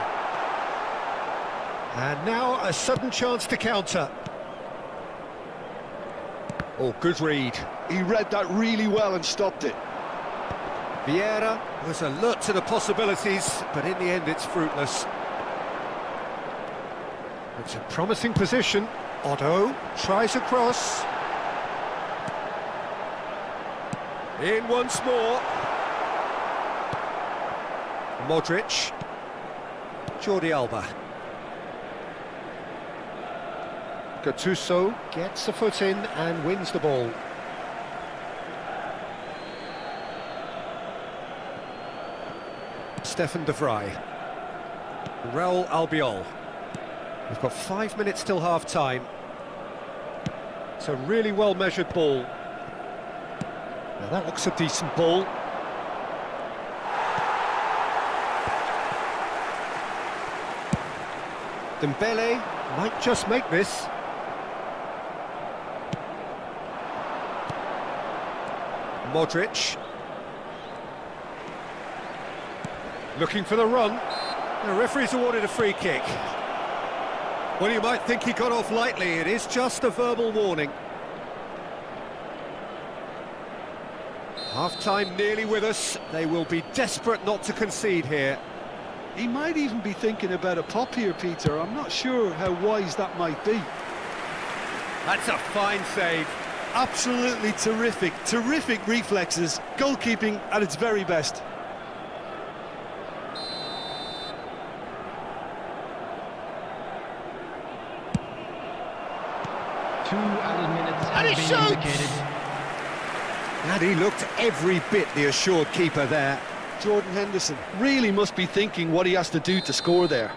And now a sudden chance to counter. Oh, good read. He read that really well and stopped it. Vieira was alert to the possibilities, but in the end it's fruitless. It's a promising position. Otto tries a cross. In once more. Modric. Jordi Alba. Gattuso gets a foot in and wins the ball. Stefan de Vrij. Raul Albiol. We've got 5 minutes till half-time. It's a really well-measured ball. Now that looks a decent ball. Dembele might just make this. Modric. Looking for the run. The referee's awarded a free kick. Well, you might think he got off lightly. It is just a verbal warning. Half-time nearly with us. They will be desperate not to concede here. He might even be thinking about a pop here, Peter. I'm not sure how wise that might be. That's a fine save. Absolutely terrific. Terrific reflexes. Goalkeeping at its very best. Two added minutes And he have been shoots! indicated. And he looked every bit the assured keeper there. Jordan Henderson really must be thinking what he has to do to score there.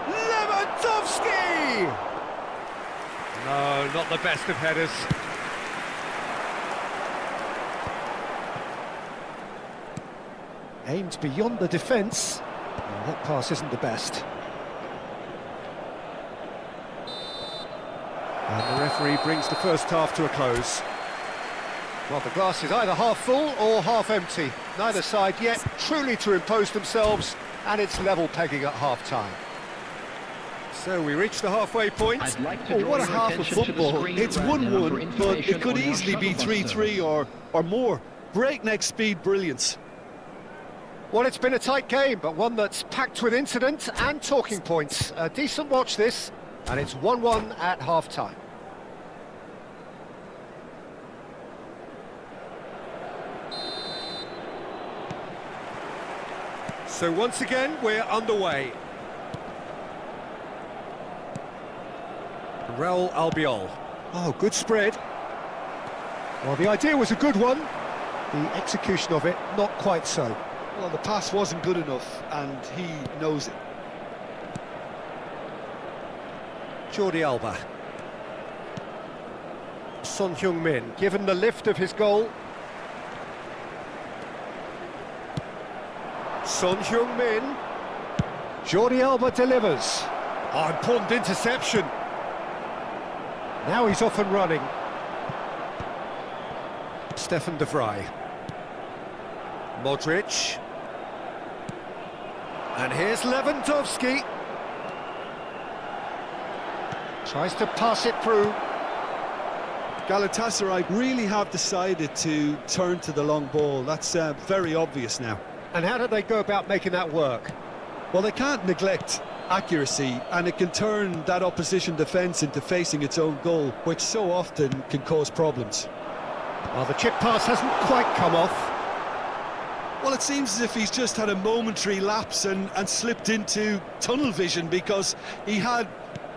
Lewandowski! No, not the best of headers. Aimed beyond the defence. Well, that pass isn't the best. And the referee brings the first half to a close. Well, the glass is either half full or half empty. Neither side yet truly to impose themselves, and it's level pegging at half-time. So we reach the halfway point. I'd like to draw What a your half of attention to the football. screen It's right now 1-1, for but information it could on your easily be shuttle bus 3-3 or more. Breakneck speed brilliance. Well, it's been a tight game, but one that's packed with incident and talking points. A decent watch this, and it's 1-1 at half-time. So once again, we're underway. Raul Albiol. Oh, good spread. Well, the idea was a good one. The execution of it, not quite so. Well, the pass wasn't good enough, and he knows it. Jordi Alba. Son Heung-min, given the lift of his goal. Son Heung-min. Jordi Alba delivers. Oh, important interception. Now he's off and running. Stefan de Vrij. Modric. And here's Lewandowski. Tries to pass it through. Galatasaray really have decided to turn to the long ball. That's very obvious now. And how do they go about making that work? Well, they can't neglect accuracy, and it can turn that opposition defence into facing its own goal, which so often can cause problems. Well, the chip pass hasn't quite come off. Well, it seems as if he's just had a momentary lapse and slipped into tunnel vision, because he had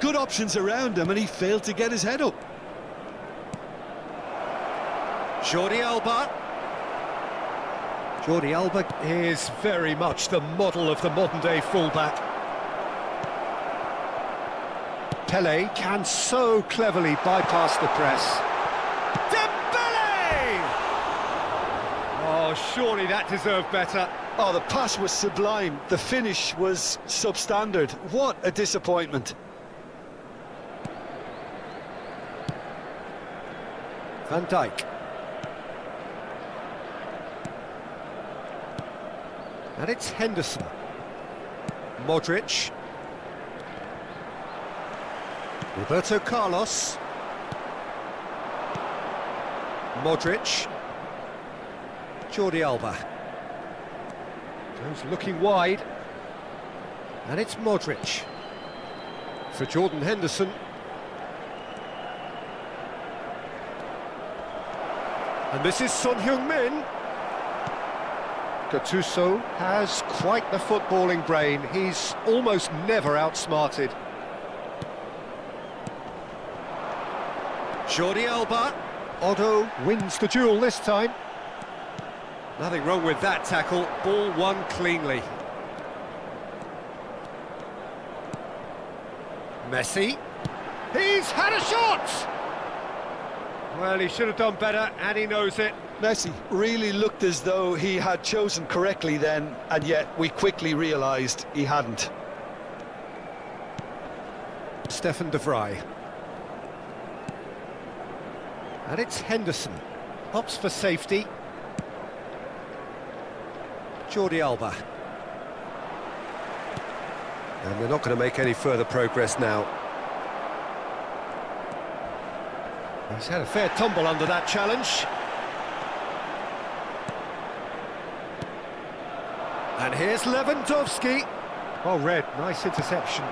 good options around him and he failed to get his head up. Jordi Alba. Jordi Alba is very much the model of the modern-day fullback. Pele can so cleverly bypass the press. Dembele! Oh, Oh, surely that deserved better. Oh, the pass was sublime. The finish was substandard. What a disappointment. Van Dijk. And it's Henderson. Modric. Roberto Carlos. Modric. Jordi Alba. Goes looking wide. And it's Modric. For Jordan Henderson. And this is Son Heung-min. Gattuso has quite the footballing brain. He's almost never outsmarted. Jordi Alba. Otto wins the duel this time. Nothing wrong with that tackle. Ball won cleanly. Messi. He's had a shot! Well, he should have done better, and he knows it. Messi really looked as though he had chosen correctly then, and yet we quickly realised he hadn't. Stefan de Vrij. And it's Henderson. Opts for safety. Jordi Alba. And they're not going to make any further progress now. He's had a fair tumble under that challenge. And here's Lewandowski. Well read, nice interception.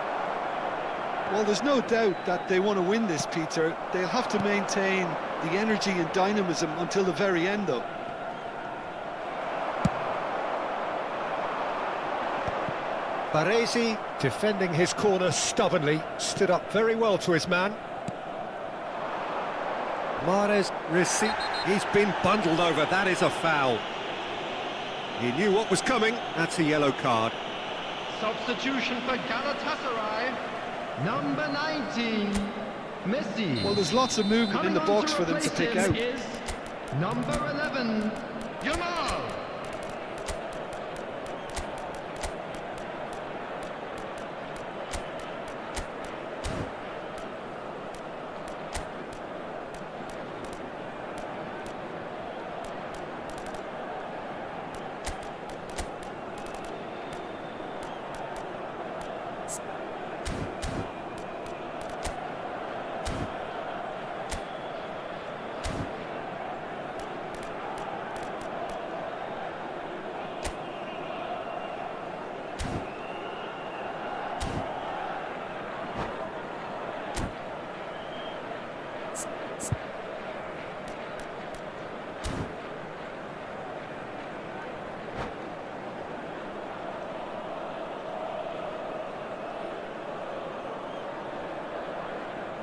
Well, there's no doubt that they want to win this, Peter. They'll have to maintain the energy and dynamism until the very end, though. Baresi, defending his corner stubbornly, stood up very well to his man. Mahrez, receipt. He's been bundled over. That is a foul. He knew what was coming. That's a yellow card. Substitution for Galatasaray, number 19, Messi. Well, there's lots of movement in the box for them to pick out. Is number 11, Yamal.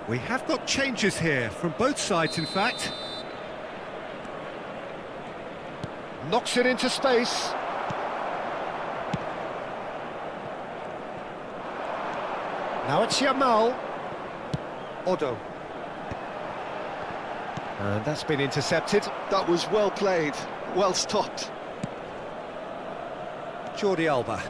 We have got changes here, from both sides in fact. Knocks it into space. Now it's Yamal. Odo. And that's been intercepted. That was well played, well stopped. Jordi Alba.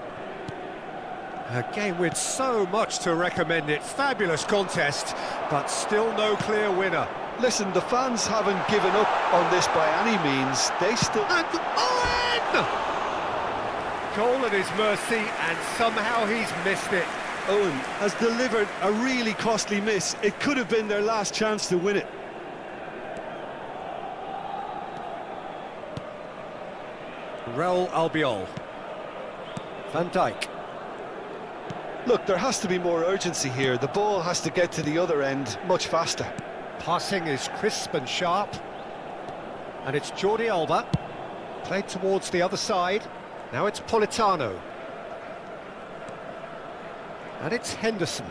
A game with so much to recommend it. Fabulous contest, but still no clear winner. Listen, the fans haven't given up on this by any means. They still... And Owen! Goal at his mercy, and somehow he's missed it. Owen has delivered a really costly miss. It could have been their last chance to win it. Raul Albiol. Van Dijk. Look, there has to be more urgency here. The ball has to get to the other end much faster. Passing is crisp and sharp. And it's Jordi Alba. Played towards the other side. Now it's Politano. And it's Henderson.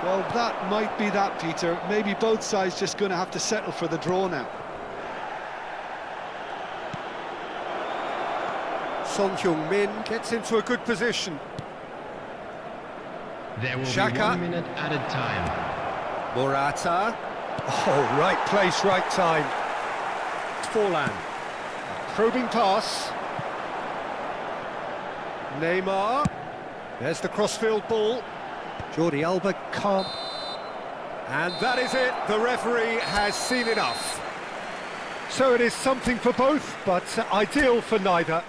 Well, that might be that, Peter. Maybe both sides just going to have to settle for the draw now. Son Heung-min gets into a good position. There will Xhaka. be 1 minute added time. Morata. Oh, right place, right time. Forlan. Probing pass. Neymar. There's the crossfield ball. Jordi Alba can't. And that is it. The referee has seen enough. So it is something for both, but ideal for neither.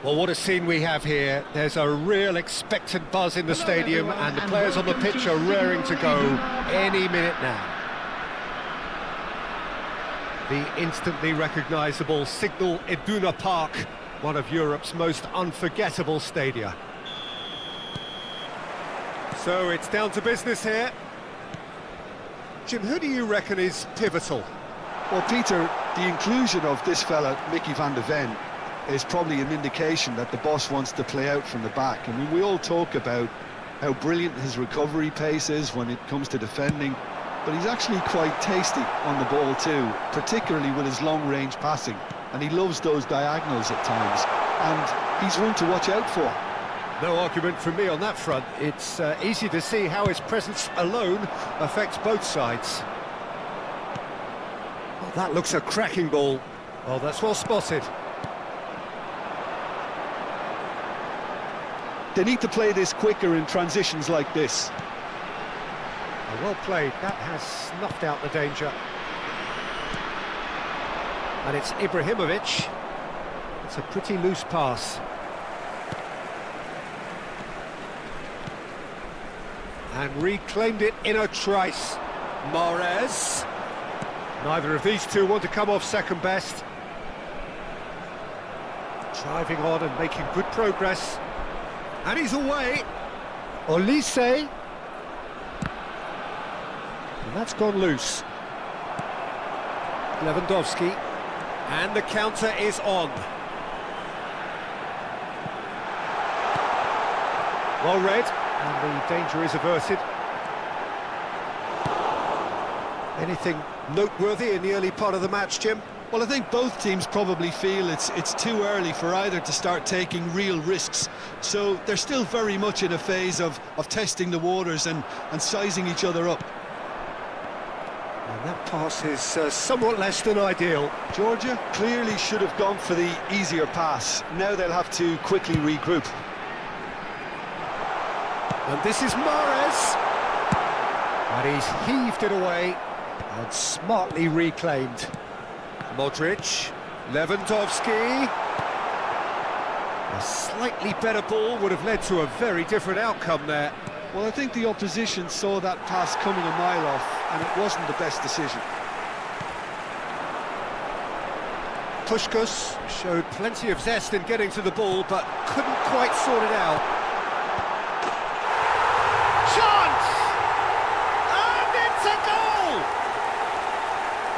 Well, what a scene we have here. There's a real expectant buzz in the stadium, and the players on the pitch are raring to go any minute now. The instantly recognisable Signal Iduna Park, one of Europe's most unforgettable stadia. So it's down to business here. Jim, who do you reckon is pivotal? Well, Peter, the inclusion of this fella, Mickey van de Ven, is probably an indication that the boss wants to play out from the back. I mean, we all talk about how brilliant his recovery pace is when it comes to defending, but he's actually quite tasty on the ball too, particularly with his long-range passing, and he loves those diagonals at times, and he's one to watch out for. No argument from me on that front. It's easy to see how his presence alone affects both sides. Oh, that looks a cracking ball. Oh, that's well spotted. They need to play this quicker in transitions like this. Oh, well played. That has snuffed out the danger. And it's Ibrahimovic. It's a pretty loose pass. And reclaimed it in a trice. Mahrez. Neither of these two want to come off second best. Driving on and making good progress. And he's away. Olise. And that's gone loose. Lewandowski. And the counter is on. Well read. And the danger is averted. Anything noteworthy in the early part of the match, Jim? Well, I think both teams probably feel it's too early for either to start taking real risks. So they're still very much in a phase of testing the waters and sizing each other up. And that pass is somewhat less than ideal. Georgia clearly should have gone for the easier pass. Now they'll have to quickly regroup. And this is Mahrez. And he's heaved it away and smartly reclaimed. Modric, Lewandowski. A slightly better ball would have led to a very different outcome there. Well, I think the opposition saw that pass coming a mile off, and it wasn't the best decision. Puskás showed plenty of zest in getting to the ball, but couldn't quite sort it out. Chance! And it's a goal!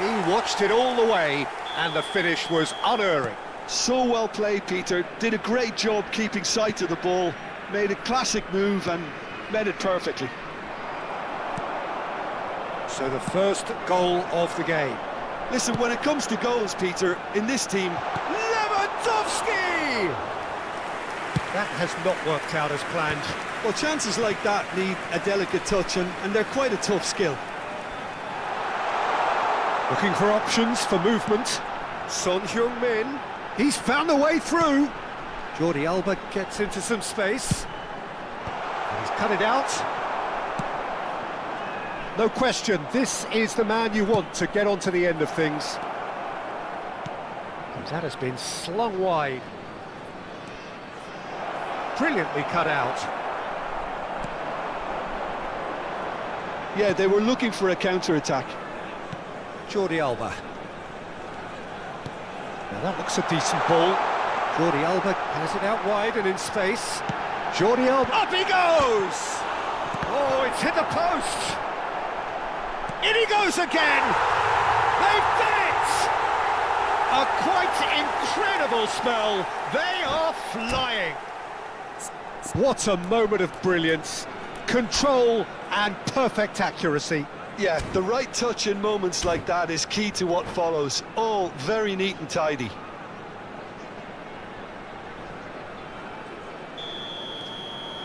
He watched it all the way, and the finish was unerring. So well played, Peter. Did a great job keeping sight of the ball, made a classic move and met it perfectly. So the first goal of the game. Listen, when it comes to goals, Peter, in this team... Lewandowski! That has not worked out as planned. Well, chances like that need a delicate touch, and they're quite a tough skill. Looking for options for movement. Son Heung-min. He's found a way through. Jordi Alba gets into some space. And he's cut it out. No question, this is the man you want to get onto the end of things. And that has been slung wide. Brilliantly cut out. Yeah, they were looking for a counter-attack. Jordi Alba. Now that looks a decent ball. Jordi Alba has it out wide and in space. Jordi Alba, up he goes! Oh, it's hit the post! In he goes again! They've done it! A quite incredible spell. They are flying. What a moment of brilliance. Control and perfect accuracy. Yeah, the right touch in moments like that is key to what follows. All very neat and tidy.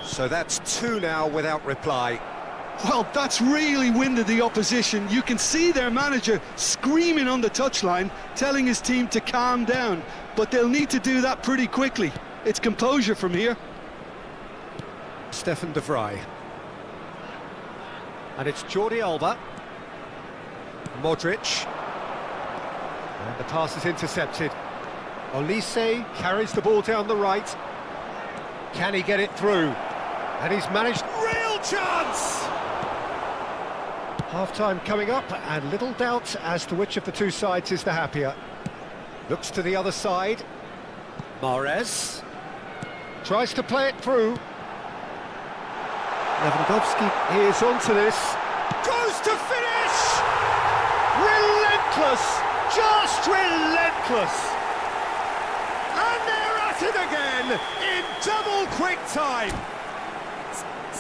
So that's two now without reply. Well, that's really winded the opposition. You can see their manager screaming on the touchline, telling his team to calm down. But they'll need to do that pretty quickly. It's composure from here. Stefan de Vrij. And it's Jordi Alba. Modric. And the pass is intercepted. Olise carries the ball down the right. Can he get it through? And he's managed... Real chance! Half-time coming up, and little doubt as to which of the two sides is the happier. Looks to the other side. Mahrez tries to play it through. Lewandowski is onto this. Goes to finish! Relentless! Just relentless! And they're at it again in double quick time.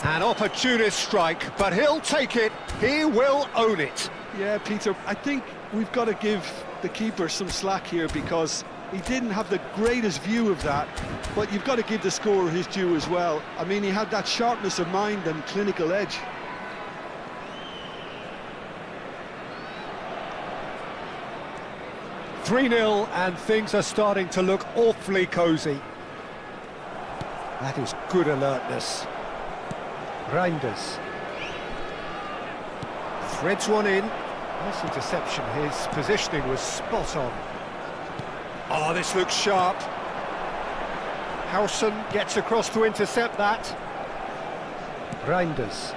An opportunist strike, but he'll take it. He will own it. Yeah, Peter, I think we've got to give the keeper some slack here because he didn't have the greatest view of that, but you've got to give the scorer his due as well. I mean, he had that sharpness of mind and clinical edge. (3-0) and things are starting to look awfully cosy. That is good alertness. Reinders threads one in. Nice interception. His positioning was spot on. Oh, this looks sharp. Howson gets across to intercept that. Reinders.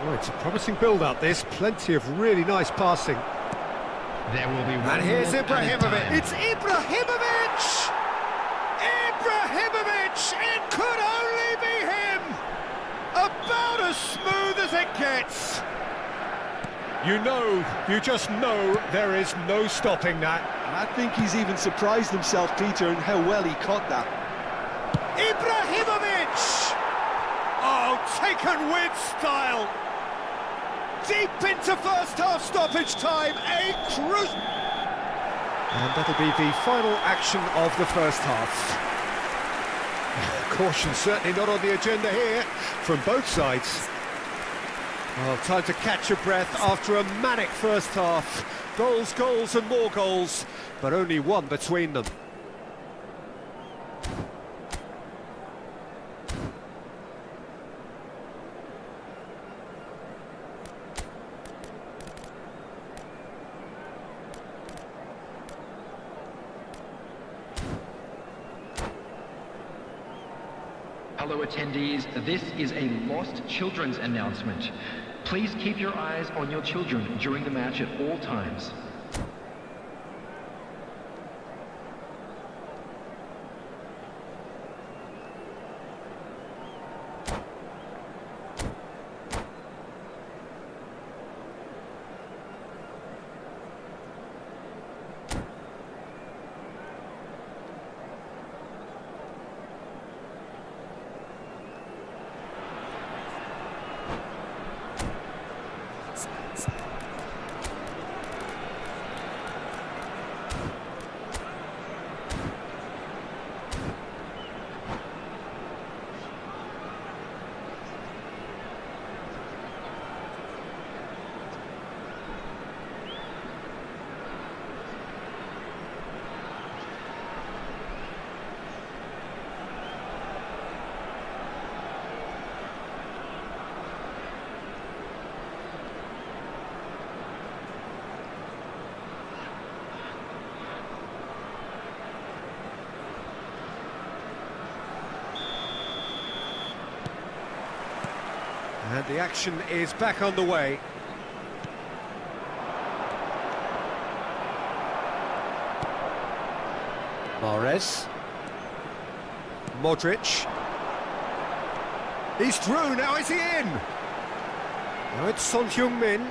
Oh, it's a promising build-up, this. Plenty of really nice passing. There will be one And here's more added Ibrahimovic. time. It's Ibrahimovic! Ibrahimovic! It could only be him! About as smooth as it gets. You just know there is no stopping that. And I think he's even surprised himself, Peter, in how well he caught that. Ibrahimovic! Oh, taken with style. Deep into first half stoppage time, a crucial... And that'll be the final action of the first half. Caution certainly not on the agenda here from both sides. Well, time to catch your breath after a manic first half. Goals, goals and more goals, but only one between them. Hello attendees, this is a lost children's announcement. Please keep your eyes on your children during the match at all times. And the action is back on the way. Mahrez. Modric. He's through, now is he in? Now it's Son Heung-min.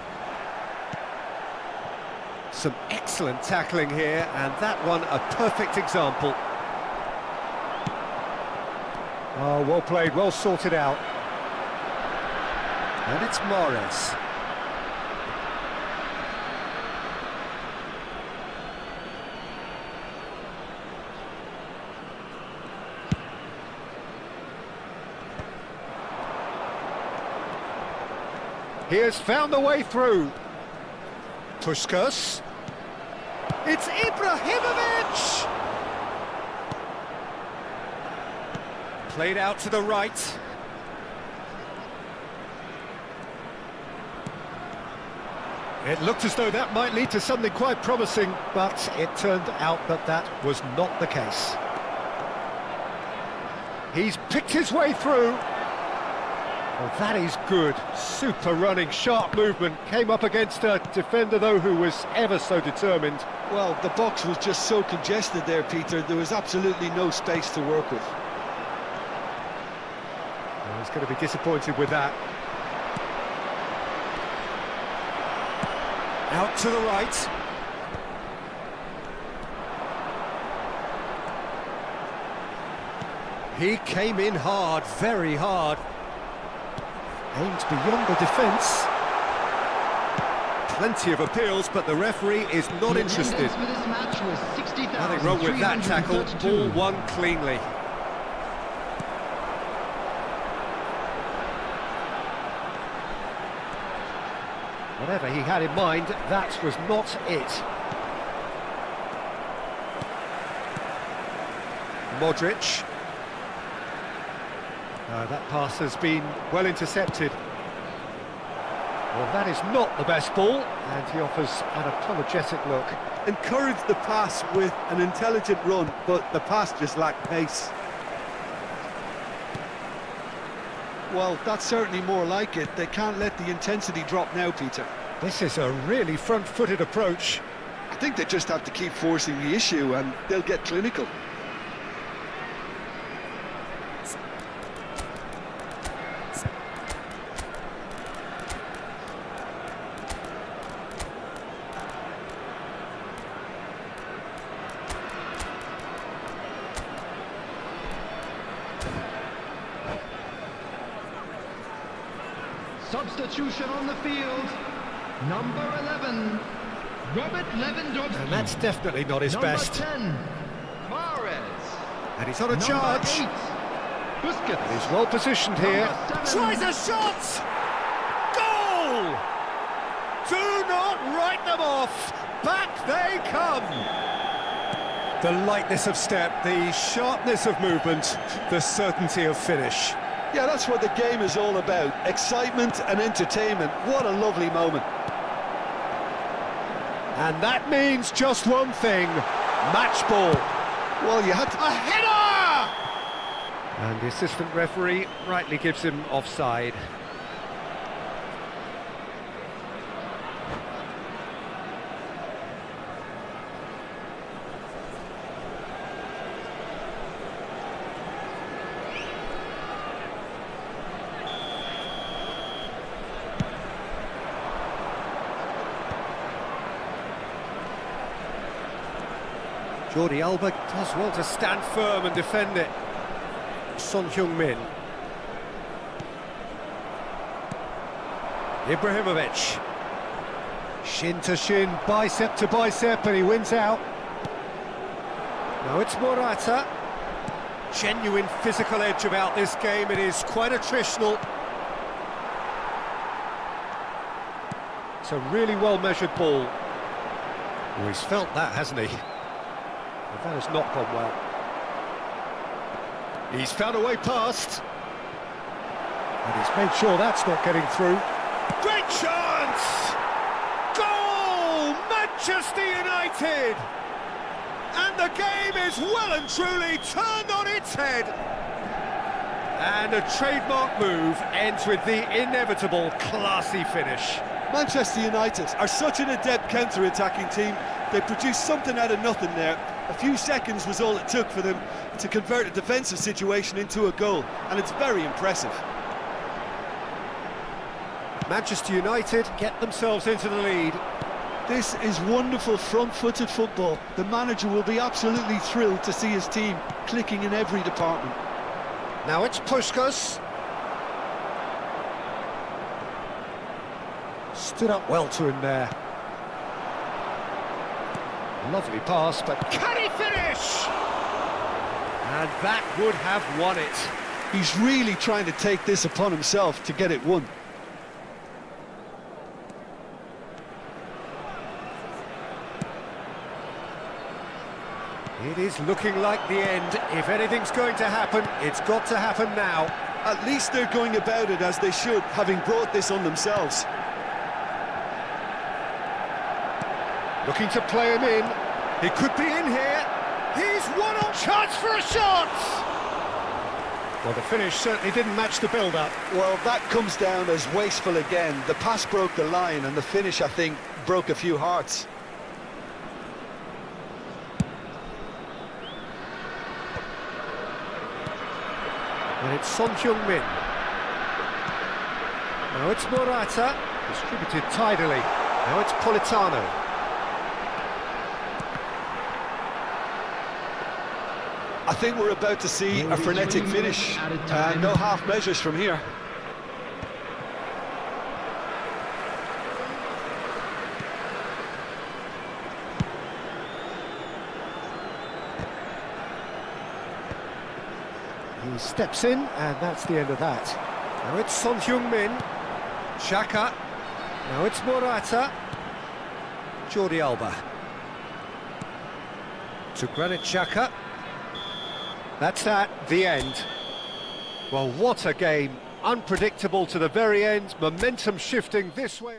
Some excellent tackling here, and that one a perfect example. Oh, well played, well sorted out. And it's Mahrez. He has found a way through. Puskas. It's Ibrahimovic! Played out to the right. It looked as though that might lead to something quite promising, but it turned out that that was not the case. He's picked his way through. Well, that is good. Super running, sharp movement. Came up against a defender, though, who was ever so determined. Well, the box was just so congested there, Peter. There was absolutely no space to work with. Well, he's going to be disappointed with that. Out to the right. He came in hard, very hard. Aimed beyond the defence. Plenty of appeals, but the referee is not interested. For this match was 60,332. Nothing wrong with that tackle. Ball won cleanly. Whatever he had in mind, that was not it. Modric. That pass has been well intercepted. Well, that is not the best ball, and he offers an apologetic look. Encouraged the pass with an intelligent run, but the pass just lacked pace. Well, that's certainly more like it. They can't let the intensity drop now, Peter. This is a really front-footed approach. I think they just have to keep forcing the issue and they'll get clinical. Substitution on the field. Number 11, Robert Lewandowski. And that's definitely not his Number best. 10, Mahrez. And he's on a Number charge. 8, Busquets. He's well positioned here. Number 7, Tries a shot! Goal! Do not write them off. Back they come. The lightness of step, the sharpness of movement, the certainty of finish. Yeah, that's what the game is all about. Excitement and entertainment. What a lovely moment. And that means just one thing. Match ball. Well, you had to... A header! And the assistant referee rightly gives him offside. Jordi Alba does well to stand firm and defend it. Son Heung-min. Ibrahimovic. Shin to shin, bicep to bicep, and he wins out. Now it's Morata. Genuine physical edge about this game. It is quite attritional. It's a really well-measured ball. Oh, he's felt that, hasn't he? That has not gone well. He's found a way past. And he's made sure that's not getting through. Great chance! Goal! Manchester United! And the game is well and truly turned on its head. And a trademark move ends with the inevitable classy finish. Manchester United are such an adept counter-attacking team. They produced something out of nothing there. A few seconds was all it took for them to convert a defensive situation into a goal, and it's very impressive. Manchester United get themselves into the lead. This is wonderful front-footed football. The manager will be absolutely thrilled to see his team clicking in every department. Now it's Puskás. Stood up well to him there. Lovely pass, but can he finish? And that would have won it. He's really trying to take this upon himself to get it won. It is looking like the end. If anything's going to happen, it's got to happen now. At least they're going about it as they should, having brought this on themselves. Looking to play him in. He could be in here. He's one on chance for a shot! Well, the finish certainly didn't match the build-up. Well, that comes down as wasteful again. The pass broke the line, and the finish, I think, broke a few hearts. And it's Son Heung-min. Now it's Morata, distributed tidily. Now it's Politano. I think we're about to see a frenetic finish. No half measures from here. He steps in, and that's the end of that. Now it's Son Heung-min. Xhaka. Now it's Morata. Jordi Alba. To Granit Xhaka. That's that, the end. Well, what a game. Unpredictable to the very end. Momentum shifting this way.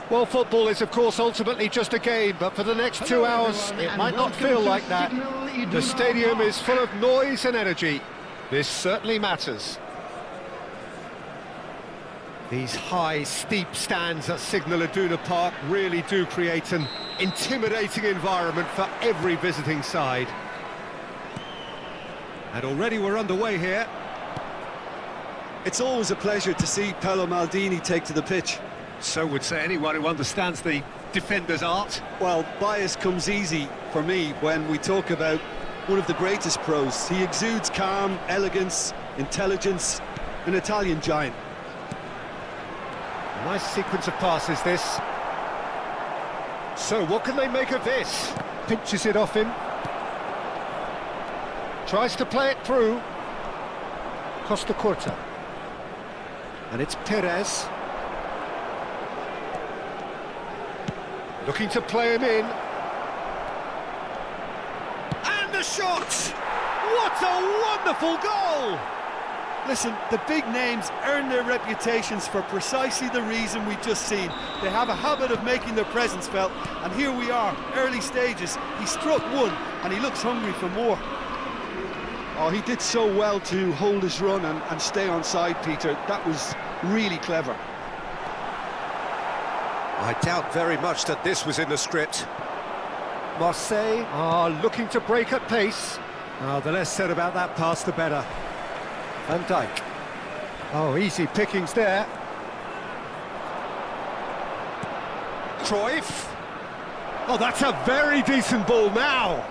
Well, football is, of course, ultimately just a game, but for the next 2 hours, it might not feel like that. The stadium is full of noise and energy. This certainly matters. These high, steep stands at Signal Iduna Park really do create an intimidating environment for every visiting side. And already we're underway here. It's always a pleasure to see Paolo Maldini take to the pitch. So would say anyone who understands the defender's art. Well, bias comes easy for me when we talk about one of the greatest pros. He exudes calm, elegance, intelligence, an Italian giant. Nice sequence of passes, this. So, what can they make of this? Pinches it off him. Tries to play it through. Costa Curta. And it's Perez. Looking to play him in. And the shot! What a wonderful goal! Listen, the big names earn their reputations for precisely the reason we've just seen. They have a habit of making their presence felt, and here we are, early stages. He struck one, and he looks hungry for more. Oh, he did so well to hold his run and stay on side, Peter. That was really clever. I doubt very much that this was in the script. Marseille are looking to break at pace. The less said about that pass, the better. Van Dijk. Oh, easy pickings there. Cruyff. Oh, that's a very decent ball now.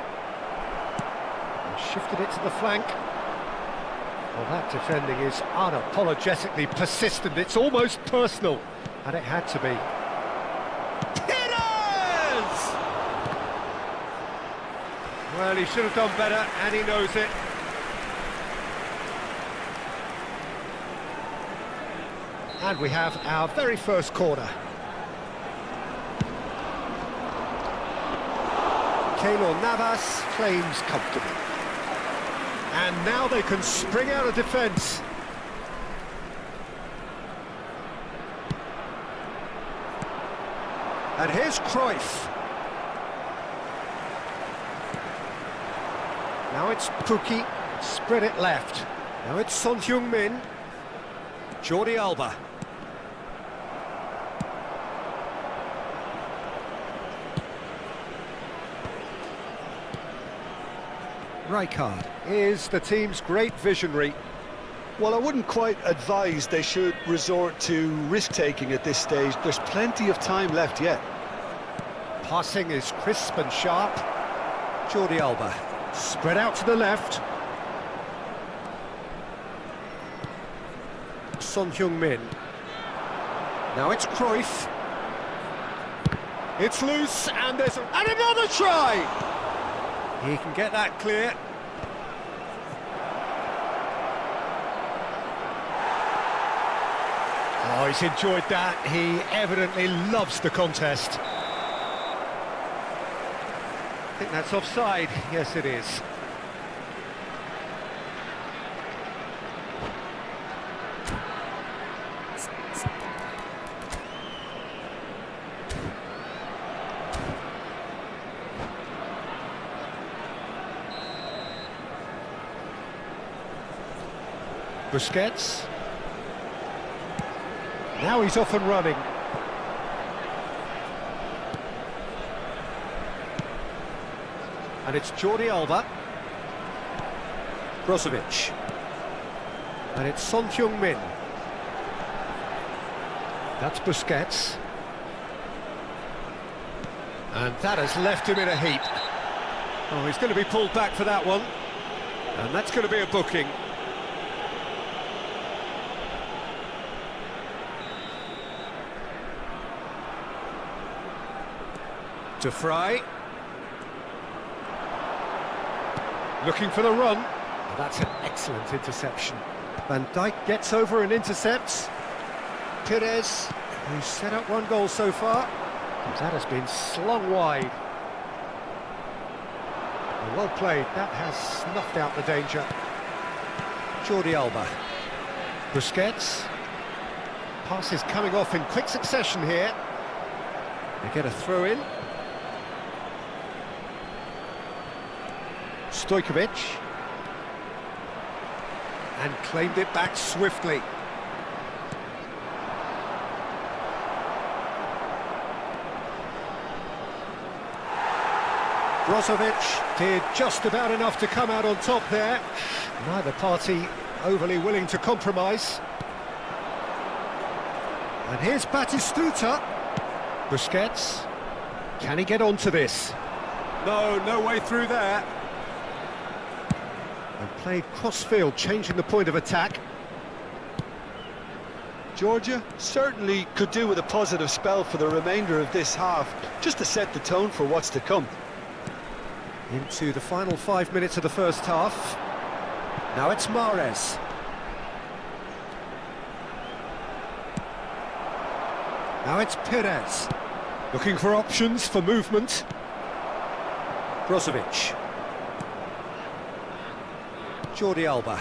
Shifted it to the flank. Well, that defending is unapologetically persistent. It's almost personal, and it had to be. Perez! Well, he should have done better, and he knows it. And we have our very first corner. Keylor Navas claims comfortably. And now they can spring out of defence. And here's Cruyff. Now it's Pukki, spread it left. Now it's Son Heung-min. Jordi Alba. Rijkaard is the team's great visionary. Well, I wouldn't quite advise they should resort to risk-taking at this stage. There's plenty of time left yet. Passing is crisp and sharp. Jordi Alba. Spread out to the left. Son Heung-min. Now it's Cruyff. It's loose, and there's and another try! He can get that clear. Oh, he's enjoyed that. He evidently loves the contest. I think that's offside. Yes, it is. Busquets. Now he's off and running. And it's Jordi Alba. Brozovic. And it's Son Heung-min. That's Busquets. And that has left him in a heap. Oh, he's going to be pulled back for that one. And that's going to be a booking. To Fry. Looking for the run. Oh, that's an excellent interception. Van Dijk gets over and intercepts. Perez, who's set up one goal so far. That has been slung wide. Well played. That has snuffed out the danger. Jordi Alba. Busquets. Passes coming off in quick succession here. They get a throw in. Stojkovic. And claimed it back swiftly. Brozovic did just about enough to come out on top there. Neither party overly willing to compromise. And here's Batistuta. Busquets. Can he get onto this? No way through there. And played cross-field, changing the point of attack. Georgia certainly could do with a positive spell for the remainder of this half, just to set the tone for what's to come. Into the final 5 minutes of the first half. Now it's Mahrez. Now it's Perez. Looking for options for movement. Brozovic. Jordi Alba.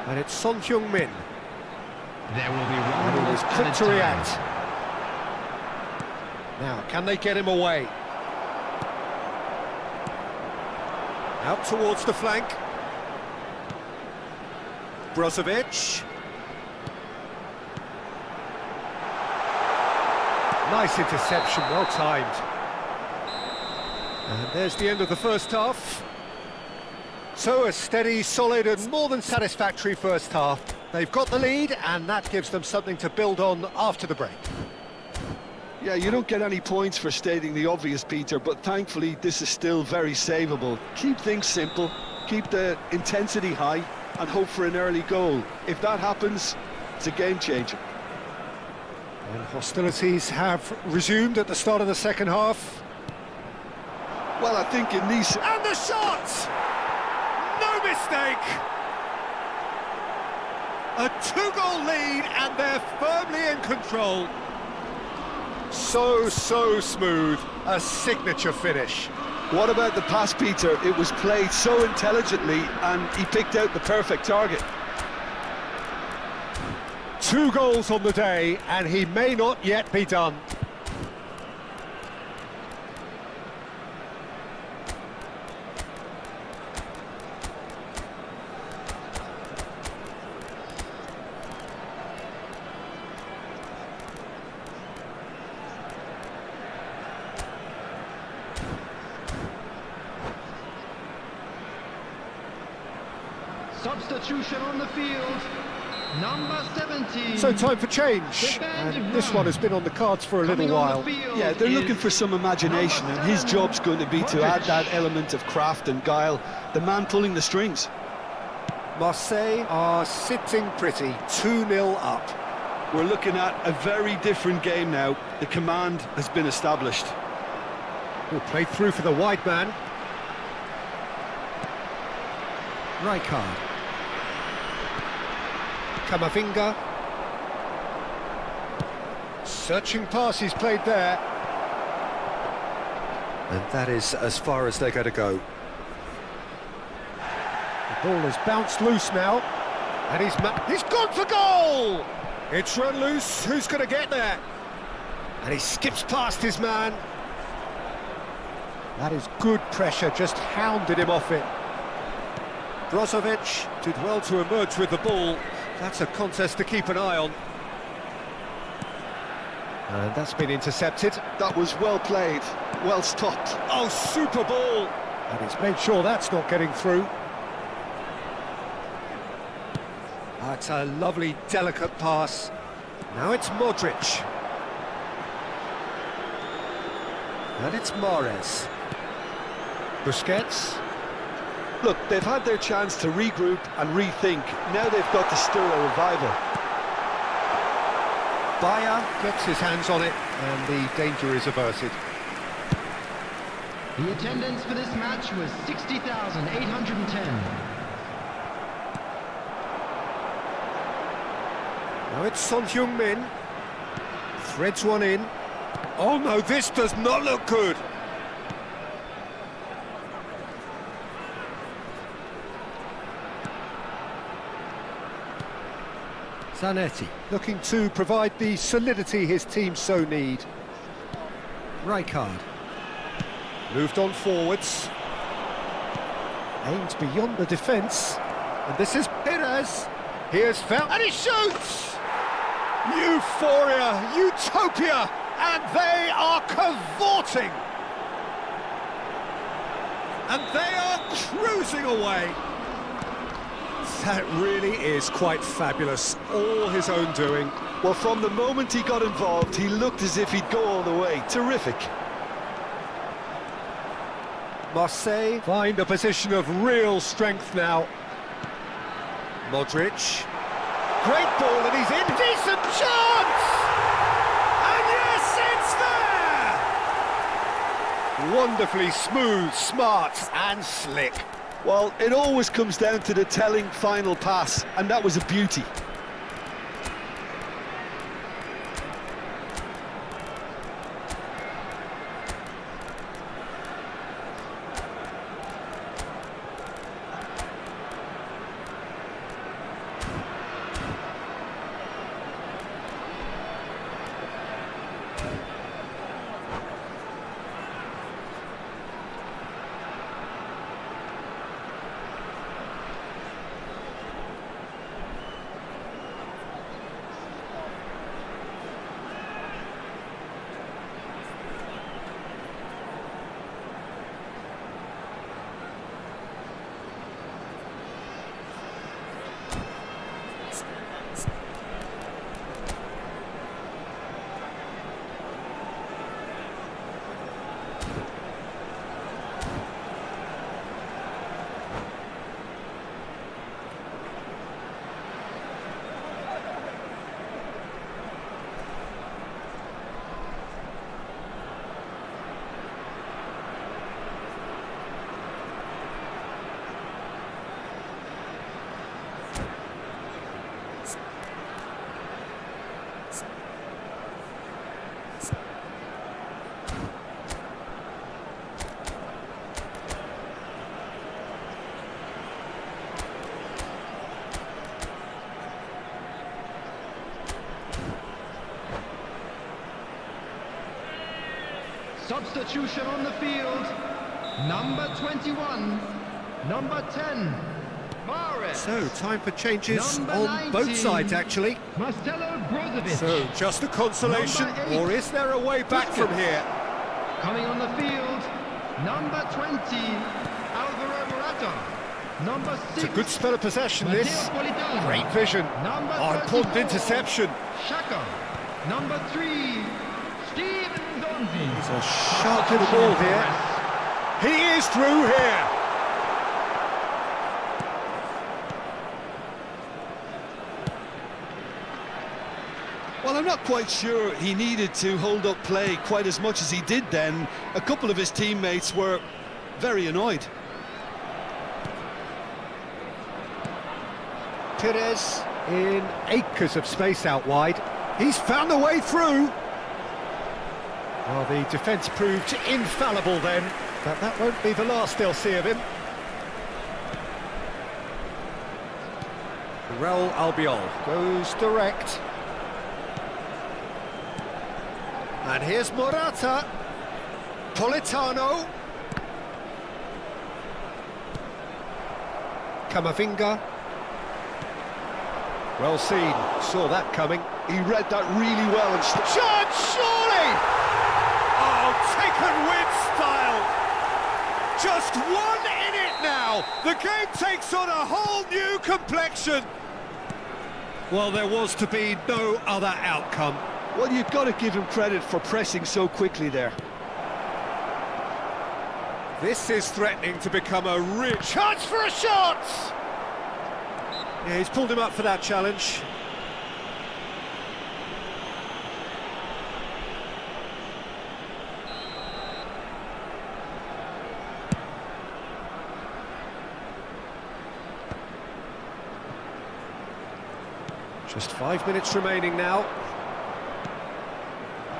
And it's Son Heung-min. There will be And one he was at quick a to time. react. Now, can they get him away? Out towards the flank. Brozovic. Nice interception, well timed. And there's the end of the first half. So a steady, solid and more than satisfactory first half. They've got the lead and that gives them something to build on after the break. Yeah, you don't get any points for stating the obvious, Peter, but thankfully this is still very savable. Keep things simple, keep the intensity high and hope for an early goal. If that happens, it's a game changer. And hostilities have resumed at the start of the second half. Well, I think in these... And the shot! No mistake! A two-goal lead and they're firmly in control. So smooth, a signature finish. What about the pass, Peter? It was played so intelligently and he picked out the perfect target. 2 goals on the day and he may not yet be done. Substitution on the field. Number 17. So time for change, and this one has been on the cards for a little while. Yeah, they're looking for some imagination, and his job's going to be to add that element of craft and guile, the man pulling the strings. Marseille are sitting pretty, 2-0 up. We're looking at a very different game now. The command has been established. Will play through for the wide man. Rijkaard. Camavinga. Searching pass he's played there. And that is as far as they're going to go. The ball has bounced loose now. And he's gone for goal! It's run loose, who's going to get there? And he skips past his man. That is good pressure, just hounded him off it. Brozovic did well to emerge with the ball. That's a contest to keep an eye on. And that's been intercepted. That was well played, well stopped. Oh, super ball! And he's made sure that's not getting through. That's a lovely, delicate pass. Now it's Modric. And it's Mahrez. Busquets. Look, they've had their chance to regroup and rethink. Now they've got to stir a revival. Bayer gets his hands on it, and the danger is averted. The attendance for this match was 60,810. Now it's Son Heung-min. Threads one in. Oh no, this does not look good. Zanetti looking to provide the solidity his team so need. Rijkaard moved on forwards. Aims beyond the defence. And this is Perez. Here's foul, and he shoots! Euphoria, utopia, and they are cavorting. And they are cruising away. That really is quite fabulous, all his own doing. Well, from the moment he got involved, he looked as if he'd go all the way. Terrific. Marseille find a position of real strength now. Modric. Great ball, and he's in. Decent chance! And yes, it's there! Wonderfully smooth, smart, and slick. Well, it always comes down to the telling final pass, and that was a beauty. Substitution on the field. Number 21. Number 10. Mahrez. So, time for changes Number on 19, both sides, actually. Marcelo Brozovic. So, just a consolation, Number 8, or is there a way back from Busquets. here? Coming on the field. Number 20. Alvaro Morata. Number 6. It's a good spell of possession, Matteo this. Politano. Great vision. Number Oh, important 34, interception. Xhaka. Number 3. Steven Donzi. It's a sharp little ball here. He is through here. Well, I'm not quite sure he needed to hold up play quite as much as he did then. A couple of his teammates were very annoyed. Perez in acres of space out wide. He's found a way through. Well, the defence proved infallible then, but that won't be the last they'll see of him. Real Albiol goes direct. And here's Morata. Politano. Camavinga. Well seen, saw that coming. He read that really well and Chance, surely! Oh, taken with style! Just one in it now! The game takes on a whole new complexion! Well, there was to be no other outcome. Well, you've got to give him credit for pressing so quickly there. This is threatening to become a real chance for a shot! Yeah, he's pulled him up for that challenge. Just 5 minutes remaining now.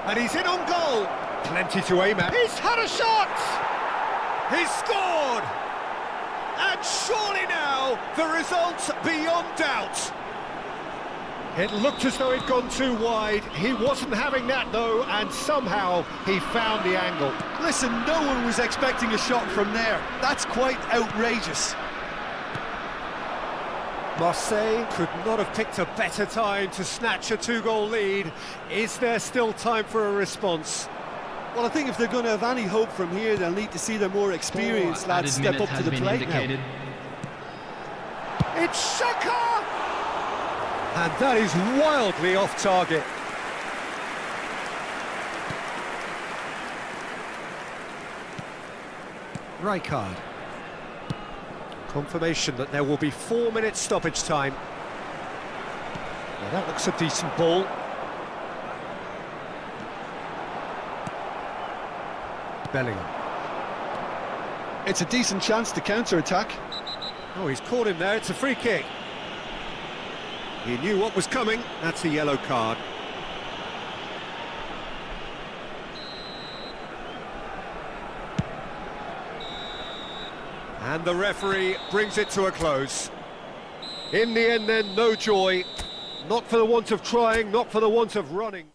And he's in on goal. Plenty to aim at. He's had a shot! He's scored! And surely now, the result's beyond doubt. It looked as though he'd gone too wide. He wasn't having that, though, and somehow he found the angle. Listen, no one was expecting a shot from there. That's quite outrageous. Marseille could not have picked a better time to snatch a two-goal lead. Is there still time for a response? Well, I think if they're going to have any hope from here, they'll need to see their more experienced lads step up to the plate now. It's Xhaka! And that is wildly off target. Rijkaard. Confirmation that there will be 4 minutes stoppage time. Well, that looks a decent ball. Bellingham. It's a decent chance to counter-attack. Oh, he's caught him there. It's a free kick. He knew what was coming. That's a yellow card. And the referee brings it to a close. In the end then, no joy. Not for the want of trying, not for the want of running.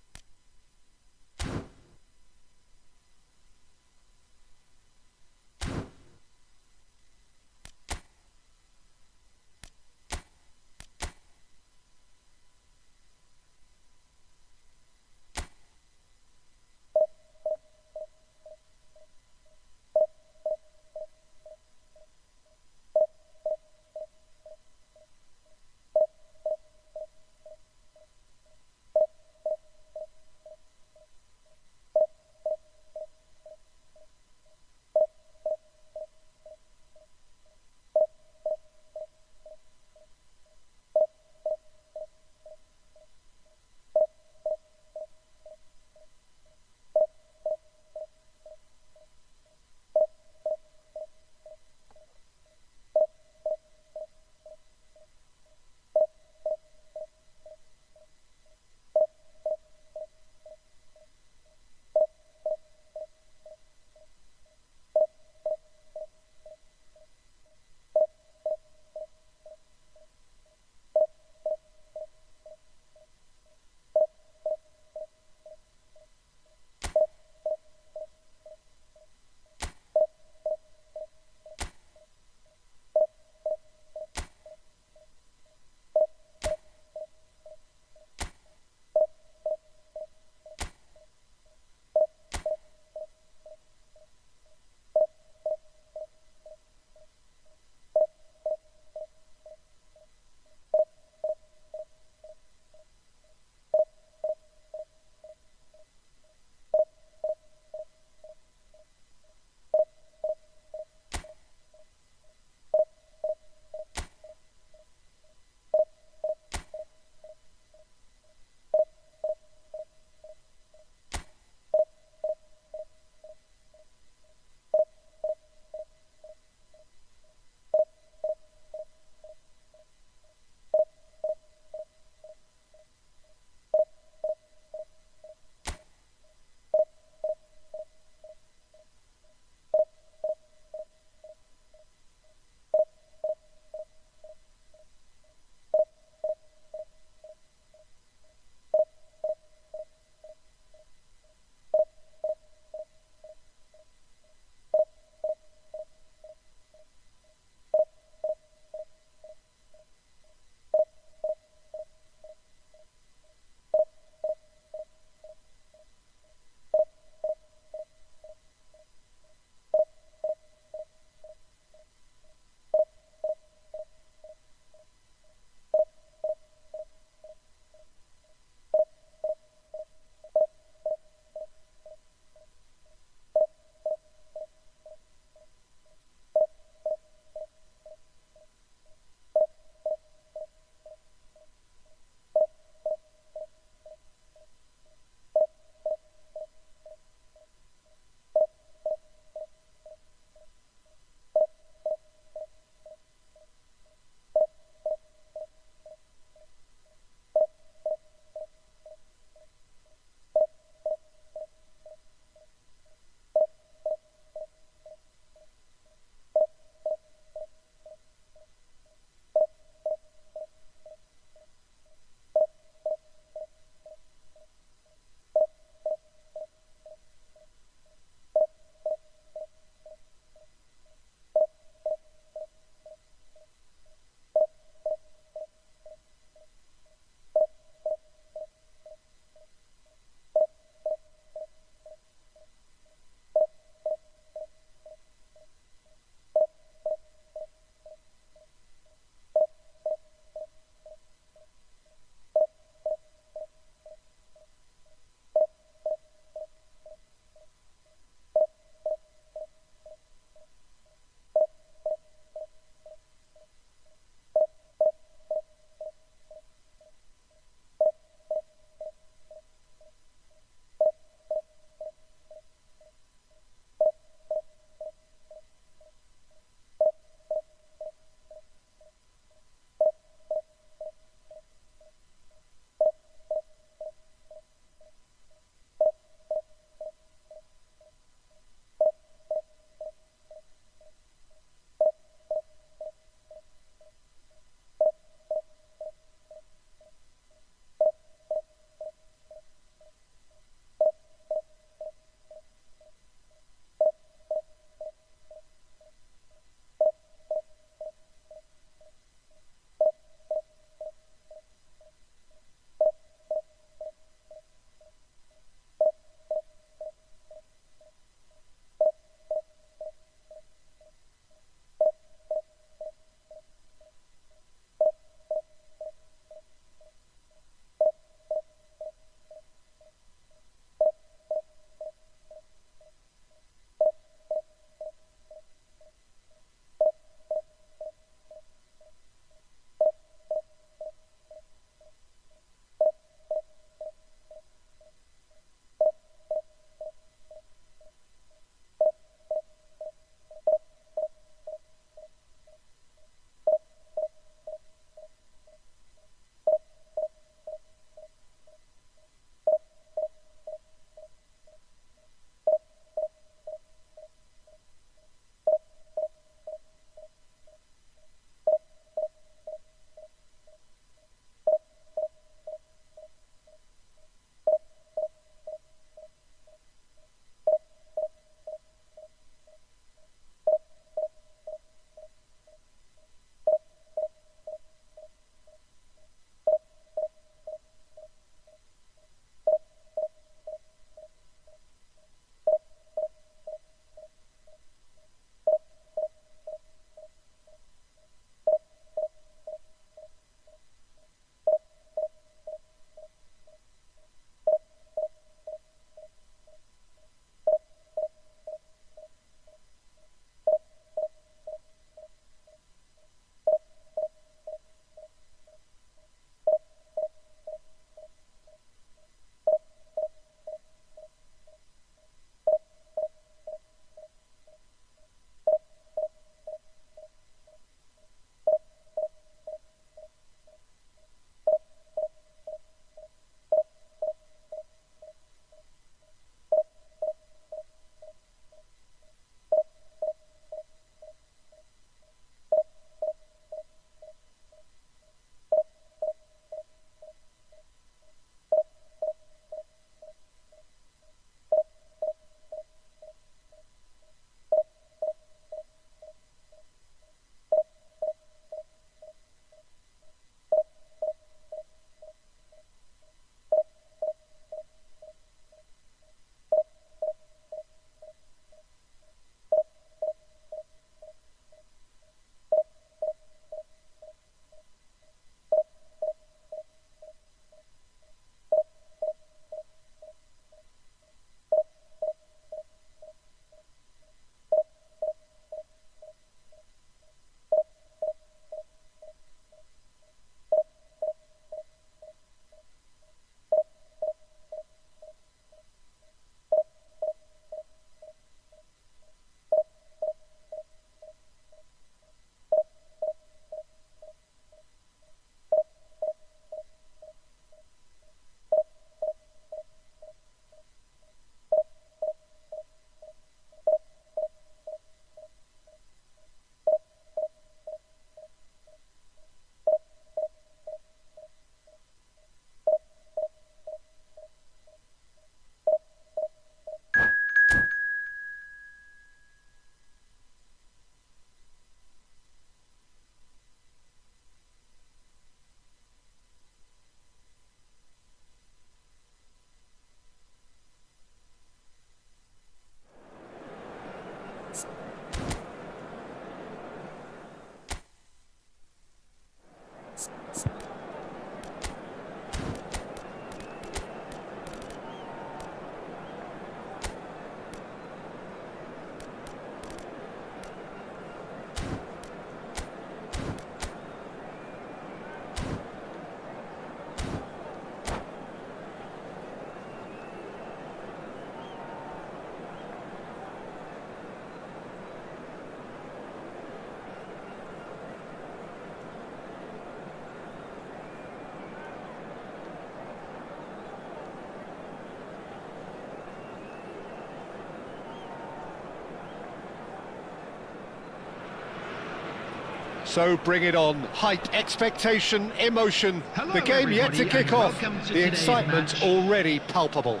So bring it on. Hype, expectation, emotion. Hello, The game yet to everybody, kick and off. welcome to The today's excitement match. already palpable.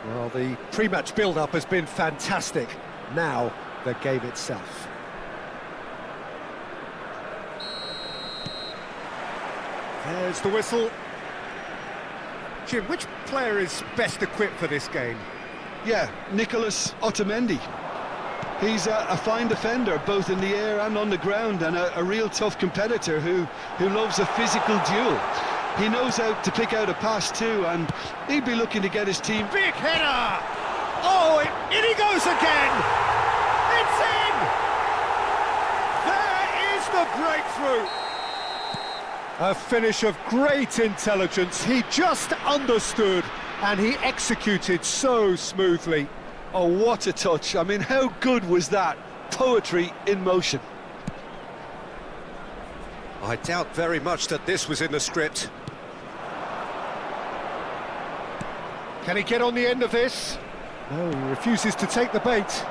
Well, the pre-match build-up has been fantastic. Now, the game itself. There's the whistle. Jim, which player is best equipped for this game? Yeah, Nicholas Otamendi. He's a fine defender, both in the air and on the ground, and a real tough competitor who loves a physical duel. He knows how to pick out a pass too, and he'd be looking to get his team... Big header! Oh, in he goes again! It's in! There is the breakthrough! A finish of great intelligence. He just understood, and he executed so smoothly. Oh, what a touch. I mean, how good was that? Poetry in motion. I doubt very much that this was in the script. Can he get on the end of this? No, he refuses to take the bait.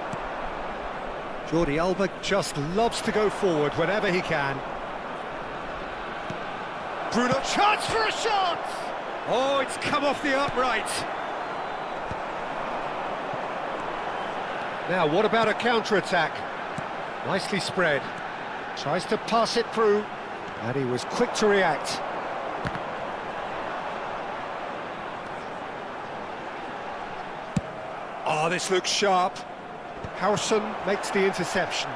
Jordi Alba just loves to go forward whenever he can. Bruno, chance for a shot! Oh, it's come off the upright. Now, what about a counter-attack? Nicely spread. Tries to pass it through, and he was quick to react. Oh, this looks sharp. Howson makes the interception.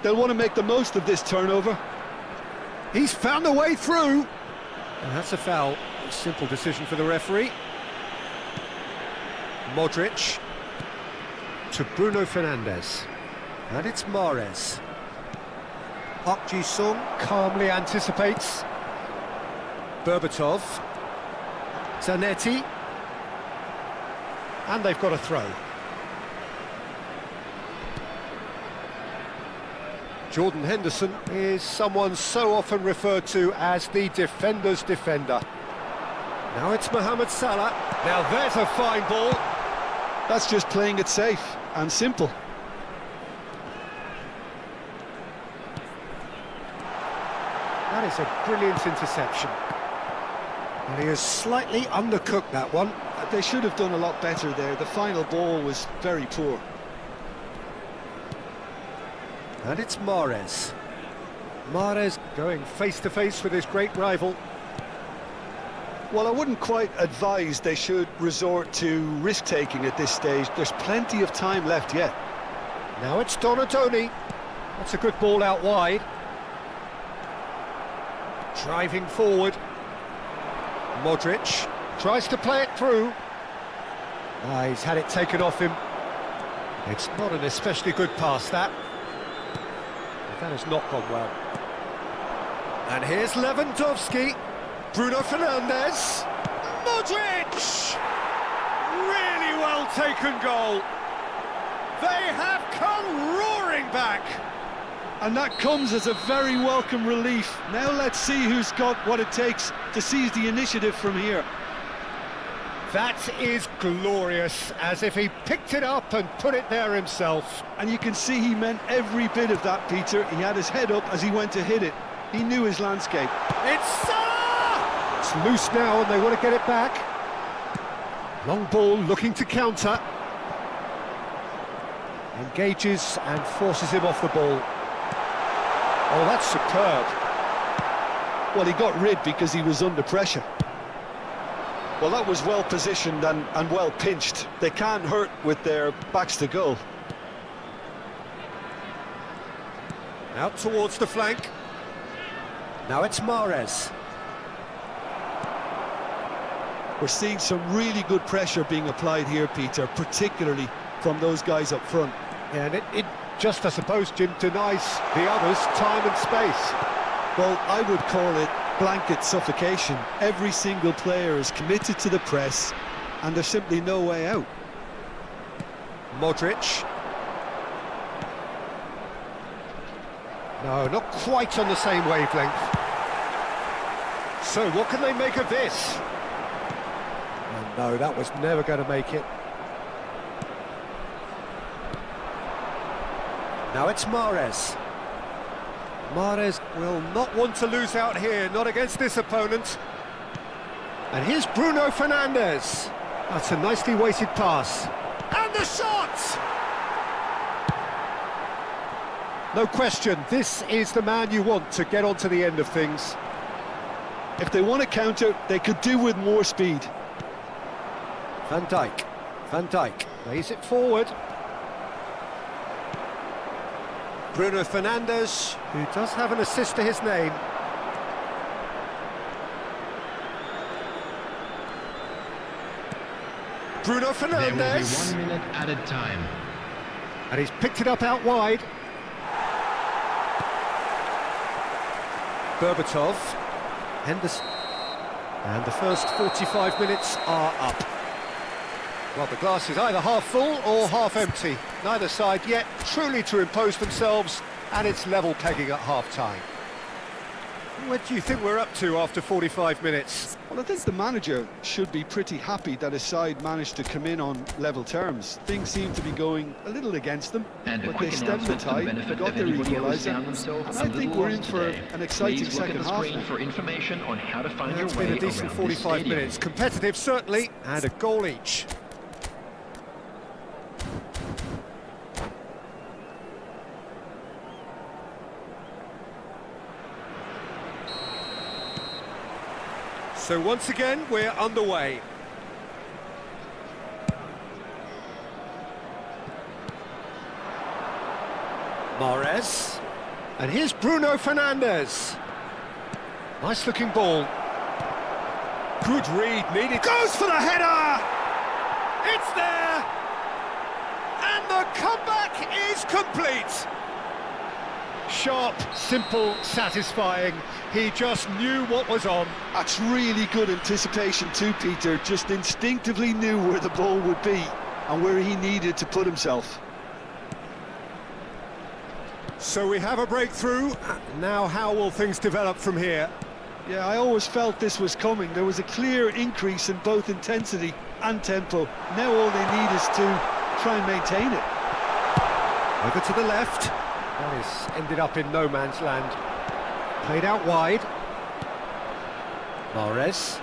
They'll want to make the most of this turnover. He's found a way through. And that's a foul. A simple decision for the referee. Modric to Bruno Fernandes. And it's Mahrez. Park Ji-sung calmly anticipates. Berbatov. Zanetti. And they've got a throw. Jordan Henderson is someone so often referred to as the defender's defender. Now it's Mohamed Salah. Now there's a fine ball. That's just playing it safe and simple. That is a brilliant interception. And he has slightly undercooked that one. They should have done a lot better there. The final ball was very poor. And it's Mahrez. Mahrez going face-to-face with his great rival. Well, I wouldn't quite advise they should resort to risk-taking at this stage. There's plenty of time left yet. Now it's Donatoni. That's a good ball out wide. Driving forward. Modric tries to play it through. Ah, he's had it taken off him. It's not an especially good pass, that. That has not gone well. And here's Lewandowski. Bruno Fernandes. Modric! Really well taken goal. They have come roaring back. And that comes as a very welcome relief. Now let's see who's got what it takes to seize the initiative from here. That is glorious, as if he picked it up and put it there himself. And you can see he meant every bit of that, Peter. He had his head up as he went to hit it. He knew his landscape. It's Salah! It's loose now and they want to get it back. Long ball looking to counter. Engages and forces him off the ball. Oh, that's superb. Well, he got rid because he was under pressure. Well, that was well positioned and well pinched. They can't hurt with their backs to goal. Out towards the flank. Now it's Mahrez. We're seeing some really good pressure being applied here, Peter, particularly from those guys up front. Yeah, and it just, I suppose, Jim, denies the others time and space. Well, I would call it blanket suffocation. Every single player is committed to the press, and there's simply no way out. Modric. No, not quite on the same wavelength. So, what can they make of this? And no, that was never going to make it. Now it's Mahrez. Mahrez will not want to lose out here, not against this opponent. And here's Bruno Fernandes. That's a nicely weighted pass. And the shot! No question, this is the man you want to get onto the end of things. If they want to counter, they could do with more speed. Van Dijk. Van Dijk lays it forward. Bruno Fernandes, who does have an assist to his name. Bruno There will be Fernandes. 1 minute added time. And he's picked it up out wide. Berbatov. Henderson. And the first 45 minutes are up. Well, the glass is either half full or half empty. Neither side yet truly to impose themselves, and it's level pegging at half-time. What do you think we're up to after 45 minutes? Well, I think the manager should be pretty happy that his side managed to come in on level terms. Things seem to be going a little against them, And a but they quick stemmed the announcement for the tide, benefit got of their anybody who has equaliser, found themselves and a I think little we're in lost for today. an exciting Please look second at the half screen now. for information on how to find It's your way been a decent around 45 this stadium. minutes. Competitive, certainly, and a goal each. So once again, we're underway. Mahrez. And here's Bruno Fernandes. Nice looking ball. Good read, needed. Goes for the header! It's there! And the comeback is complete! Sharp, simple, satisfying. He just knew what was on. That's really good anticipation too, Peter. Just instinctively knew where the ball would be and where he needed to put himself. So we have a breakthrough. Now how will things develop from here? Yeah, I always felt this was coming. There was a clear increase in both intensity and tempo. Now all they need is to try and maintain it. Over to the left. That is ended up in no man's land. Played out wide. Mahrez.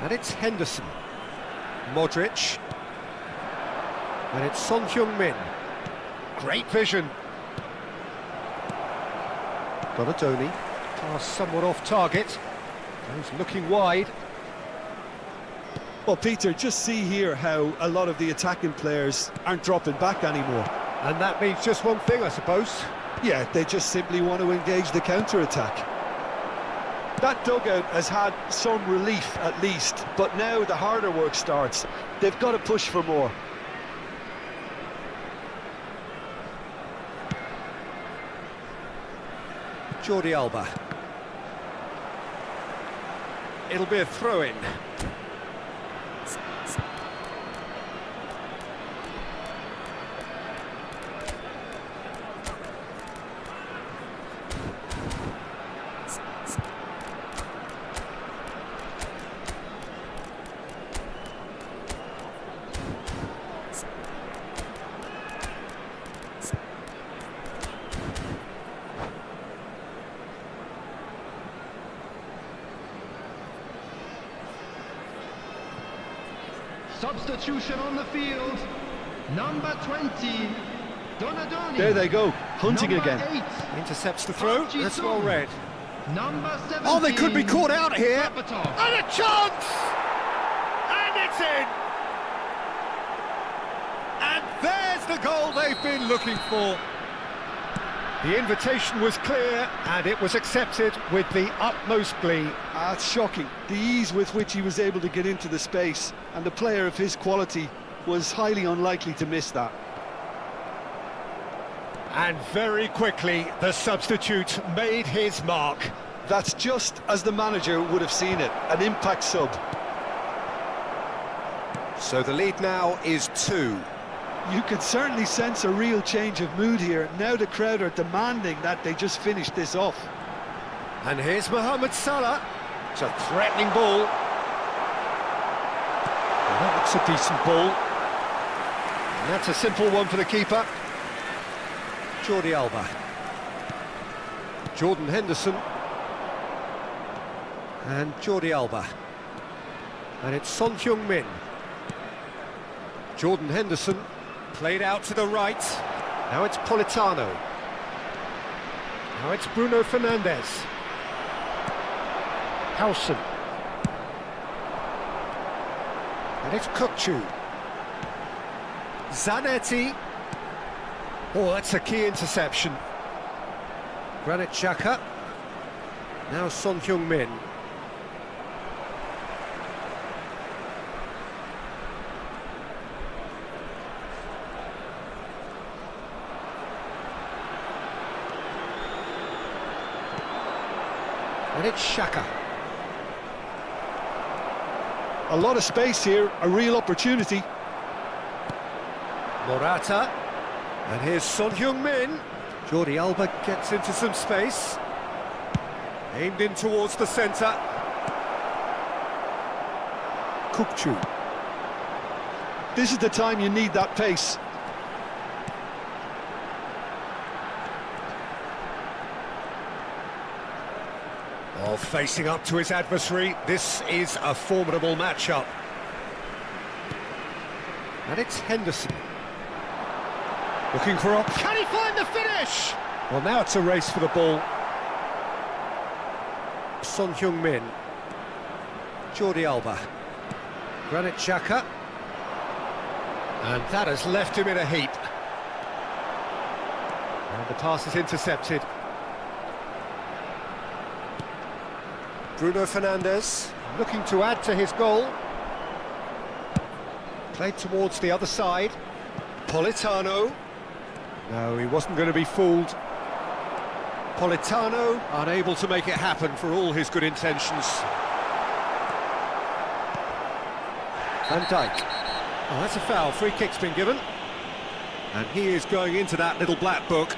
And it's Henderson. Modric. And it's Son Heung-min. Great vision. Donadoni. Pass somewhat off target. He's looking wide. Well, Peter, just see here how a lot of the attacking players aren't dropping back anymore. And that means just one thing, I suppose. Yeah, they just simply want to engage the counter-attack. That dugout has had some relief, at least, but now the harder work starts. They've got to push for more. Jordi Alba. It'll be a throw-in. Substitution on the field. Number 20, Donadoni. There they go, hunting Number again. 8, Intercepts the throw. That's well read. Number 17. Oh, they could be caught out here. Berbatov. And a chance! And it's in! And there's the goal they've been looking for. The invitation was clear, and it was accepted with the utmost glee. It's shocking, the ease with which he was able to get into the space, and a player of his quality was highly unlikely to miss that. And very quickly, the substitute made his mark. That's just as the manager would have seen it, an impact sub. So the lead now is 2. You can certainly sense a real change of mood here. Now the crowd are demanding that they just finish this off. And here's Mohamed Salah. It's a threatening ball. Well, that looks a decent ball. And that's a simple one for the keeper. Jordi Alba. Jordan Henderson. And Jordi Alba. And it's Son Heung-min. Jordan Henderson, played out to the right. Now it's Politano. Now it's Bruno Fernandes. Howson. And it's Kukçu. Zanetti. Oh, that's a key interception. Granit Xhaka. Now Son Heung-min. And it's Xhaka. A lot of space here, a real opportunity. Morata. And here's Son Heung-min. Jordi Alba gets into some space. Aimed in towards the centre. Kukçu. This is the time you need that pace. Oh, facing up to his adversary, this is a formidable matchup. And it's Henderson. Looking for can he find the finish? Well, now it's a race for the ball. Son Heung-min. Jordi Alba. Granit Xhaka. And that has left him in a heap. And the pass is intercepted. Bruno Fernandes, looking to add to his goal. Played towards the other side. Politano. No, he wasn't going to be fooled. Politano, unable to make it happen for all his good intentions. Van Dijk. Oh, that's a foul. Free kick's been given. And he is going into that little black book.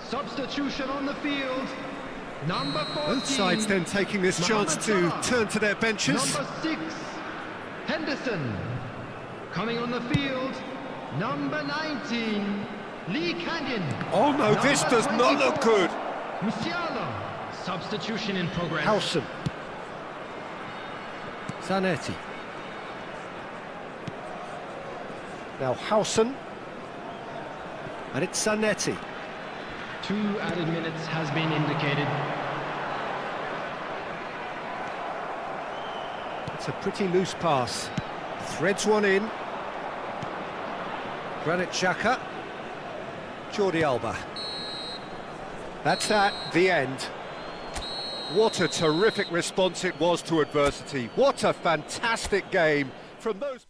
Substitution on the field. Number 14. Both sides then taking this chance to turn to their benches. Number 6, Henderson. Coming on the field, number 19, Lee Canyon. Oh no, this does not look good. Musiala. Substitution in progress. Howson. Zanetti. Now Howson. And it's Zanetti. 2 added minutes has been indicated. It's a pretty loose pass. Threads one in. Granit Xhaka. Jordi Alba. That's that, the end. What a terrific response it was to adversity. What a fantastic game from those...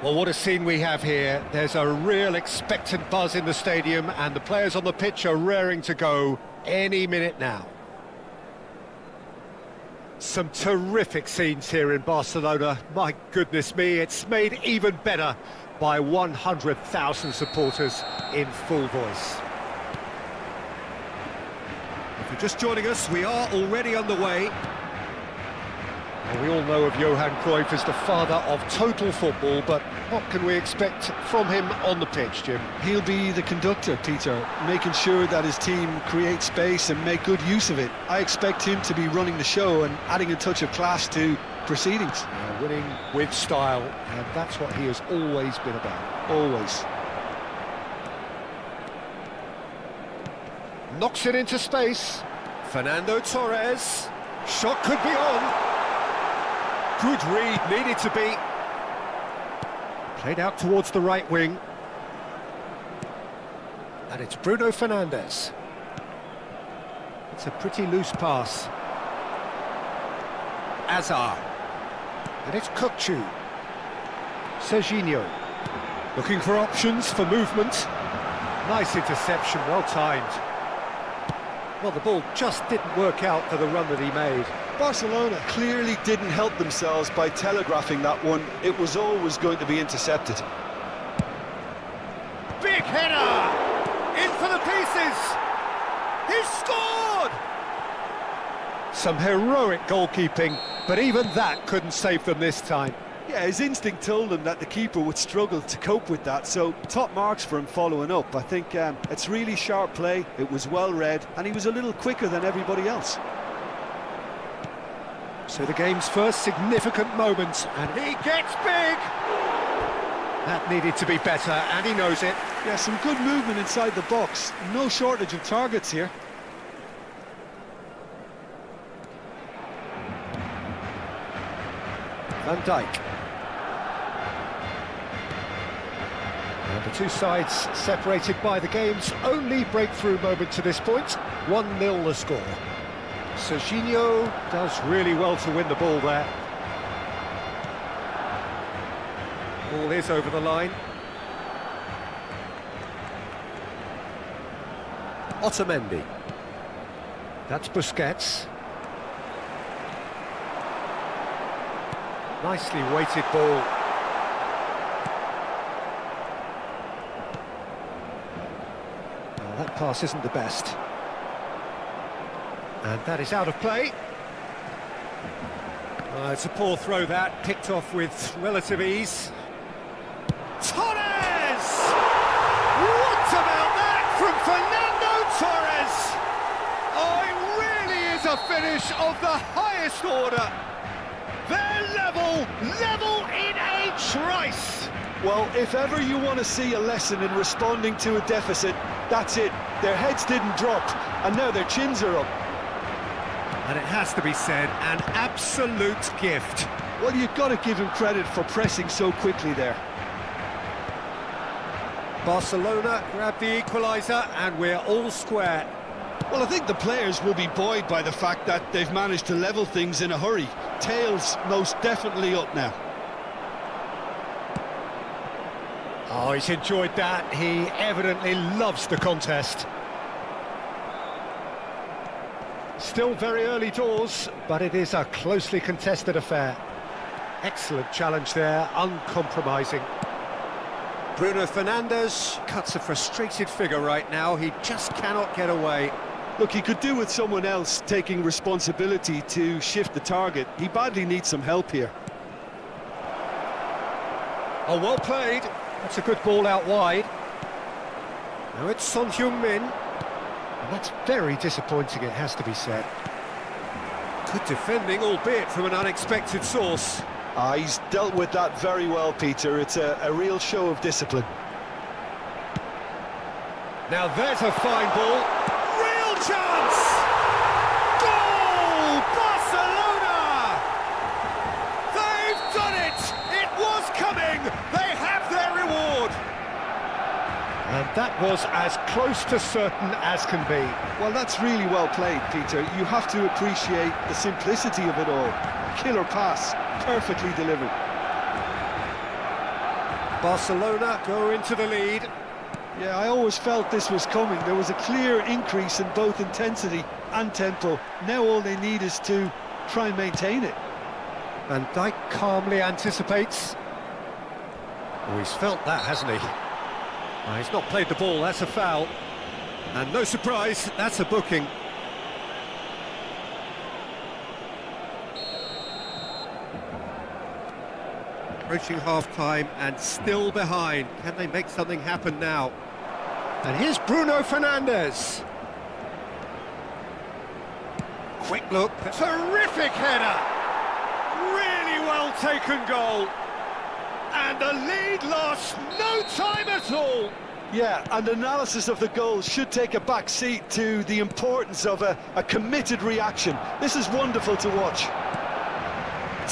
Well, what a scene we have here. There's a real expectant buzz in the stadium, and the players on the pitch are raring to go any minute now. Some terrific scenes here in Barcelona. My goodness me, it's made even better by 100,000 supporters in full voice. If you're just joining us, we are already underway. Well, we all know of Johan Cruyff as the father of total football, but what can we expect from him on the pitch, Jim? He'll be the conductor, Peter, making sure that his team create space and make good use of it. I expect him to be running the show and adding a touch of class to proceedings. Winning with style, and that's what he has always been about. Always. Knocks it into space. Fernando Torres. Shot could be on. Good read, needed to be. Played out towards the right wing. And it's Bruno Fernandes. It's a pretty loose pass. Azar. And it's Kukçu. Serginho. Looking for options for movement. Nice interception, well timed. Well, the ball just didn't work out for the run that he made. Barcelona clearly didn't help themselves by telegraphing that one. It was always going to be intercepted. Big header! In for the pieces! He's scored! Some heroic goalkeeping, but even that couldn't save them this time. Yeah, his instinct told him that the keeper would struggle to cope with that, so top marks for him following up. I think it's really sharp play, it was well read, and he was a little quicker than everybody else. So the game's first significant moment, and he gets big! That needed to be better, and he knows it. Yeah, some good movement inside the box. No shortage of targets here. Van Dijk. And the two sides separated by the game's only breakthrough moment to this point. 1-0 the score. Serginho does really well to win the ball there. Ball is over the line. Otamendi. That's Busquets. Nicely weighted ball. Well, that pass isn't the best. And that is out of play. It's a poor throw that, picked off with relative ease. Torres! What about that from Fernando Torres? Oh, it really is a finish of the highest order. They're level in a trice. Well, if ever you want to see a lesson in responding to a deficit, that's it. Their heads didn't drop, and now their chins are up. And it has to be said, an absolute gift. Well, you've got to give him credit for pressing so quickly there. Barcelona grab the equaliser, and we're all square. Well, I think the players will be buoyed by the fact that they've managed to level things in a hurry. Tails most definitely up now. Oh, he's enjoyed that. He evidently loves the contest. Still very early doors, but it is a closely contested affair. Excellent challenge there, uncompromising. Bruno Fernandes cuts a frustrated figure right now. He just cannot get away. Look, he could do with someone else taking responsibility to shift the target. He badly needs some help here. Oh, well played. That's a good ball out wide. Now it's Son Heung-min. And that's very disappointing, it has to be said. Good defending, albeit from an unexpected source. He's dealt with that very well, Peter. It's a real show of discipline. Now there's a fine ball. Real chance! Goal! Barcelona! They've done it! It was coming! They have their reward! And that was as close to certain as can be. Well, that's really well played, Peter. You have to appreciate the simplicity of it all. Killer pass, perfectly delivered. Barcelona go into the lead. Yeah, I always felt this was coming. There was a clear increase in both intensity and tempo. Now all they need is to try and maintain it. Van Dijk calmly anticipates. Oh, he's felt that, hasn't he? He's not played the ball, that's a foul. And no surprise, that's a booking. Approaching half-time and still behind. Can they make something happen now? And here's Bruno Fernandes. Quick look. Terrific header! Really well taken goal. And the lead lost no time at all. Yeah, and analysis of the goal should take a back seat to the importance of a committed reaction. This is wonderful to watch.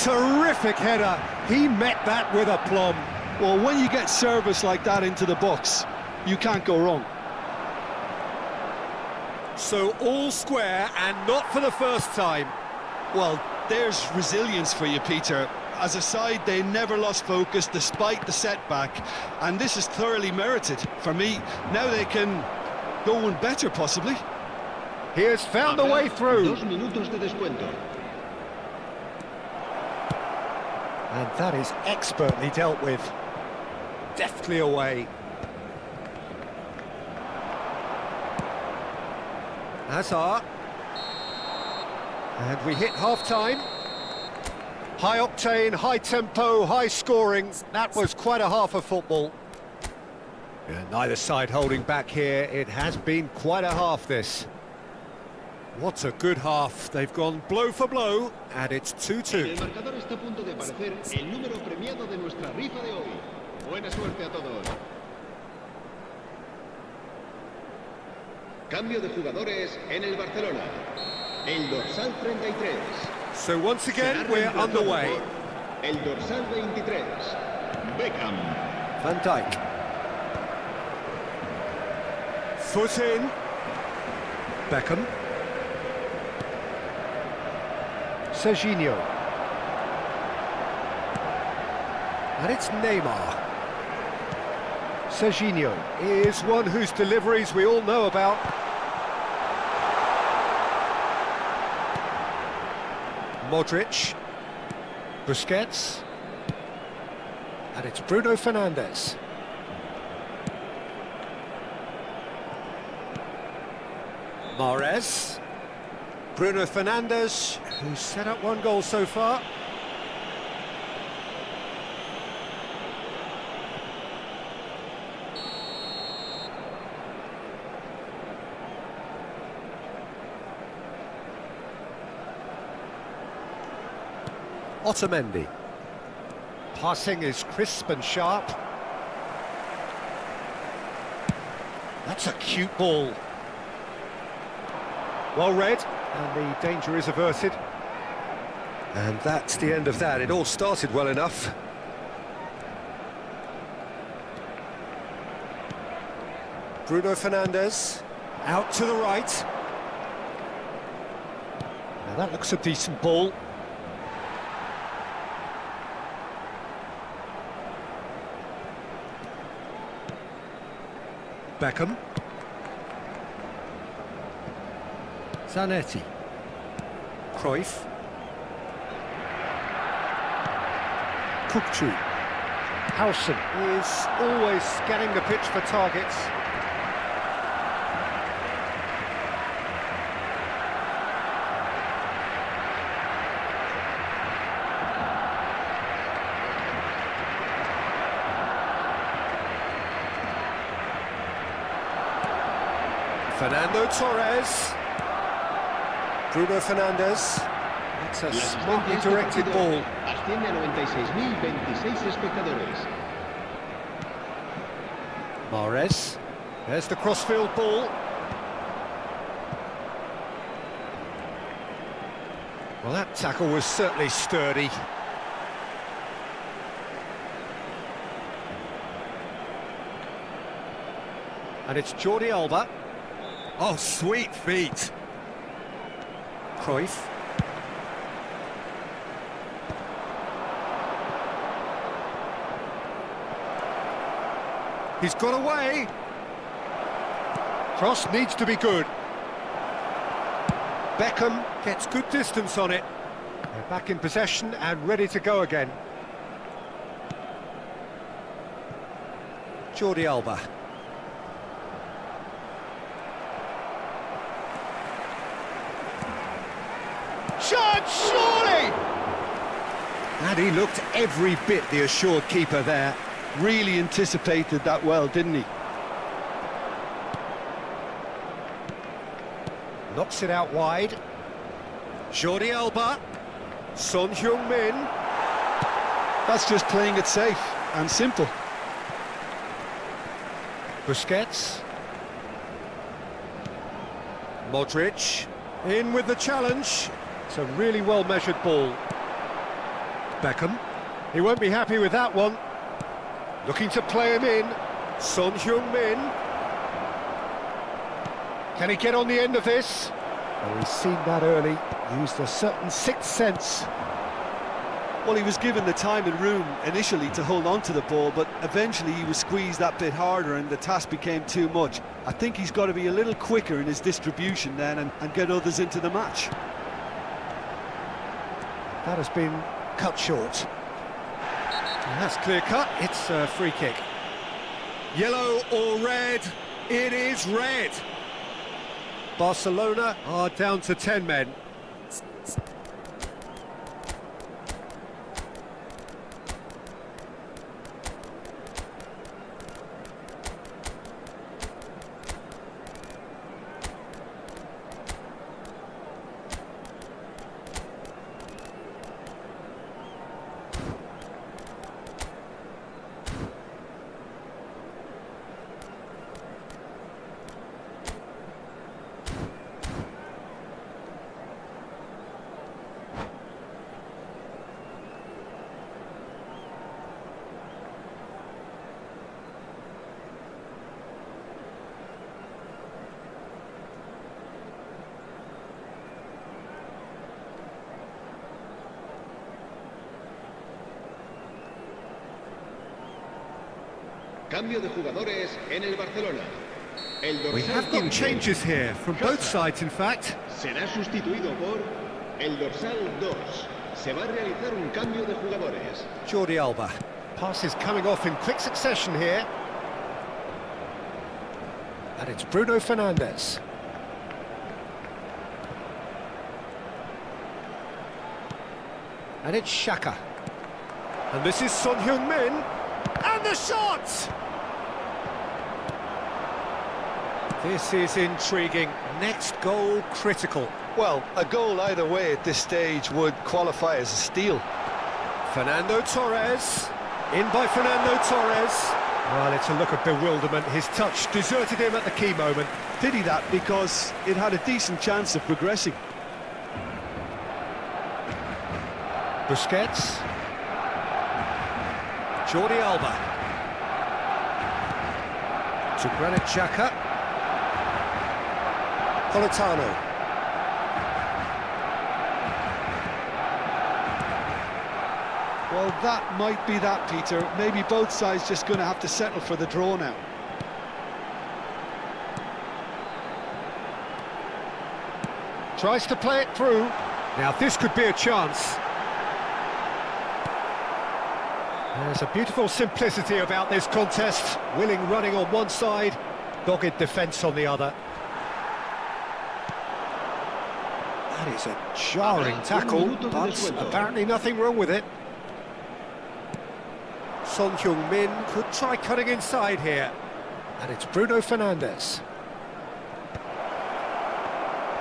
Terrific header. He met that with aplomb. Well, when you get service like that into the box, you can't go wrong. So all square, and not for the first time. Well, there's resilience for you, Peter. As a side, they never lost focus despite the setback, and this is thoroughly merited. For me, now they can go one better, possibly. He has found a way through. 2 minutos de descuento. And that is expertly dealt with. Deftly away. Hazard. And we hit half-time. High octane, high tempo, high scoring. That was quite a half of football. Yeah, neither side holding back here. It has been quite a half, this. What a good half. They've gone blow for blow, and it's 2-2. El marcador está a punto de aparecer el número premiado de nuestra rifa de hoy. Buena suerte a todos. Cambio de jugadores en el Barcelona. El dorsal 33. So once again, we're underway. El dorsal 23. Beckham. Van Dijk. Foot in. Beckham. Serginho. And it's Neymar. Serginho is one whose deliveries we all know about. Modric. Busquets. And it's Bruno Fernandes. Mahrez. Bruno Fernandes, who's set up one goal so far. Otamendi. Passing is crisp and sharp. That's a cute ball. Well read, and the danger is averted. And that's the end of that. It all started well enough. Bruno Fernandes, out to the right. Now that looks a decent ball. Beckham. Zanetti. Cruyff. Kukçu. Howson is always scanning the pitch for targets. Fernando Torres. Bruno Fernandes. It's a smartly directed ball. Asciende a 96.026 espectadores. Mahrez. There's the crossfield ball. Well, that tackle was certainly sturdy. And it's Jordi Alba. Oh, sweet feet. Cruyff. He's got away. Cross needs to be good. Beckham gets good distance on it. They're back in possession and ready to go again. Jordi Alba. Shot, surely! And he looked every bit the assured keeper there. Really anticipated that well, didn't he? Knocks it out wide. Jordi Alba. Son Heung-min. That's just playing it safe and simple. Busquets. Modric. In with the challenge. It's a really well-measured ball. Beckham. He won't be happy with that one. Looking to play him in. Son Heung-min. Can he get on the end of this? Oh, he's seen that early, used a certain sixth sense. Well, he was given the time and room initially to hold on to the ball, but eventually he was squeezed that bit harder and the task became too much. I think he's got to be a little quicker in his distribution then and get others into the match. That has been cut short. And that's clear cut. It's a free kick. Yellow or red? It is red. Barcelona are down to 10 men. Cambio de jugadores en el Barcelona. El We dorsal have got 15 changes here, from both sides in fact. será sustituido por el dorsal 2. Se va a realizar un cambio de jugadores. Jordi Alba. Passes coming off in quick succession here. And it's Bruno Fernandes. And it's Xhaka. And this is Son Heung-min. And the shot! This is intriguing. Next goal critical. Well, a goal either way at this stage would qualify as a steal. Fernando Torres. In by Fernando Torres. Well, it's a look of bewilderment. His touch deserted him at the key moment. Pity that, because it had a decent chance of progressing. Busquets. Jordi Alba. To Granit Xhaka. Politano. Well, that might be that, Peter. Maybe both sides just going to have to settle for the draw now. Tries to play it through. Now this could be a chance. There's a beautiful simplicity about this contest. Willing running on one side, dogged defence on the other. That is a jarring tackle, but apparently nothing wrong with it. Son Heung-min could try cutting inside here. And it's Bruno Fernandes.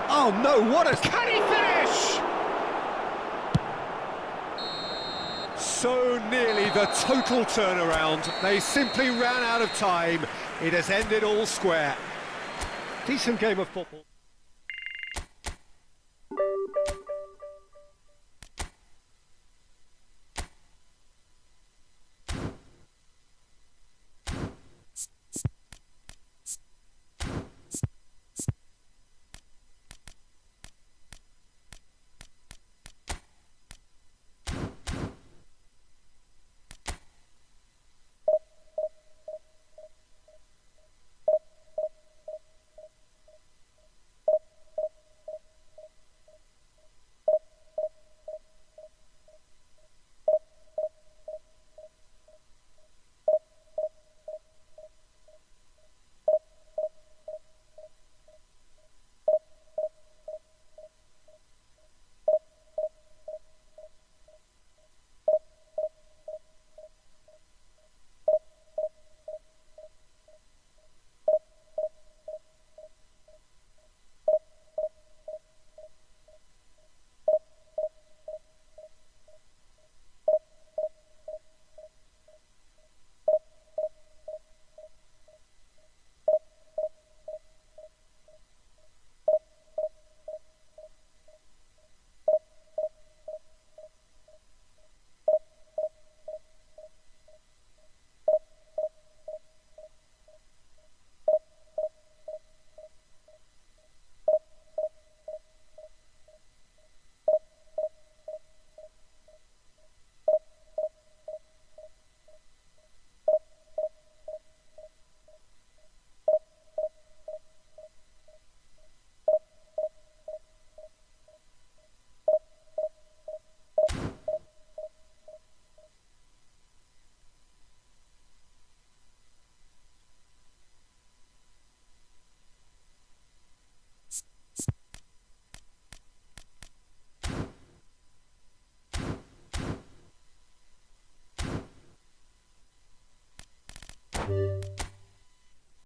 Oh no, what a... Can he finish? So nearly the total turnaround. They simply ran out of time. It has ended all square. Decent game of football. მოგესალმებით.